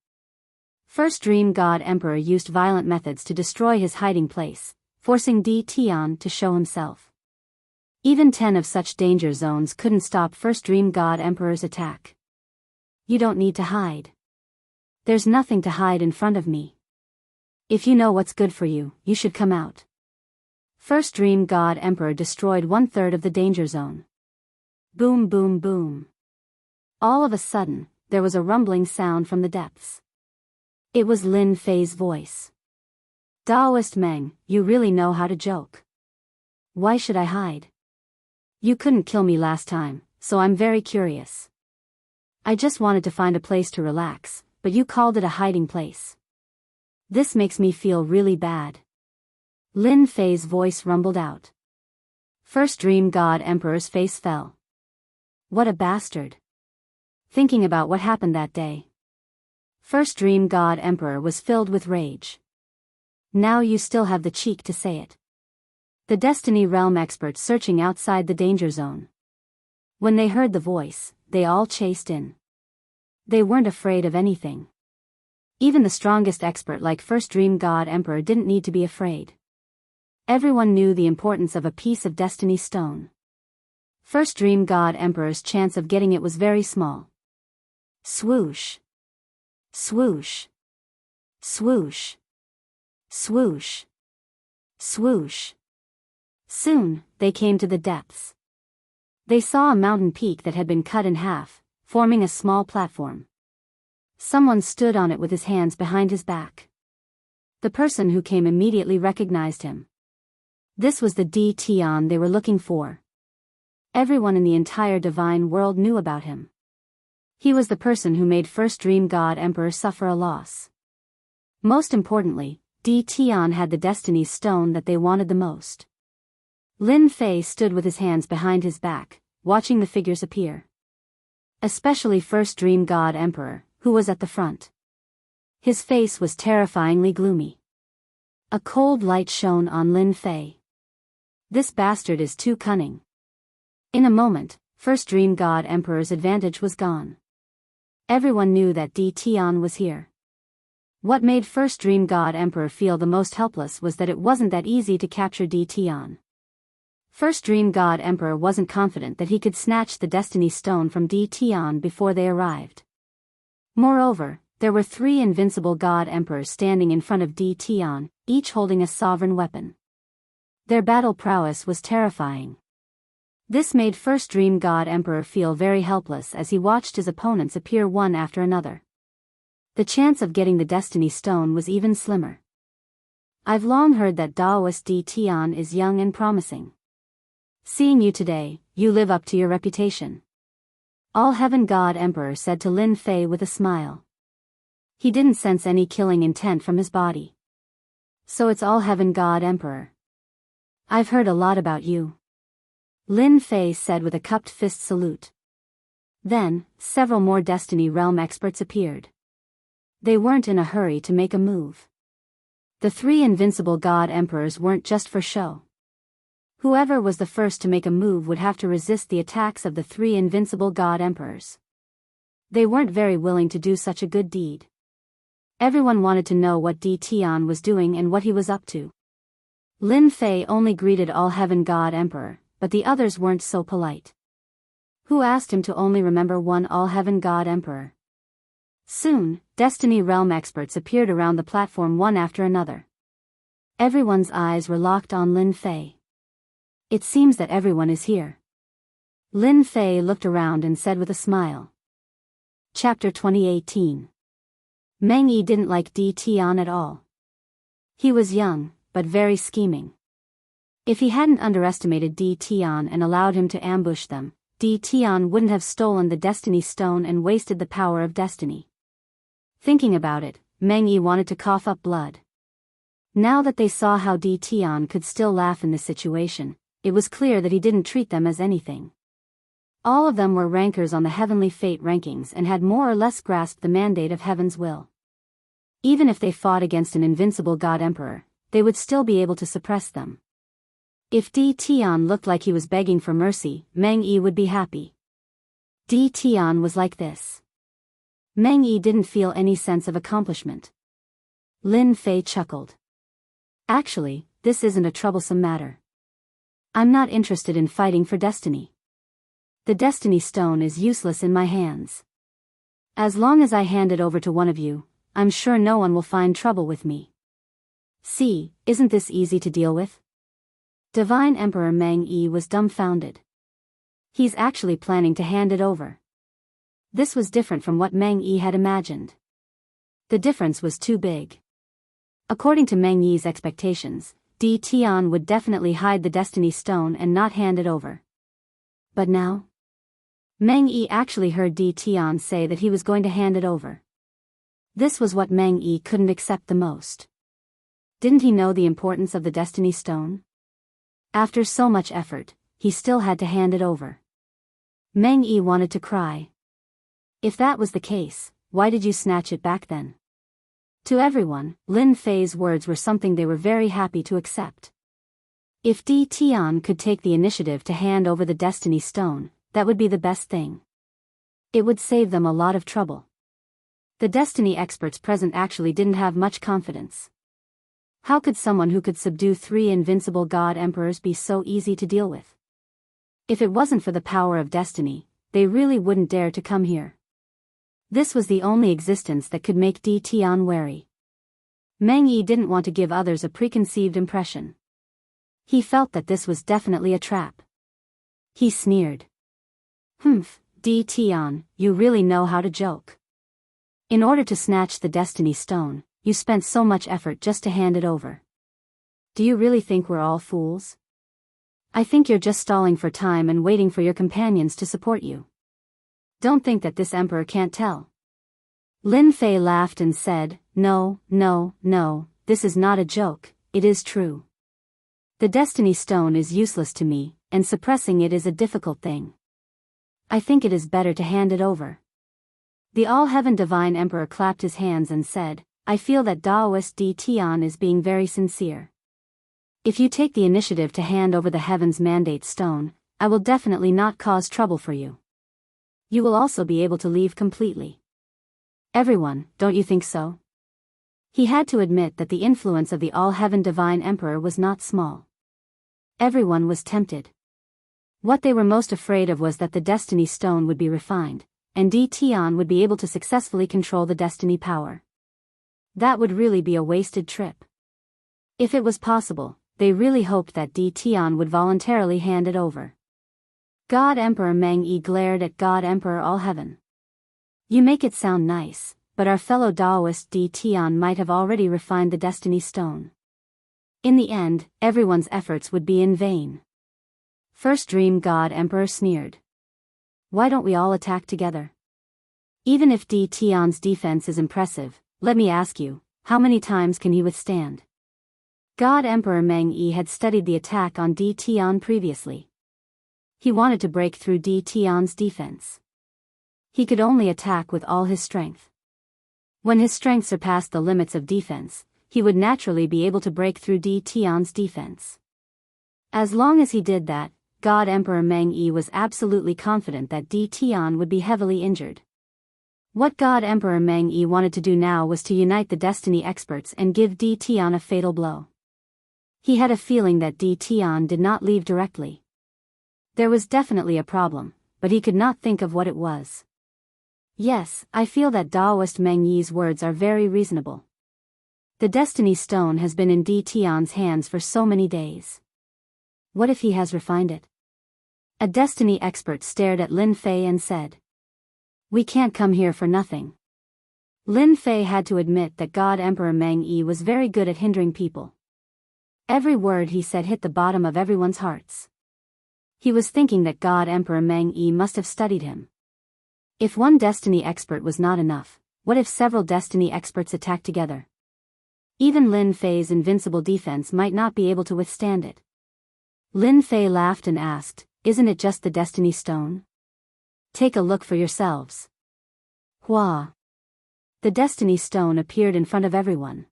First Dream God Emperor used violent methods to destroy his hiding place, forcing Tion to show himself. Even 10 of such danger zones couldn't stop First Dream God Emperor's attack. You don't need to hide. There's nothing to hide in front of me. If you know what's good for you, you should come out. First Dream God Emperor destroyed 1/3 of the danger zone. Boom boom boom. All of a sudden, there was a rumbling sound from the depths. It was Lin Fei's voice. Taoist Meng, you really know how to joke. Why should I hide? You couldn't kill me last time, so I'm very curious. I just wanted to find a place to relax, but you called it a hiding place. This makes me feel really bad. Lin Fei's voice rumbled out. First Dream God Emperor's face fell. What a bastard. Thinking about what happened that day. First Dream God Emperor was filled with rage. Now you still have the cheek to say it. The Destiny Realm experts searching outside the danger zone. When they heard the voice, they all chased in. They weren't afraid of anything. Even the strongest expert like First Dream God Emperor didn't need to be afraid. Everyone knew the importance of a piece of Destiny Stone. First Dream God Emperor's chance of getting it was very small. Swoosh. Swoosh. Swoosh. Swoosh. Swoosh. Soon, they came to the depths. They saw a mountain peak that had been cut in half, forming a small platform. Someone stood on it with his hands behind his back. The person who came immediately recognized him. This was the Tian they were looking for. Everyone in the entire divine world knew about him. He was the person who made First Dream God Emperor suffer a loss. Most importantly, Tian had the Destiny Stone that they wanted the most. Lin Fei stood with his hands behind his back, watching the figures appear. Especially First Dream God Emperor, who was at the front. His face was terrifyingly gloomy. A cold light shone on Lin Fei. This bastard is too cunning. In a moment, First Dream God Emperor's advantage was gone. Everyone knew that Tian was here. What made First Dream God Emperor feel the most helpless was that it wasn't that easy to capture Tian. First Dream God Emperor wasn't confident that he could snatch the Destiny Stone from Tian before they arrived. Moreover, there were 3 invincible God Emperors standing in front of Tian, each holding a sovereign weapon. Their battle prowess was terrifying. This made First Dream God Emperor feel very helpless as he watched his opponents appear one after another. The chance of getting the Destiny Stone was even slimmer. I've long heard that Taoist Tian is young and promising. Seeing you today, you live up to your reputation. All Heaven God Emperor said to Lin Fei with a smile. He didn't sense any killing intent from his body. So it's All Heaven God Emperor. I've heard a lot about you. Lin Fei said with a cupped fist salute. Then, several more Destiny Realm experts appeared. They weren't in a hurry to make a move. The 3 invincible God Emperors weren't just for show. Whoever was the first to make a move would have to resist the attacks of the 3 invincible God Emperors. They weren't very willing to do such a good deed. Everyone wanted to know what Tian was doing and what he was up to. Lin Fei only greeted All Heaven God Emperor, but the others weren't so polite. Who asked him to only remember one All Heaven God Emperor? Soon, Destiny Realm experts appeared around the platform one after another. Everyone's eyes were locked on Lin Fei. It seems that everyone is here. Lin Fei looked around and said with a smile. Chapter 2018. Meng Yi didn't like Tian at all. He was young, but very scheming. If he hadn't underestimated Tian and allowed him to ambush them, Tian wouldn't have stolen the Destiny Stone and wasted the power of destiny. Thinking about it, Meng Yi wanted to cough up blood. Now that they saw how Tian could still laugh in this situation, it was clear that he didn't treat them as anything. All of them were rankers on the heavenly fate rankings and had more or less grasped the mandate of heaven's will. Even if they fought against an invincible God Emperor, they would still be able to suppress them. If Tian looked like he was begging for mercy, Meng Yi would be happy. Tian was like this. Meng Yi didn't feel any sense of accomplishment. Lin Fei chuckled. Actually, this isn't a troublesome matter. I'm not interested in fighting for destiny. The Destiny Stone is useless in my hands. As long as I hand it over to one of you, I'm sure no one will find trouble with me. See, isn't this easy to deal with? Divine Emperor Meng Yi was dumbfounded. He's actually planning to hand it over. This was different from what Meng Yi had imagined. The difference was too big. According to Meng Yi's expectations, Tian would definitely hide the Destiny Stone and not hand it over. But now? Meng Yi actually heard Tian say that he was going to hand it over. This was what Meng Yi couldn't accept the most. Didn't he know the importance of the Destiny Stone? After so much effort, he still had to hand it over. Meng Yi wanted to cry. If that was the case, why did you snatch it back then? To everyone, Lin Fei's words were something they were very happy to accept. If Tian could take the initiative to hand over the Destiny Stone, that would be the best thing. It would save them a lot of trouble. The destiny experts present actually didn't have much confidence. How could someone who could subdue 3 invincible god emperors be so easy to deal with? If it wasn't for the power of destiny, they really wouldn't dare to come here. This was the only existence that could make Di Tian wary. Meng Yi didn't want to give others a preconceived impression. He felt that this was definitely a trap. He sneered. Humph, Di Tian, you really know how to joke. In order to snatch the destiny stone, you spent so much effort just to hand it over. Do you really think we're all fools? I think you're just stalling for time and waiting for your companions to support you. Don't think that this emperor can't tell. Lin Fei laughed and said, No, this is not a joke, it is true. The destiny stone is useless to me, and suppressing it is a difficult thing. I think it is better to hand it over. The All-Heaven Divine Emperor clapped his hands and said, I feel that Daoist Di Tian is being very sincere. If you take the initiative to hand over the Heaven's Mandate Stone, I will definitely not cause trouble for you. You will also be able to leave completely. Everyone, don't you think so? He had to admit that the influence of the All-Heaven Divine Emperor was not small. Everyone was tempted. What they were most afraid of was that the Destiny Stone would be refined, and Di Tian would be able to successfully control the Destiny power. That would really be a wasted trip. If it was possible, they really hoped that Di Tian would voluntarily hand it over. God Emperor Meng Yi glared at God Emperor All-Heaven. You make it sound nice, but our fellow Daoist Di Tian might have already refined the Destiny Stone. In the end, everyone's efforts would be in vain. First Dream God Emperor sneered. Why don't we all attack together? Even if Di Tian's defense is impressive, let me ask you, how many times can he withstand? God Emperor Meng Yi had studied the attack on Di Tian previously. He wanted to break through Di Tian's defense. He could only attack with all his strength. When his strength surpassed the limits of defense, he would naturally be able to break through Di Tian's defense. As long as he did that, God Emperor Meng Yi was absolutely confident that Di Tian would be heavily injured. What God Emperor Meng Yi wanted to do now was to unite the Destiny experts and give Di Tian a fatal blow. He had a feeling that Di Tian did not leave directly. There was definitely a problem, but he could not think of what it was. Yes, I feel that Daoist Meng Yi's words are very reasonable. The Destiny Stone has been in Di Tian's hands for so many days. What if he has refined it? A Destiny expert stared at Lin Fei and said, We can't come here for nothing. Lin Fei had to admit that God Emperor Meng Yi was very good at hindering people. Every word he said hit the bottom of everyone's hearts. He was thinking that God Emperor Meng Yi must have studied him. If one Destiny expert was not enough, what if several Destiny experts attacked together? Even Lin Fei's invincible defense might not be able to withstand it. Lin Fei laughed and asked, Isn't it just the Destiny Stone? Take a look for yourselves. Hua! The Destiny Stone appeared in front of everyone.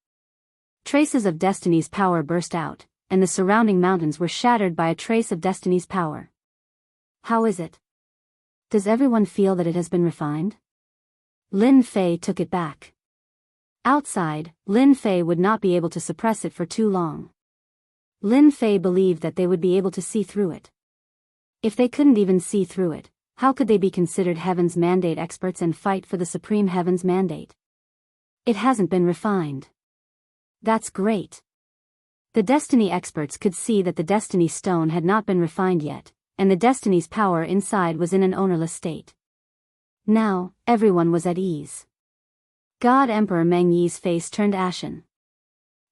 Traces of Destiny's power burst out, and the surrounding mountains were shattered by a trace of Destiny's power. How is it? Does everyone feel that it has been refined? Lin Fei took it back. Outside, Lin Fei would not be able to suppress it for too long. Lin Fei believed that they would be able to see through it. If they couldn't even see through it, how could they be considered Heaven's Mandate experts and fight for the Supreme Heaven's Mandate? It hasn't been refined. That's great. The Destiny experts could see that the Destiny Stone had not been refined yet, and the Destiny's power inside was in an ownerless state. Now, everyone was at ease. God Emperor Meng Yi's face turned ashen.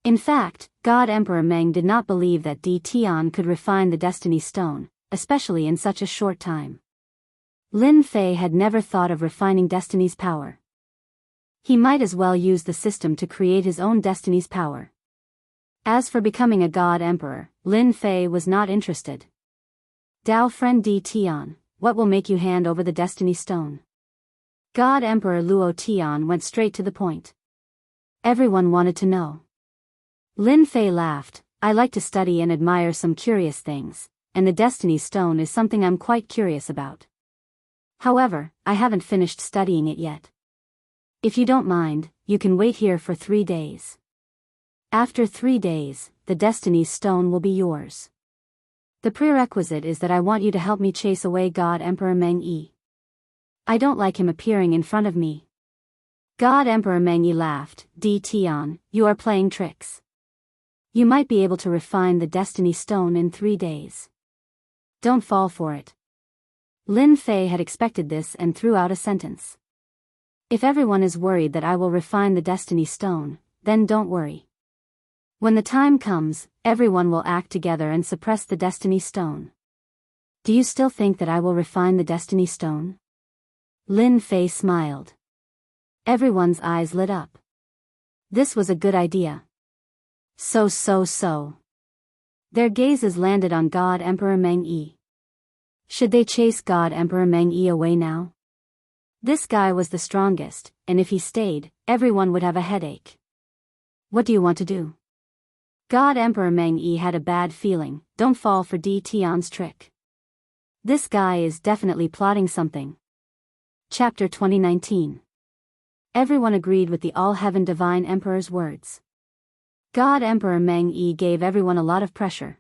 In fact, God Emperor Meng did not believe that Di Tian could refine the Destiny Stone, especially in such a short time. Lin Fei had never thought of refining Destiny's power. He might as well use the system to create his own Destiny's power. As for becoming a God Emperor, Lin Fei was not interested. Dao friend Di Tian, what will make you hand over the Destiny Stone? God Emperor Luo Tian went straight to the point. Everyone wanted to know. Lin Fei laughed, I like to study and admire some curious things, and the Destiny Stone is something I'm quite curious about. However, I haven't finished studying it yet. If you don't mind, you can wait here for 3 days. After 3 days, the Destiny Stone will be yours. The prerequisite is that I want you to help me chase away God Emperor Meng Yi. I don't like him appearing in front of me. God Emperor Meng Yi laughed. Di Tian, you are playing tricks. You might be able to refine the Destiny Stone in 3 days. Don't fall for it. Lin Fei had expected this and threw out a sentence. If everyone is worried that I will refine the Destiny Stone, then don't worry. When the time comes, everyone will act together and suppress the Destiny Stone. Do you still think that I will refine the Destiny Stone? Lin Fei smiled. Everyone's eyes lit up. This was a good idea. So. Their gazes landed on God Emperor Meng Yi. Should they chase God Emperor Meng Yi away now? This guy was the strongest, and if he stayed, everyone would have a headache. What do you want to do? God Emperor Meng Yi had a bad feeling. Don't fall for Di Tian's trick. This guy is definitely plotting something. Chapter 2019. Everyone agreed with the All-Heaven Divine Emperor's words. God Emperor Meng Yi gave everyone a lot of pressure.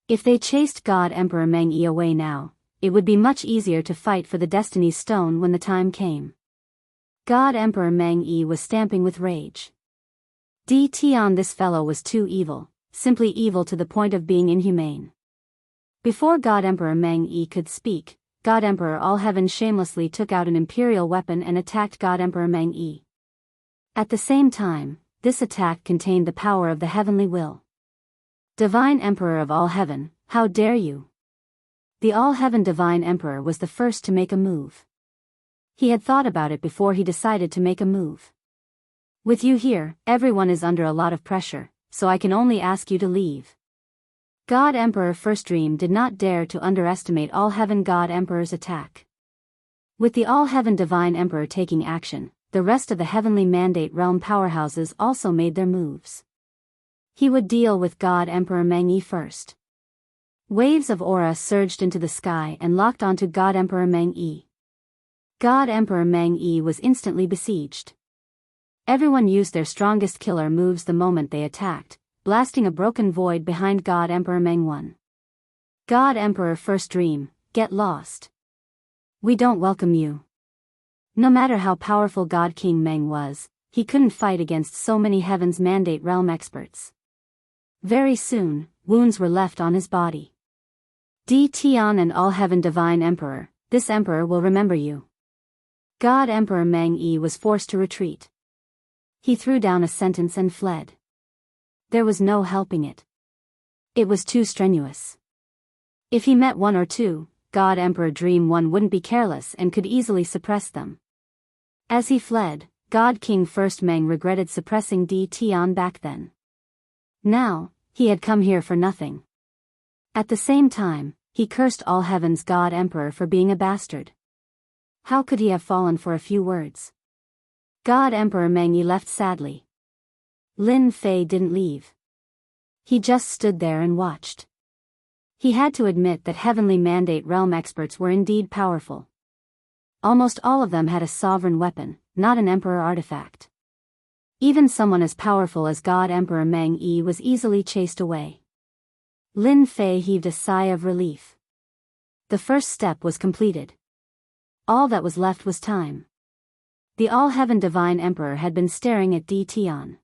If they chased God Emperor Meng Yi away now, it would be much easier to fight for the Destiny Stone when the time came. God Emperor Meng Yi was stamping with rage. Di Tian, this fellow was too evil, simply evil to the point of being inhumane. Before God Emperor Meng Yi could speak, God Emperor All-Heaven shamelessly took out an imperial weapon and attacked God Emperor Meng Yi. At the same time, this attack contained the power of the heavenly will. Divine Emperor of all heaven, how dare you? The All-Heaven Divine Emperor was the first to make a move. He had thought about it before he decided to make a move. With you here, everyone is under a lot of pressure, so I can only ask you to leave. God Emperor First Dream did not dare to underestimate All-Heaven God Emperor's attack. With the All-Heaven Divine Emperor taking action, the rest of the Heavenly Mandate Realm powerhouses also made their moves. He would deal with God Emperor Meng Yi first. Waves of aura surged into the sky and locked onto God Emperor Meng Yi. God Emperor Meng Yi was instantly besieged. Everyone used their strongest killer moves the moment they attacked, blasting a broken void behind God Emperor Meng 1. God Emperor First Dream, get lost. We don't welcome you. No matter how powerful God King Meng was, he couldn't fight against so many Heaven's Mandate Realm experts. Very soon, wounds were left on his body. Di Tian and All-Heaven Divine Emperor, this emperor will remember you. God Emperor Meng Yi was forced to retreat. He threw down a sentence and fled. There was no helping it. It was too strenuous. If he met 1 or 2, God Emperor Dream 1 wouldn't be careless and could easily suppress them. As he fled, God King First Meng regretted suppressing Di Tian back then. Now, he had come here for nothing. At the same time, he cursed All Heaven's God Emperor for being a bastard. How could he have fallen for a few words? God Emperor Meng Yi left sadly. Lin Fei didn't leave. He just stood there and watched. He had to admit that Heavenly Mandate Realm experts were indeed powerful. Almost all of them had a sovereign weapon, not an emperor artifact. Even someone as powerful as God Emperor Meng Yi was easily chased away. Lin Fei heaved a sigh of relief. The first step was completed. All that was left was time. The All-Heaven Divine Emperor had been staring at Di Tian.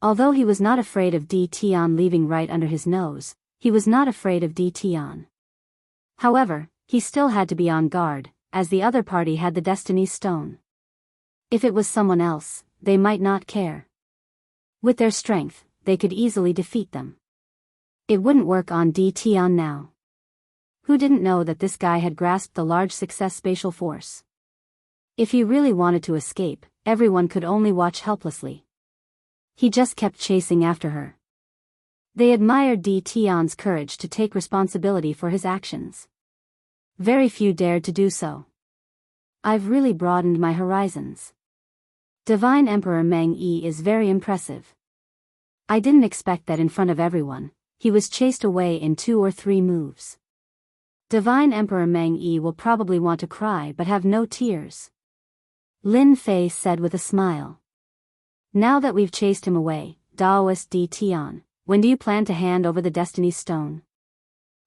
Although he was not afraid of Di Tian leaving right under his nose, he was not afraid of Di Tian. However, he still had to be on guard, as the other party had the Destiny Stone. If it was someone else, they might not care. With their strength, they could easily defeat them. It wouldn't work on Di Tian now. Who didn't know that this guy had grasped the large success spatial force? If he really wanted to escape, everyone could only watch helplessly. He just kept chasing after her. They admired Di Tian's courage to take responsibility for his actions. Very few dared to do so. I've really broadened my horizons. Divine Emperor Meng Yi is very impressive. I didn't expect that in front of everyone. He was chased away in 2 or 3 moves. Divine Emperor Meng Yi will probably want to cry but have no tears. Lin Fei said with a smile. Now that we've chased him away, Daoist Di Tian, when do you plan to hand over the Destiny Stone?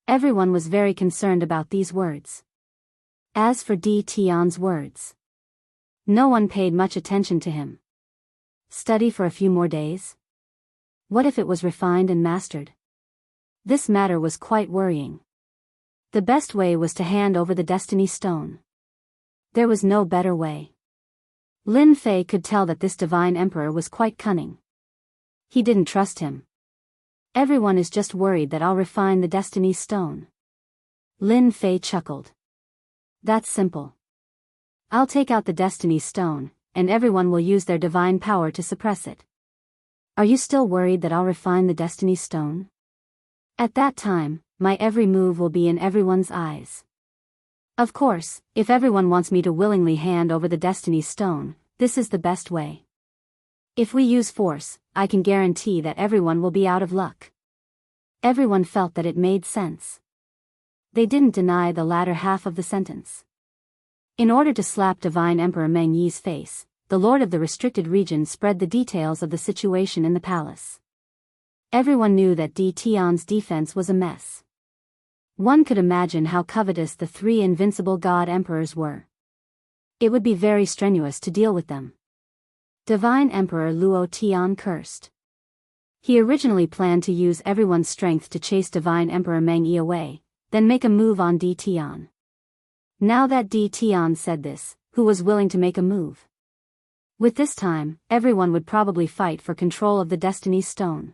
Everyone was very concerned about these words. As for Di Tian's words, no one paid much attention to him. Study for a few more days? What if it was refined and mastered? This matter was quite worrying. The best way was to hand over the Destiny Stone. There was no better way. Lin Fei could tell that this divine emperor was quite cunning. He didn't trust him. Everyone is just worried that I'll refine the Destiny Stone. Lin Fei chuckled. That's simple. I'll take out the Destiny Stone, and everyone will use their divine power to suppress it. Are you still worried that I'll refine the Destiny Stone? At that time, my every move will be in everyone's eyes. Of course, if everyone wants me to willingly hand over the Destiny Stone, this is the best way. If we use force, I can guarantee that everyone will be out of luck. Everyone felt that it made sense. They didn't deny the latter half of the sentence. In order to slap Divine Emperor Meng Yi's face, the Lord of the Restricted Region spread the details of the situation in the palace. Everyone knew that Di Tian's defense was a mess. One could imagine how covetous the three invincible god emperors were. It would be very strenuous to deal with them. Divine Emperor Luo Tian cursed. He originally planned to use everyone's strength to chase Divine Emperor Meng Yi away, then make a move on Di Tian. Now that Di Tian said this, who was willing to make a move? With this time, everyone would probably fight for control of the Destiny Stone.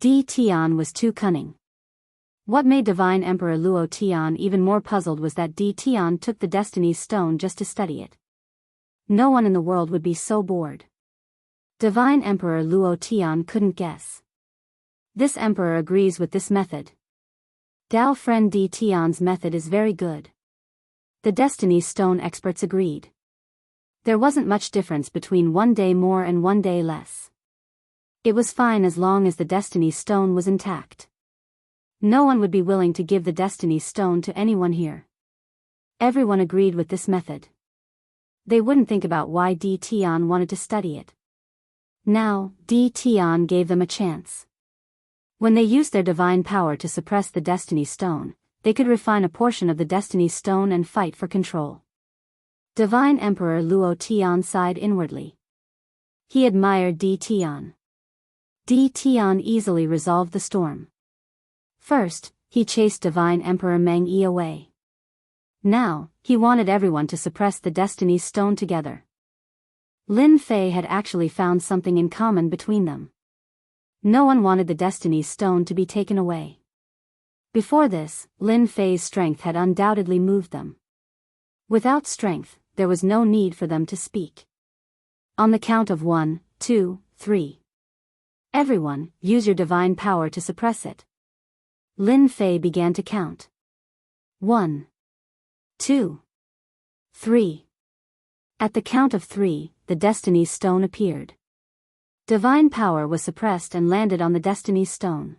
Di Tian was too cunning. What made Divine Emperor Luo Tian even more puzzled was that Di Tian took the Destiny Stone just to study it. No one in the world would be so bored. Divine Emperor Luo Tian couldn't guess. This emperor agrees with this method. Dao friend Di Tian's method is very good. The Destiny Stone experts agreed. There wasn't much difference between 1 day more and 1 day less. It was fine as long as the Destiny Stone was intact. No one would be willing to give the Destiny Stone to anyone here. Everyone agreed with this method. They wouldn't think about why Di Tian wanted to study it. Now, Di Tian gave them a chance. When they used their divine power to suppress the Destiny Stone, they could refine a portion of the Destiny Stone and fight for control. Divine Emperor Luo Tian sighed inwardly. He admired Di Tian. Di Tian easily resolved the storm. First, he chased Divine Emperor Meng Yi away. Now, he wanted everyone to suppress the Destiny Stone together. Lin Fei had actually found something in common between them. No one wanted the Destiny Stone to be taken away. Before this, Lin Fei's strength had undoubtedly moved them. Without strength, there was no need for them to speak. On the count of 1, 2, 3. Everyone, use your divine power to suppress it. Lin Fei began to count. 1, 2, 3. At the count of 3, the Destiny Stone appeared. Divine power was suppressed and landed on the Destiny Stone.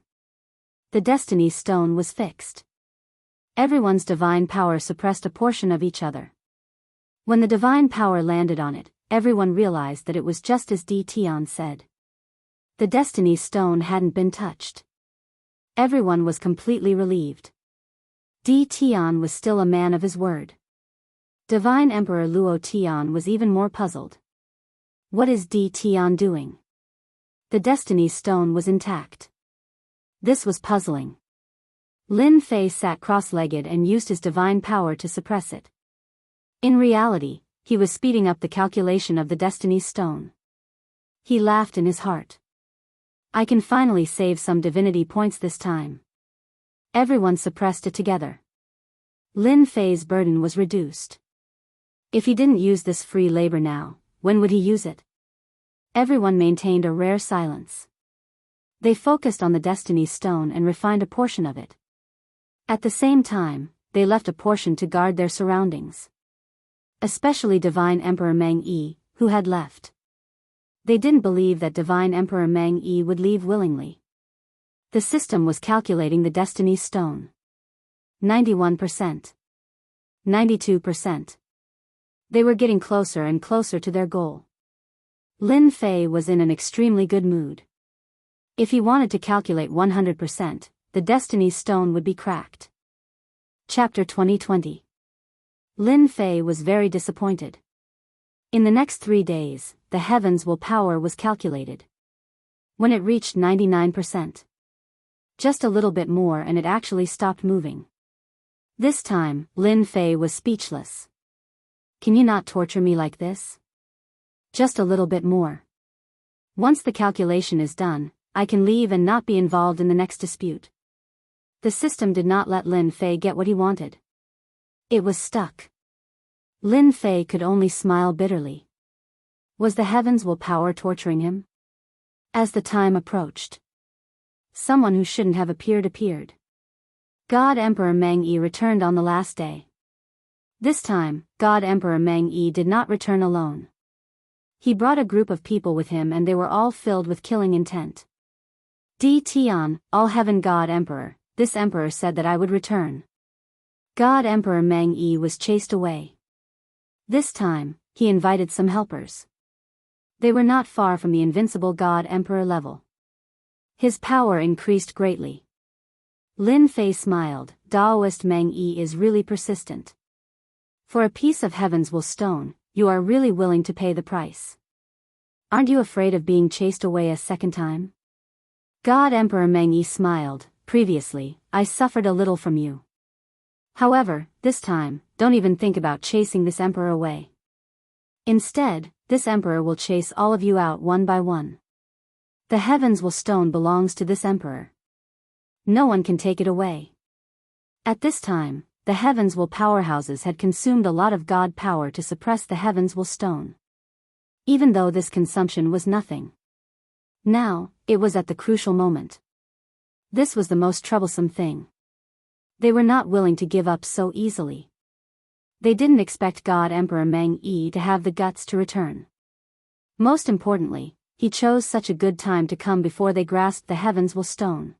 The Destiny Stone was fixed. Everyone's divine power suppressed a portion of each other. When the divine power landed on it, everyone realized that it was just as Di Tian said. The Destiny Stone hadn't been touched. Everyone was completely relieved. Di Tian was still a man of his word. Divine Emperor Luo Tian was even more puzzled. What is Di Tian doing? The Destiny Stone was intact. This was puzzling. Lin Fei sat cross-legged and used his divine power to suppress it. In reality, he was speeding up the calculation of the Destiny Stone. He laughed in his heart. I can finally save some divinity points this time. Everyone suppressed it together. Lin Fei's burden was reduced. If he didn't use this free labor now, when would he use it? Everyone maintained a rare silence. They focused on the Destiny Stone and refined a portion of it. At the same time, they left a portion to guard their surroundings. Especially Divine Emperor Meng Yi, who had left. They didn't believe that Divine Emperor Meng Yi would leave willingly. The system was calculating the Destiny Stone. 91%. 92%. They were getting closer and closer to their goal. Lin Fei was in an extremely good mood. If he wanted to calculate 100%, the Destiny's Stone would be cracked. Chapter 2020. Lin Fei was very disappointed. In the next 3 days, the heavens' willpower was calculated. When it reached 99%. Just a little bit more and it actually stopped moving. This time, Lin Fei was speechless. Can you not torture me like this? Just a little bit more. Once the calculation is done, I can leave and not be involved in the next dispute. The system did not let Lin Fei get what he wanted. It was stuck. Lin Fei could only smile bitterly. Was the heavens' willpower torturing him? As the time approached, someone who shouldn't have appeared. God Emperor Meng Yi returned on the last day. This time, God Emperor Meng Yi did not return alone. He brought a group of people with him and they were all filled with killing intent. Di Tian, All-Heaven God Emperor, this emperor said that I would return. God Emperor Meng Yi was chased away. This time, he invited some helpers. They were not far from the invincible God Emperor level. His power increased greatly. Lin Fei smiled. Daoist Meng Yi is really persistent. For a piece of heaven's will stone, you are really willing to pay the price. Aren't you afraid of being chased away a second time? God Emperor Meng Yi smiled. Previously, I suffered a little from you. However, this time, don't even think about chasing this emperor away. Instead, this emperor will chase all of you out one by one. The heavens will stone belongs to this emperor. No one can take it away. At this time, the heavens will powerhouses had consumed a lot of god power to suppress the heavens will stone. Even though this consumption was nothing. Now, it was at the crucial moment. This was the most troublesome thing. They were not willing to give up so easily. They didn't expect God Emperor Meng Yi to have the guts to return. Most importantly, he chose such a good time to come before they grasped the heavens will stone.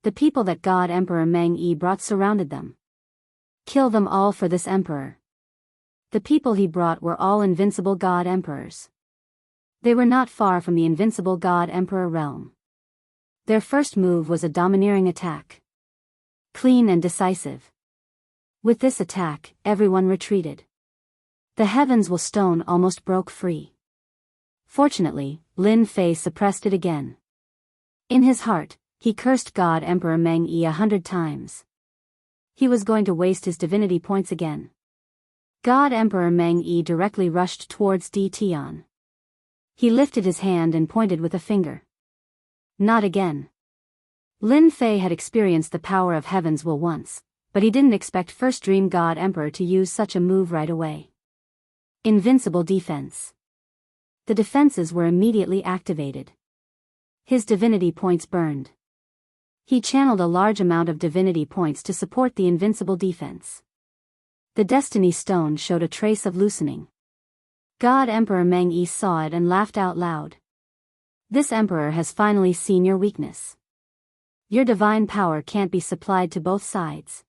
The people that God Emperor Meng Yi brought surrounded them. Kill them all for this emperor. The people he brought were all invincible god emperors. They were not far from the invincible god emperor realm. Their first move was a domineering attack. Clean and decisive. With this attack, everyone retreated. The heavens will stone almost broke free. Fortunately, Lin Fei suppressed it again. In his heart, he cursed God Emperor Meng Yi 100 times. He was going to waste his divinity points again. God Emperor Meng Yi directly rushed towards Di Tian. He lifted his hand and pointed with a finger. Not again. Lin Fei had experienced the power of heaven's will once, but he didn't expect First Dream God Emperor to use such a move right away. Invincible defense. The defenses were immediately activated. His divinity points burned. He channeled a large amount of divinity points to support the invincible defense. The Destiny Stone showed a trace of loosening. God Emperor Meng Yi saw it and laughed out loud. This emperor has finally seen your weakness. Your divine power can't be supplied to both sides.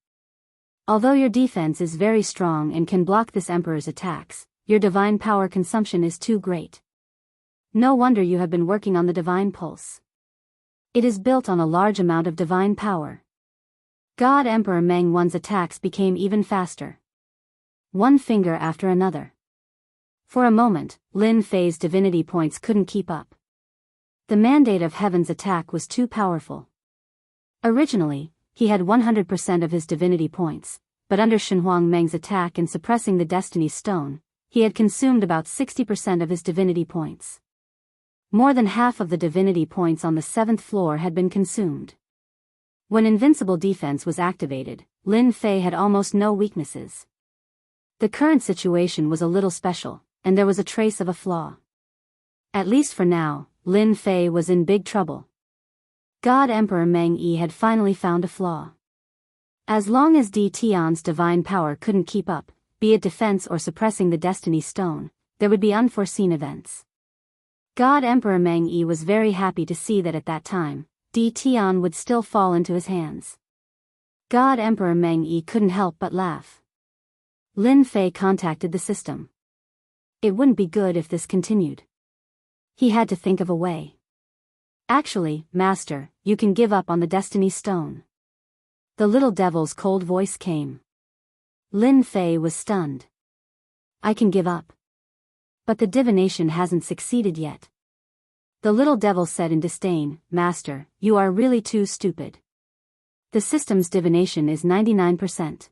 Although your defense is very strong and can block this emperor's attacks, your divine power consumption is too great. No wonder you have been working on the divine pulse. It is built on a large amount of divine power. God Emperor Meng Wan's attacks became even faster. One finger after another. For a moment, Lin Fei's divinity points couldn't keep up. The mandate of heaven's attack was too powerful. Originally, he had 100% of his divinity points, but under Shenhuang Meng's attack in suppressing the Destiny Stone, he had consumed about 60% of his divinity points. More than half of the divinity points on the 7th floor had been consumed. When invincible defense was activated, Lin Fei had almost no weaknesses. The current situation was a little special, and there was a trace of a flaw. At least for now, Lin Fei was in big trouble. God Emperor Meng Yi had finally found a flaw. As long as Di Tian's divine power couldn't keep up, be it defense or suppressing the Destiny Stone, there would be unforeseen events. God Emperor Meng Yi was very happy to see that at that time, Di Tian would still fall into his hands. God Emperor Meng Yi couldn't help but laugh. Lin Fei contacted the system. It wouldn't be good if this continued. He had to think of a way. Actually, Master, you can give up on the Destiny Stone. The little devil's cold voice came. Lin Fei was stunned. I can give up. But the divination hasn't succeeded yet. The little devil said in disdain, Master, you are really too stupid. The system's divination is 99%.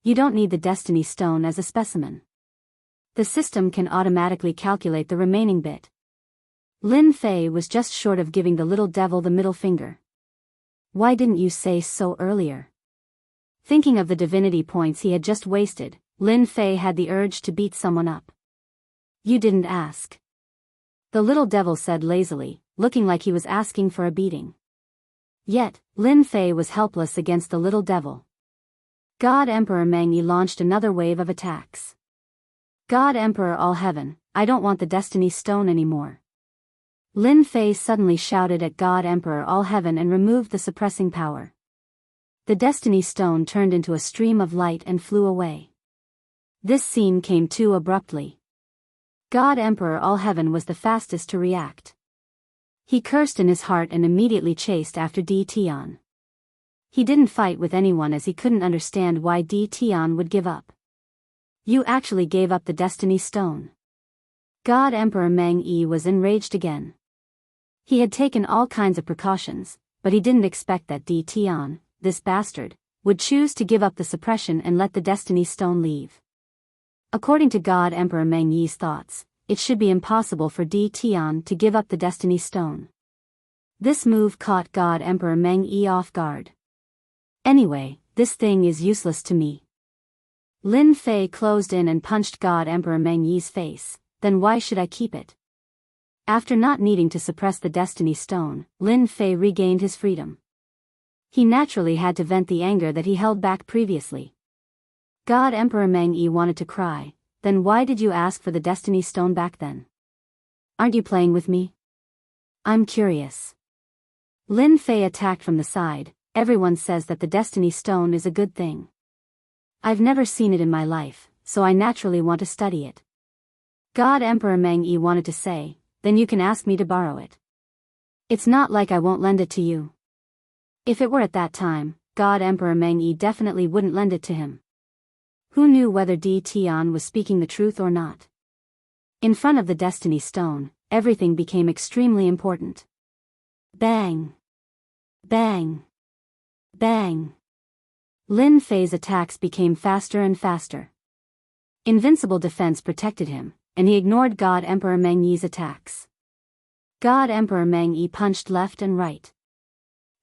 You don't need the Destiny Stone as a specimen. The system can automatically calculate the remaining bit. Lin Fei was just short of giving the little devil the middle finger. Why didn't you say so earlier? Thinking of the divinity points he had just wasted, Lin Fei had the urge to beat someone up. You didn't ask. The little devil said lazily, looking like he was asking for a beating. Yet, Lin Fei was helpless against the little devil. God Emperor Meng Yi launched another wave of attacks. God Emperor All Heaven, I don't want the Destiny Stone anymore. Lin Fei suddenly shouted at God Emperor All Heaven and removed the suppressing power. The Destiny Stone turned into a stream of light and flew away. This scene came too abruptly. God Emperor All Heaven was the fastest to react. He cursed in his heart and immediately chased after Di Tian. He didn't fight with anyone as he couldn't understand why Di Tian would give up. You actually gave up the Destiny Stone. God Emperor Meng Yi was enraged again. He had taken all kinds of precautions, but he didn't expect that Di Tian, this bastard, would choose to give up the suppression and let the Destiny Stone leave. According to God Emperor Meng Yi's thoughts, it should be impossible for Di Tian to give up the Destiny Stone. This move caught God Emperor Meng Yi off guard. Anyway, this thing is useless to me. Lin Fei closed in and punched God Emperor Meng Yi's face, then why should I keep it? After not needing to suppress the Destiny Stone, Lin Fei regained his freedom. He naturally had to vent the anger that he held back previously. God Emperor Meng Yi wanted to cry, then why did you ask for the Destiny Stone back then? Aren't you playing with me? I'm curious. Lin Fei attacked from the side. Everyone says that the Destiny Stone is a good thing. I've never seen it in my life, so I naturally want to study it. God Emperor Meng Yi wanted to say, then you can ask me to borrow it. It's not like I won't lend it to you. If it were at that time, God Emperor Meng Yi definitely wouldn't lend it to him. Who knew whether Di Tian was speaking the truth or not? In front of the Destiny Stone, everything became extremely important. Bang! Bang! Bang! Lin Fei's attacks became faster and faster. Invincible defense protected him, and he ignored God Emperor Meng Yi's attacks. God Emperor Meng Yi punched left and right.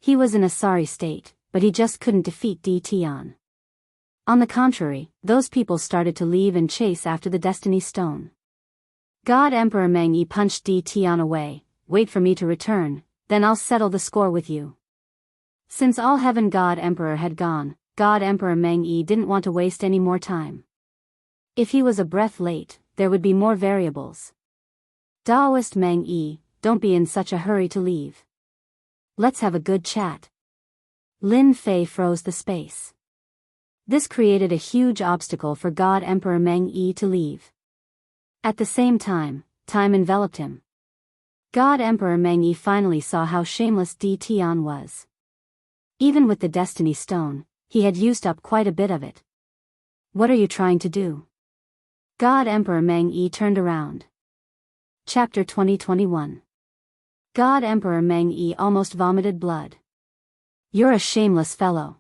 He was in a sorry state, but he just couldn't defeat Di Tian. On the contrary, those people started to leave and chase after the Destiny Stone. God Emperor Meng Yi punched Di Tian away. Wait for me to return, then I'll settle the score with you. Since All Heaven God Emperor had gone, God Emperor Meng Yi didn't want to waste any more time. If he was a breath late, there would be more variables. Daoist Meng Yi, don't be in such a hurry to leave. Let's have a good chat. Lin Fei froze the space. This created a huge obstacle for God Emperor Meng Yi to leave. At the same time, time enveloped him. God Emperor Meng Yi finally saw how shameless Di Tian was. Even with the Destiny Stone, he had used up quite a bit of it. What are you trying to do? God Emperor Meng Yi turned around. Chapter 2021. God Emperor Meng Yi almost vomited blood. You're a shameless fellow.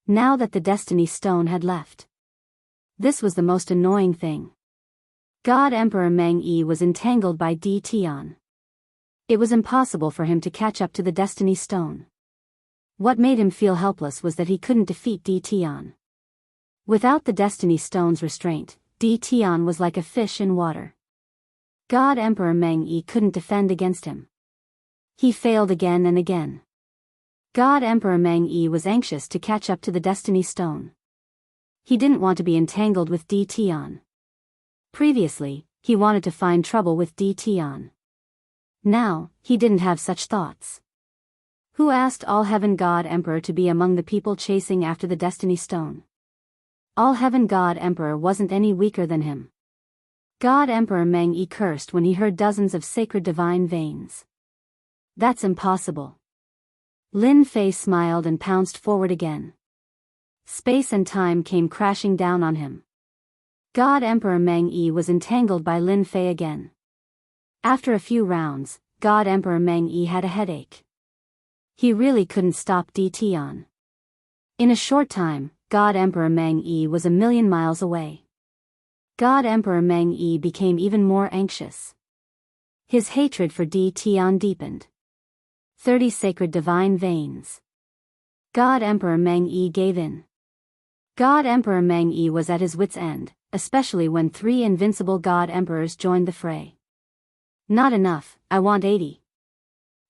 Now that the Destiny Stone had left. This was the most annoying thing. God Emperor Meng Yi was entangled by Di Tian. It was impossible for him to catch up to the Destiny Stone. What made him feel helpless was that he couldn't defeat Di Tian. Without the Destiny Stone's restraint, Di Tian was like a fish in water. God Emperor Meng Yi couldn't defend against him. He failed again and again. God Emperor Meng Yi was anxious to catch up to the Destiny Stone. He didn't want to be entangled with Di Tian. Previously, he wanted to find trouble with Di Tian. Now, he didn't have such thoughts. Who asked All Heaven God Emperor to be among the people chasing after the Destiny Stone? All-Heaven God Emperor wasn't any weaker than him. God Emperor Meng Yi cursed when he heard dozens of sacred divine veins. That's impossible. Lin Fei smiled and pounced forward again. Space and time came crashing down on him. God Emperor Meng Yi was entangled by Lin Fei again. After a few rounds, God Emperor Meng Yi had a headache. He really couldn't stop Di Tian. In a short time, God Emperor Meng Yi was a million miles away. God Emperor Meng Yi became even more anxious. His hatred for Di Tian deepened. 30 sacred divine veins. God Emperor Meng Yi gave in. God Emperor Meng Yi was at his wit's end, especially when 3 invincible God Emperors joined the fray. Not enough, I want 80.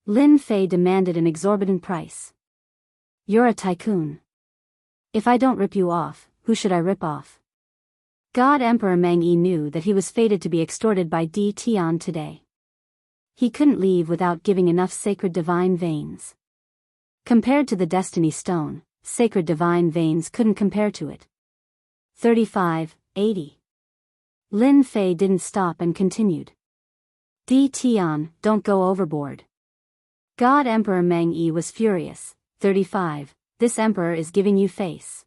Lin Fei demanded an exorbitant price. You're a tycoon. If I don't rip you off, who should I rip off? God Emperor Meng Yi knew that he was fated to be extorted by Di Tian today. He couldn't leave without giving enough sacred divine veins. Compared to the Destiny Stone, sacred divine veins couldn't compare to it. 35, 80. Lin Fei didn't stop and continued. Di Tian, don't go overboard. God Emperor Meng Yi was furious. 35, this emperor is giving you face.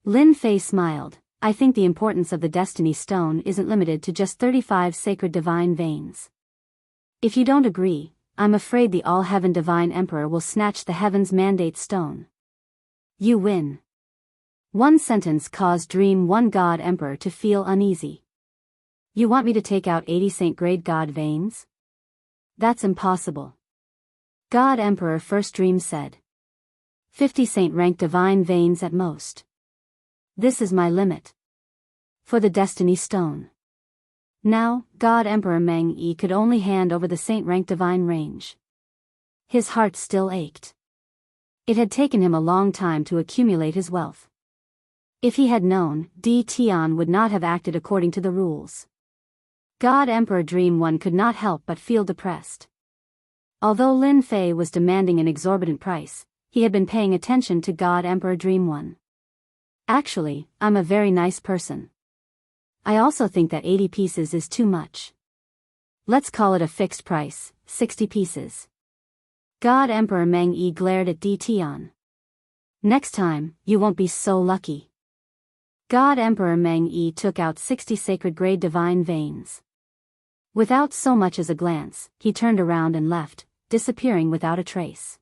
Lin Fei smiled. I think the importance of the Destiny Stone isn't limited to just 35 sacred divine veins. If you don't agree, I'm afraid the All-Heaven Divine Emperor will snatch the Heaven's Mandate Stone. You win. One sentence caused Dream One God Emperor to feel uneasy. You want me to take out 80 Saint-grade God veins? That's impossible. God Emperor First Dream said. 50 Saint-rank divine veins at most. This is my limit. For the Destiny Stone. Now, God Emperor Meng Yi could only hand over the Saint-rank divine range. His heart still ached. It had taken him a long time to accumulate his wealth. If he had known, Di Tian would not have acted according to the rules. God Emperor Dream One could not help but feel depressed. Although Lin Fei was demanding an exorbitant price, he had been paying attention to God Emperor Dream One. Actually, I'm a very nice person. I also think that 80 pieces is too much. Let's call it a fixed price, 60 pieces. God Emperor Meng Yi glared at Di Tian. Next time, you won't be so lucky. God Emperor Meng Yi took out 60 sacred grade divine veins. Without so much as a glance, he turned around and left, disappearing without a trace.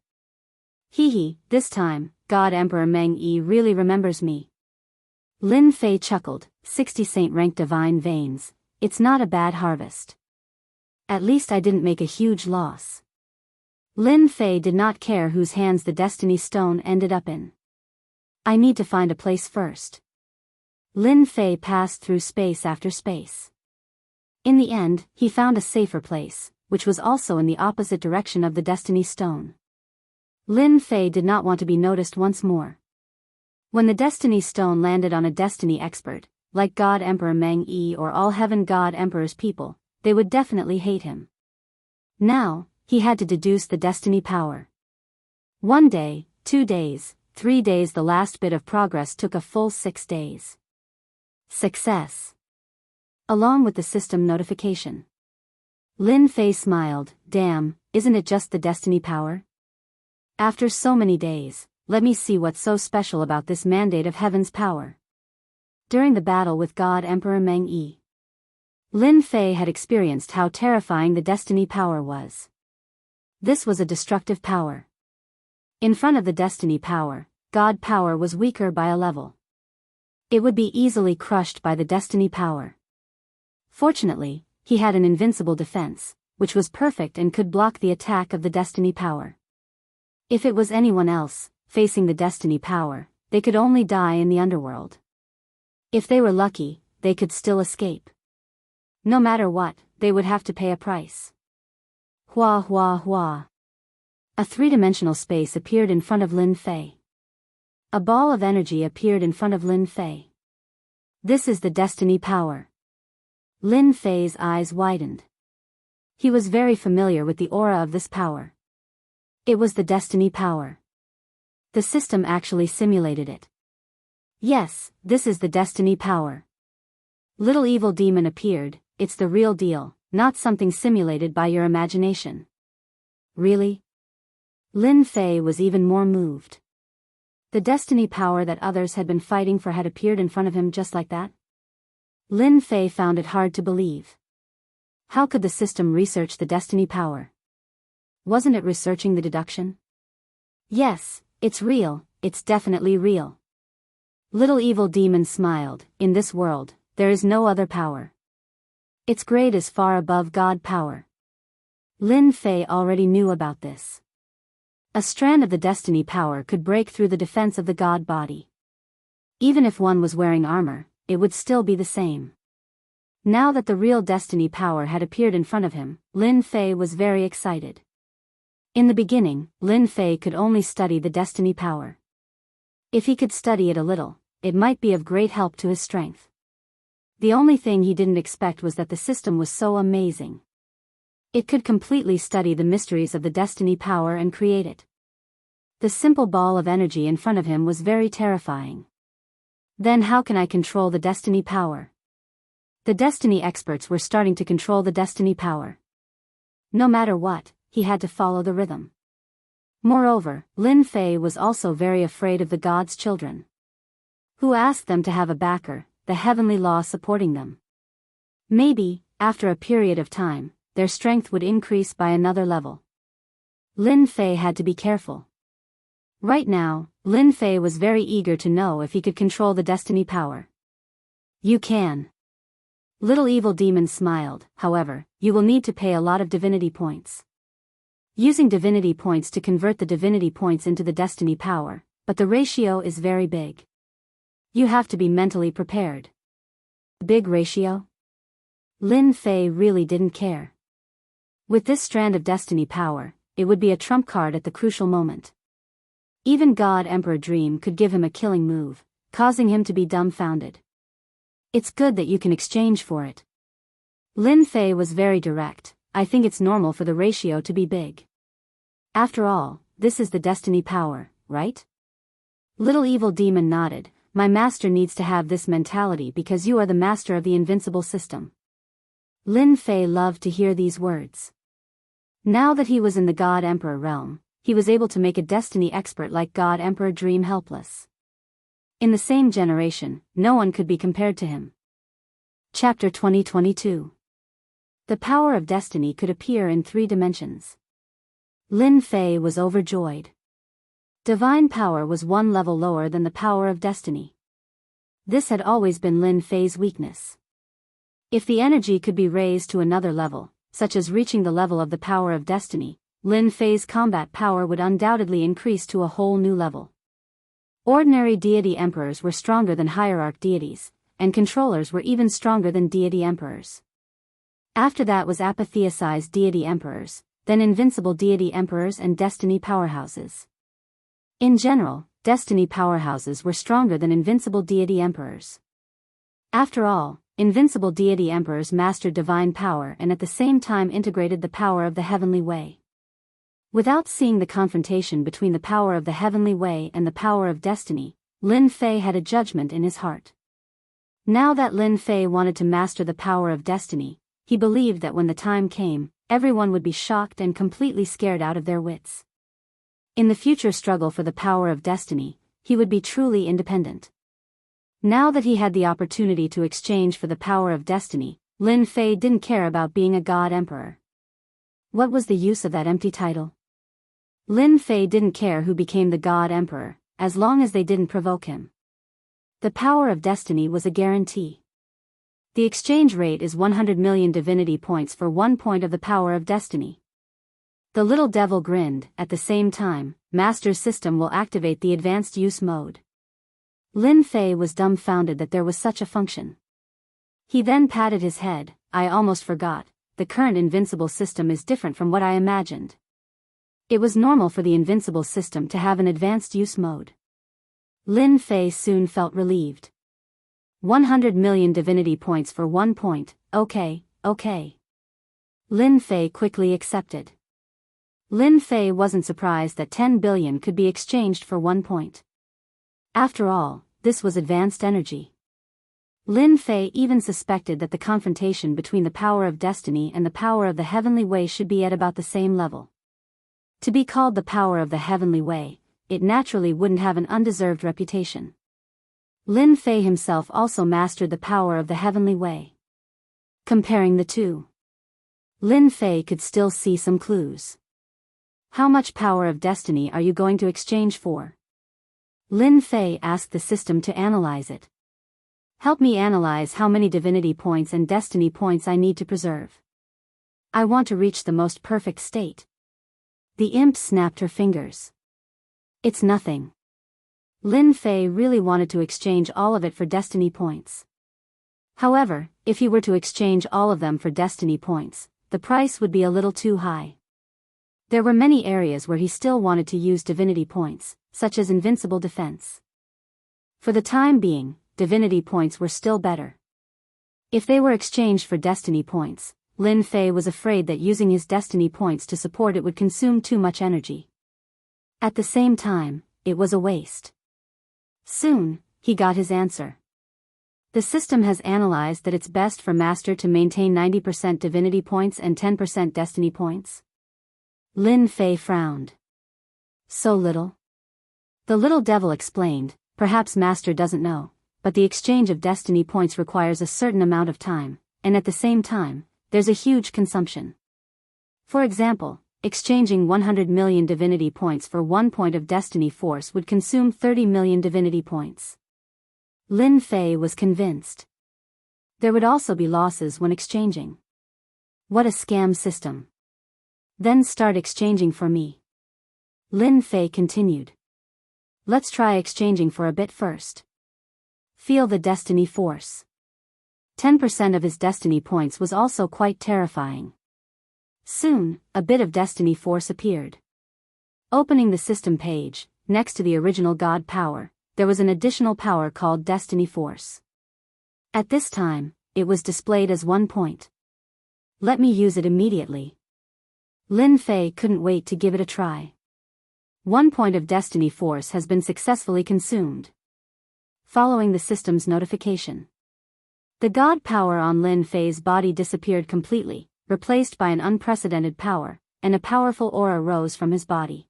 Hee, this time, God Emperor Meng Yi really remembers me. Lin Fei chuckled. 60 Saint-rank divine veins, it's not a bad harvest. At least I didn't make a huge loss. Lin Fei did not care whose hands the Destiny Stone ended up in. I need to find a place first. Lin Fei passed through space after space. In the end, he found a safer place, which was also in the opposite direction of the Destiny Stone. Lin Fei did not want to be noticed once more. When the Destiny Stone landed on a Destiny expert, like God Emperor Meng Yi or All-Heaven God Emperor's people, they would definitely hate him. Now, he had to deduce the Destiny power. 1 day, 2 days, 3 days. The last bit of progress took a full 6 days. Success. Along with the system notification. Lin Fei smiled. Damn, isn't it just the Destiny power? After so many days, let me see what's so special about this mandate of Heaven's power. During the battle with God Emperor Meng Yi, Lin Fei had experienced how terrifying the Destiny power was. This was a destructive power. In front of the Destiny power, God power was weaker by a level. It would be easily crushed by the Destiny power. Fortunately, he had an invincible defense, which was perfect and could block the attack of the Destiny power. If it was anyone else, facing the Destiny power, they could only die in the underworld. If they were lucky, they could still escape. No matter what, they would have to pay a price. Hua hua hua. A three-dimensional space appeared in front of Lin Fei. A ball of energy appeared in front of Lin Fei. This is the Destiny power. Lin Fei's eyes widened. He was very familiar with the aura of this power. It was the Destiny power. The system actually simulated it. Yes, this is the destiny power. Little evil demon appeared. It's the real deal, not something simulated by your imagination. Really? Lin Fei was even more moved. The destiny power that others had been fighting for had appeared in front of him just like that? Lin Fei found it hard to believe. How could the system research the destiny power? Wasn't it researching the deduction? Yes, it's real, it's definitely real. Little evil demon smiled. In this world, there is no other power. Its grade is far above God power. Lin Fei already knew about this. A strand of the destiny power could break through the defense of the God body. Even if one was wearing armor, it would still be the same. Now that the real destiny power had appeared in front of him, Lin Fei was very excited. In the beginning, Lin Fei could only study the destiny power. If he could study it a little, it might be of great help to his strength. The only thing he didn't expect was that the system was so amazing. It could completely study the mysteries of the destiny power and create it. The simple ball of energy in front of him was very terrifying. Then how can I control the destiny power? The destiny experts were starting to control the destiny power. No matter what, he had to follow the rhythm. Moreover, Lin Fei was also very afraid of the God's children. Who asked them to have a backer, the heavenly law supporting them? Maybe, after a period of time, their strength would increase by another level. Lin Fei had to be careful. Right now, Lin Fei was very eager to know if he could control the destiny power. You can. Little evil demon smiled. However, you will need to pay a lot of divinity points. Using divinity points to convert the divinity points into the destiny power, but the ratio is very big. You have to be mentally prepared. Big ratio? Lin Fei really didn't care. With this strand of destiny power, it would be a trump card at the crucial moment. Even God Emperor Dream could give him a killing move, causing him to be dumbfounded. It's good that you can exchange for it. Lin Fei was very direct. I think it's normal for the ratio to be big. After all, this is the destiny power, right? Little evil demon nodded. My master needs to have this mentality because you are the master of the invincible system. Lin Fei loved to hear these words. Now that he was in the God Emperor realm, he was able to make a destiny expert like God Emperor Dream helpless. In the same generation, no one could be compared to him. Chapter 2022. The power of destiny could appear in 3 dimensions. Lin Fei was overjoyed. Divine power was 1 level lower than the power of destiny. This had always been Lin Fei's weakness. If the energy could be raised to another level, such as reaching the level of the power of destiny, Lin Fei's combat power would undoubtedly increase to a whole new level. Ordinary deity emperors were stronger than hierarch deities, and controllers were even stronger than deity emperors. After that was apotheosized deity emperors, then invincible deity emperors and destiny powerhouses. In general, destiny powerhouses were stronger than invincible deity emperors. After all, invincible deity emperors mastered divine power and at the same time integrated the power of the heavenly way. Without seeing the confrontation between the power of the heavenly way and the power of destiny, Lin Fei had a judgment in his heart. Now that Lin Fei wanted to master the power of destiny, he believed that when the time came, everyone would be shocked and completely scared out of their wits. In the future struggle for the power of destiny, he would be truly independent. Now that he had the opportunity to exchange for the power of destiny, Lin Fei didn't care about being a god emperor. What was the use of that empty title? Lin Fei didn't care who became the god emperor, as long as they didn't provoke him. The power of destiny was a guarantee. The exchange rate is 100 million divinity points for 1 point of the power of destiny. The little devil grinned. At the same time, Master's system will activate the advanced use mode. Lin Fei was dumbfounded that there was such a function. He then patted his head. I almost forgot, the current invincible system is different from what I imagined. It was normal for the invincible system to have an advanced use mode. Lin Fei soon felt relieved. 100 million divinity points for 1 point, okay. Lin Fei quickly accepted. Lin Fei wasn't surprised that 10 billion could be exchanged for 1 point. After all, this was advanced energy. Lin Fei even suspected that the confrontation between the power of destiny and the power of the heavenly way should be at about the same level. To be called the power of the heavenly way, it naturally wouldn't have an undeserved reputation. Lin Fei himself also mastered the power of the heavenly way. Comparing the two, Lin Fei could still see some clues. How much power of destiny are you going to exchange for? Lin Fei asked the system to analyze it. Help me analyze how many divinity points and destiny points I need to preserve. I want to reach the most perfect state. The imp snapped her fingers. It's nothing. Lin Fei really wanted to exchange all of it for destiny points. However, if he were to exchange all of them for destiny points, the price would be a little too high. There were many areas where he still wanted to use divinity points, such as invincible defense. For the time being, divinity points were still better. If they were exchanged for destiny points, Lin Fei was afraid that using his destiny points to support it would consume too much energy. At the same time, it was a waste. Soon, he got his answer. The system has analyzed that it's best for Master to maintain 90% divinity points and 10% destiny points. Lin Fei frowned. So little? The little devil explained, perhaps Master doesn't know, but the exchange of destiny points requires a certain amount of time, and at the same time, there's a huge consumption. For example, exchanging 100 million divinity points for 1 point of destiny force would consume 30 million divinity points. Lin Fei was convinced. There would also be losses when exchanging. What a scam system. Then start exchanging for me. Lin Fei continued. Let's try exchanging for a bit first. Feel the destiny force. 10% of his destiny points was also quite terrifying. Soon, a bit of destiny force appeared. Opening the system page, next to the original God power, there was an additional power called destiny force. At this time, it was displayed as 1 point. Let me use it immediately. Lin Fei couldn't wait to give it a try. 1 point of destiny force has been successfully consumed. Following the system's notification, the God power on Lin Fei's body disappeared completely, replaced by an unprecedented power, and a powerful aura rose from his body.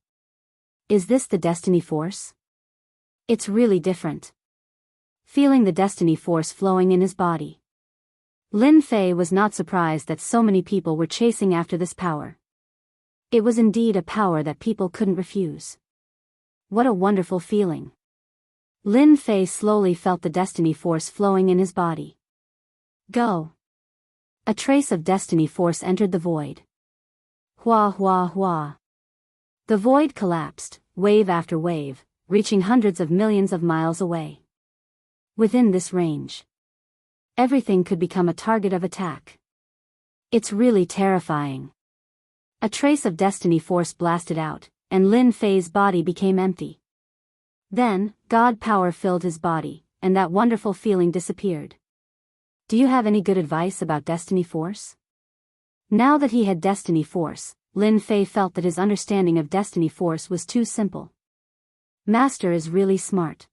Is this the destiny force? It's really different. Feeling the destiny force flowing in his body, Lin Fei was not surprised that so many people were chasing after this power. It was indeed a power that people couldn't refuse. What a wonderful feeling. Lin Fei slowly felt the destiny force flowing in his body. Go. A trace of destiny force entered the void. Hua hua hua. The void collapsed, wave after wave, reaching hundreds of millions of miles away. Within this range, everything could become a target of attack. It's really terrifying. A trace of destiny force blasted out, and Lin Fei's body became empty. Then, God power filled his body, and that wonderful feeling disappeared. Do you have any good advice about destiny force? Now that he had destiny force, Lin Fei felt that his understanding of destiny force was too simple. Master is really smart.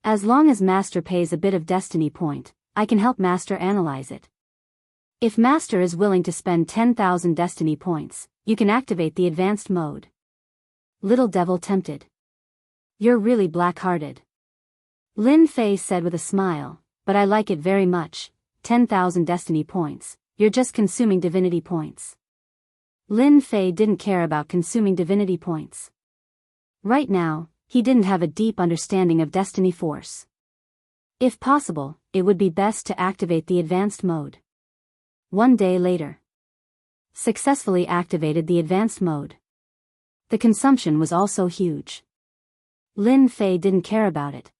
As long as Master pays a bit of destiny point, I can help Master analyze it. If Master is willing to spend 10,000 destiny points, you can activate the advanced mode. Little devil tempted. You're really black-hearted. Lin Fei said with a smile, but I like it very much. 10,000 destiny points, you're just consuming divinity points. Lin Fei didn't care about consuming divinity points. Right now, he didn't have a deep understanding of destiny force. If possible, it would be best to activate the advanced mode. 1 day later, successfully activated the advanced mode. The consumption was also huge. Lin Fei didn't care about it.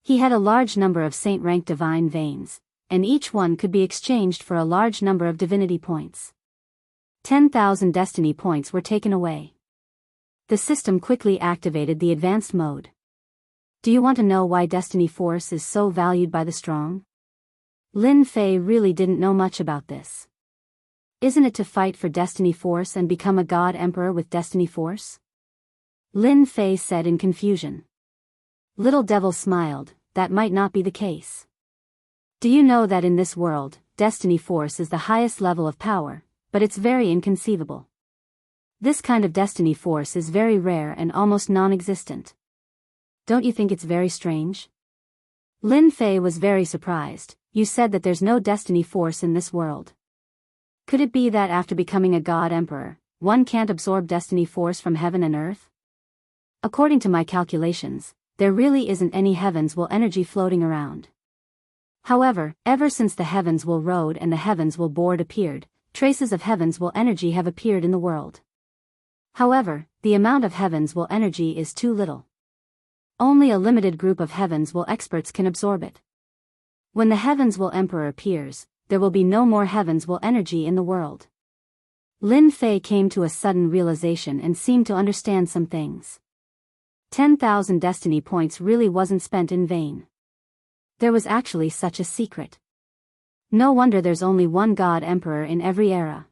He had a large number of saint-rank divine veins, and each one could be exchanged for a large number of divinity points. 10,000 destiny points were taken away. The system quickly activated the advanced mode. Do you want to know why destiny force is so valued by the strong? Lin Fei really didn't know much about this. Isn't it to fight for destiny force and become a god emperor with destiny force? Lin Fei said in confusion. Little Devil smiled, that might not be the case. Do you know that in this world, destiny force is the highest level of power, but it's very inconceivable. This kind of destiny force is very rare and almost non-existent. Don't you think it's very strange? Lin Fei was very surprised. You said that there's no destiny force in this world. Could it be that after becoming a god emperor, one can't absorb destiny force from heaven and earth? According to my calculations, there really isn't any heavens will energy floating around. However, ever since the heavens will road and the heavens will board appeared, traces of heavens will energy have appeared in the world. However, the amount of heavens will energy is too little. Only a limited group of heavens will experts can absorb it. When the heavens will emperor appears, there will be no more heavens will energy in the world. Lin Fei came to a sudden realization and seemed to understand some things. 10,000 destiny points really wasn't spent in vain. There was actually such a secret. No wonder there's only one god emperor in every era.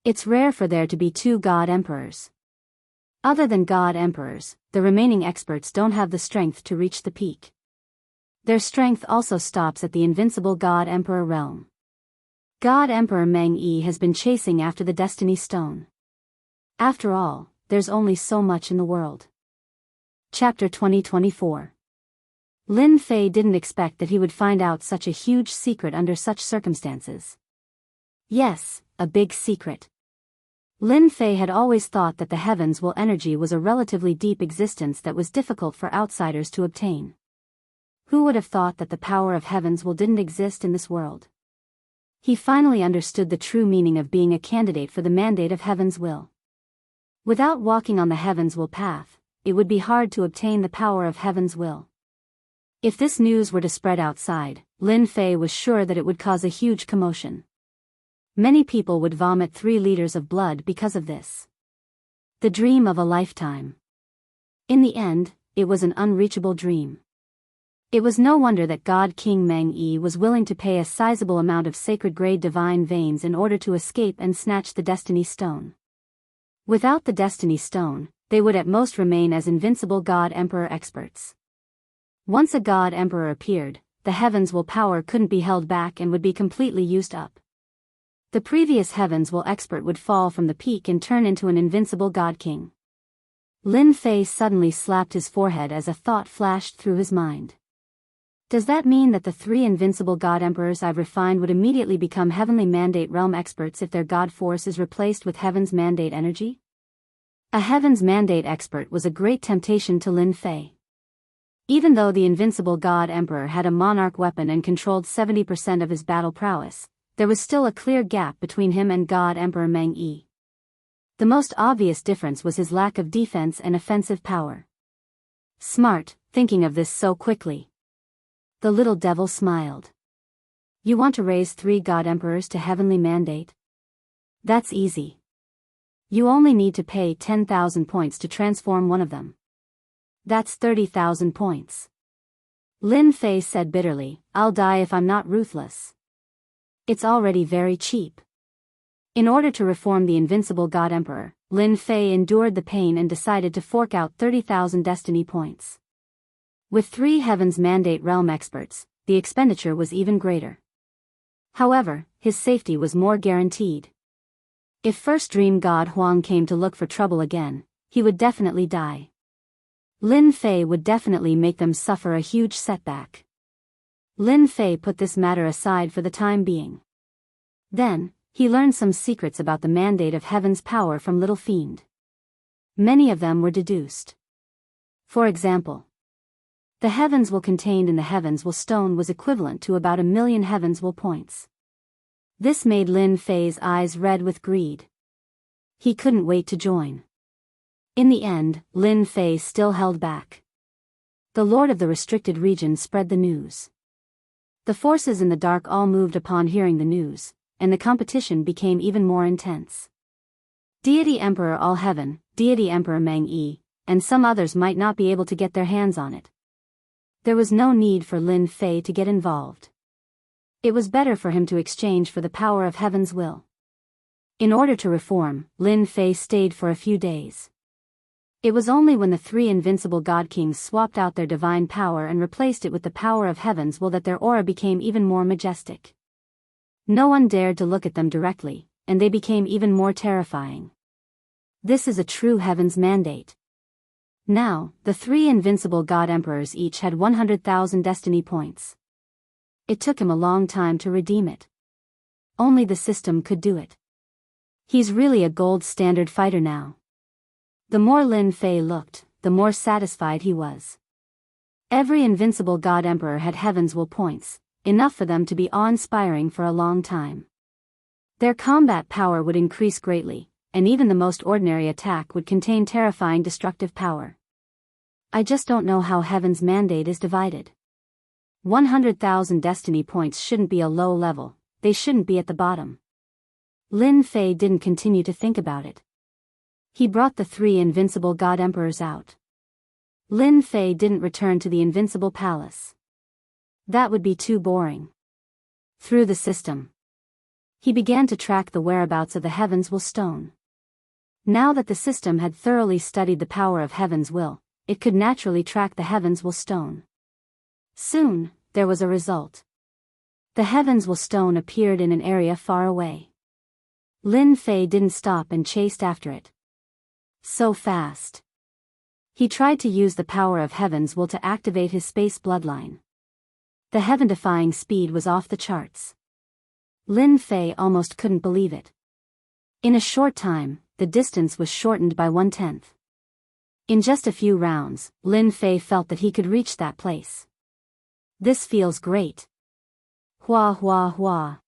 It's rare for there to be two god emperors. Other than god emperors, the remaining experts don't have the strength to reach the peak. Their strength also stops at the invincible god emperor realm. God Emperor Meng Yi has been chasing after the Destiny Stone. After all, there's only so much in the world. Chapter 2024. Lin Fei didn't expect that he would find out such a huge secret under such circumstances. Yes, a big secret. Lin Fei had always thought that the heavens will energy was a relatively deep existence that was difficult for outsiders to obtain. Who would have thought that the power of heavens will didn't exist in this world? He finally understood the true meaning of being a candidate for the mandate of heaven's will. Without walking on the heaven's will path, it would be hard to obtain the power of heaven's will. If this news were to spread outside, Lin Fei was sure that it would cause a huge commotion. Many people would vomit 3 liters of blood because of this. The dream of a lifetime. In the end, it was an unreachable dream. It was no wonder that God King Meng Yi was willing to pay a sizable amount of sacred-grade divine veins in order to escape and snatch the Destiny Stone. Without the Destiny Stone, they would at most remain as invincible God Emperor experts. Once a God Emperor appeared, the heavens will power couldn't be held back and would be completely used up. The previous heavens will expert would fall from the peak and turn into an invincible God King. Lin Fei suddenly slapped his forehead as a thought flashed through his mind. Does that mean that the 3 invincible God Emperors I've refined would immediately become Heavenly Mandate Realm experts if their God force is replaced with Heaven's Mandate energy? A Heaven's Mandate expert was a great temptation to Lin Fei. Even though the invincible God Emperor had a monarch weapon and controlled 70% of his battle prowess, there was still a clear gap between him and God Emperor Meng Yi. The most obvious difference was his lack of defense and offensive power. Smart, thinking of this so quickly. The little devil smiled. You want to raise 3 God Emperors to heavenly mandate? That's easy. You only need to pay 10,000 points to transform one of them. That's 30,000 points. Lin Fei said bitterly, I'll die if I'm not ruthless. It's already very cheap. In order to reform the invincible God Emperor, Lin Fei endured the pain and decided to fork out 30,000 destiny points. With 3 Heaven's Mandate Realm experts, the expenditure was even greater. However, his safety was more guaranteed. If First Dream God Huang came to look for trouble again, he would definitely die. Lin Fei would definitely make them suffer a huge setback. Lin Fei put this matter aside for the time being. Then, he learned some secrets about the mandate of heaven's power from Little Fiend. Many of them were deduced. For example, the heavens will contained in the heavens will stone was equivalent to about 1,000,000 heavens will points. This made Lin Fei's eyes red with greed. He couldn't wait to join. In the end, Lin Fei still held back. The Lord of the Restricted Region spread the news. The forces in the dark all moved upon hearing the news, and the competition became even more intense. Deity Emperor All Heaven, Deity Emperor Meng Yi, and some others might not be able to get their hands on it. There was no need for Lin Fei to get involved. It was better for him to exchange for the power of heaven's will. In order to reform, Lin Fei stayed for a few days. It was only when the three invincible god kings swapped out their divine power and replaced it with the power of heaven's will that their aura became even more majestic. No one dared to look at them directly, and they became even more terrifying. This is a true heaven's mandate. Now, the three invincible god emperors each had 100,000 destiny points. It took him a long time to redeem it. Only the system could do it. He's really a gold standard fighter now. The more Lin Fei looked, the more satisfied he was. Every invincible god emperor had heaven's will points, enough for them to be awe-inspiring for a long time. Their combat power would increase greatly, and even the most ordinary attack would contain terrifying destructive power. I just don't know how heaven's mandate is divided. 100,000 destiny points shouldn't be a low level, they shouldn't be at the bottom. Lin Fei didn't continue to think about it. He brought the three invincible god emperors out. Lin Fei didn't return to the invincible palace. That would be too boring. Through the system, he began to track the whereabouts of the Heaven's Will stone. Now that the system had thoroughly studied the power of Heaven's Will, it could naturally track the Heaven's Will stone. Soon, there was a result. The Heaven's Will stone appeared in an area far away. Lin Fei didn't stop and chased after it. So fast. He tried to use the power of Heaven's Will to activate his space bloodline. The heaven-defying speed was off the charts. Lin Fei almost couldn't believe it. In a short time, the distance was shortened by 1/10. In just a few rounds, Lin Fei felt that he could reach that place. This feels great. Hua hua hua.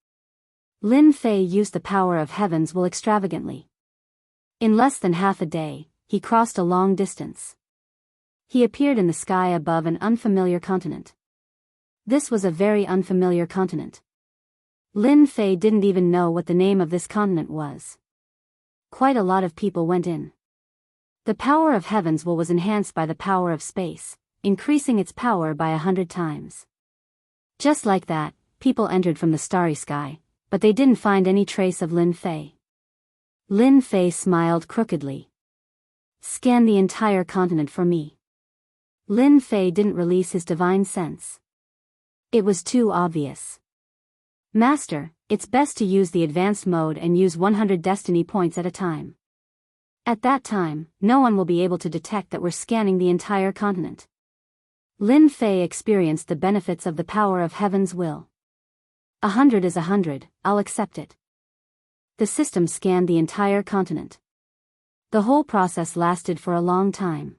Lin Fei used the power of Heaven's Will extravagantly. In less than half a day, he crossed a long distance. He appeared in the sky above an unfamiliar continent. This was a very unfamiliar continent. Lin Fei didn't even know what the name of this continent was. Quite a lot of people went in. The power of Heaven's Will was enhanced by the power of space, increasing its power by 100 times. Just like that, people entered from the starry sky, but they didn't find any trace of Lin Fei. Lin Fei smiled crookedly. Scan the entire continent for me. Lin Fei didn't release his divine sense. It was too obvious. Master, it's best to use the advanced mode and use 100 destiny points at a time. At that time, no one will be able to detect that we're scanning the entire continent. Lin Fei experienced the benefits of the power of Heaven's Will. 100 is 100, I'll accept it. The system scanned the entire continent. The whole process lasted for a long time.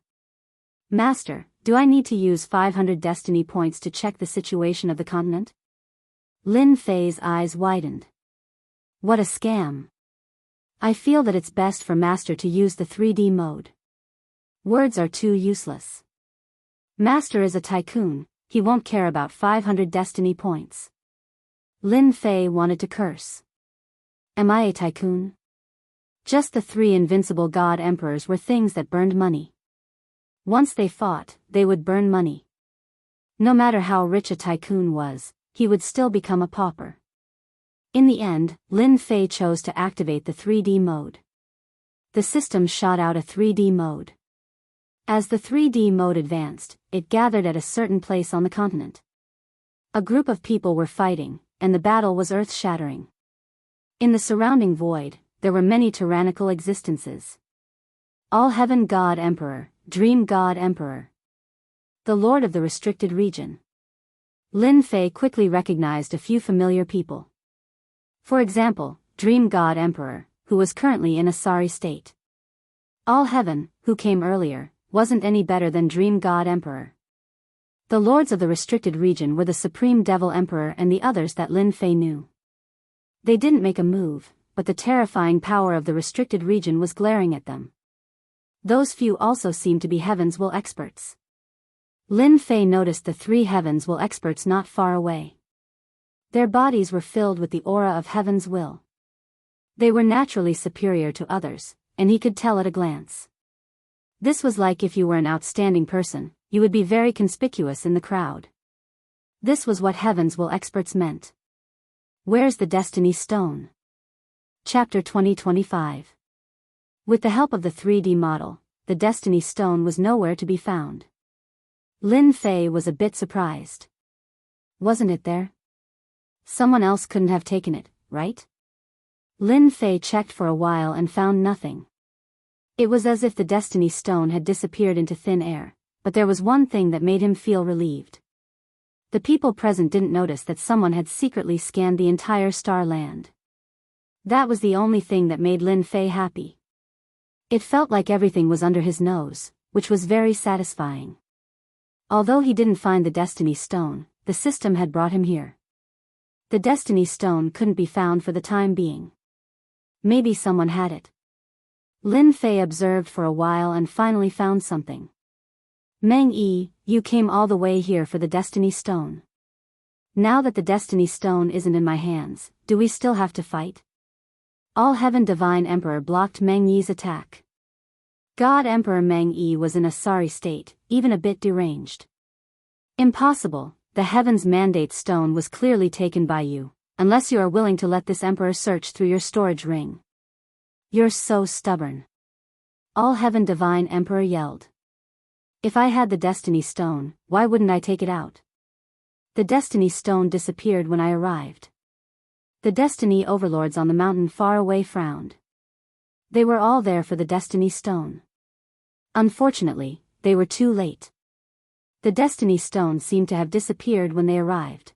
Master, do I need to use 500 destiny points to check the situation of the continent? Lin Fei's eyes widened. What a scam. I feel that it's best for Master to use the 3D mode. Words are too useless. Master is a tycoon, he won't care about 500 destiny points. Lin Fei wanted to curse. Am I a tycoon? Just the three invincible god emperors were things that burned money. Once they fought, they would burn money. No matter how rich a tycoon was, he would still become a pauper. In the end, Lin Fei chose to activate the 3D mode. The system shot out a 3D mode. As the 3D mode advanced, it gathered at a certain place on the continent. A group of people were fighting, and the battle was earth-shattering. In the surrounding void, there were many tyrannical existences. All Heaven God Emperor, Dream God Emperor. The Lord of the Restricted Region. Lin Fei quickly recognized a few familiar people. For example, Dream God Emperor, who was currently in a sorry state. All Heaven, who came earlier, wasn't any better than Dream God Emperor. The Lords of the Restricted Region were the Supreme Devil Emperor and the others that Lin Fei knew. They didn't make a move, but the terrifying power of the restricted region was glaring at them. Those few also seemed to be Heaven's Will experts. Lin Fei noticed the three Heaven's Will experts not far away. Their bodies were filled with the aura of Heaven's Will. They were naturally superior to others, and he could tell at a glance. This was like if you were an outstanding person, you would be very conspicuous in the crowd. This was what Heaven's Will experts meant. Where's the Destiny Stone? Chapter 2025. With the help of the 3D model, the Destiny Stone was nowhere to be found. Lin Fei was a bit surprised. Wasn't it there? Someone else couldn't have taken it, right? Lin Fei checked for a while and found nothing. It was as if the Destiny Stone had disappeared into thin air, but there was one thing that made him feel relieved. The people present didn't notice that someone had secretly scanned the entire star land. That was the only thing that made Lin Fei happy. It felt like everything was under his nose, which was very satisfying. Although he didn't find the Destiny Stone, the system had brought him here. The Destiny Stone couldn't be found for the time being. Maybe someone had it. Lin Fei observed for a while and finally found something. Meng Yi, you came all the way here for the Destiny Stone. Now that the Destiny Stone isn't in my hands, do we still have to fight? All Heaven Divine Emperor blocked Meng Yi's attack. God Emperor Meng Yi was in a sorry state, even a bit deranged. Impossible, the Heaven's Mandate Stone was clearly taken by you, unless you are willing to let this Emperor search through your storage ring. You're so stubborn. All Heaven Divine Emperor yelled. If I had the Destiny Stone, why wouldn't I take it out? The Destiny Stone disappeared when I arrived. The Destiny Overlords on the mountain far away frowned. They were all there for the Destiny Stone. Unfortunately, they were too late. The Destiny Stone seemed to have disappeared when they arrived.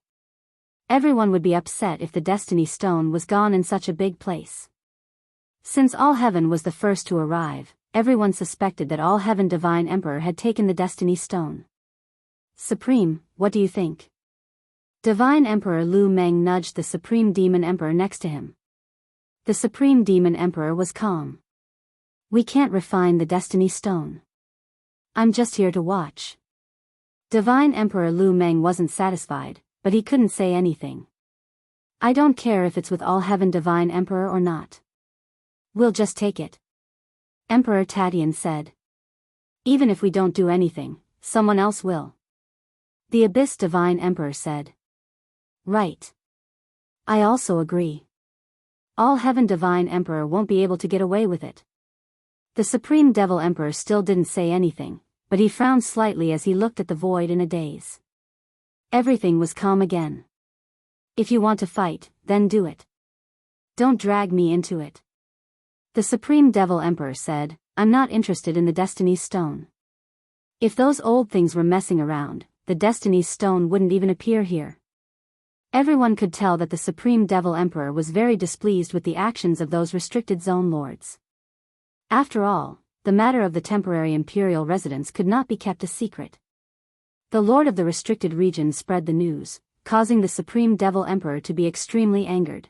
Everyone would be upset if the Destiny Stone was gone in such a big place. Since All Heaven was the first to arrive, everyone suspected that All Heaven Divine Emperor had taken the Destiny Stone. Supreme, what do you think? Divine Emperor Lu Meng nudged the Supreme Demon Emperor next to him. The Supreme Demon Emperor was calm. We can't refine the Destiny Stone. I'm just here to watch. Divine Emperor Lu Meng wasn't satisfied, but he couldn't say anything. I don't care if it's with All Heaven Divine Emperor or not. We'll just take it. Emperor Tatian said. Even if we don't do anything, someone else will. The Abyss Divine Emperor said. Right. I also agree. All Heaven Divine Emperor won't be able to get away with it. The Supreme Devil Emperor still didn't say anything, but he frowned slightly as he looked at the void in a daze. Everything was calm again. If you want to fight, then do it. Don't drag me into it. The Supreme Devil Emperor said, I'm not interested in the Destiny's Stone. If those old things were messing around, the Destiny's Stone wouldn't even appear here. Everyone could tell that the Supreme Devil Emperor was very displeased with the actions of those restricted zone lords. After all, the matter of the temporary imperial residence could not be kept a secret. The Lord of the restricted region spread the news, causing the Supreme Devil Emperor to be extremely angered.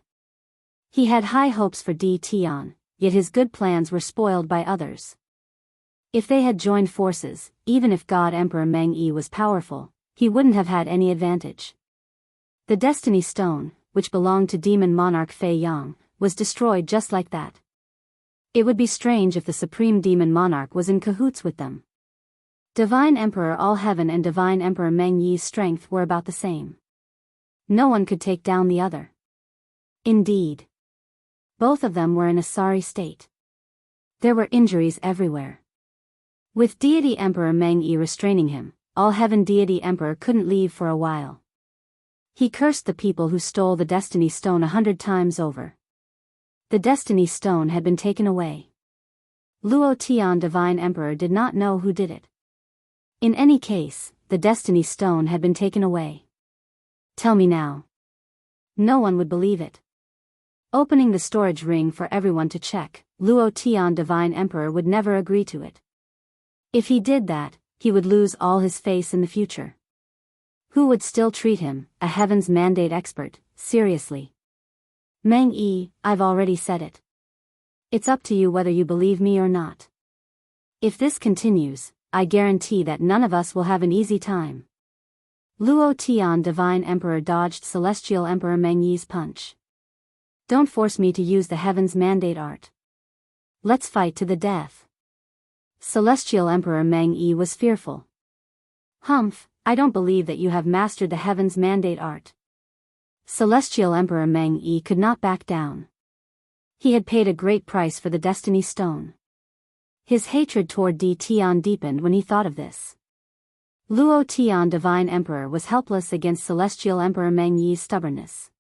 He had high hopes for Di Tian, yet his good plans were spoiled by others. If they had joined forces, even if God Emperor Meng Yi was powerful, he wouldn't have had any advantage. The Destiny Stone, which belonged to Demon Monarch Fei Yang, was destroyed just like that. It would be strange if the Supreme Demon Monarch was in cahoots with them. Divine Emperor All Heaven and Divine Emperor Meng Yi's strength were about the same. No one could take down the other. Indeed. Both of them were in a sorry state. There were injuries everywhere. With Deity Emperor Meng Yi restraining him, All Heaven Deity Emperor couldn't leave for a while. He cursed the people who stole the Destiny Stone 100 times over. The Destiny Stone had been taken away. Luo Tian Divine Emperor did not know who did it. In any case, the Destiny Stone had been taken away. Tell me now. No one would believe it. Opening the storage ring for everyone to check, Luo Tian Divine Emperor would never agree to it. If he did that, he would lose all his face in the future. Who would still treat him, a Heaven's Mandate expert, seriously? Meng Yi, I've already said it. It's up to you whether you believe me or not. If this continues, I guarantee that none of us will have an easy time. Luo Tian Divine Emperor dodged Celestial Emperor Meng Yi's punch. Don't force me to use the Heaven's Mandate art. Let's fight to the death. Celestial Emperor Meng Yi was fearful. Humph, I don't believe that you have mastered the Heaven's Mandate art. Celestial Emperor Meng Yi could not back down. He had paid a great price for the Destiny Stone. His hatred toward Di Tian deepened when he thought of this. Luo Tian Divine Emperor was helpless against Celestial Emperor Meng Yi's stubbornness.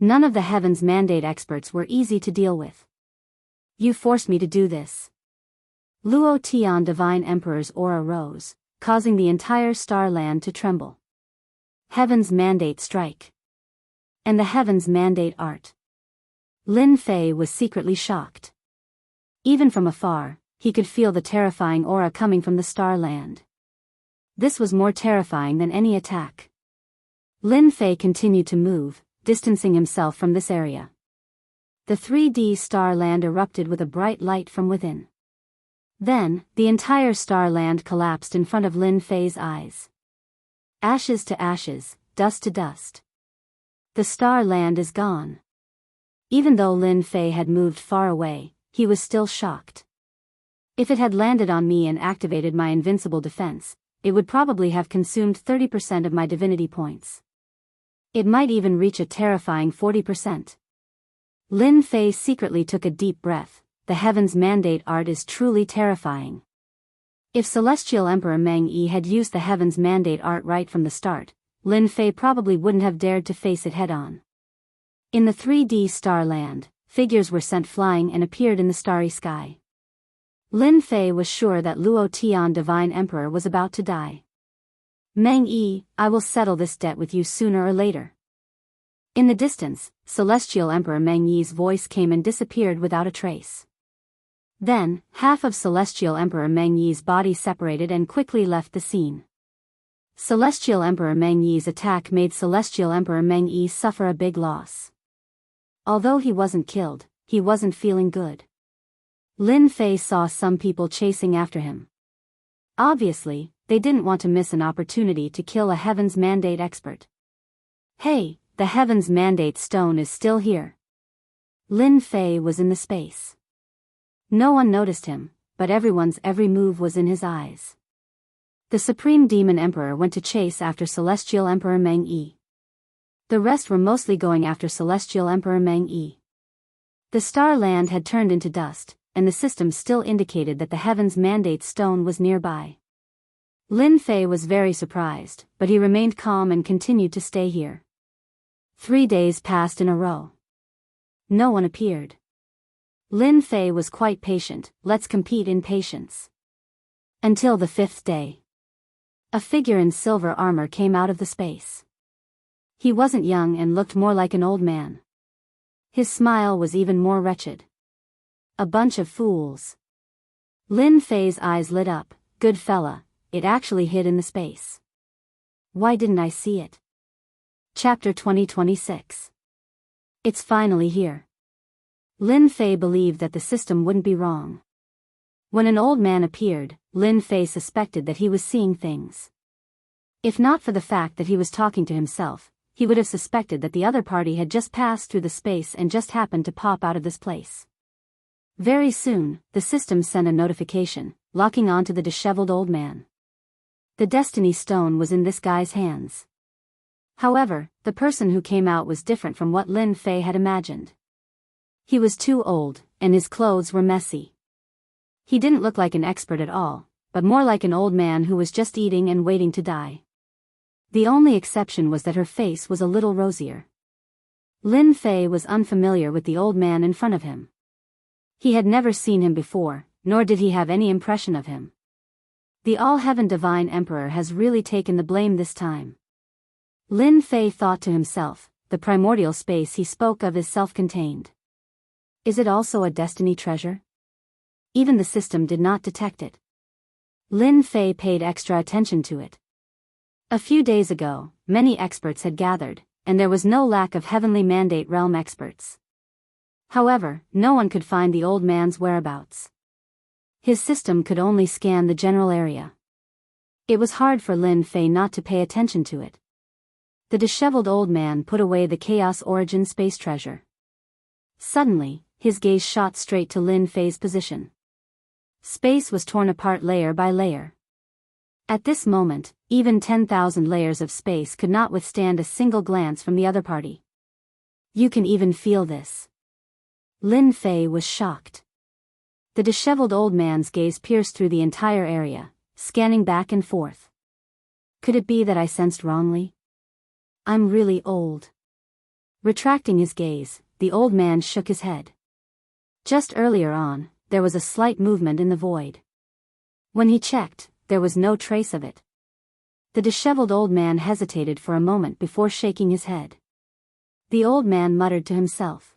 None of the Heaven's Mandate experts were easy to deal with. You forced me to do this. Luo Tian Divine Emperor's aura rose, causing the entire star land to tremble. Heaven's Mandate strike. And the Heaven's Mandate art. Lin Fei was secretly shocked. Even from afar, he could feel the terrifying aura coming from the star land. This was more terrifying than any attack. Lin Fei continued to move, distancing himself from this area. The 3D star land erupted with a bright light from within. Then, the entire star land collapsed in front of Lin Fei's eyes. Ashes to ashes, dust to dust. The star land is gone. Even though Lin Fei had moved far away, he was still shocked. If it had landed on me and activated my invincible defense, it would probably have consumed 30% of my divinity points. It might even reach a terrifying 40%. Lin Fei secretly took a deep breath. The Heaven's Mandate art is truly terrifying. If Celestial Emperor Meng Yi had used the Heaven's Mandate art right from the start, Lin Fei probably wouldn't have dared to face it head-on. In the 3D star land, figures were sent flying and appeared in the starry sky. Lin Fei was sure that Luo Tian Divine Emperor was about to die. Meng Yi, I will settle this debt with you sooner or later. In the distance, Celestial Emperor Meng Yi's voice came and disappeared without a trace. Then, half of Celestial Emperor Meng Yi's body separated and quickly left the scene. Celestial Emperor Meng Yi's attack made Celestial Emperor Meng Yi suffer a big loss. Although he wasn't killed, he wasn't feeling good. Lin Fei saw some people chasing after him. Obviously, they didn't want to miss an opportunity to kill a Heaven's Mandate expert. Hey, the Heaven's Mandate stone is still here. Lin Fei was in the space. No one noticed him, but everyone's every move was in his eyes. The Supreme Demon Emperor went to chase after Celestial Emperor Meng Yi. The rest were mostly going after Celestial Emperor Meng Yi. The star land had turned into dust, and the system still indicated that the Heaven's Mandate stone was nearby. Lin Fei was very surprised, but he remained calm and continued to stay here. 3 days passed in a row. No one appeared. Lin Fei was quite patient. Let's compete in patience. Until the 5th day. A figure in silver armor came out of the space. He wasn't young and looked more like an old man. His smile was even more wretched. A bunch of fools. Lin Fei's eyes lit up. Good fella, it actually hid in the space. Why didn't I see it? Chapter 2026. It's finally here. Lin Fei believed that the system wouldn't be wrong. When an old man appeared, Lin Fei suspected that he was seeing things. If not for the fact that he was talking to himself, he would have suspected that the other party had just passed through the space and just happened to pop out of this place. Very soon, the system sent a notification, locking onto the disheveled old man. The Destiny Stone was in this guy's hands. However, the person who came out was different from what Lin Fei had imagined. He was too old, and his clothes were messy. He didn't look like an expert at all, but more like an old man who was just eating and waiting to die. The only exception was that her face was a little rosier. Lin Fei was unfamiliar with the old man in front of him. He had never seen him before, nor did he have any impression of him. The All-Heaven Divine Emperor has really taken the blame this time. Lin Fei thought to himself, the primordial space he spoke of is self-contained. Is it also a destiny treasure? Even the system did not detect it. Lin Fei paid extra attention to it. A few days ago, many experts had gathered, and there was no lack of Heavenly Mandate Realm experts. However, no one could find the old man's whereabouts. His system could only scan the general area. It was hard for Lin Fei not to pay attention to it. The disheveled old man put away the Chaos Origin space treasure. Suddenly, his gaze shot straight to Lin Fei's position. Space was torn apart layer by layer. At this moment, even 10,000 layers of space could not withstand a single glance from the other party. You can even feel this. Lin Fei was shocked. The disheveled old man's gaze pierced through the entire area, scanning back and forth. Could it be that I sensed wrongly? I'm really old. Retracting his gaze, the old man shook his head. Just earlier on, there was a slight movement in the void. When he checked, there was no trace of it. The disheveled old man hesitated for a moment before shaking his head. The old man muttered to himself.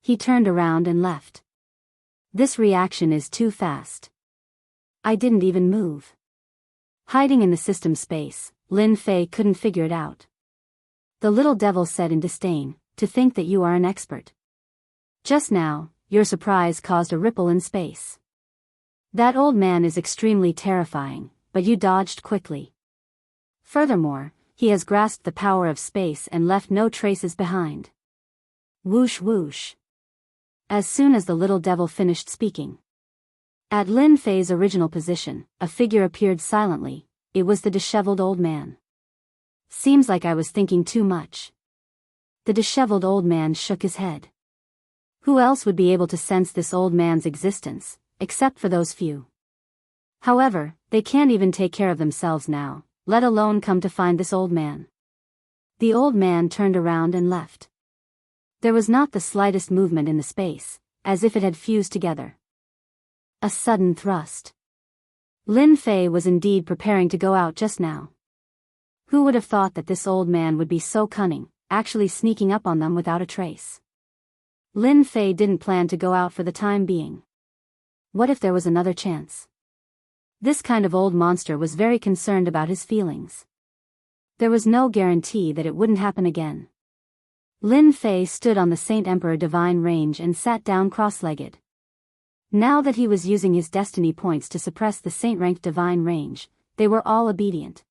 He turned around and left. This reaction is too fast. I didn't even move. Hiding in the system space, Lin Fei couldn't figure it out. The little devil said in disdain, to think that you are an expert. Just now, your surprise caused a ripple in space. That old man is extremely terrifying, but you dodged quickly. Furthermore, he has grasped the power of space and left no traces behind. Whoosh whoosh. As soon as the little devil finished speaking. At Lin Fei's original position, a figure appeared silently. It was the disheveled old man. Seems like I was thinking too much. The disheveled old man shook his head. Who else would be able to sense this old man's existence, except for those few? However, they can't even take care of themselves now, let alone come to find this old man. The old man turned around and left. There was not the slightest movement in the space, as if it had fused together. A sudden thrust. Lin Fei was indeed preparing to go out just now. Who would have thought that this old man would be so cunning, actually sneaking up on them without a trace? Lin Fei didn't plan to go out for the time being. What if there was another chance? This kind of old monster was very concerned about his feelings. There was no guarantee that it wouldn't happen again. Lin Fei stood on the Saint Emperor Divine Range and sat down cross-legged. Now that he was using his destiny points to suppress the Saint-ranked Divine Range, they were all obedient.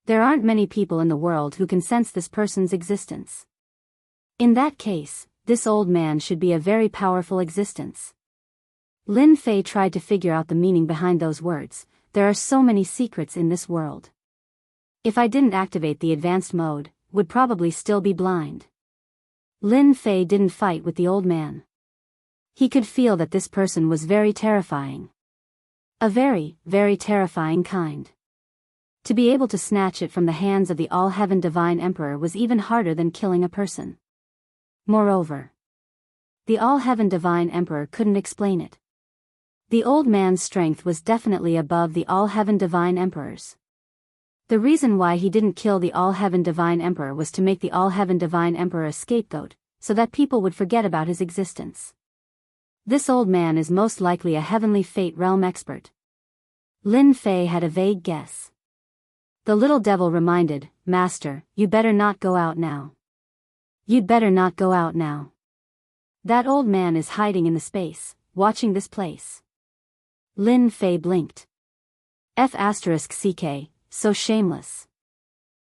There aren't many people in the world who can sense this person's existence. In that case, this old man should be a very powerful existence. Lin Fei tried to figure out the meaning behind those words. There are so many secrets in this world. If I didn't activate the advanced mode, would probably still be blind. Lin Fei didn't fight with the old man. He could feel that this person was very terrifying. A very, very terrifying kind. To be able to snatch it from the hands of the All-Heaven Divine Emperor was even harder than killing a person. Moreover, the All-Heaven Divine Emperor couldn't explain it. The old man's strength was definitely above the All-Heaven Divine Emperor's. The reason why he didn't kill the All-Heaven Divine Emperor was to make the All-Heaven Divine Emperor a scapegoat, so that people would forget about his existence. This old man is most likely a heavenly fate realm expert. Lin Fei had a vague guess. The little devil reminded, Master, you better not go out now. You'd better not go out now. That old man is hiding in the space, watching this place. Lin Fei blinked. F***ck, so shameless.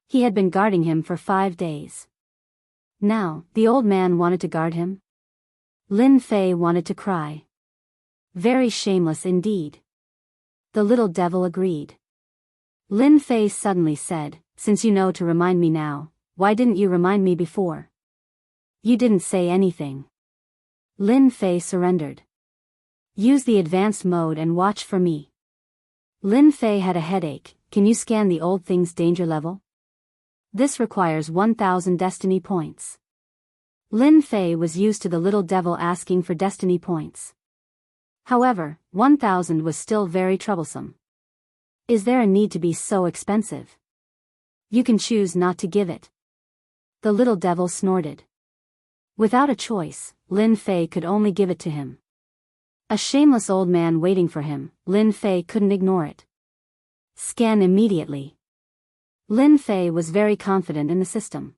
He had been guarding him for 5 days. Now, the old man wanted to guard him? Lin Fei wanted to cry. Very shameless indeed. The little devil agreed. Lin Fei suddenly said, Since you know to remind me now, why didn't you remind me before? You didn't say anything. Lin Fei surrendered. Use the advanced mode and watch for me. Lin Fei had a headache. Can you scan the old thing's danger level? This requires 1,000 destiny points. Lin Fei was used to the little devil asking for destiny points. However, 1,000 was still very troublesome. Is there a need to be so expensive? You can choose not to give it. The little devil snorted. Without a choice, Lin Fei could only give it to him. A shameless old man waiting for him, Lin Fei couldn't ignore it. Scan immediately. Lin Fei was very confident in the system.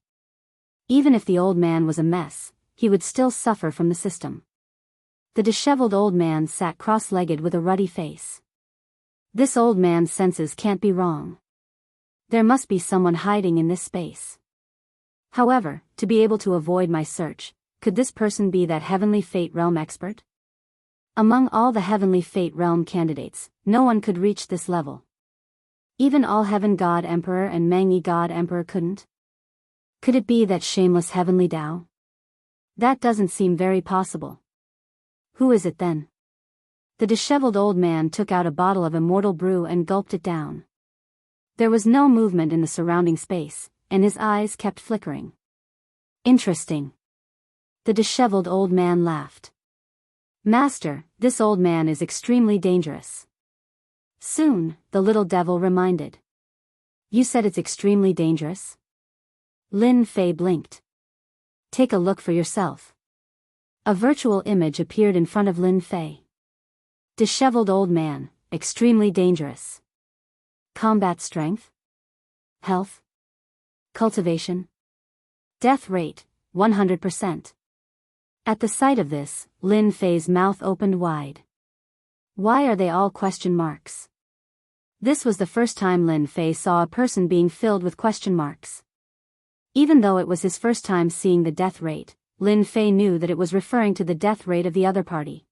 Even if the old man was a mess, he would still suffer from the system. The disheveled old man sat cross-legged with a ruddy face. This old man's senses can't be wrong. There must be someone hiding in this space. However, to be able to avoid my search, could this person be that Heavenly Fate Realm expert? Among all the Heavenly Fate Realm candidates, no one could reach this level. Even All-Heaven God Emperor and Mangi God Emperor couldn't? Could it be that shameless Heavenly Tao? That doesn't seem very possible. Who is it then? The disheveled old man took out a bottle of immortal brew and gulped it down. There was no movement in the surrounding space, and his eyes kept flickering. Interesting. The disheveled old man laughed. Master, this old man is extremely dangerous. Soon, the little devil reminded. You said it's extremely dangerous? Lin Fei blinked. Take a look for yourself. A virtual image appeared in front of Lin Fei. Disheveled old man, extremely dangerous. Combat strength? Health? Cultivation? Death rate, 100%. At the sight of this, Lin Fei's mouth opened wide. Why are they all question marks? This was the first time Lin Fei saw a person being filled with question marks. Even though it was his first time seeing the death rate, Lin Fei knew that it was referring to the death rate of the other party.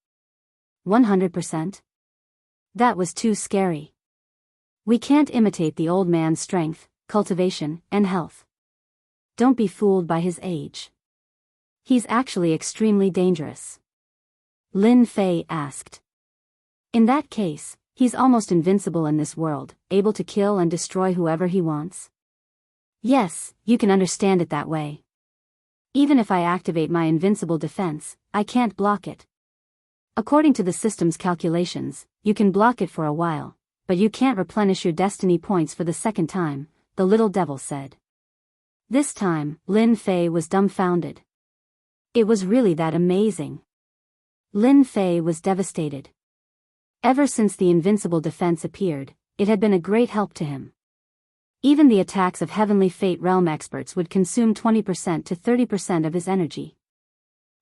100%? That was too scary. We can't imitate the old man's strength, cultivation, and health. Don't be fooled by his age. He's actually extremely dangerous. Lin Fei asked. In that case, he's almost invincible in this world, able to kill and destroy whoever he wants. Yes, you can understand it that way. Even if I activate my invincible defense, I can't block it. According to the system's calculations, you can block it for a while, but you can't replenish your destiny points for the second time, the little devil said. This time, Lin Fei was dumbfounded. It was really that amazing. Lin Fei was devastated. Ever since the invincible defense appeared, it had been a great help to him. Even the attacks of Heavenly Fate Realm experts would consume 20% to 30% of his energy.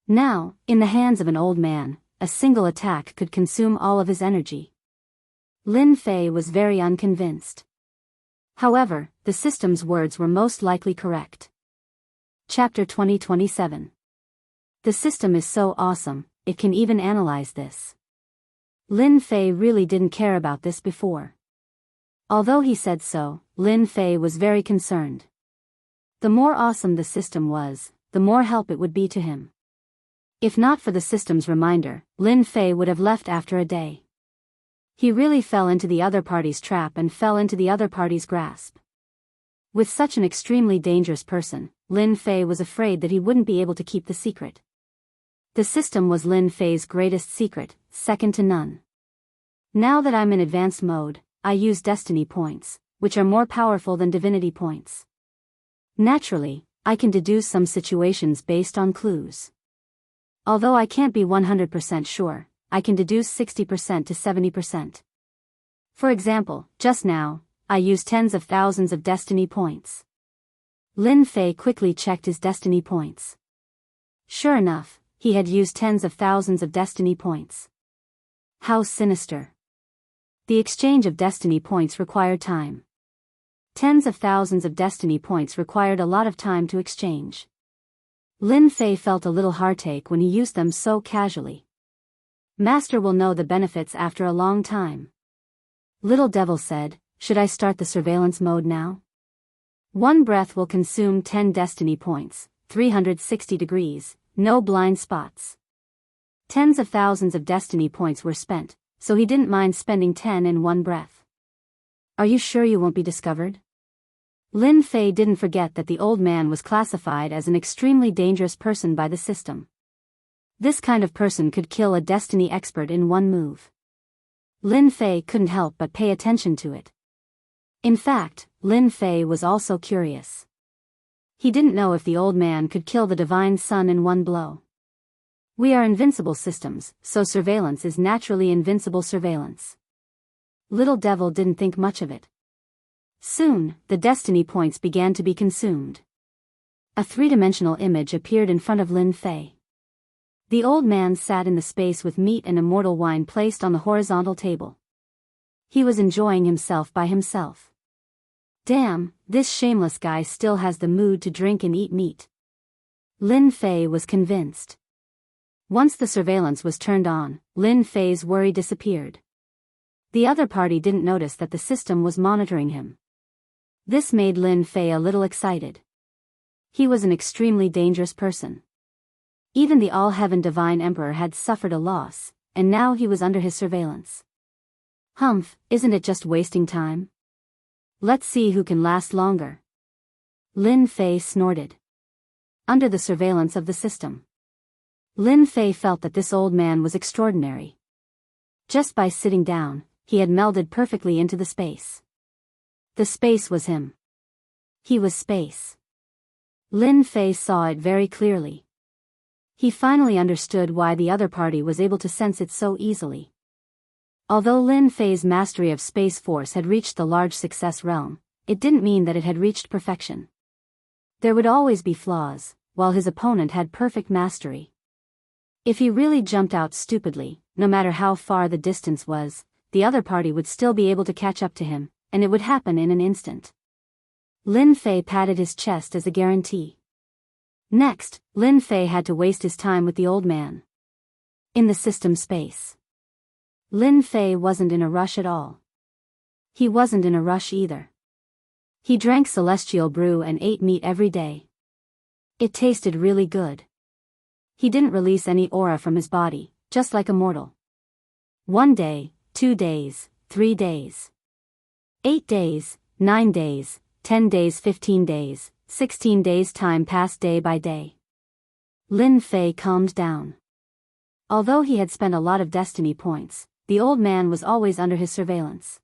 Now, in the hands of an old man, a single attack could consume all of his energy. Lin Fei was very unconvinced. However, the system's words were most likely correct. Chapter 2027. The system is so awesome, it can even analyze this. Lin Fei really didn't care about this before. Although he said so, Lin Fei was very concerned. The more awesome the system was, the more help it would be to him. If not for the system's reminder, Lin Fei would have left after a day. He really fell into the other party's trap and fell into the other party's grasp. With such an extremely dangerous person, Lin Fei was afraid that he wouldn't be able to keep the secret. The system was Lin Fei's greatest secret, second to none. Now that I'm in advanced mode, I use destiny points, which are more powerful than divinity points. Naturally, I can deduce some situations based on clues. Although I can't be 100% sure, I can deduce 60% to 70%. For example, just now, I used tens of thousands of destiny points. Lin Fei quickly checked his destiny points. Sure enough, he had used tens of thousands of destiny points. How sinister. The exchange of destiny points required time. Tens of thousands of destiny points required a lot of time to exchange. Lin Fei felt a little heartache when he used them so casually. Master will know the benefits after a long time. Little Devil said, should I start the surveillance mode now? One breath will consume 10 destiny points, 360 degrees, no blind spots. Tens of thousands of destiny points were spent, so he didn't mind spending 10 in one breath. Are you sure you won't be discovered? Lin Fei didn't forget that the old man was classified as an extremely dangerous person by the system. This kind of person could kill a destiny expert in one move. Lin Fei couldn't help but pay attention to it. In fact, Lin Fei was also curious. He didn't know if the old man could kill the divine sun in one blow. We are invincible systems, so surveillance is naturally invincible surveillance. Little Devil didn't think much of it. Soon, the destiny points began to be consumed. A three-dimensional image appeared in front of Lin Fei. The old man sat in the space with meat and immortal wine placed on the horizontal table. He was enjoying himself by himself. Damn, this shameless guy still has the mood to drink and eat meat. Lin Fei was convinced. Once the surveillance was turned on, Lin Fei's worry disappeared. The other party didn't notice that the system was monitoring him. This made Lin Fei a little excited. He was an extremely dangerous person. Even the All-Heaven Divine Emperor had suffered a loss, and now he was under his surveillance. Humph, isn't it just wasting time? Let's see who can last longer. Lin Fei snorted. Under the surveillance of the system, Lin Fei felt that this old man was extraordinary. Just by sitting down, he had melded perfectly into the space. The space was him. He was space. Lin Fei saw it very clearly. He finally understood why the other party was able to sense it so easily. Although Lin Fei's mastery of Space Force had reached the large success realm, it didn't mean that it had reached perfection. There would always be flaws, while his opponent had perfect mastery. If he really jumped out stupidly, no matter how far the distance was, the other party would still be able to catch up to him, and it would happen in an instant. Lin Fei patted his chest as a guarantee. Next, Lin Fei had to waste his time with the old man. In the system space, Lin Fei wasn't in a rush at all. He wasn't in a rush either. He drank celestial brew and ate meat every day. It tasted really good. He didn't release any aura from his body, just like a mortal. 1 day, 2 days, 3 days. 8 days, 9 days, 10 days, 15 days, 16 days. Time passed day by day. Lin Fei calmed down. Although he had spent a lot of destiny points, the old man was always under his surveillance.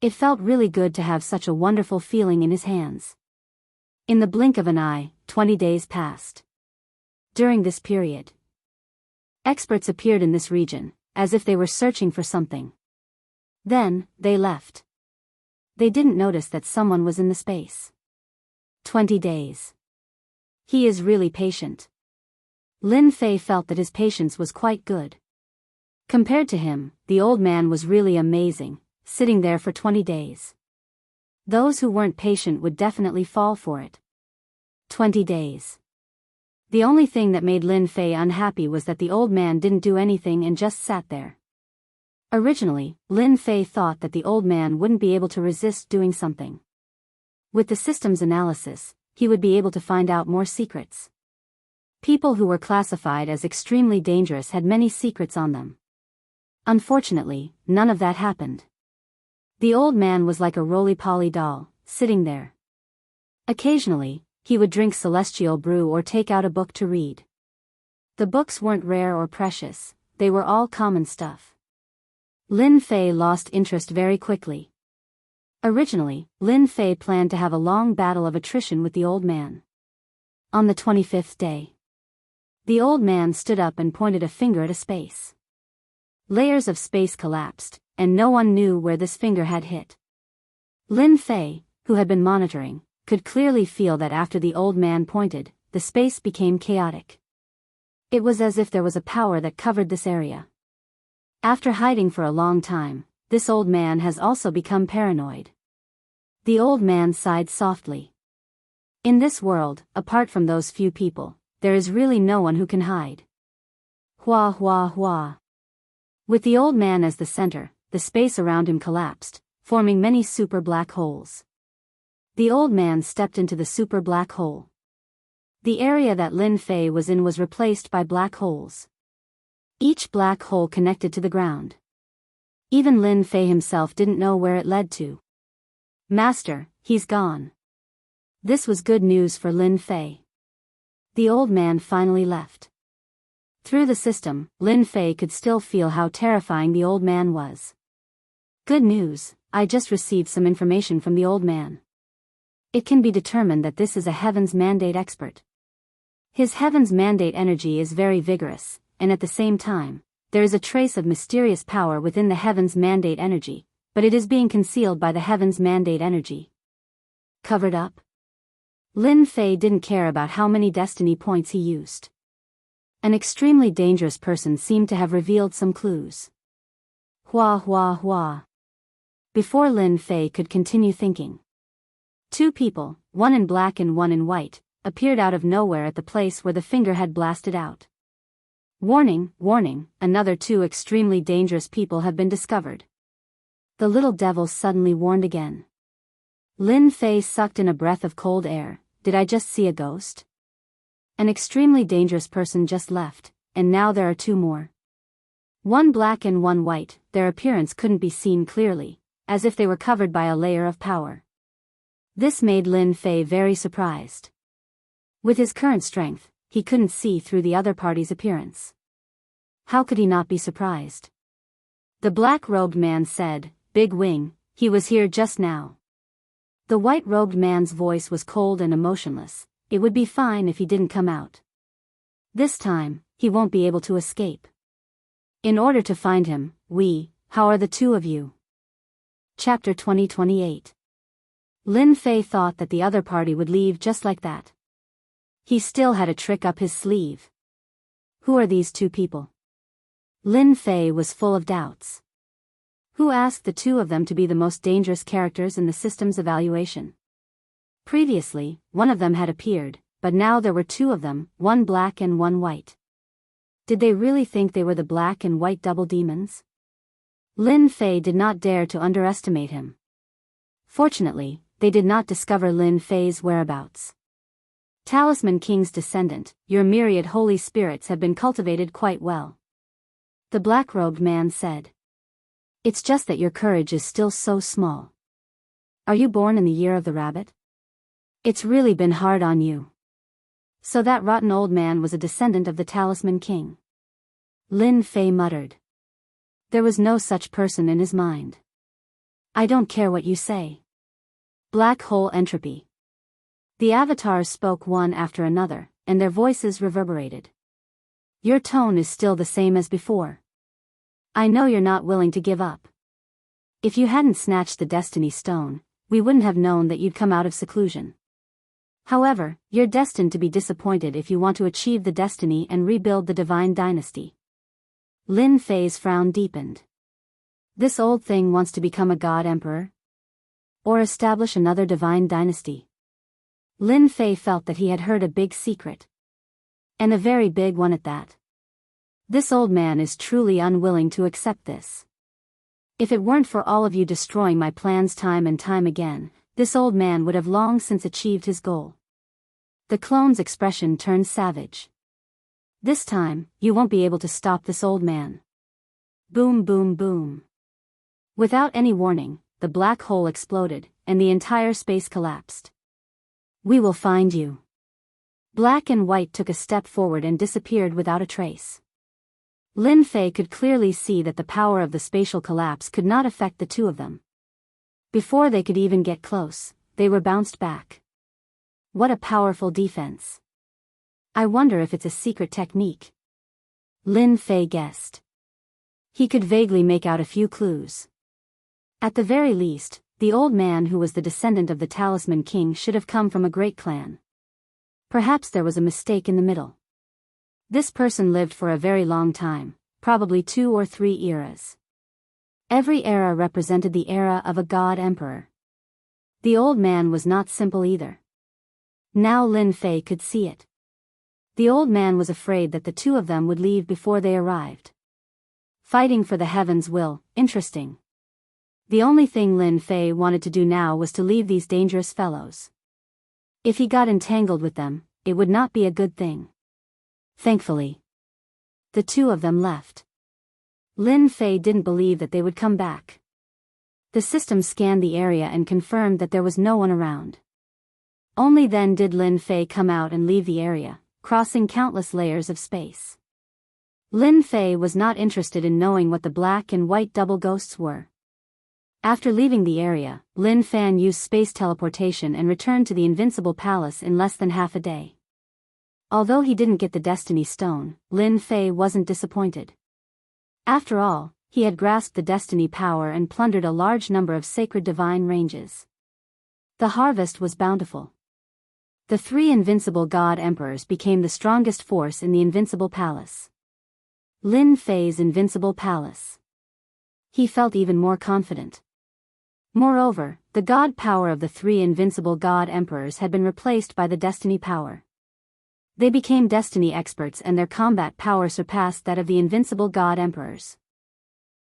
It felt really good to have such a wonderful feeling in his hands. In the blink of an eye, 20 days passed. During this period, experts appeared in this region, as if they were searching for something. Then, they left. They didn't notice that someone was in the space. 20 days. He is really patient. Lin Fei felt that his patience was quite good. Compared to him, the old man was really amazing, sitting there for 20 days. Those who weren't patient would definitely fall for it. 20 days. The only thing that made Lin Fei unhappy was that the old man didn't do anything and just sat there. Originally, Lin Fei thought that the old man wouldn't be able to resist doing something. With the system's analysis, he would be able to find out more secrets. People who were classified as extremely dangerous had many secrets on them. Unfortunately, none of that happened. The old man was like a roly-poly doll, sitting there. Occasionally, he would drink celestial brew or take out a book to read. The books weren't rare or precious, they were all common stuff. Lin Fei lost interest very quickly. Originally, Lin Fei planned to have a long battle of attrition with the old man. On the 25th day, the old man stood up and pointed a finger at a space. Layers of space collapsed, and no one knew where this finger had hit. Lin Fei, who had been monitoring, could clearly feel that after the old man pointed, the space became chaotic. It was as if there was a power that covered this area. After hiding for a long time, this old man has also become paranoid. The old man sighed softly. In this world, apart from those few people, there is really no one who can hide. Hua hua hua. With the old man as the center, the space around him collapsed, forming many super black holes. The old man stepped into the super black hole. The area that Lin Fei was in was replaced by black holes. Each black hole connected to the ground. Even Lin Fei himself didn't know where it led to. Master, he's gone. This was good news for Lin Fei. The old man finally left. Through the system, Lin Fei could still feel how terrifying the old man was. Good news, I just received some information from the old man. It can be determined that this is a Heaven's Mandate expert. His Heaven's Mandate energy is very vigorous, and at the same time, there is a trace of mysterious power within the Heaven's Mandate energy, but it is being concealed by the Heaven's Mandate energy. Covered up? Lin Fei didn't care about how many destiny points he used. An extremely dangerous person seemed to have revealed some clues. Hua hua hua. Before Lin Fei could continue thinking, 2 people, one in black and one in white, appeared out of nowhere at the place where the finger had blasted out. Warning, warning, another 2 extremely dangerous people have been discovered. The little devil suddenly warned again. Lin Fei sucked in a breath of cold air. Did I just see a ghost? An extremely dangerous person just left, and now there are 2 more. One black and one white, their appearance couldn't be seen clearly, as if they were covered by a layer of power. This made Lin Fei very surprised. With his current strength, he couldn't see through the other party's appearance. How could he not be surprised? The black-robed man said, "Big Wing, he was here just now." The white-robed man's voice was cold and emotionless. "It would be fine if he didn't come out. This time, he won't be able to escape. In order to find him, how are the two of you?" Chapter 2028. Lin Fei thought that the other party would leave just like that. He still had a trick up his sleeve. Who are these two people? Lin Fei was full of doubts. Who asked the two of them to be the most dangerous characters in the system's evaluation? Previously, one of them had appeared, but now there were two of them, one black and one white. Did they really think they were the black and white double demons? Lin Fei did not dare to underestimate him. Fortunately, they did not discover Lin Fei's whereabouts. Talisman King's descendant, your myriad holy spirits have been cultivated quite well. The black-robed man said. It's just that your courage is still so small. Are you born in the year of the rabbit? It's really been hard on you. So that rotten old man was a descendant of the Talisman King. Lin Fei muttered. There was no such person in his mind. I don't care what you say. Black hole entropy. The avatars spoke one after another, and their voices reverberated. Your tone is still the same as before. I know you're not willing to give up. If you hadn't snatched the Destiny Stone, we wouldn't have known that you'd come out of seclusion. However, you're destined to be disappointed if you want to achieve the destiny and rebuild the divine dynasty. Lin Fei's frown deepened. This old thing wants to become a god emperor? Or establish another divine dynasty? Lin Fei felt that he had heard a big secret. And a very big one at that. This old man is truly unwilling to accept this. If it weren't for all of you destroying my plans time and time again, this old man would have long since achieved his goal. The clone's expression turned savage. This time, you won't be able to stop this old man. Boom, boom, boom. Without any warning, the black hole exploded, and the entire space collapsed. We will find you. Black and white took a step forward and disappeared without a trace. Lin Fei could clearly see that the power of the spatial collapse could not affect the two of them. Before they could even get close, they were bounced back. What a powerful defense. I wonder if it's a secret technique. Lin Fei guessed. He could vaguely make out a few clues. At the very least, the old man who was the descendant of the Talisman King should have come from a great clan. Perhaps there was a mistake in the middle. This person lived for a very long time, probably 2 or 3 eras. Every era represented the era of a god emperor. The old man was not simple either. Now Lin Fei could see it. The old man was afraid that the two of them would leave before they arrived. Fighting for the heavens will, interesting. The only thing Lin Fei wanted to do now was to leave these dangerous fellows. If he got entangled with them, it would not be a good thing. Thankfully, the two of them left. Lin Fei didn't believe that they would come back. The system scanned the area and confirmed that there was no one around. Only then did Lin Fei come out and leave the area, crossing countless layers of space. Lin Fei was not interested in knowing what the black and white double ghosts were. After leaving the area, Lin Fan used space teleportation and returned to the Invincible Palace in less than half a day. Although he didn't get the Destiny Stone, Lin Fei wasn't disappointed. After all, he had grasped the Destiny power and plundered a large number of sacred divine ranges. The harvest was bountiful. The 3 invincible god emperors became the strongest force in the Invincible Palace. Lin Fei's Invincible Palace. He felt even more confident. Moreover, the god power of the 3 invincible god emperors had been replaced by the Destiny power. They became Destiny experts and their combat power surpassed that of the invincible god emperors.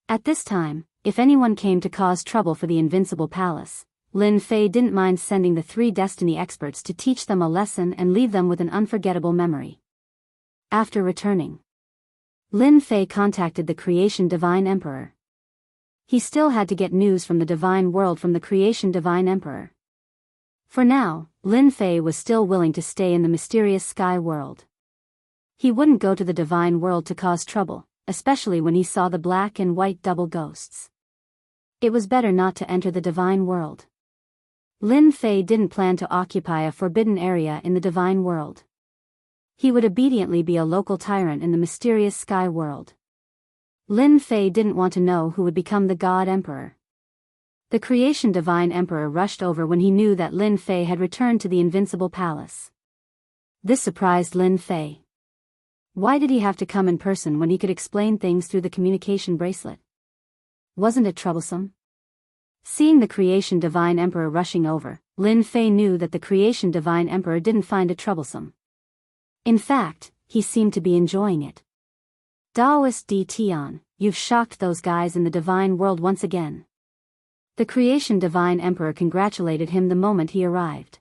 At this time, if anyone came to cause trouble for the Invincible Palace, Lin Fei didn't mind sending the 3 Destiny experts to teach them a lesson and leave them with an unforgettable memory. After returning, Lin Fei contacted the Creation Divine Emperor. He still had to get news from the Divine World from the Creation Divine Emperor. For now, Lin Fei was still willing to stay in the mysterious Sky World. He wouldn't go to the Divine World to cause trouble, especially when he saw the black and white double ghosts. It was better not to enter the Divine World. Lin Fei didn't plan to occupy a forbidden area in the Divine World. He would obediently be a local tyrant in the mysterious Sky World. Lin Fei didn't want to know who would become the God Emperor. The Creation Divine Emperor rushed over when he knew that Lin Fei had returned to the Invincible Palace. This surprised Lin Fei. Why did he have to come in person when he could explain things through the communication bracelet? Wasn't it troublesome? Seeing the Creation Divine Emperor rushing over, Lin Fei knew that the Creation Divine Emperor didn't find it troublesome. In fact, he seemed to be enjoying it. Daoist D. Tian, you've shocked those guys in the Divine World once again. The Creation Divine Emperor congratulated him the moment he arrived.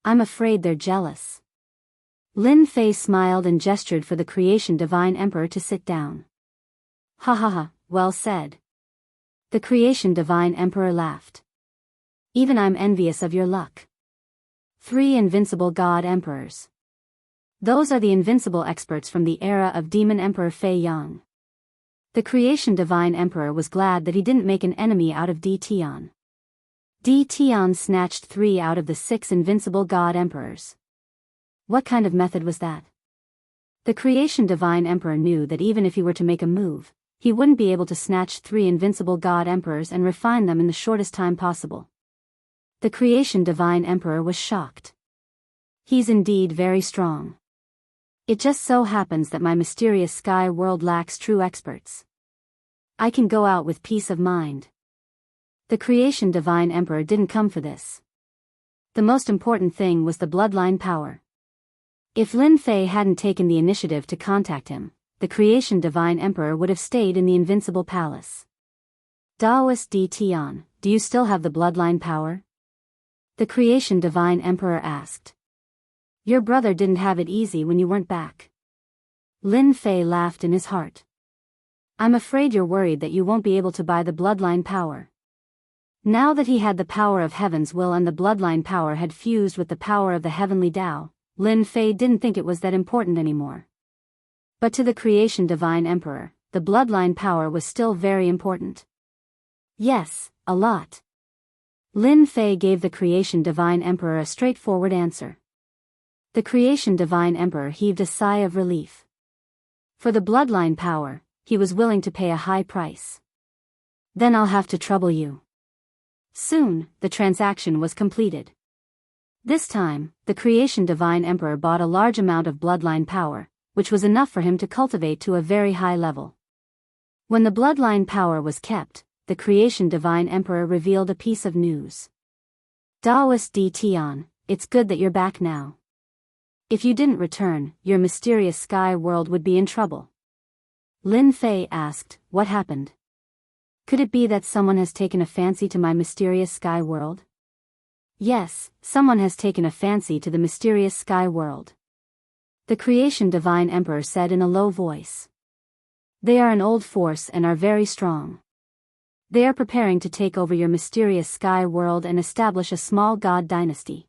I'm afraid they're jealous. Lin Fei smiled and gestured for the Creation Divine Emperor to sit down. Ha ha ha, well said. The Creation Divine Emperor laughed. Even I'm envious of your luck. 3 invincible God Emperors. Those are the invincible experts from the era of Demon Emperor Fei Yang. The Creation Divine Emperor was glad that he didn't make an enemy out of D. Tian. D. Tian snatched 3 out of the 6 invincible God Emperors. What kind of method was that? The Creation Divine Emperor knew that even if he were to make a move, he wouldn't be able to snatch 3 invincible God Emperors and refine them in the shortest time possible. The Creation Divine Emperor was shocked. He's indeed very strong. It just so happens that my mysterious Sky World lacks true experts. I can go out with peace of mind. The Creation Divine Emperor didn't come for this. The most important thing was the bloodline power. If Lin Fei hadn't taken the initiative to contact him, the Creation Divine Emperor would have stayed in the Invincible Palace. Daoist D. Tian, do you still have the bloodline power? The Creation Divine Emperor asked. Your brother didn't have it easy when you weren't back. Lin Fei laughed in his heart. I'm afraid you're worried that you won't be able to buy the bloodline power. Now that he had the power of Heaven's will and the bloodline power had fused with the power of the Heavenly Tao, Lin Fei didn't think it was that important anymore. But to the Creation Divine Emperor, the bloodline power was still very important. Yes, a lot. Lin Fei gave the Creation Divine Emperor a straightforward answer. The Creation Divine Emperor heaved a sigh of relief. For the bloodline power, he was willing to pay a high price. Then I'll have to trouble you. Soon, the transaction was completed. This time, the Creation Divine Emperor bought a large amount of bloodline power, which was enough for him to cultivate to a very high level. When the bloodline power was kept, the Creation Divine Emperor revealed a piece of news. Daoist D. Tian, it's good that you're back now. If you didn't return, your mysterious Sky World would be in trouble. Lin Fei asked, what happened? Could it be that someone has taken a fancy to my mysterious Sky World? Yes, someone has taken a fancy to the mysterious Sky World. The Creation Divine Emperor said in a low voice. They are an old force and are very strong. They are preparing to take over your mysterious Sky World and establish a small god dynasty.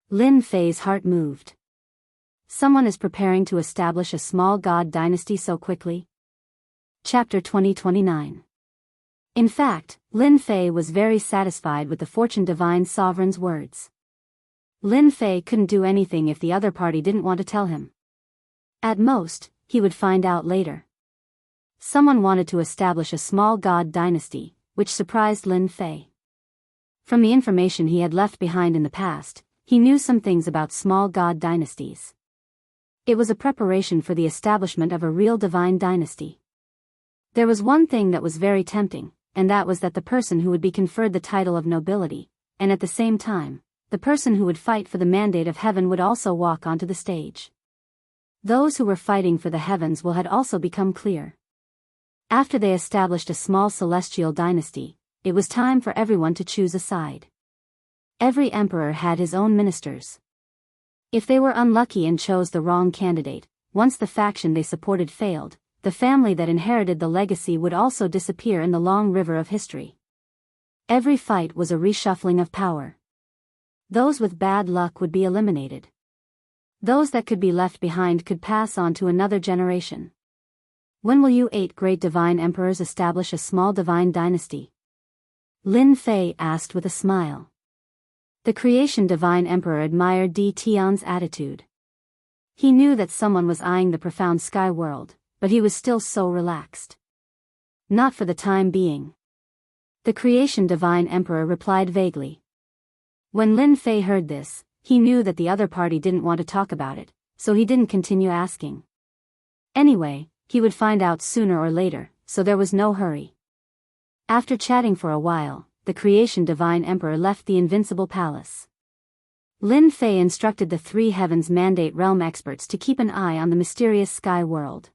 Lin Fei's heart moved. Someone is preparing to establish a small god dynasty so quickly? Chapter 2029. In fact, Lin Fei was very satisfied with the Fortune Divine Sovereign's words. Lin Fei couldn't do anything if the other party didn't want to tell him. At most, he would find out later. Someone wanted to establish a small god dynasty, which surprised Lin Fei. From the information he had left behind in the past, he knew some things about small god dynasties. It was a preparation for the establishment of a real divine dynasty. There was one thing that was very tempting, and that was that the person who would be conferred the title of nobility, and at the same time, the person who would fight for the mandate of heaven would also walk onto the stage. Those who were fighting for the heavens will had also become clear. After they established a small celestial dynasty, it was time for everyone to choose a side. Every emperor had his own ministers. If they were unlucky and chose the wrong candidate, once the faction they supported failed, the family that inherited the legacy would also disappear in the long river of history. Every fight was a reshuffling of power. Those with bad luck would be eliminated. Those that could be left behind could pass on to another generation. When will you 8 great divine emperors establish a small divine dynasty? Lin Fei asked with a smile. The creation divine emperor admired Di Tian's attitude. He knew that someone was eyeing the profound sky world, but he was still so relaxed. Not for the time being. The creation divine emperor replied vaguely. When Lin Fei heard this, he knew that the other party didn't want to talk about it, so he didn't continue asking. Anyway, he would find out sooner or later, so there was no hurry. After chatting for a while, the creation divine emperor left the invincible palace. Lin Fei instructed the 3 Heavens Mandate Realm experts to keep an eye on the mysterious sky world.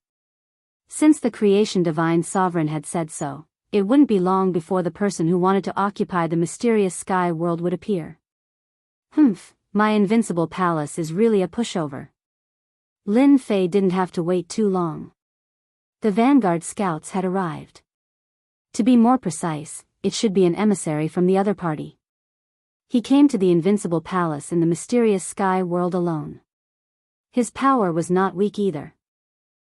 Since the creation divine sovereign had said so, it wouldn't be long before the person who wanted to occupy the mysterious sky world would appear. My invincible palace is really a pushover. Lin Fei didn't have to wait too long. The vanguard scouts had arrived. To be more precise, it should be an emissary from the other party. He came to the invincible palace in the mysterious sky world alone. His power was not weak either.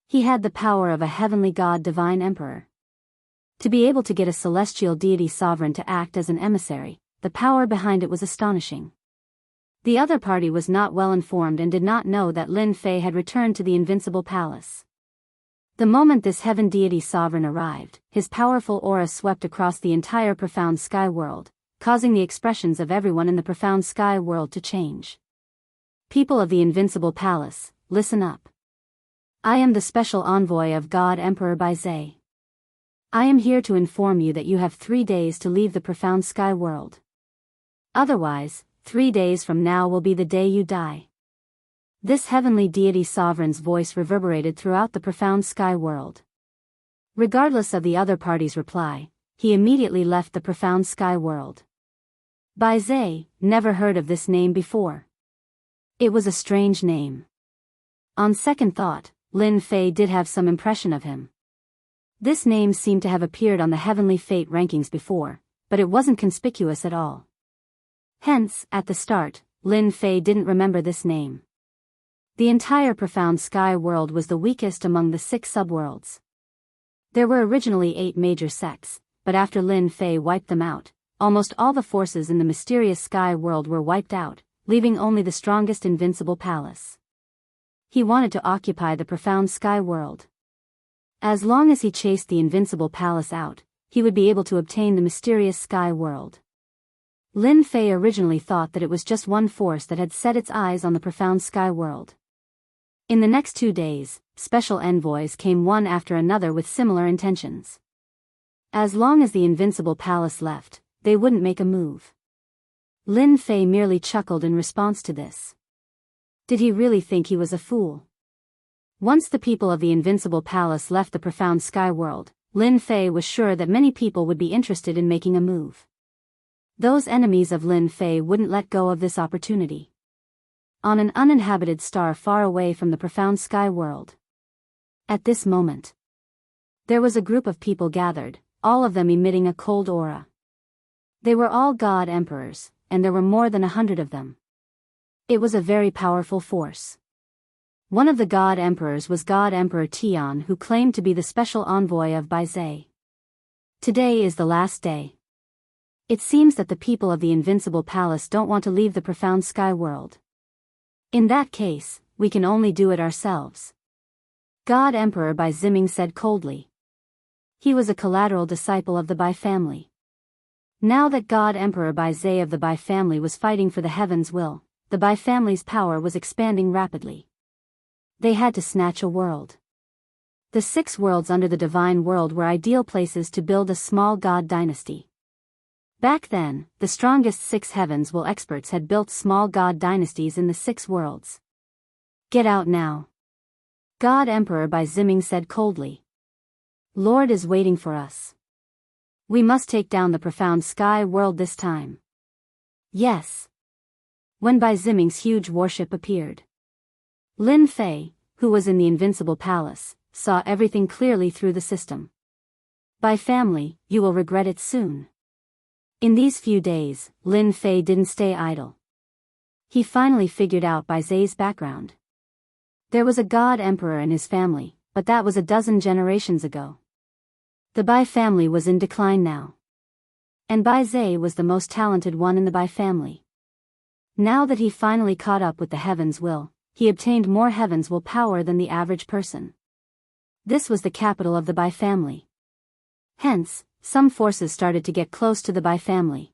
He had the power of a heavenly god divine emperor. To be able to get a celestial deity sovereign to act as an emissary, the power behind it was astonishing. The other party was not well informed and did not know that Lin Fei had returned to the invincible palace. The moment this heaven deity sovereign arrived, his powerful aura swept across the entire profound sky world, causing the expressions of everyone in the profound sky world to change. People of the invincible palace, listen up. I am the special envoy of God Emperor Baizhe. I am here to inform you that you have 3 days to leave the profound sky world. Otherwise, 3 days from now will be the day you die. This heavenly deity sovereign's voice reverberated throughout the profound sky world. Regardless of the other party's reply, he immediately left the profound sky world. Baizhe never heard of this name before. It was a strange name. On second thought, Lin Fei did have some impression of him. This name seemed to have appeared on the heavenly fate rankings before, but it wasn't conspicuous at all. Hence, at the start, Lin Fei didn't remember this name. The entire profound sky world was the weakest among the 6 subworlds. There were originally 8 major sects, but after Lin Fei wiped them out, almost all the forces in the mysterious sky world were wiped out, leaving only the strongest invincible palace. He wanted to occupy the profound sky world. As long as he chased the invincible palace out, he would be able to obtain the mysterious sky world. Lin Fei originally thought that it was just one force that had set its eyes on the profound sky world. In the next 2 days, special envoys came one after another with similar intentions. As long as the invincible palace left, they wouldn't make a move. Lin Fei merely chuckled in response to this. Did he really think he was a fool? Once the people of the invincible palace left the profound sky world, Lin Fei was sure that many people would be interested in making a move. Those enemies of Lin Fei wouldn't let go of this opportunity. On an uninhabited star far away from the profound sky world. At this moment, there was a group of people gathered, all of them emitting a cold aura. They were all god emperors, and there were more than 100 of them. It was a very powerful force. One of the god emperors was God Emperor Tian, who claimed to be the special envoy of Baizhe. Today is the last day. It seems that the people of the invincible palace don't want to leave the profound sky world. In that case, we can only do it ourselves. God Emperor Bai Ziming said coldly. He was a collateral disciple of the Bai family. Now that God Emperor Baizhe of the Bai family was fighting for the heaven's will, the Bai family's power was expanding rapidly. They had to snatch a world. The 6 worlds under the divine world were ideal places to build a small god dynasty. Back then, the strongest 6 heavens will experts had built small god dynasties in the 6 worlds. Get out now. God Emperor Bai Ziming said coldly. Lord is waiting for us. We must take down the profound sky world this time. Yes. When Bai Ziming's huge warship appeared, Lin Fei, who was in the invincible palace, saw everything clearly through the system. By family, you will regret it soon. In these few days, Lin Fei didn't stay idle. He finally figured out Bai Zai's background. There was a god emperor in his family, but that was a dozen generations ago. The Bai family was in decline now. And Bai Zai was the most talented one in the Bai family. Now that he finally caught up with the heavens' will, he obtained more heavens' will power than the average person. This was the capital of the Bai family. Hence, some forces started to get close to the Bai family.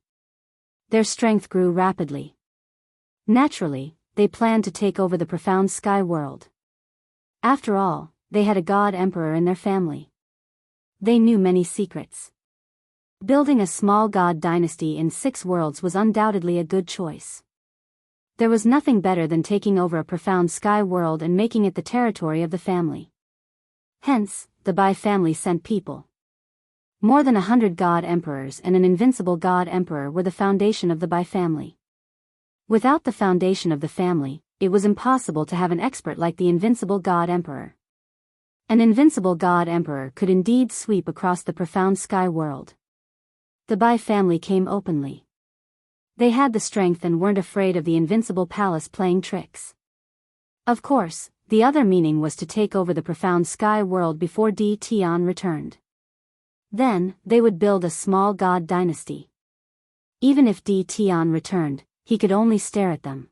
Their strength grew rapidly. Naturally, they planned to take over the profound sky world. After all, they had a god emperor in their family. They knew many secrets. Building a small god dynasty in 6 worlds was undoubtedly a good choice. There was nothing better than taking over a profound sky world and making it the territory of the family. Hence, the Bai family sent people. More than 100 god emperors and an invincible god emperor were the foundation of the Bai family. Without the foundation of the family, it was impossible to have an expert like the invincible god emperor. An invincible god emperor could indeed sweep across the profound sky world. The Bai family came openly. They had the strength and weren't afraid of the invincible palace playing tricks. Of course, the other meaning was to take over the profound sky world before Di Tian returned. Then, they would build a small god dynasty. Even if Di Tian returned, he could only stare at them.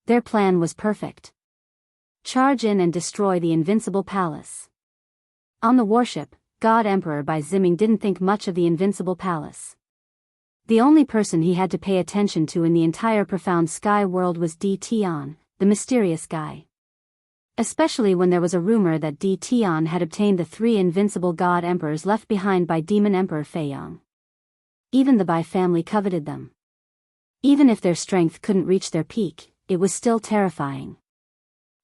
Their plan was perfect. Charge in and destroy the invincible palace. On the warship, God Emperor Bai Ziming didn't think much of the invincible palace. The only person he had to pay attention to in the entire profound sky world was Di Tian, the mysterious guy. Especially when there was a rumor that Di Tian had obtained the 3 invincible god emperors left behind by Demon Emperor Feiyang. Even the Bai family coveted them. Even if their strength couldn't reach their peak, it was still terrifying.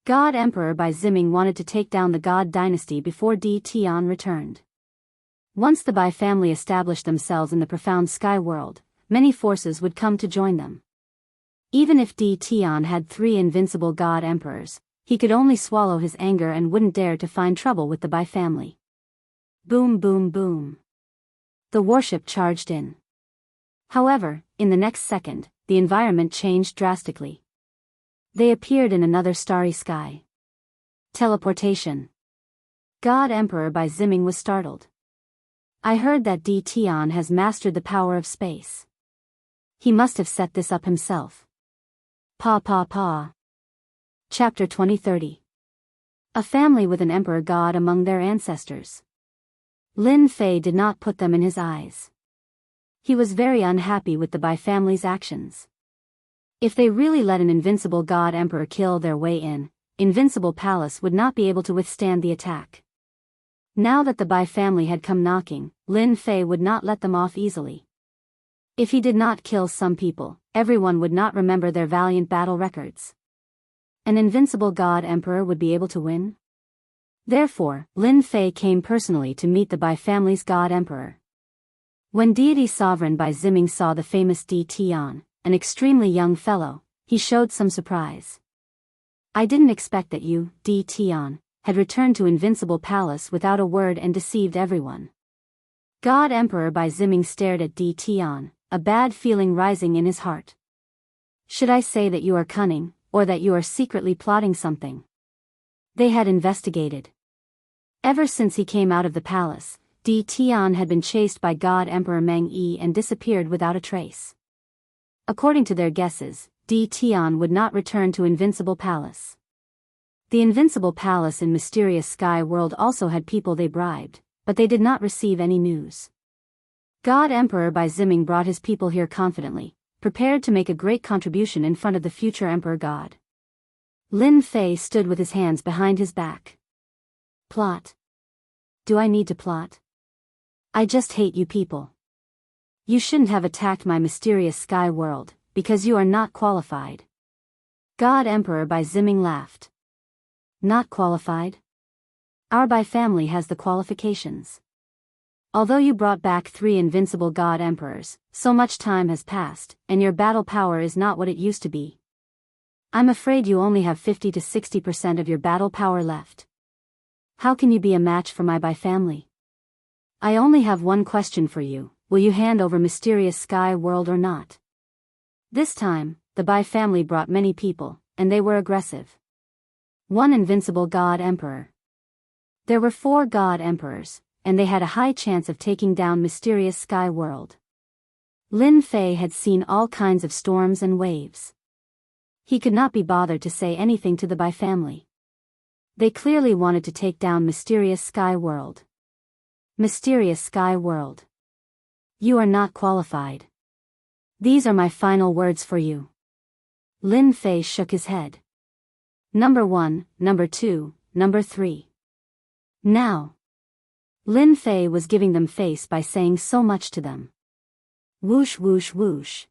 God Emperor Bai Ziming wanted to take down the god dynasty before Di Tian returned. Once the Bai family established themselves in the profound sky world, many forces would come to join them. Even if Di Tian had 3 invincible god emperors, he could only swallow his anger and wouldn't dare to find trouble with the Bai family. Boom boom boom. The warship charged in. However, in the next second, the environment changed drastically. They appeared in another starry sky. Teleportation. God Emperor Bai Ziming was startled. I heard that Di Tian has mastered the power of space. He must have set this up himself. Pa. Chapter 2030. A family with an emperor god among their ancestors. Lin Fei did not put them in his eyes. He was very unhappy with the Bai family's actions. If they really let an invincible god emperor kill their way in, Invincible Palace would not be able to withstand the attack. Now that the Bai family had come knocking, Lin Fei would not let them off easily. If he did not kill some people, everyone would not remember their valiant battle records. An invincible god emperor would be able to win? Therefore, Lin Fei came personally to meet the Bai family's god emperor. When deity sovereign Bai Ziming saw the famous Di Tian, an extremely young fellow, he showed some surprise. I didn't expect that you, Di Tian, had returned to Invincible Palace without a word and deceived everyone. God Emperor Bai Ziming stared at Di Tian, a bad feeling rising in his heart. Should I say that you are cunning, or that you are secretly plotting something? They had investigated. Ever since he came out of the palace, Di Tian had been chased by God Emperor Meng Yi and disappeared without a trace. According to their guesses, Di Tian would not return to Invincible Palace. The Invincible Palace in Mysterious Sky World also had people they bribed, but they did not receive any news. God Emperor Bai Ziming brought his people here confidently, prepared to make a great contribution in front of the future Emperor God. Lin Fei stood with his hands behind his back. Plot? Do I need to plot? I just hate you people. You shouldn't have attacked my mysterious sky world, because you are not qualified. God Emperor Bai Ziming laughed. Not qualified? Our Bai family has the qualifications. Although you brought back 3 invincible god emperors, so much time has passed, and your battle power is not what it used to be. I'm afraid you only have 50 to 60% of your battle power left. How can you be a match for my Bai family? I only have one question for you, will you hand over Mysterious Sky World or not? This time, the Bai family brought many people, and they were aggressive. One invincible God Emperor. There were 4 God Emperors, and they had a high chance of taking down Mysterious Sky World. Lin Fei had seen all kinds of storms and waves. He could not be bothered to say anything to the Bai family. They clearly wanted to take down Mysterious Sky World. Mysterious Sky World. You are not qualified. These are my final words for you. Lin Fei shook his head. Number 1, number 2, number 3. Now. Lin Fei was giving them face by saying so much to them. Whoosh whoosh whoosh.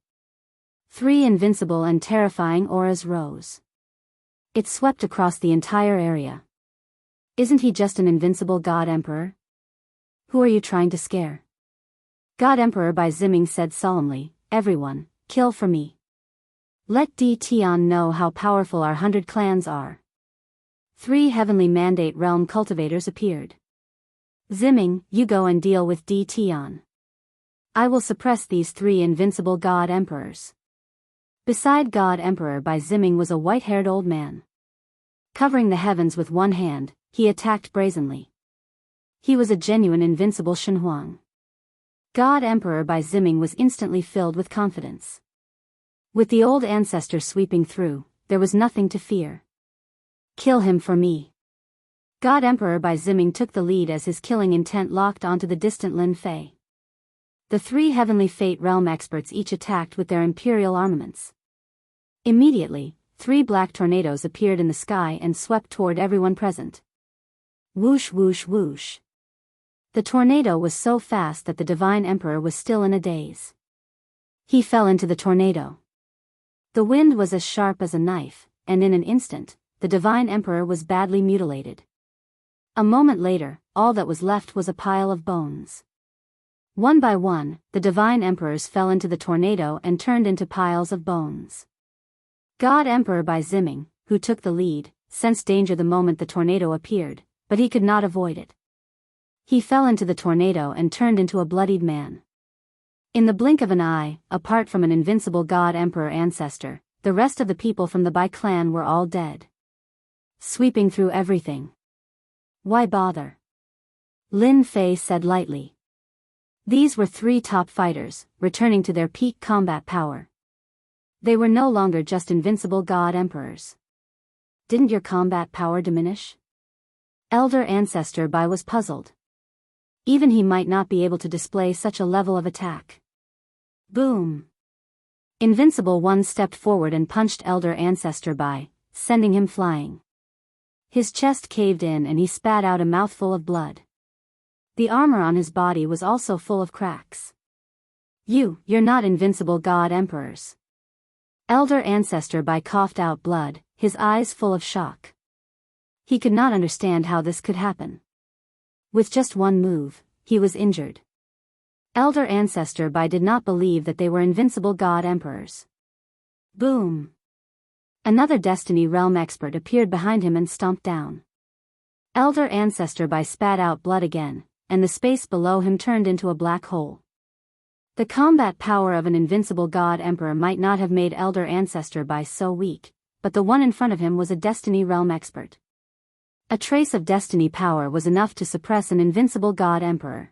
3 invincible and terrifying auras rose. It swept across the entire area. Isn't he just an invincible God Emperor? Who are you trying to scare? God Emperor Bai Ziming said solemnly, everyone, kill for me. Let Di Tian know how powerful our 100 clans are. 3 heavenly mandate realm cultivators appeared. Ziming, you go and deal with Di Tian. I will suppress these 3 invincible God Emperors. Beside God Emperor Bai Ziming was a white-haired old man. Covering the heavens with one hand, he attacked brazenly. He was a genuine invincible Shenhuang. God Emperor Bai Ziming was instantly filled with confidence. With the old ancestor sweeping through, there was nothing to fear. Kill him for me. God Emperor Bai Ziming took the lead as his killing intent locked onto the distant Lin Fei. The 3 heavenly fate realm experts each attacked with their imperial armaments. Immediately, 3 black tornadoes appeared in the sky and swept toward everyone present. Whoosh whoosh whoosh. The tornado was so fast that the Divine Emperor was still in a daze. He fell into the tornado. The wind was as sharp as a knife, and in an instant, the Divine Emperor was badly mutilated. A moment later, all that was left was a pile of bones. One by one, the Divine Emperors fell into the tornado and turned into piles of bones. God Emperor Bai Ziming, who took the lead, sensed danger the moment the tornado appeared, but he could not avoid it. He fell into the tornado and turned into a bloodied man. In the blink of an eye, apart from an invincible God Emperor ancestor, the rest of the people from the Bai clan were all dead. Sweeping through everything. Why bother? Lin Fei said lightly. These were 3 top fighters, returning to their peak combat power. They were no longer just invincible God Emperors. Didn't your combat power diminish? Elder Ancestor Bai was puzzled. Even he might not be able to display such a level of attack. Boom! Invincible One stepped forward and punched Elder Ancestor Bai, sending him flying. His chest caved in and he spat out a mouthful of blood. The armor on his body was also full of cracks. You're not invincible God Emperors. Elder Ancestor Bai coughed out blood, his eyes full of shock. He could not understand how this could happen. With just one move, he was injured. Elder Ancestor Bai did not believe that they were invincible God Emperors. Boom! Another Destiny Realm expert appeared behind him and stomped down. Elder Ancestor Bai spat out blood again, and the space below him turned into a black hole. The combat power of an invincible God Emperor might not have made Elder Ancestor Bai so weak, but the one in front of him was a Destiny Realm expert. A trace of Destiny power was enough to suppress an invincible God Emperor.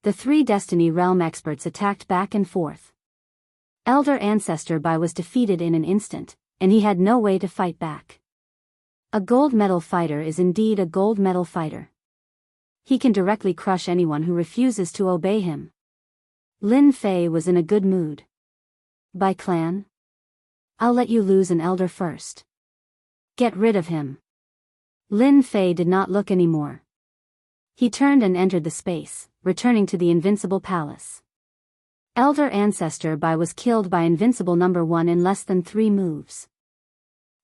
The 3 Destiny Realm experts attacked back and forth. Elder Ancestor Bai was defeated in an instant, and he had no way to fight back. A gold medal fighter is indeed a gold medal fighter. He can directly crush anyone who refuses to obey him. Lin Fei was in a good mood. Bai clan? I'll let you lose an elder first. Get rid of him. Lin Fei did not look anymore. He turned and entered the space, returning to the Invincible Palace. Elder Ancestor Bai was killed by Invincible Number 1 in less than 3 moves.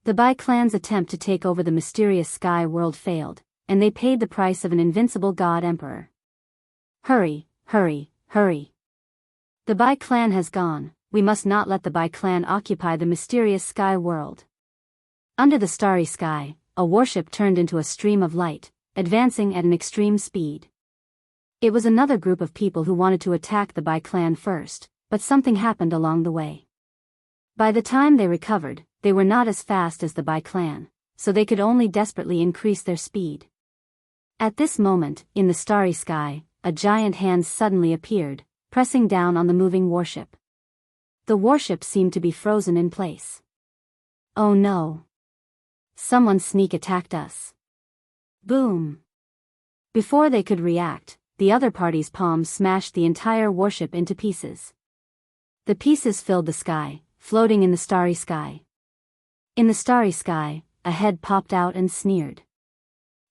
The Bai clan's attempt to take over the mysterious sky world failed, and they paid the price of an invincible God Emperor. Hurry, hurry, hurry. The Bai clan has gone, we must not let the Bai clan occupy the mysterious sky world. Under the starry sky, a warship turned into a stream of light, advancing at an extreme speed. It was another group of people who wanted to attack the Bai clan first, but something happened along the way. By the time they recovered, they were not as fast as the Bai clan, so they could only desperately increase their speed. At this moment, in the starry sky, a giant hand suddenly appeared, pressing down on the moving warship. The warship seemed to be frozen in place. Oh no! Someone sneak attacked us. Boom! Before they could react, the other party's palm smashed the entire warship into pieces. The pieces filled the sky, floating in the starry sky. In the starry sky, a head popped out and sneered.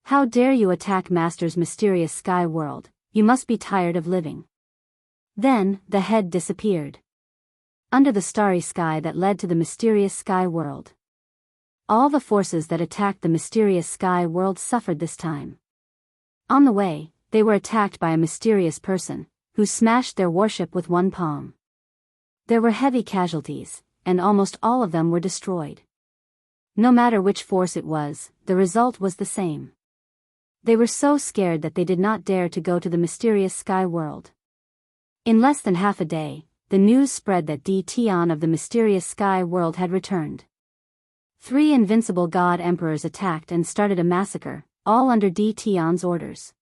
How dare you attack Master's mysterious sky world, you must be tired of living. Then, the head disappeared. Under the starry sky that led to the mysterious sky world. All the forces that attacked the mysterious sky world suffered this time. On the way, they were attacked by a mysterious person, who smashed their warship with one palm. There were heavy casualties, and almost all of them were destroyed. No matter which force it was, the result was the same. They were so scared that they did not dare to go to the mysterious sky world. In less than half a day, the news spread that Tian of the mysterious sky world had returned. 3 invincible god emperors attacked and started a massacre, all under Tian's orders.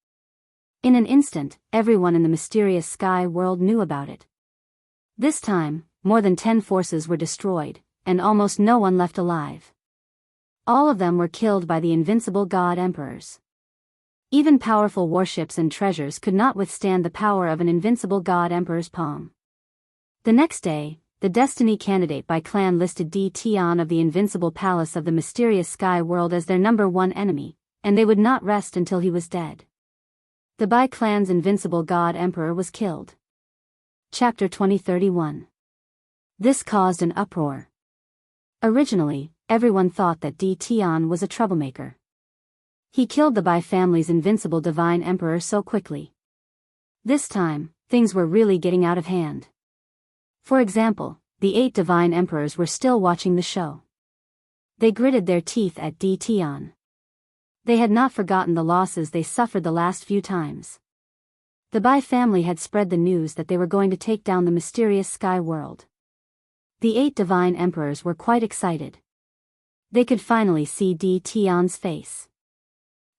In an instant, everyone in the mysterious sky world knew about it. This time, more than 10 forces were destroyed, and almost no one left alive. All of them were killed by the invincible god emperors. Even powerful warships and treasures could not withstand the power of an invincible god emperor's palm. The next day, the Destiny candidate by clan listed Tian of the Invincible Palace of the Mysterious Sky World as their #1 enemy, and they would not rest until he was dead. The Bai clan's invincible god emperor was killed. Chapter 2031. This caused an uproar. Originally, everyone thought that Tian was a troublemaker. He killed the Bai family's invincible divine emperor so quickly. This time, things were really getting out of hand. For example, the 8 divine emperors were still watching the show. They gritted their teeth at Tian. They had not forgotten the losses they suffered the last few times. The Bai family had spread the news that they were going to take down the mysterious sky world. The 8 divine emperors were quite excited. They could finally see Tian's face.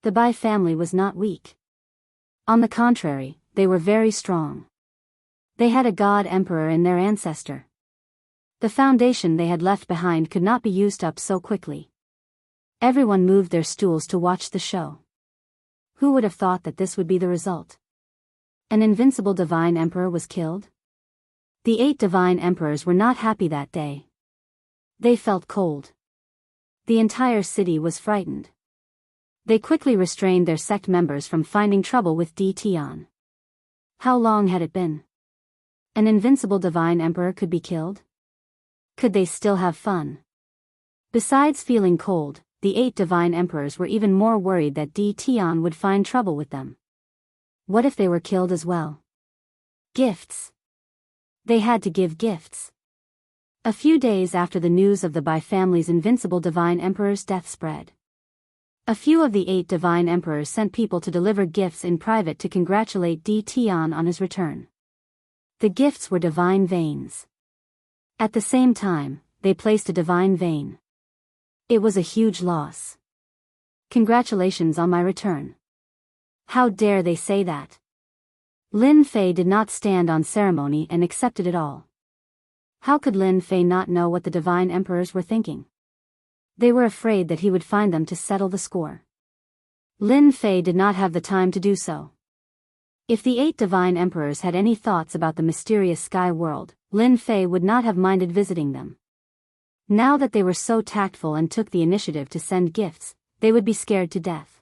The Bai family was not weak. On the contrary, they were very strong. They had a god emperor in their ancestor. The foundation they had left behind could not be used up so quickly. Everyone moved their stools to watch the show. Who would have thought that this would be the result? An invincible divine emperor was killed? The 8 divine emperors were not happy that day. They felt cold. The entire city was frightened. They quickly restrained their sect members from finding trouble with Tian. How long had it been? An invincible divine emperor could be killed? Could they still have fun? Besides feeling cold, the 8 divine emperors were even more worried that Tian would find trouble with them. What if they were killed as well? Gifts. They had to give gifts. A few days after the news of the Bai family's invincible divine emperor's death spread, a few of the 8 divine emperors sent people to deliver gifts in private to congratulate Tian on his return. The gifts were divine veins. At the same time, they placed a divine vein. It was a huge loss. Congratulations on my return. How dare they say that? Lin Fei did not stand on ceremony and accepted it all. How could Lin Fei not know what the divine emperors were thinking? They were afraid that he would find them to settle the score. Lin Fei did not have the time to do so. If the 8 divine emperors had any thoughts about the mysterious sky world, Lin Fei would not have minded visiting them. Now that they were so tactful and took the initiative to send gifts, they would be scared to death.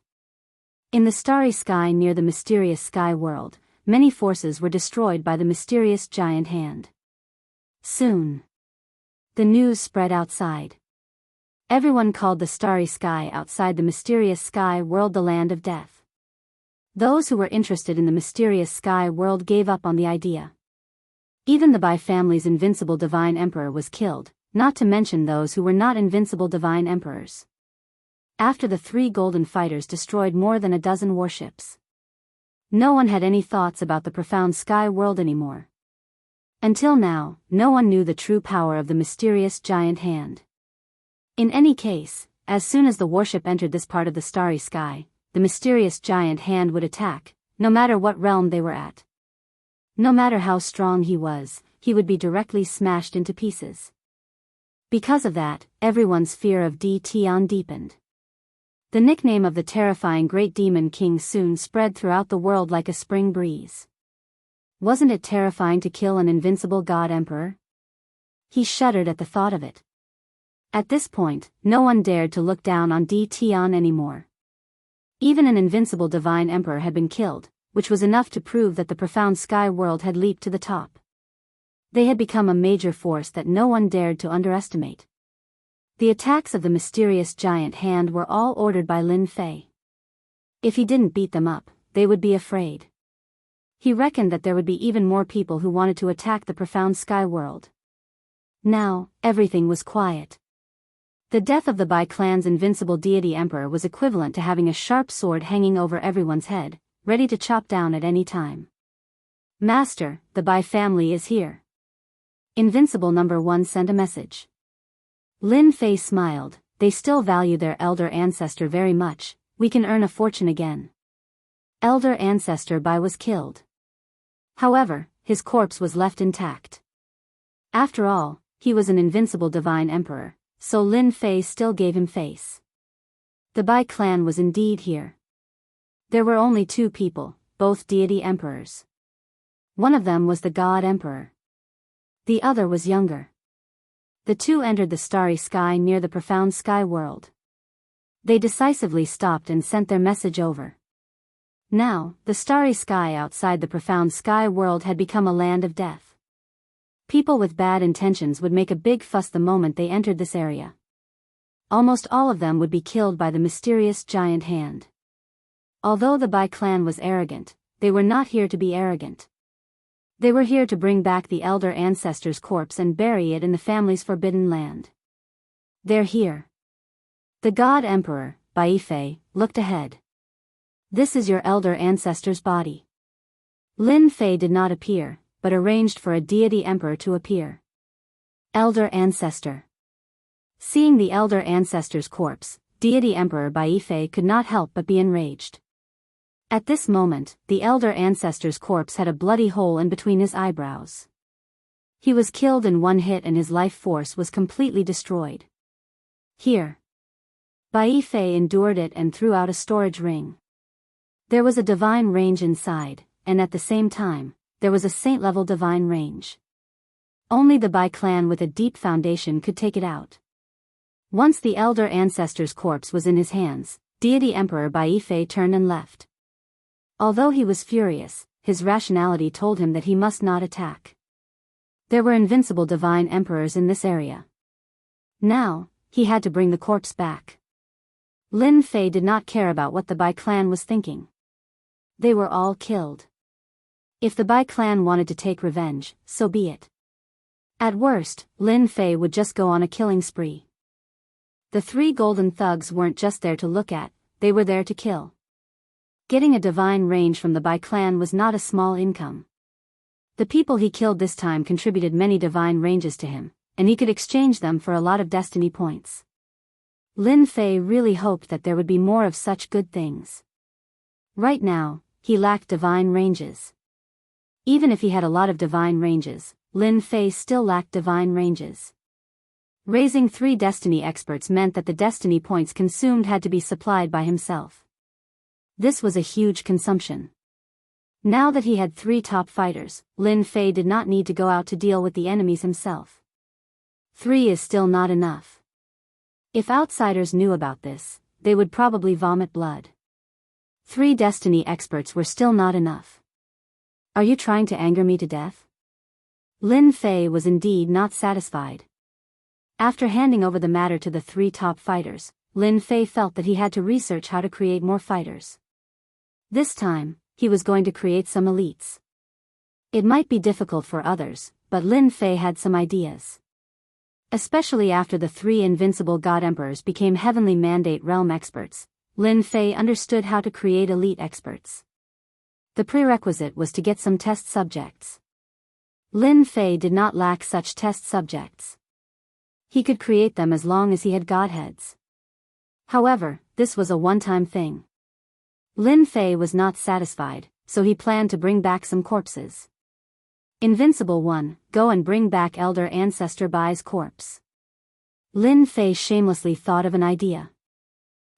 In the starry sky near the mysterious sky world, many forces were destroyed by the mysterious giant hand. Soon, the news spread outside. Everyone called the starry sky outside the mysterious sky world the land of death. Those who were interested in the mysterious sky world gave up on the idea. Even the Bai family's invincible divine emperor was killed, not to mention those who were not invincible divine emperors. after the 3 golden fighters destroyed more than a dozen warships. No one had any thoughts about the profound sky world anymore. Until now, no one knew the true power of the mysterious giant hand. In any case, as soon as the warship entered this part of the starry sky, the mysterious giant hand would attack, no matter what realm they were at. No matter how strong he was, he would be directly smashed into pieces. Because of that, everyone's fear of Tion deepened. The nickname of the terrifying Great Demon King soon spread throughout the world like a spring breeze. Wasn't it terrifying to kill an invincible god emperor? He shuddered at the thought of it. At this point, no one dared to look down on Tion anymore. Even an invincible divine emperor had been killed, which was enough to prove that the profound sky world had leaped to the top. They had become a major force that no one dared to underestimate. The attacks of the mysterious giant hand were all ordered by Lin Fei. If he didn't beat them up, they would be afraid. He reckoned that there would be even more people who wanted to attack the profound sky world. Now, everything was quiet. The death of the Bai clan's invincible deity emperor was equivalent to having a sharp sword hanging over everyone's head, ready to chop down at any time. Master, the Bai family is here. Invincible number 1 sent a message. Lin Fei smiled. They still value their elder ancestor very much. We can earn a fortune again. Elder ancestor Bai was killed. However, his corpse was left intact. After all, he was an invincible divine emperor, so Lin Fei still gave him face. The Bai clan was indeed here. There were only 2 people, both deity emperors. One of them was the god emperor. The other was younger. The 2 entered the starry sky near the profound sky world. They decisively stopped and sent their message over. Now, the starry sky outside the profound sky world had become a land of death. People with bad intentions would make a big fuss the moment they entered this area. Almost all of them would be killed by the mysterious giant hand. Although the Bai clan was arrogant, they were not here to be arrogant. They were here to bring back the elder ancestor's corpse and bury it in the family's forbidden land. They're here. The god emperor, Bai Fei, looked ahead. This is your elder ancestor's body. Lin Fei did not appear, but arranged for a deity emperor to appear. Elder ancestor. Seeing the elder ancestor's corpse, deity emperor Bai Fei could not help but be enraged. At this moment, the elder ancestor's corpse had a bloody hole in between his eyebrows. He was killed in one hit and his life force was completely destroyed. Here. Bai Fei endured it and threw out a storage ring. There was a divine range inside, and at the same time, there was a saint-level divine range. Only the Bai clan with a deep foundation could take it out. Once the elder ancestor's corpse was in his hands, deity emperor Bai Fei turned and left. Although he was furious, his rationality told him that he must not attack. There were invincible divine emperors in this area. Now, he had to bring the corpse back. Lin Fei did not care about what the Bai clan was thinking. They were all killed. If the Bai clan wanted to take revenge, so be it. At worst, Lin Fei would just go on a killing spree. The 3 golden thugs weren't just there to look at, they were there to kill. Getting a divine range from the Bai clan was not a small income. The people he killed this time contributed many divine ranges to him, and he could exchange them for a lot of destiny points. Lin Fei really hoped that there would be more of such good things. Right now, he lacked divine ranges. Even if he had a lot of divine ranges, Lin Fei still lacked divine ranges. Raising 3 destiny experts meant that the destiny points consumed had to be supplied by himself. This was a huge consumption. Now that he had 3 top fighters, Lin Fei did not need to go out to deal with the enemies himself. 3 is still not enough. If outsiders knew about this, they would probably vomit blood. 3 destiny experts were still not enough. Are you trying to anger me to death? Lin Fei was indeed not satisfied. After handing over the matter to the 3 top fighters, Lin Fei felt that he had to research how to create more fighters. This time, he was going to create some elites. It might be difficult for others, but Lin Fei had some ideas. Especially after the three invincible God Emperors became Heavenly Mandate Realm experts, Lin Fei understood how to create elite experts. The prerequisite was to get some test subjects. Lin Fei did not lack such test subjects. He could create them as long as he had godheads. However, this was a one-time thing. Lin Fei was not satisfied, so he planned to bring back some corpses. Invincible One, go and bring back Elder Ancestor Bai's corpse. Lin Fei shamelessly thought of an idea.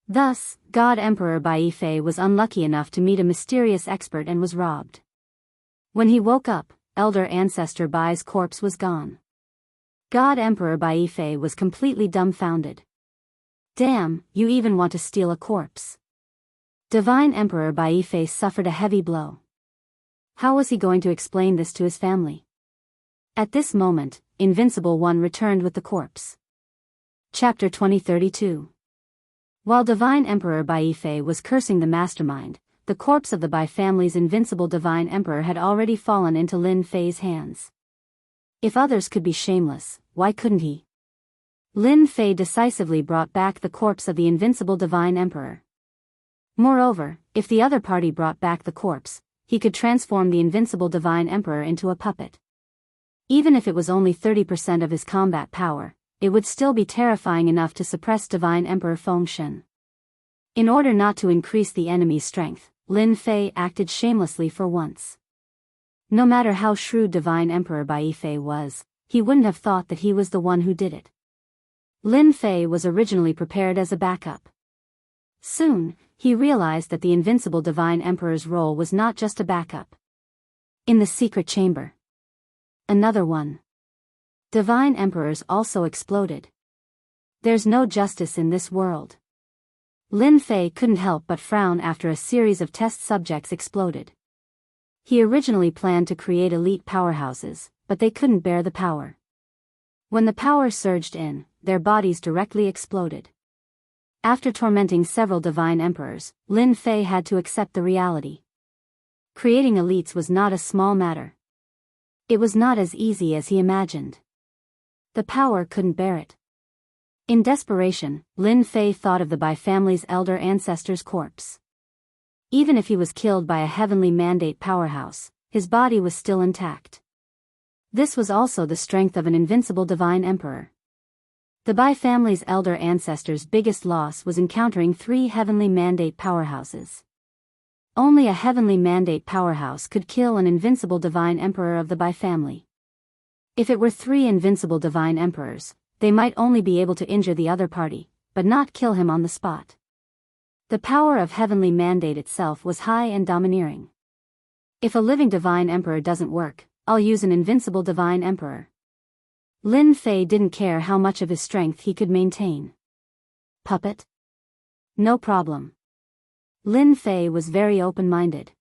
Thus, God Emperor Bai Fei was unlucky enough to meet a mysterious expert and was robbed. When he woke up, Elder Ancestor Bai's corpse was gone. God Emperor Bai Fei was completely dumbfounded. Damn, you even want to steal a corpse. Divine Emperor Bai Fei suffered a heavy blow. How was he going to explain this to his family? At this moment, Invincible One returned with the corpse. Chapter 2032. While Divine Emperor Bai Fei was cursing the mastermind, the corpse of the Bai family's invincible Divine Emperor had already fallen into Lin Fei's hands. If others could be shameless, why couldn't he? Lin Fei decisively brought back the corpse of the invincible Divine Emperor. Moreover, if the other party brought back the corpse, he could transform the invincible Divine Emperor into a puppet. Even if it was only 30% of his combat power, it would still be terrifying enough to suppress Divine Emperor Fengshen. In order not to increase the enemy's strength, Lin Fei acted shamelessly for once. No matter how shrewd Divine Emperor Bai Fei was, he wouldn't have thought that he was the one who did it. Lin Fei was originally prepared as a backup. Soon, he realized that the invincible Divine Emperor's role was not just a backup. In the secret chamber. Another one. Divine Emperors also exploded. There's no justice in this world. Lin Fei couldn't help but frown after a series of test subjects exploded. He originally planned to create elite powerhouses, but they couldn't bear the power. When the power surged in, their bodies directly exploded. After tormenting several Divine Emperors, Lin Fei had to accept the reality. Creating elites was not a small matter. It was not as easy as he imagined. The power couldn't bear it. In desperation, Lin Fei thought of the Bai family's elder ancestor's corpse. Even if he was killed by a heavenly mandate powerhouse, his body was still intact. This was also the strength of an invincible Divine Emperor. The Bai family's elder ancestor's biggest loss was encountering 3 heavenly mandate powerhouses. Only a heavenly mandate powerhouse could kill an invincible Divine Emperor of the Bai family. If it were 3 invincible Divine Emperors, they might only be able to injure the other party, but not kill him on the spot. The power of heavenly mandate itself was high and domineering. If a living Divine Emperor doesn't work, I'll use an invincible Divine Emperor. Lin Fei didn't care how much of his strength he could maintain. Puppet? No problem. Lin Fei was very open-minded.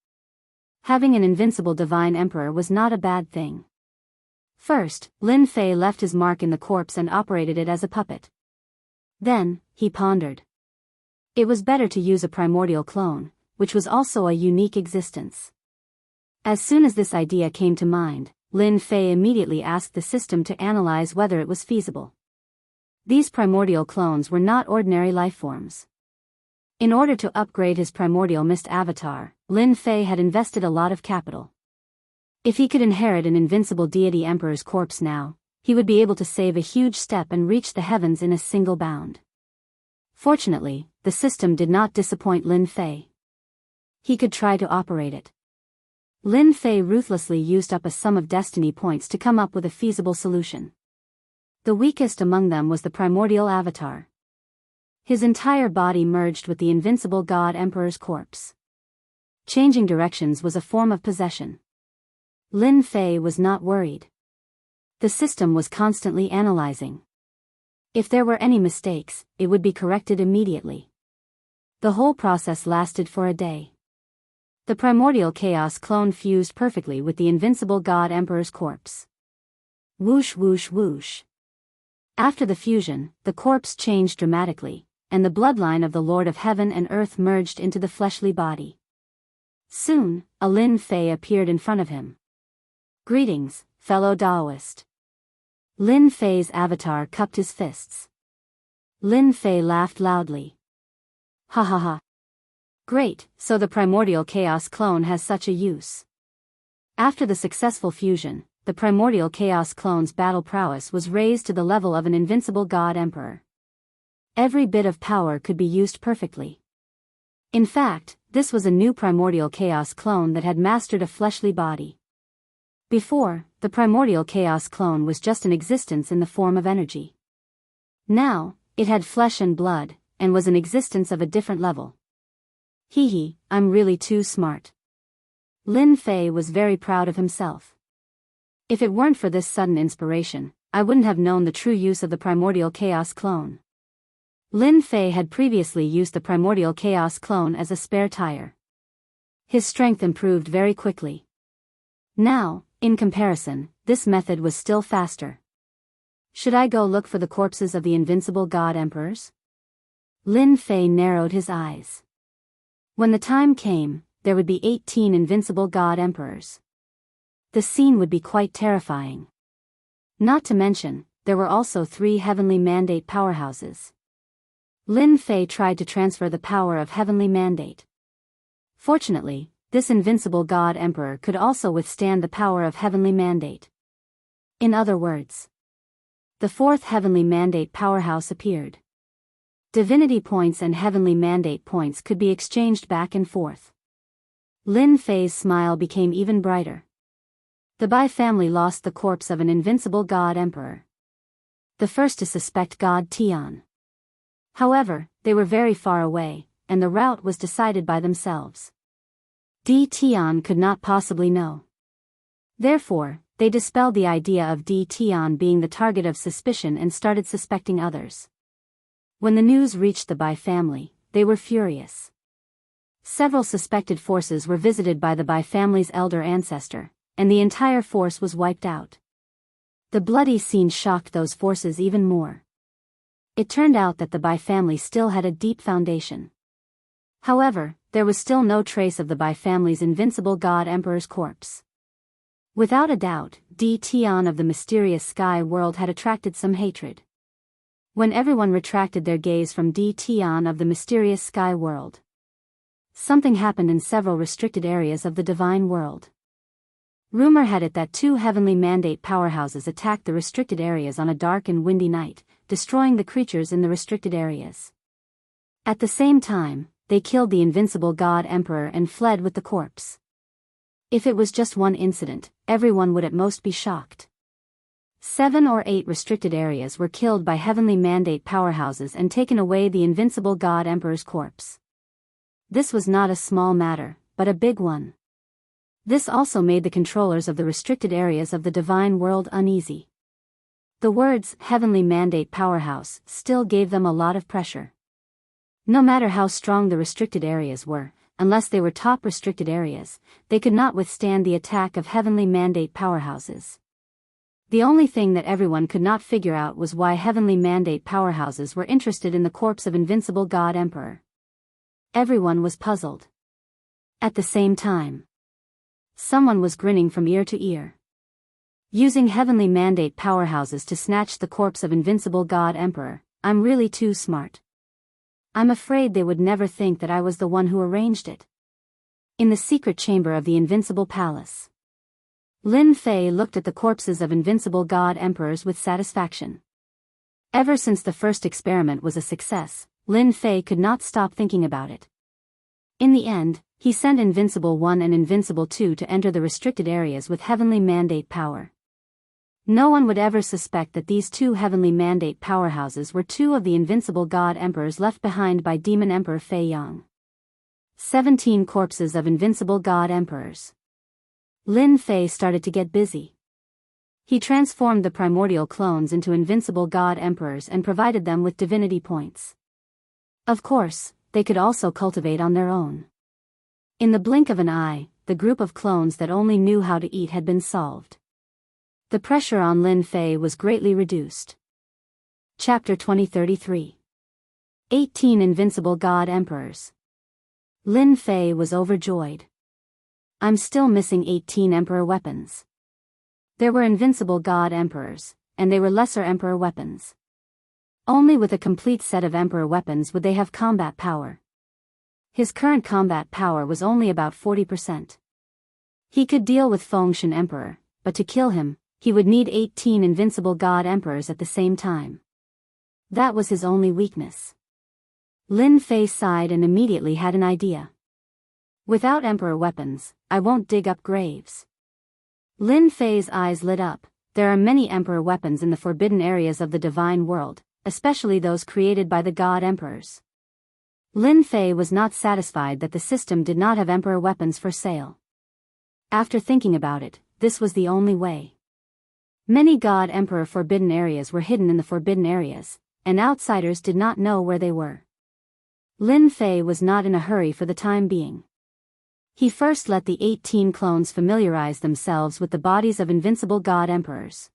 Having an invincible Divine Emperor was not a bad thing. First, Lin Fei left his mark in the corpse and operated it as a puppet. Then, he pondered. It was better to use a primordial clone, which was also a unique existence. As soon as this idea came to mind, Lin Fei immediately asked the system to analyze whether it was feasible. These primordial clones were not ordinary lifeforms. In order to upgrade his primordial mist avatar, Lin Fei had invested a lot of capital. If he could inherit an invincible deity emperor's corpse now, he would be able to save a huge step and reach the heavens in a single bound. Fortunately, the system did not disappoint Lin Fei. He could try to operate it. Lin Fei ruthlessly used up a sum of destiny points to come up with a feasible solution. The weakest among them was the primordial avatar. His entire body merged with the invincible God Emperor's corpse. Changing directions was a form of possession. Lin Fei was not worried. The system was constantly analyzing. If there were any mistakes, it would be corrected immediately. The whole process lasted for a day. The primordial chaos clone fused perfectly with the invincible God Emperor's corpse. Whoosh whoosh whoosh. After the fusion, the corpse changed dramatically, and the bloodline of the Lord of Heaven and Earth merged into the fleshly body. Soon, a Lin Fei appeared in front of him. Greetings, fellow Taoist. Lin Fei's avatar cupped his fists. Lin Fei laughed loudly. Ha ha ha. Great, so the primordial chaos clone has such a use. After the successful fusion, the primordial chaos clone's battle prowess was raised to the level of an invincible god emperor. Every bit of power could be used perfectly. In fact, this was a new primordial chaos clone that had mastered a fleshly body. Before, the primordial chaos clone was just an existence in the form of energy. Now, it had flesh and blood, and was an existence of a different level. Hee hee, I'm really too smart. Lin Fei was very proud of himself. If it weren't for this sudden inspiration, I wouldn't have known the true use of the primordial chaos clone. Lin Fei had previously used the primordial chaos clone as a spare tire. His strength improved very quickly. Now, in comparison, this method was still faster. Should I go look for the corpses of the invincible god emperors? Lin Fei narrowed his eyes. When the time came, there would be 18 invincible god emperors. The scene would be quite terrifying. Not to mention, there were also 3 heavenly mandate powerhouses. Lin Fei tried to transfer the power of heavenly mandate. Fortunately, this invincible god emperor could also withstand the power of heavenly mandate. In other words, the 4th heavenly mandate powerhouse appeared. Divinity points and heavenly mandate points could be exchanged back and forth. Lin Fei's smile became even brighter. The Bai family lost the corpse of an invincible god emperor. The first to suspect God Tian. However, they were very far away, and the route was decided by themselves. Di Tian could not possibly know. Therefore, they dispelled the idea of Di Tian being the target of suspicion and started suspecting others. When the news reached the Bai family, they were furious. Several suspected forces were visited by the Bai family's elder ancestor, and the entire force was wiped out. The bloody scene shocked those forces even more. It turned out that the Bai family still had a deep foundation. However, there was still no trace of the Bai family's invincible god emperor's corpse. Without a doubt, Di Tian of the mysterious sky world had attracted some hatred. When everyone retracted their gaze from Di Tian of the mysterious sky world, something happened in several restricted areas of the divine world. Rumor had it that 2 heavenly mandate powerhouses attacked the restricted areas on a dark and windy night, destroying the creatures in the restricted areas. At the same time, they killed the invincible god emperor and fled with the corpse. If it was just one incident, everyone would at most be shocked. 7 or 8 restricted areas were killed by heavenly mandate powerhouses and taken away the invincible god emperor's corpse. This was not a small matter, but a big one. This also made the controllers of the restricted areas of the divine world uneasy. The words heavenly mandate powerhouse still gave them a lot of pressure. No matter how strong the restricted areas were, unless they were top restricted areas, they could not withstand the attack of heavenly mandate powerhouses. The only thing that everyone could not figure out was why heavenly mandate powerhouses were interested in the corpse of invincible god emperor. Everyone was puzzled. At the same time, someone was grinning from ear to ear. Using heavenly mandate powerhouses to snatch the corpse of invincible god emperor, I'm really too smart. I'm afraid they would never think that I was the one who arranged it. In the secret chamber of the invincible palace, Lin Fei looked at the corpses of invincible god emperors with satisfaction. Ever since the first experiment was a success, Lin Fei could not stop thinking about it. In the end, he sent Invincible 1 and Invincible 2 to enter the restricted areas with heavenly mandate power. No one would ever suspect that these 2 heavenly mandate powerhouses were 2 of the invincible god emperors left behind by Demon Emperor Fei Yang. 17 corpses of invincible god emperors. Lin Fei started to get busy. He transformed the primordial clones into invincible god emperors and provided them with divinity points. Of course, they could also cultivate on their own. In the blink of an eye, the group of clones that only knew how to eat had been solved. The pressure on Lin Fei was greatly reduced. Chapter 2033. 18 Invincible God Emperors. Lin Fei was overjoyed. I'm still missing 18 Emperor weapons. There were Invincible God Emperors, and they were lesser Emperor weapons. Only with a complete set of Emperor weapons would they have combat power. His current combat power was only about 40%. He could deal with Fengshen Emperor, but to kill him, he would need 18 invincible God Emperors at the same time. That was his only weakness. Lin Fei sighed and immediately had an idea. Without Emperor weapons, I won't dig up graves. Lin Fei's eyes lit up. There are many Emperor weapons in the forbidden areas of the divine world, especially those created by the God Emperors. Lin Fei was not satisfied that the system did not have Emperor weapons for sale. After thinking about it, this was the only way. Many God Emperor forbidden areas were hidden in the forbidden areas, and outsiders did not know where they were. Lin Fei was not in a hurry for the time being. He first let the 18 clones familiarize themselves with the bodies of invincible God Emperors.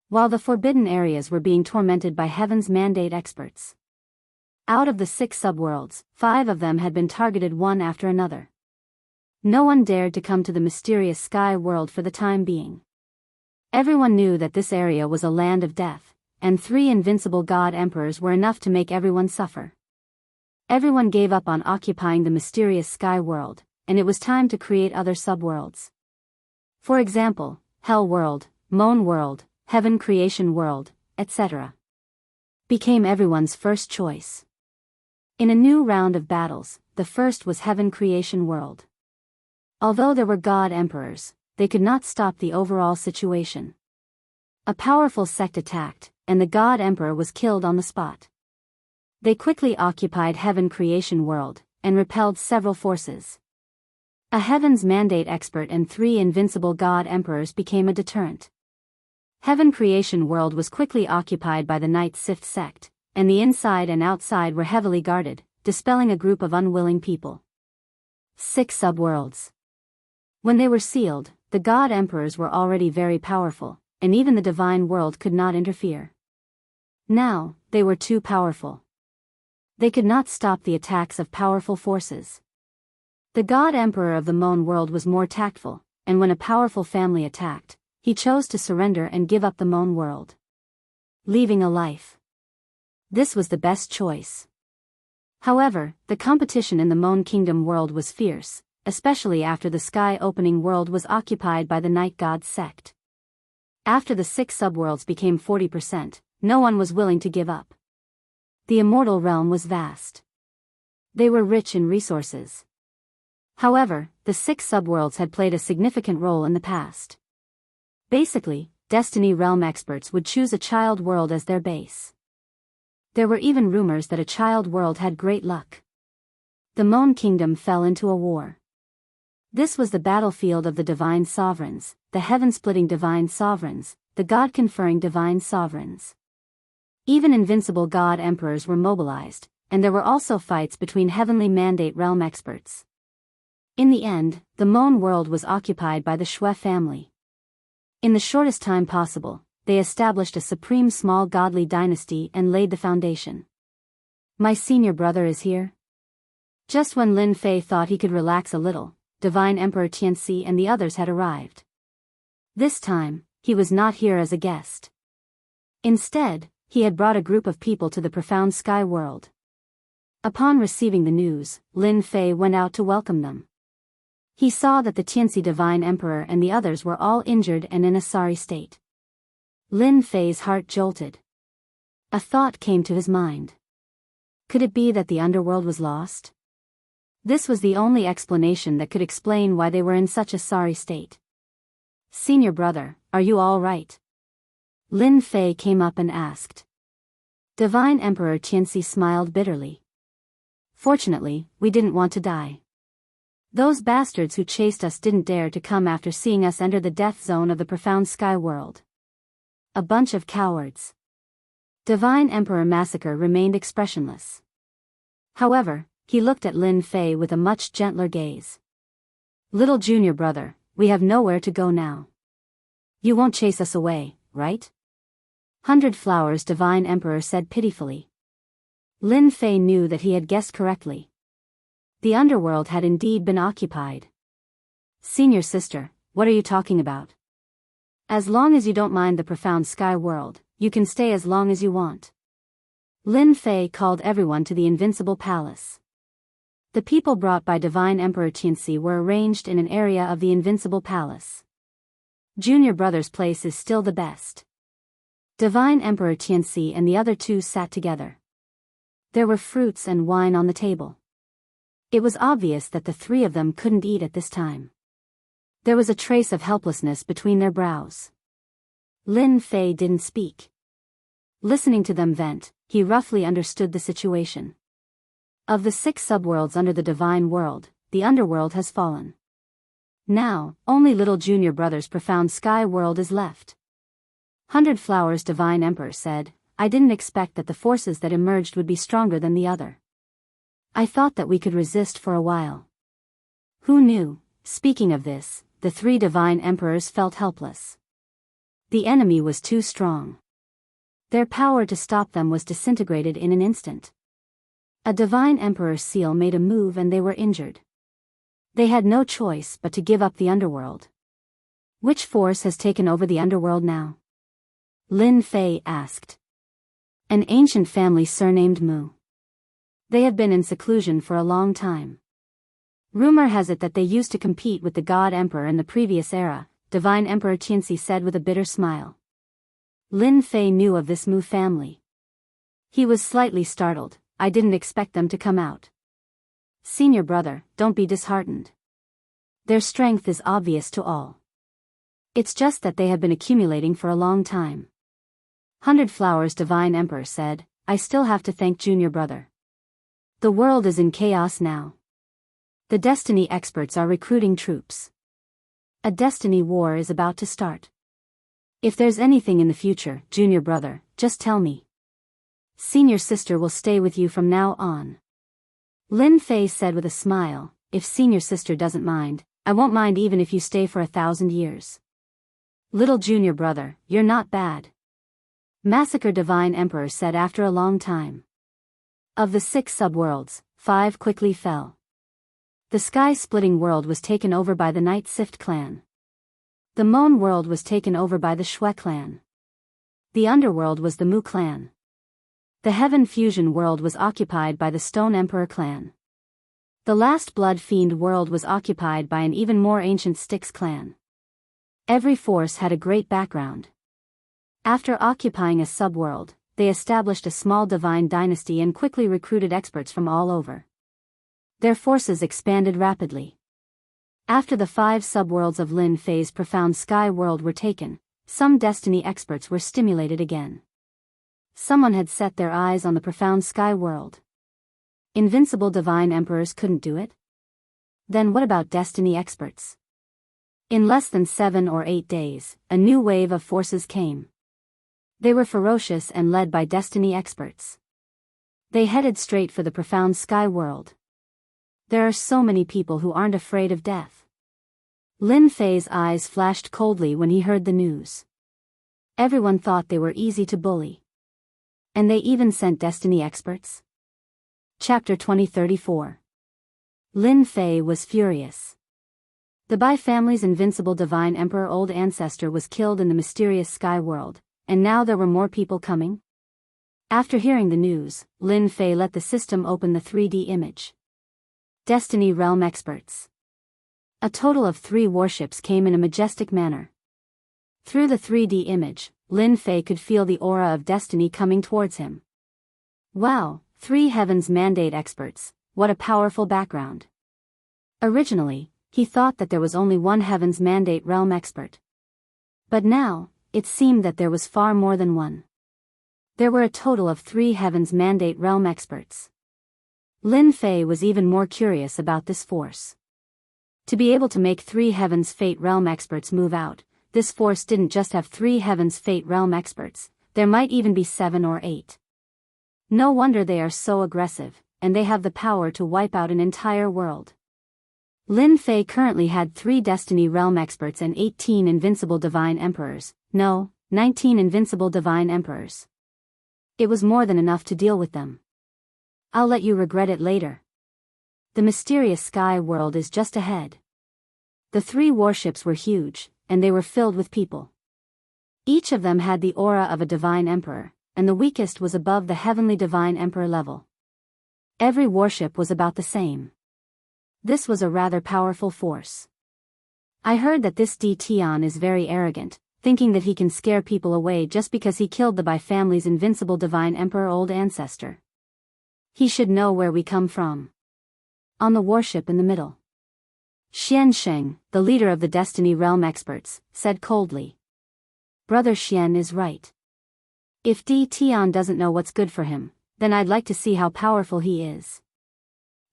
While the forbidden areas were being tormented by Heaven's Mandate experts. Out of the 6 subworlds, 5 of them had been targeted one after another. No one dared to come to the mysterious sky world for the time being. Everyone knew that this area was a land of death, and 3 invincible God Emperors were enough to make everyone suffer. Everyone gave up on occupying the mysterious sky world, and it was time to create other subworlds. For example, Hell World, Moon World, Heaven Creation World, etc. became everyone's first choice. In a new round of battles, the first was Heaven Creation World. Although there were God Emperors, they could not stop the overall situation. A powerful sect attacked, and the God Emperor was killed on the spot. They quickly occupied Heaven Creation World, and repelled several forces. A Heaven's Mandate expert and 3 invincible God Emperors became a deterrent. Heaven Creation World was quickly occupied by the Night Sith sect, and the inside and outside were heavily guarded, dispelling a group of unwilling people. 6 subworlds. When they were sealed, the God Emperors were already very powerful, and even the divine world could not interfere. Now, they were too powerful. They could not stop the attacks of powerful forces. The God Emperor of the Moon world was more tactful, and when a powerful family attacked, he chose to surrender and give up the Moon world, leaving a life. This was the best choice. However, the competition in the Moon Kingdom world was fierce, especially after the Sky Opening world was occupied by the Night God sect. After the 6 subworlds became 40%, no one was willing to give up. The immortal realm was vast. They were rich in resources. However, the 6 subworlds had played a significant role in the past. Basically, Destiny Realm experts would choose a child world as their base. There were even rumors that a child world had great luck. The Moon Kingdom fell into a war. This was the battlefield of the Divine Sovereigns, the Heaven-splitting Divine Sovereigns, the God-conferring Divine Sovereigns. Even invincible God Emperors were mobilized, and there were also fights between Heavenly Mandate Realm experts. In the end, the Moon world was occupied by the Shui family. In the shortest time possible, they established a supreme small godly dynasty and laid the foundation. My senior brother is here? Just when Lin Fei thought he could relax a little, Divine Emperor Tianxi and the others had arrived. This time, he was not here as a guest. Instead, he had brought a group of people to the profound sky world. Upon receiving the news, Lin Fei went out to welcome them. He saw that the Tianxi Divine Emperor and the others were all injured and in a sorry state. Lin Fei's heart jolted. A thought came to his mind. Could it be that the underworld was lost? This was the only explanation that could explain why they were in such a sorry state. Senior brother, are you all right? Lin Fei came up and asked. Divine Emperor Tianxi smiled bitterly. Fortunately, we didn't want to die. Those bastards who chased us didn't dare to come after seeing us enter the death zone of the profound sky world. A bunch of cowards. Divine Emperor Massacre remained expressionless. However, he looked at Lin Fei with a much gentler gaze. Little junior brother, we have nowhere to go now. You won't chase us away, right? 100 Flowers Divine Emperor said pitifully. Lin Fei knew that he had guessed correctly. The underworld had indeed been occupied. Senior sister, what are you talking about? As long as you don't mind the profound sky world, you can stay as long as you want. Lin Fei called everyone to the Invincible Palace. The people brought by Divine Emperor Tianxi were arranged in an area of the Invincible Palace. Junior brother's place is still the best. Divine Emperor Tianxi and the other two sat together. There were fruits and wine on the table. It was obvious that the three of them couldn't eat at this time. There was a trace of helplessness between their brows. Lin Fei didn't speak. Listening to them vent, he roughly understood the situation. Of the 6 subworlds under the divine world, the underworld has fallen. Now, only little junior brother's profound sky world is left. 100 Flowers Divine Emperor said, I didn't expect that the forces that emerged would be stronger than the other. I thought that we could resist for a while. Who knew? Speaking of this, the 3 divine emperors felt helpless. The enemy was too strong. Their power to stop them was disintegrated in an instant. A divine emperor's seal made a move and they were injured. They had no choice but to give up the underworld. Which force has taken over the underworld now? Lin Fei asked. An ancient family surnamed Mu. They have been in seclusion for a long time. Rumor has it that they used to compete with the God Emperor in the previous era, Divine Emperor Tianxi said with a bitter smile. Lin Fei knew of this Mu family. He was slightly startled. I didn't expect them to come out. Senior brother, don't be disheartened. Their strength is obvious to all. It's just that they have been accumulating for a long time. 100 Flowers Divine Emperor said, I still have to thank junior brother. The world is in chaos now. The Destiny experts are recruiting troops. A Destiny war is about to start. If there's anything in the future, junior brother, just tell me. Senior sister will stay with you from now on. Lin Fei said with a smile, if senior sister doesn't mind, I won't mind even if you stay for 1,000 years. Little junior brother, you're not bad. Massacre Divine Emperor said after a long time. Of the 6 subworlds, 5 quickly fell. The sky-splitting world was taken over by the Night Sift clan. The Moan world was taken over by the Shui clan. The underworld was the Mu clan. The Heaven Fusion world was occupied by the Stone Emperor clan. The Last Blood Fiend world was occupied by an even more ancient Styx clan. Every force had a great background. After occupying a subworld, they established a small divine dynasty and quickly recruited experts from all over. Their forces expanded rapidly. After the 5 subworlds of Lin Fei's profound sky world were taken, some Destiny experts were stimulated again. Someone had set their eyes on the profound sky world. Invincible divine emperors couldn't do it? Then what about Destiny experts? In less than 7 or 8 days, a new wave of forces came. They were ferocious and led by Destiny experts. They headed straight for the profound sky world. There are so many people who aren't afraid of death. Lin Fei's eyes flashed coldly when he heard the news. Everyone thought they were easy to bully. And they even sent Destiny experts? Chapter 2034. Lin Fei was furious. The Bai family's invincible divine emperor old ancestor was killed in the mysterious sky world, and now there were more people coming? After hearing the news, Lin Fei let the system open the 3D image. Destiny Realm experts. A total of 3 warships came in a majestic manner. Through the 3D image, Lin Fei could feel the aura of destiny coming towards him. Wow, 3 Heavens Mandate experts, what a powerful background. Originally, he thought that there was only one Heavens Mandate realm expert. But now, it seemed that there was far more than one. There were a total of 3 Heavens Mandate realm experts. Lin Fei was even more curious about this force. To be able to make 3 Heavens Fate realm experts move out, this force didn't just have 3 Heavens Fate realm experts, there might even be 7 or 8. No wonder they are so aggressive, and they have the power to wipe out an entire world. Lin Fei currently had 3 Destiny Realm experts and 18 invincible divine emperors, no, 19 invincible divine emperors. It was more than enough to deal with them. I'll let you regret it later. The mysterious sky world is just ahead. The 3 warships were huge, and they were filled with people. Each of them had the aura of a divine emperor, and the weakest was above the heavenly divine emperor level. Every warship was about the same. This was a rather powerful force. I heard that this Tian is very arrogant, thinking that he can scare people away just because he killed the Bai family's invincible divine emperor old ancestor. He should know where we come from. On the warship in the middle, Xian Sheng, the leader of the Destiny Realm experts, said coldly. Brother Xian is right. If Tian doesn't know what's good for him, then I'd like to see how powerful he is.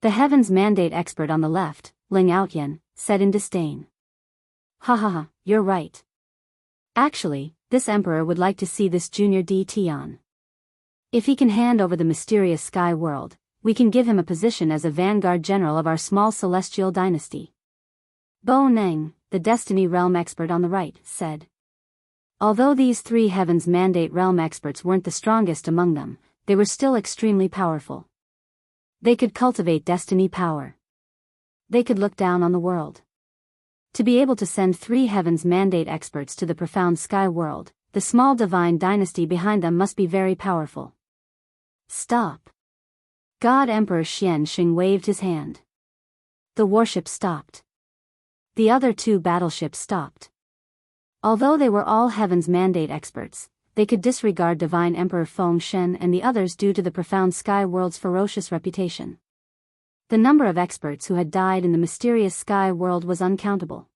The Heavens Mandate expert on the left, Ling Outyan, said in disdain. Ha ha ha, you're right. Actually, this emperor would like to see this junior Tian. If he can hand over the mysterious sky world, we can give him a position as a vanguard general of our small celestial dynasty. Bo Neng, the Destiny Realm expert on the right, said. Although these three Heavens Mandate Realm experts weren't the strongest among them, they were still extremely powerful. They could cultivate destiny power. They could look down on the world. To be able to send three Heavens Mandate experts to the profound sky world, the small divine dynasty behind them must be very powerful. Stop. God Emperor Xian Xing waved his hand. The warship stopped. The other two battleships stopped. Although they were all Heavens Mandate experts, they could disregard Divine Emperor Feng Shen and the others due to the profound sky world's ferocious reputation. The number of experts who had died in the mysterious sky world was uncountable.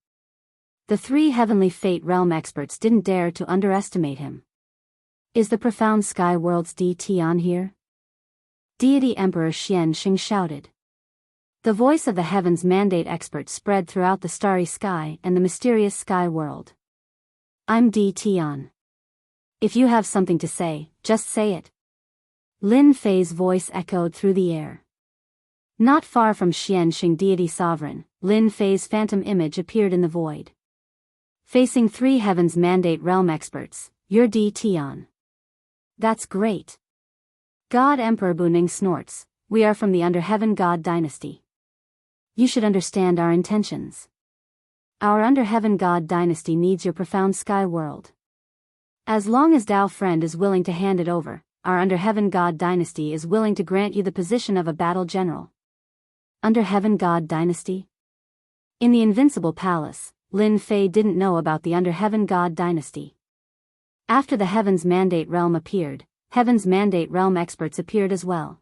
The three Heavenly Fate Realm experts didn't dare to underestimate him. Is the profound sky world's Tian here? Deity Emperor Xian Xing shouted. The voice of the Heavens Mandate expert spread throughout the starry sky and the mysterious sky world. I'm Tian. If you have something to say, just say it. Lin Fei's voice echoed through the air. Not far from Xian Xing Deity Sovereign, Lin Fei's phantom image appeared in the void. Facing three Heavens Mandate Realm experts, you're Tian. That's great. God Emperor Buning snorts, we are from the Under Heaven God dynasty. You should understand our intentions. Our Under Heaven God dynasty needs your profound sky world. As long as Dao Friend is willing to hand it over, our Under Heaven God dynasty is willing to grant you the position of a battle general. Under Heaven God dynasty? In the Invincible Palace, Lin Fei didn't know about the Under Heaven God dynasty. After the Heavens Mandate Realm appeared, Heavens Mandate Realm experts appeared as well.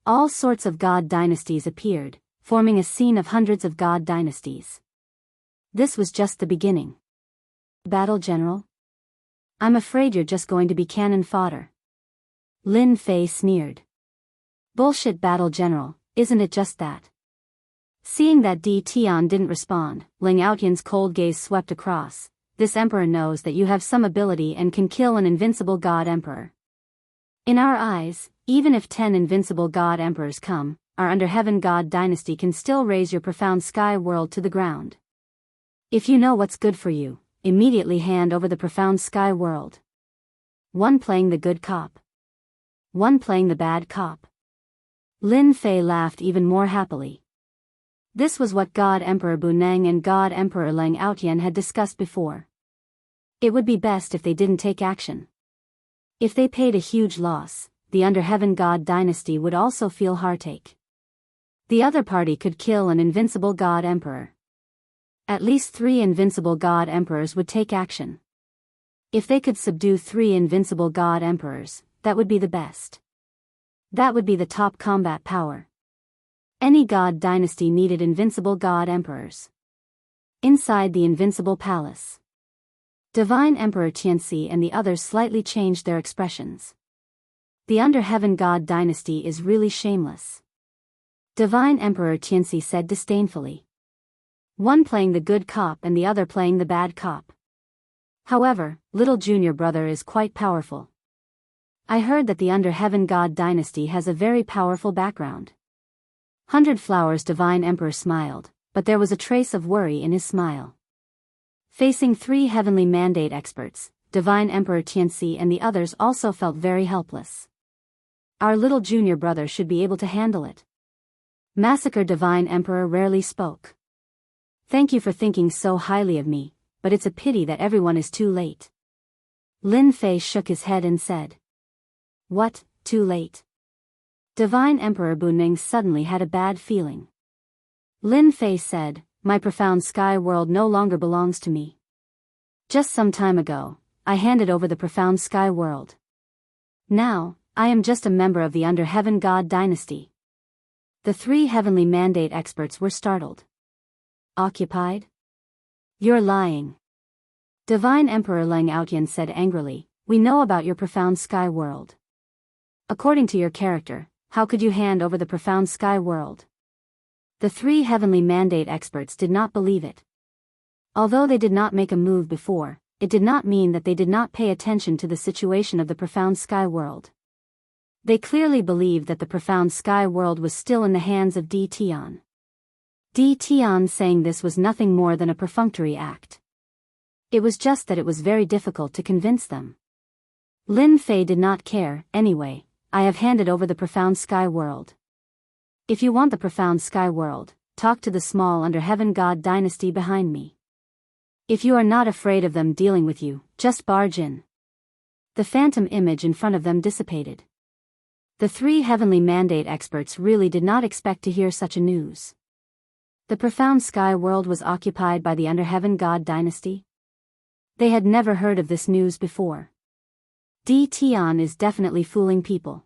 All sorts of God dynasties appeared, forming a scene of hundreds of God dynasties. This was just the beginning. Battle General? I'm afraid you're just going to be cannon fodder. Lin Fei sneered. Bullshit Battle General, isn't it just that? Seeing that Tian didn't respond, Ling Outyan's cold gaze swept across. This emperor knows that you have some ability and can kill an invincible God Emperor. In our eyes, even if 10 invincible God Emperors come, our Under Heaven God dynasty can still raise your profound sky world to the ground. If you know what's good for you, immediately hand over the profound sky world. One playing the good cop. One playing the bad cop. Lin Fei laughed even more happily. This was what God Emperor Buneng and God Emperor Ling Outyan had discussed before. It would be best if they didn't take action. If they paid a huge loss, the Under Heaven God dynasty would also feel heartache. The other party could kill an invincible God Emperor. At least 3 invincible God Emperors would take action. If they could subdue 3 invincible God Emperors, that would be the best. That would be the top combat power. Any God dynasty needed invincible God Emperors. Inside the Invincible Palace, Divine Emperor Tianxi and the others slightly changed their expressions. The Under Heaven God dynasty is really shameless. Divine Emperor Tianxi said disdainfully. One playing the good cop and the other playing the bad cop. However, little junior brother is quite powerful. I heard that the Under Heaven God dynasty has a very powerful background. 100 Flowers Divine Emperor smiled, but there was a trace of worry in his smile. Facing 3 Heavenly Mandate experts, Divine Emperor Tianxi and the others also felt very helpless. Our little junior brother should be able to handle it. Massacre Divine Emperor rarely spoke. Thank you for thinking so highly of me, but it's a pity that everyone is too late. Lin Fei shook his head and said. What, too late? Divine Emperor Buning suddenly had a bad feeling. Lin Fei said, my profound sky world no longer belongs to me. Just some time ago, I handed over the profound sky world. Now, I am just a member of the Under Heaven God dynasty. The three heavenly mandate experts were startled. Occupied? You're lying. Divine Emperor Leng Outyan said angrily, we know about your profound sky world. According to your character, how could you hand over the profound sky world? The three heavenly mandate experts did not believe it. Although they did not make a move before, it did not mean that they did not pay attention to the situation of the profound sky world. They clearly believed that the profound sky world was still in the hands of Di Tian. Di Tian saying this was nothing more than a perfunctory act. It was just that it was very difficult to convince them. Lin Fei did not care, anyway, I have handed over the profound sky world. If you want the profound sky world, talk to the small Under Heaven God dynasty behind me. If you are not afraid of them dealing with you, just barge in. The phantom image in front of them dissipated. The three heavenly mandate experts really did not expect to hear such a news. The profound sky world was occupied by the Under Heaven God dynasty. They had never heard of this news before. Di Tian is definitely fooling people.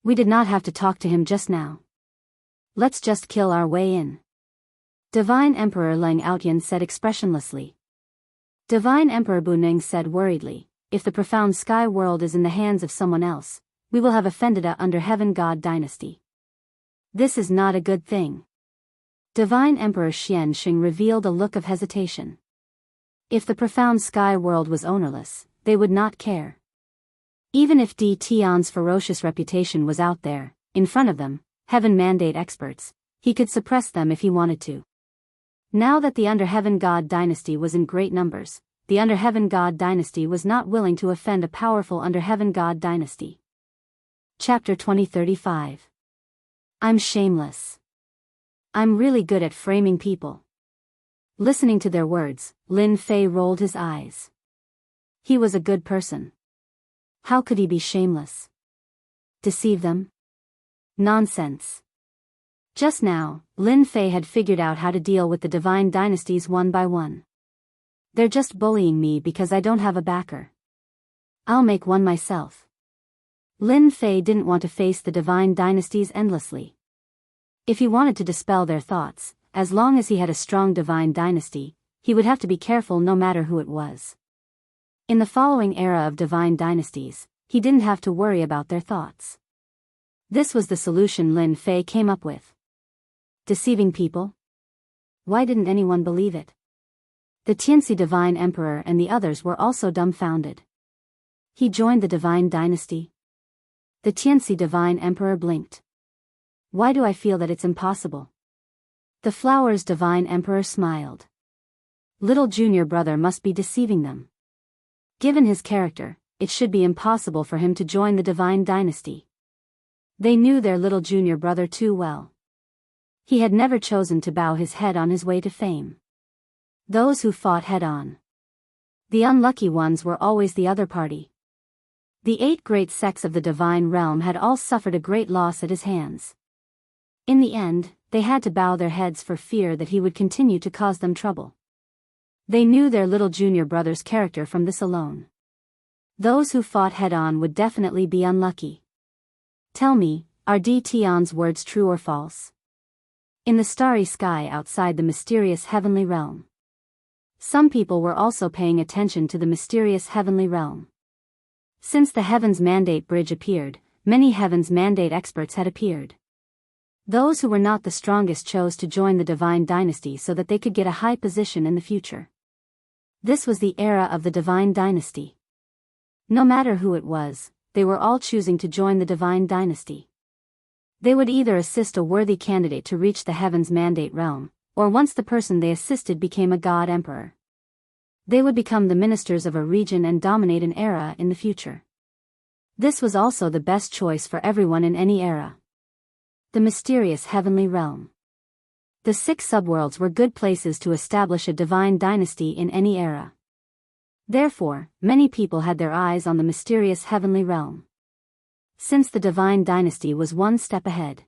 We did not have to talk to him just now. Let's just kill our way in. Divine Emperor Leng Outyan said expressionlessly. Divine Emperor Buning said worriedly, if the profound sky world is in the hands of someone else, we will have offended a Under Heaven God dynasty. This is not a good thing. Divine Emperor Xian Xing revealed a look of hesitation. If the profound sky world was ownerless, they would not care. Even if Di Tian's ferocious reputation was out there, in front of them, heaven mandate experts, he could suppress them if he wanted to. Now that the Under Heaven God dynasty was in great numbers, the Under Heaven God dynasty was not willing to offend a powerful Under Heaven God dynasty. Chapter 2035. I'm shameless. I'm really good at framing people. Listening to their words, Lin Fei rolled his eyes. He was a good person. How could he be shameless? Deceive them? Nonsense. Just now, Lin Fei had figured out how to deal with the divine dynasties one by one. They're just bullying me because I don't have a backer. I'll make one myself. Lin Fei didn't want to face the divine dynasties endlessly. If he wanted to dispel their thoughts, as long as he had a strong divine dynasty, he would have to be careful no matter who it was. In the following era of divine dynasties, he didn't have to worry about their thoughts. This was the solution Lin Fei came up with. Deceiving people? Why didn't anyone believe it? The Tianxi Divine Emperor and the others were also dumbfounded. He joined the divine dynasty. The Tianxi Divine Emperor blinked. Why do I feel that it's impossible? The Flower's Divine Emperor smiled. Little junior brother must be deceiving them. Given his character, it should be impossible for him to join the divine dynasty. They knew their little junior brother too well. He had never chosen to bow his head on his way to fame. Those who fought head-on. The unlucky ones were always the other party. The 8 great sects of the divine realm had all suffered a great loss at his hands. In the end, they had to bow their heads for fear that he would continue to cause them trouble. They knew their little junior brother's character from this alone. Those who fought head-on would definitely be unlucky. Tell me, are Di Tian's words true or false? In the starry sky outside the mysterious heavenly realm. Some people were also paying attention to the mysterious heavenly realm. Since the Heaven's Mandate Bridge appeared, many Heaven's Mandate experts had appeared. Those who were not the strongest chose to join the divine dynasty so that they could get a high position in the future. This was the era of the divine dynasty. No matter who it was, they were all choosing to join the divine dynasty. They would either assist a worthy candidate to reach the Heaven's Mandate realm, or once the person they assisted became a god emperor, they would become the ministers of a region and dominate an era in the future. This was also the best choice for everyone in any era. The mysterious heavenly realm. The 6 subworlds were good places to establish a divine dynasty in any era. Therefore, many people had their eyes on the mysterious heavenly realm. Since the divine dynasty was one step ahead,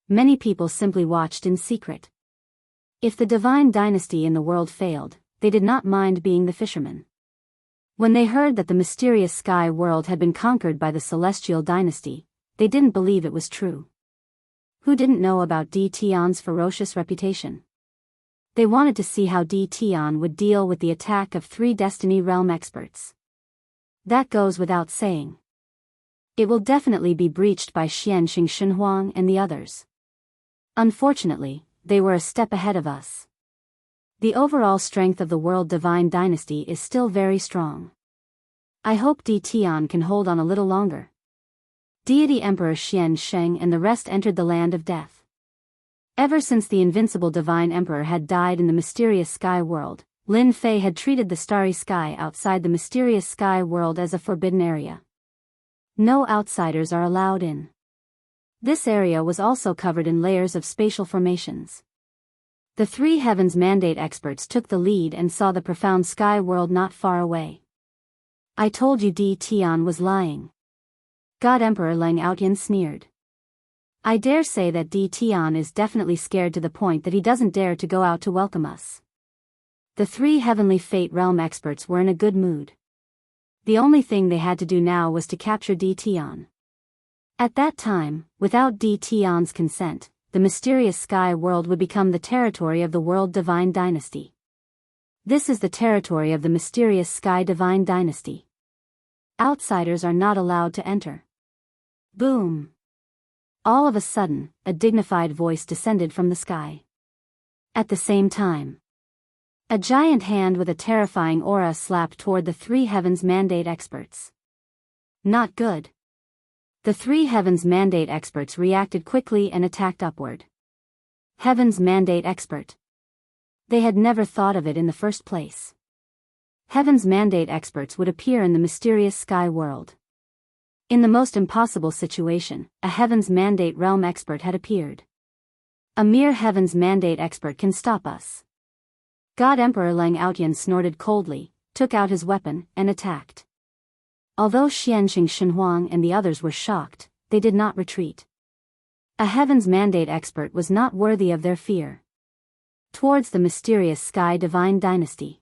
many people simply watched in secret. If the divine dynasty in the world failed, they did not mind being the fishermen. When they heard that the mysterious sky world had been conquered by the celestial dynasty, they didn't believe it was true. Who didn't know about D. Tion's ferocious reputation? They wanted to see how D. Tion would deal with the attack of 3 Destiny Realm experts. That goes without saying. It will definitely be breached by Xianxing Shenhuang and the others. Unfortunately, they were a step ahead of us. The overall strength of the world divine dynasty is still very strong. I hope D. Tion can hold on a little longer. Deity Emperor Xian Sheng and the rest entered the land of death. Ever since the invincible divine emperor had died in the mysterious sky world, Lin Fei had treated the starry sky outside the mysterious sky world as a forbidden area. No outsiders are allowed in. This area was also covered in layers of spatial formations. The 3 Heavens Mandate experts took the lead and saw the profound sky world not far away. I told you D. Tion was lying. God Emperor Lang Outyan sneered. I dare say that D. Tion is definitely scared to the point that he doesn't dare to go out to welcome us. The 3 Heavenly Fate Realm experts were in a good mood. The only thing they had to do now was to capture D. Tion. At that time, without D. Tion's consent, the mysterious sky world would become the territory of the world divine dynasty. This is the territory of the mysterious sky divine dynasty. Outsiders are not allowed to enter. Boom! All of a sudden, a dignified voice descended from the sky. At the same time, a giant hand with a terrifying aura slapped toward the 3 Heavens Mandate experts. Not good. The 3 Heavens Mandate experts reacted quickly and attacked upward. Heavens Mandate expert. They had never thought of it in the first place. Heavens Mandate experts would appear in the mysterious sky world. In the most impossible situation, a Heavens Mandate realm expert had appeared. A mere Heavens Mandate expert can stop us. God Emperor Lang Outyan snorted coldly, took out his weapon, and attacked. Although Xianxing Shenhuang and the others were shocked, they did not retreat. A Heavens Mandate expert was not worthy of their fear. Towards the mysterious sky divine dynasty,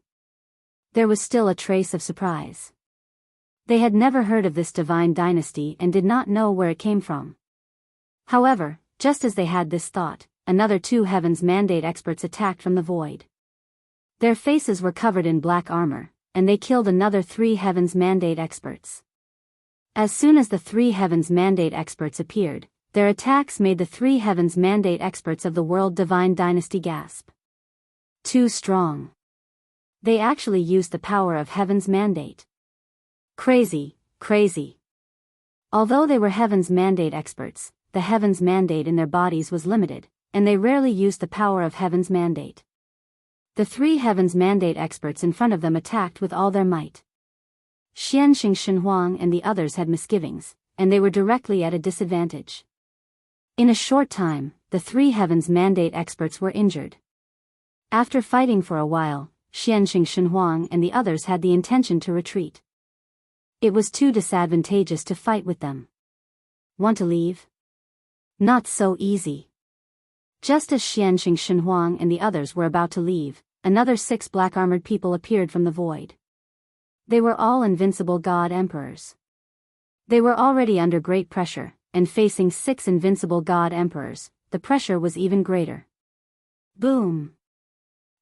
there was still a trace of surprise. They had never heard of this divine dynasty and did not know where it came from. However, just as they had this thought, another 2 Heavens Mandate experts attacked from the void. Their faces were covered in black armor, and they killed another 3 Heavens Mandate experts. As soon as the 3 Heavens Mandate experts appeared, their attacks made the 3 Heavens Mandate experts of the world divine dynasty gasp. Too strong. They actually used the power of Heaven's Mandate. Crazy, crazy. Although they were Heaven's Mandate experts, the Heaven's Mandate in their bodies was limited, and they rarely used the power of Heaven's Mandate. The 3 Heavens Mandate experts in front of them attacked with all their might. Xianxing Shenhuang and the others had misgivings, and they were directly at a disadvantage. In a short time, the 3 Heavens Mandate experts were injured. After fighting for a while, Xianxing Shenhuang and the others had the intention to retreat. It was too disadvantageous to fight with them. Want to leave? Not so easy. Just as Xianxing Shenhuang and the others were about to leave, another 6 black-armored people appeared from the void. They were all invincible god emperors. They were already under great pressure, and facing 6 invincible god emperors, the pressure was even greater. Boom!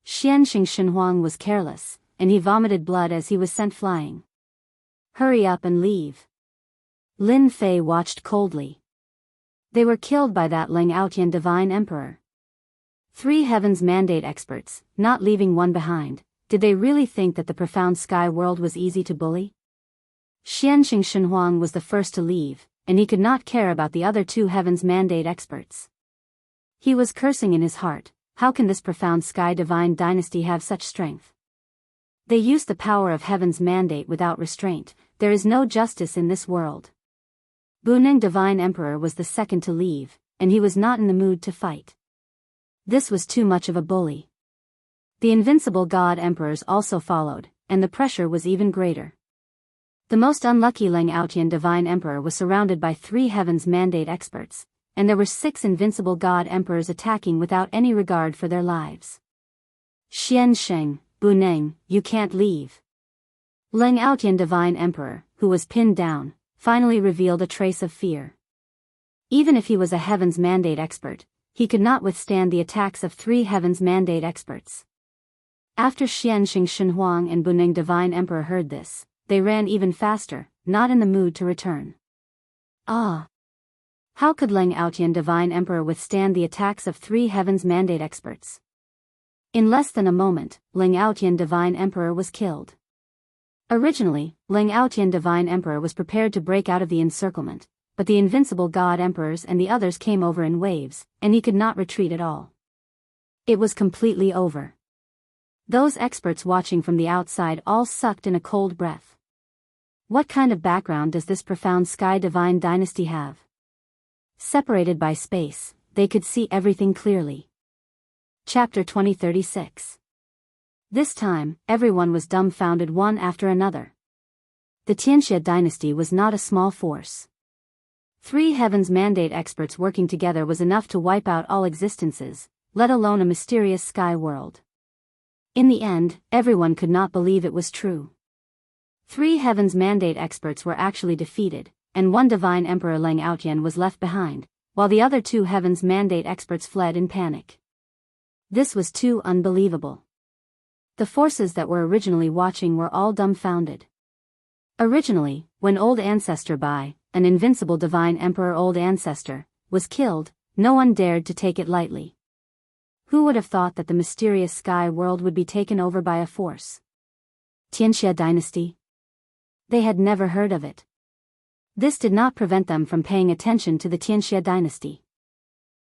Xianxing Shenhuang was careless, and he vomited blood as he was sent flying. Hurry up and leave. Lin Fei watched coldly. They were killed by that Lang Outyan divine emperor. 3 Heavens Mandate experts, not leaving one behind. Did they really think that the profound sky world was easy to bully? Xianxing Shenhuang was the first to leave, and he could not care about the other 2 Heavens Mandate experts. He was cursing in his heart. How can this profound sky divine dynasty have such strength? They use the power of Heaven's Mandate without restraint. There is no justice in this world. Buneng Divine Emperor was the second to leave, and he was not in the mood to fight. This was too much of a bully. The invincible god emperors also followed, and the pressure was even greater. The most unlucky Leng Aotian Divine Emperor was surrounded by 3 Heaven's Mandate experts, and there were 6 invincible God Emperors attacking without any regard for their lives. Xian Sheng, Buneng, you can't leave. Leng Aotian Divine Emperor, who was pinned down, finally revealed a trace of fear. Even if he was a Heaven's Mandate expert, he could not withstand the attacks of 3 Heaven's Mandate experts. After Xian Sheng Shenhuang and Buneng Divine Emperor heard this, they ran even faster, not in the mood to return. Ah! How could Leng Aotian Divine Emperor withstand the attacks of 3 Heaven's Mandate experts? In less than a moment, Leng Aotian Divine Emperor was killed. Originally, Leng Aotian Divine Emperor was prepared to break out of the encirclement, but the invincible God Emperors and the others came over in waves, and he could not retreat at all. It was completely over. Those experts watching from the outside all sucked in a cold breath. What kind of background does this profound Sky Divine dynasty have? Separated by space, they could see everything clearly. Chapter 2036. This time, everyone was dumbfounded one after another. The Tianxia dynasty was not a small force. 3 Heaven's Mandate experts working together was enough to wipe out all existences, let alone a mysterious sky world. In the end, everyone could not believe it was true. 3 Heaven's Mandate experts were actually defeated, and 1 Divine Emperor Leng Aotian was left behind, while the other 2 Heaven's Mandate experts fled in panic. This was too unbelievable. The forces that were originally watching were all dumbfounded. Originally, when Old Ancestor Bai, an invincible Divine Emperor Old Ancestor, was killed, no one dared to take it lightly. Who would have thought that the mysterious sky world would be taken over by a force? Tianxia dynasty? They had never heard of it. This did not prevent them from paying attention to the Tianxia dynasty.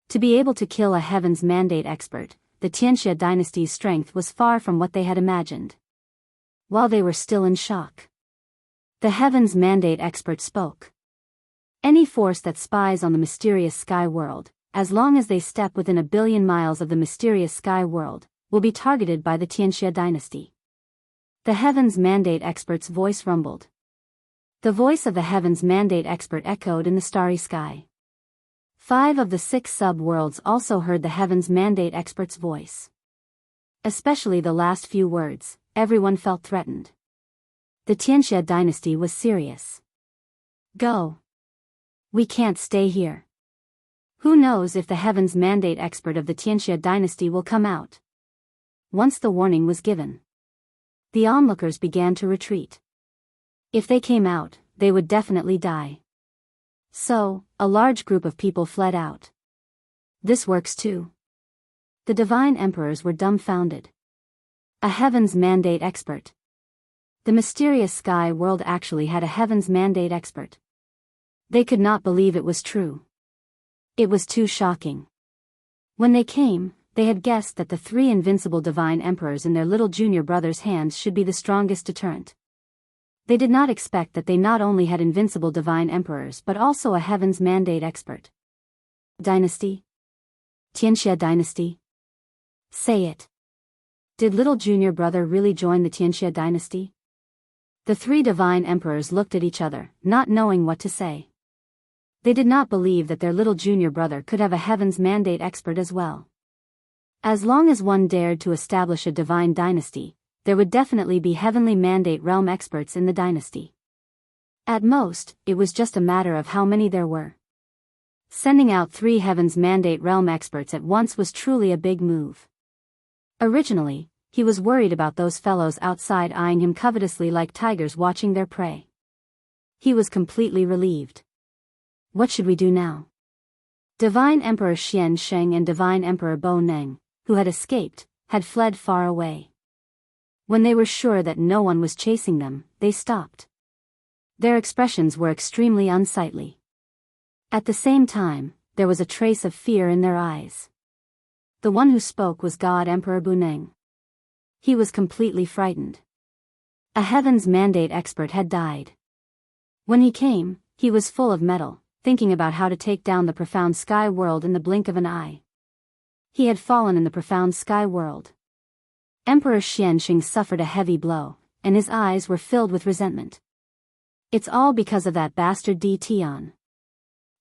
To be able to kill a Heaven's Mandate expert, the Tianxia dynasty's strength was far from what they had imagined. While they were still in shock, the Heaven's Mandate expert spoke. Any force that spies on the mysterious sky world, as long as they step within 1 billion miles of the mysterious sky world, will be targeted by the Tianxia dynasty. The Heaven's Mandate expert's voice rumbled. The voice of the Heaven's Mandate expert echoed in the starry sky. 5 of the 6 sub-worlds also heard the Heaven's Mandate expert's voice. Especially the last few words, everyone felt threatened. The Tianxia dynasty was serious. Go. We can't stay here. Who knows if the Heaven's Mandate expert of the Tianxia dynasty will come out? Once the warning was given, the onlookers began to retreat. If they came out, they would definitely die. So, a large group of people fled out. This works too. The Divine Emperors were dumbfounded. A Heaven's Mandate expert. The mysterious sky world actually had a Heaven's Mandate expert. They could not believe it was true. It was too shocking. When they came, they had guessed that the 3 invincible Divine Emperors in their little junior brother's hands should be the strongest deterrent. They did not expect that they not only had invincible Divine Emperors but also a Heaven's Mandate expert. Dynasty? Tianxia dynasty? Say it. Did little junior brother really join the Tianxia dynasty? The 3 Divine Emperors looked at each other, not knowing what to say. They did not believe that their little junior brother could have a Heaven's Mandate expert as well. As long as one dared to establish a divine dynasty, there would definitely be Heavenly Mandate realm experts in the dynasty. At most, it was just a matter of how many there were. Sending out 3 Heaven's Mandate realm experts at once was truly a big move. Originally, he was worried about those fellows outside eyeing him covetously like tigers watching their prey. He was completely relieved. What should we do now? Divine Emperor Xian Sheng and Divine Emperor Bo Neng, who had escaped, had fled far away. When they were sure that no one was chasing them, they stopped. Their expressions were extremely unsightly. At the same time, there was a trace of fear in their eyes. The one who spoke was God Emperor Buneng. He was completely frightened. A Heaven's Mandate expert had died. When he came, he was full of mettle, thinking about how to take down the profound sky world in the blink of an eye. He had fallen in the profound sky world. Emperor Xianxing suffered a heavy blow, and his eyes were filled with resentment. It's all because of that bastard Di Tian.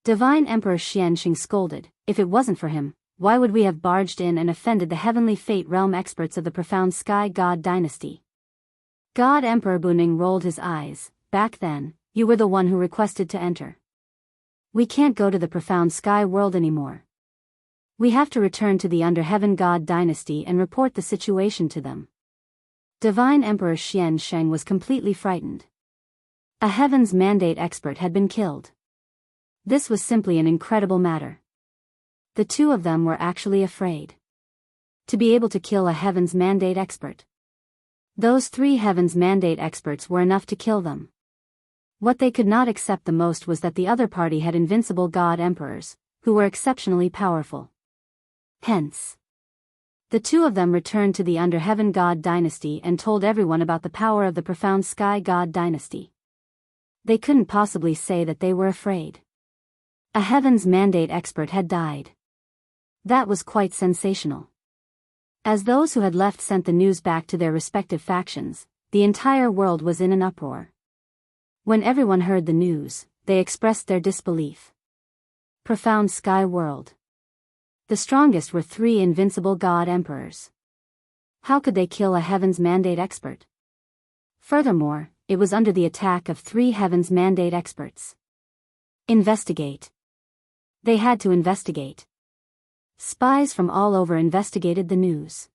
Divine Emperor Xianxing scolded. If it wasn't for him, why would we have barged in and offended the heavenly fate realm experts of the profound Sky God dynasty? God Emperor Buning rolled his eyes. Back then, you were the one who requested to enter. We can't go to the profound sky world anymore. We have to return to the Under Heaven God dynasty and report the situation to them. Divine Emperor Xianxing was completely frightened. A Heaven's Mandate expert had been killed. This was simply an incredible matter. The two of them were actually afraid. To be able to kill a Heaven's Mandate expert. Those 3 Heaven's Mandate experts were enough to kill them. What they could not accept the most was that the other party had invincible God Emperors, who were exceptionally powerful. Hence, the two of them returned to the Under Heaven God dynasty and told everyone about the power of the profound Sky God dynasty. They couldn't possibly say that they were afraid. A Heaven's Mandate expert had died. That was quite sensational. As those who had left sent the news back to their respective factions, the entire world was in an uproar. When everyone heard the news, they expressed their disbelief. Profound Sky World. The strongest were 3 invincible God Emperors. How could they kill a Heaven's Mandate expert? Furthermore, it was under the attack of 3 Heaven's Mandate experts. Investigate. They had to investigate. Spies from all over investigated the news.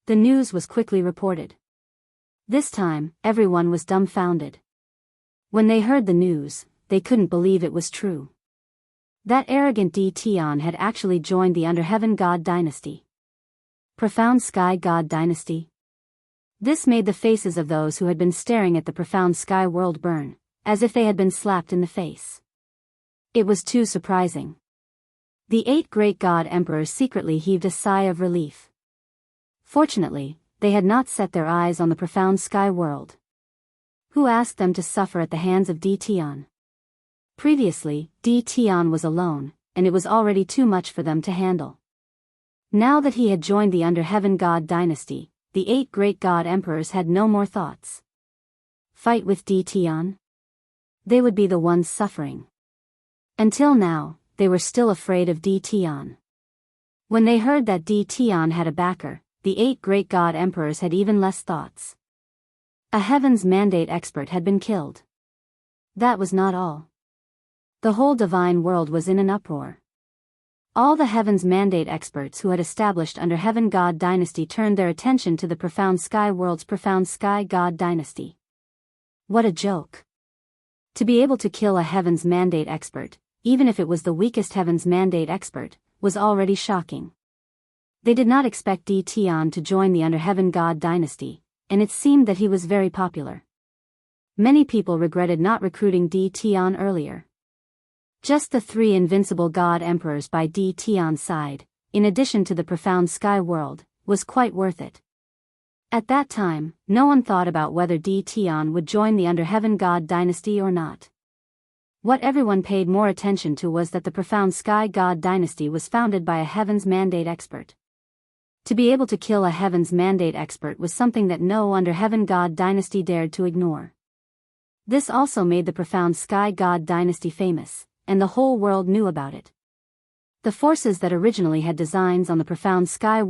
The news was quickly reported. This time, everyone was dumbfounded. When they heard the news, they couldn't believe it was true. That arrogant Di Tian had actually joined the Under Heaven God dynasty. Profound Sky God dynasty. This made the faces of those who had been staring at the profound sky world burn, as if they had been slapped in the face. It was too surprising. The 8 great God Emperors secretly heaved a sigh of relief. Fortunately, they had not set their eyes on the profound sky world. Who asked them to suffer at the hands of Di Tian? Previously, Di Tian was alone, and it was already too much for them to handle. Now that he had joined the Under Heaven God dynasty, the 8 great God Emperors had no more thoughts. Fight with Di Tian? They would be the ones suffering. Until now, they were still afraid of Di Tian. When they heard that Di Tian had a backer, the 8 great God Emperors had even less thoughts. A Heaven's Mandate expert had been killed. That was not all. The whole divine world was in an uproar. All the Heaven's Mandate experts who had established Under Heaven God dynasty turned their attention to the profound sky world's profound Sky God dynasty. What a joke. To be able to kill a Heaven's Mandate expert, even if it was the weakest Heaven's Mandate expert, was already shocking. They did not expect Di Tian to join the Under Heaven God dynasty, and it seemed that he was very popular. Many people regretted not recruiting Di Tian earlier. Just the 3 invincible God Emperors by Di Tian's side, in addition to the profound sky world, was quite worth it. At that time, no one thought about whether Di Tian would join the Under Heaven God dynasty or not. What everyone paid more attention to was that the profound Sky God dynasty was founded by a Heaven's Mandate expert. To be able to kill a Heaven's Mandate expert was something that no Under Heaven God dynasty dared to ignore. This also made the profound Sky God dynasty famous, and the whole world knew about it. The forces that originally had designs on the profound sky world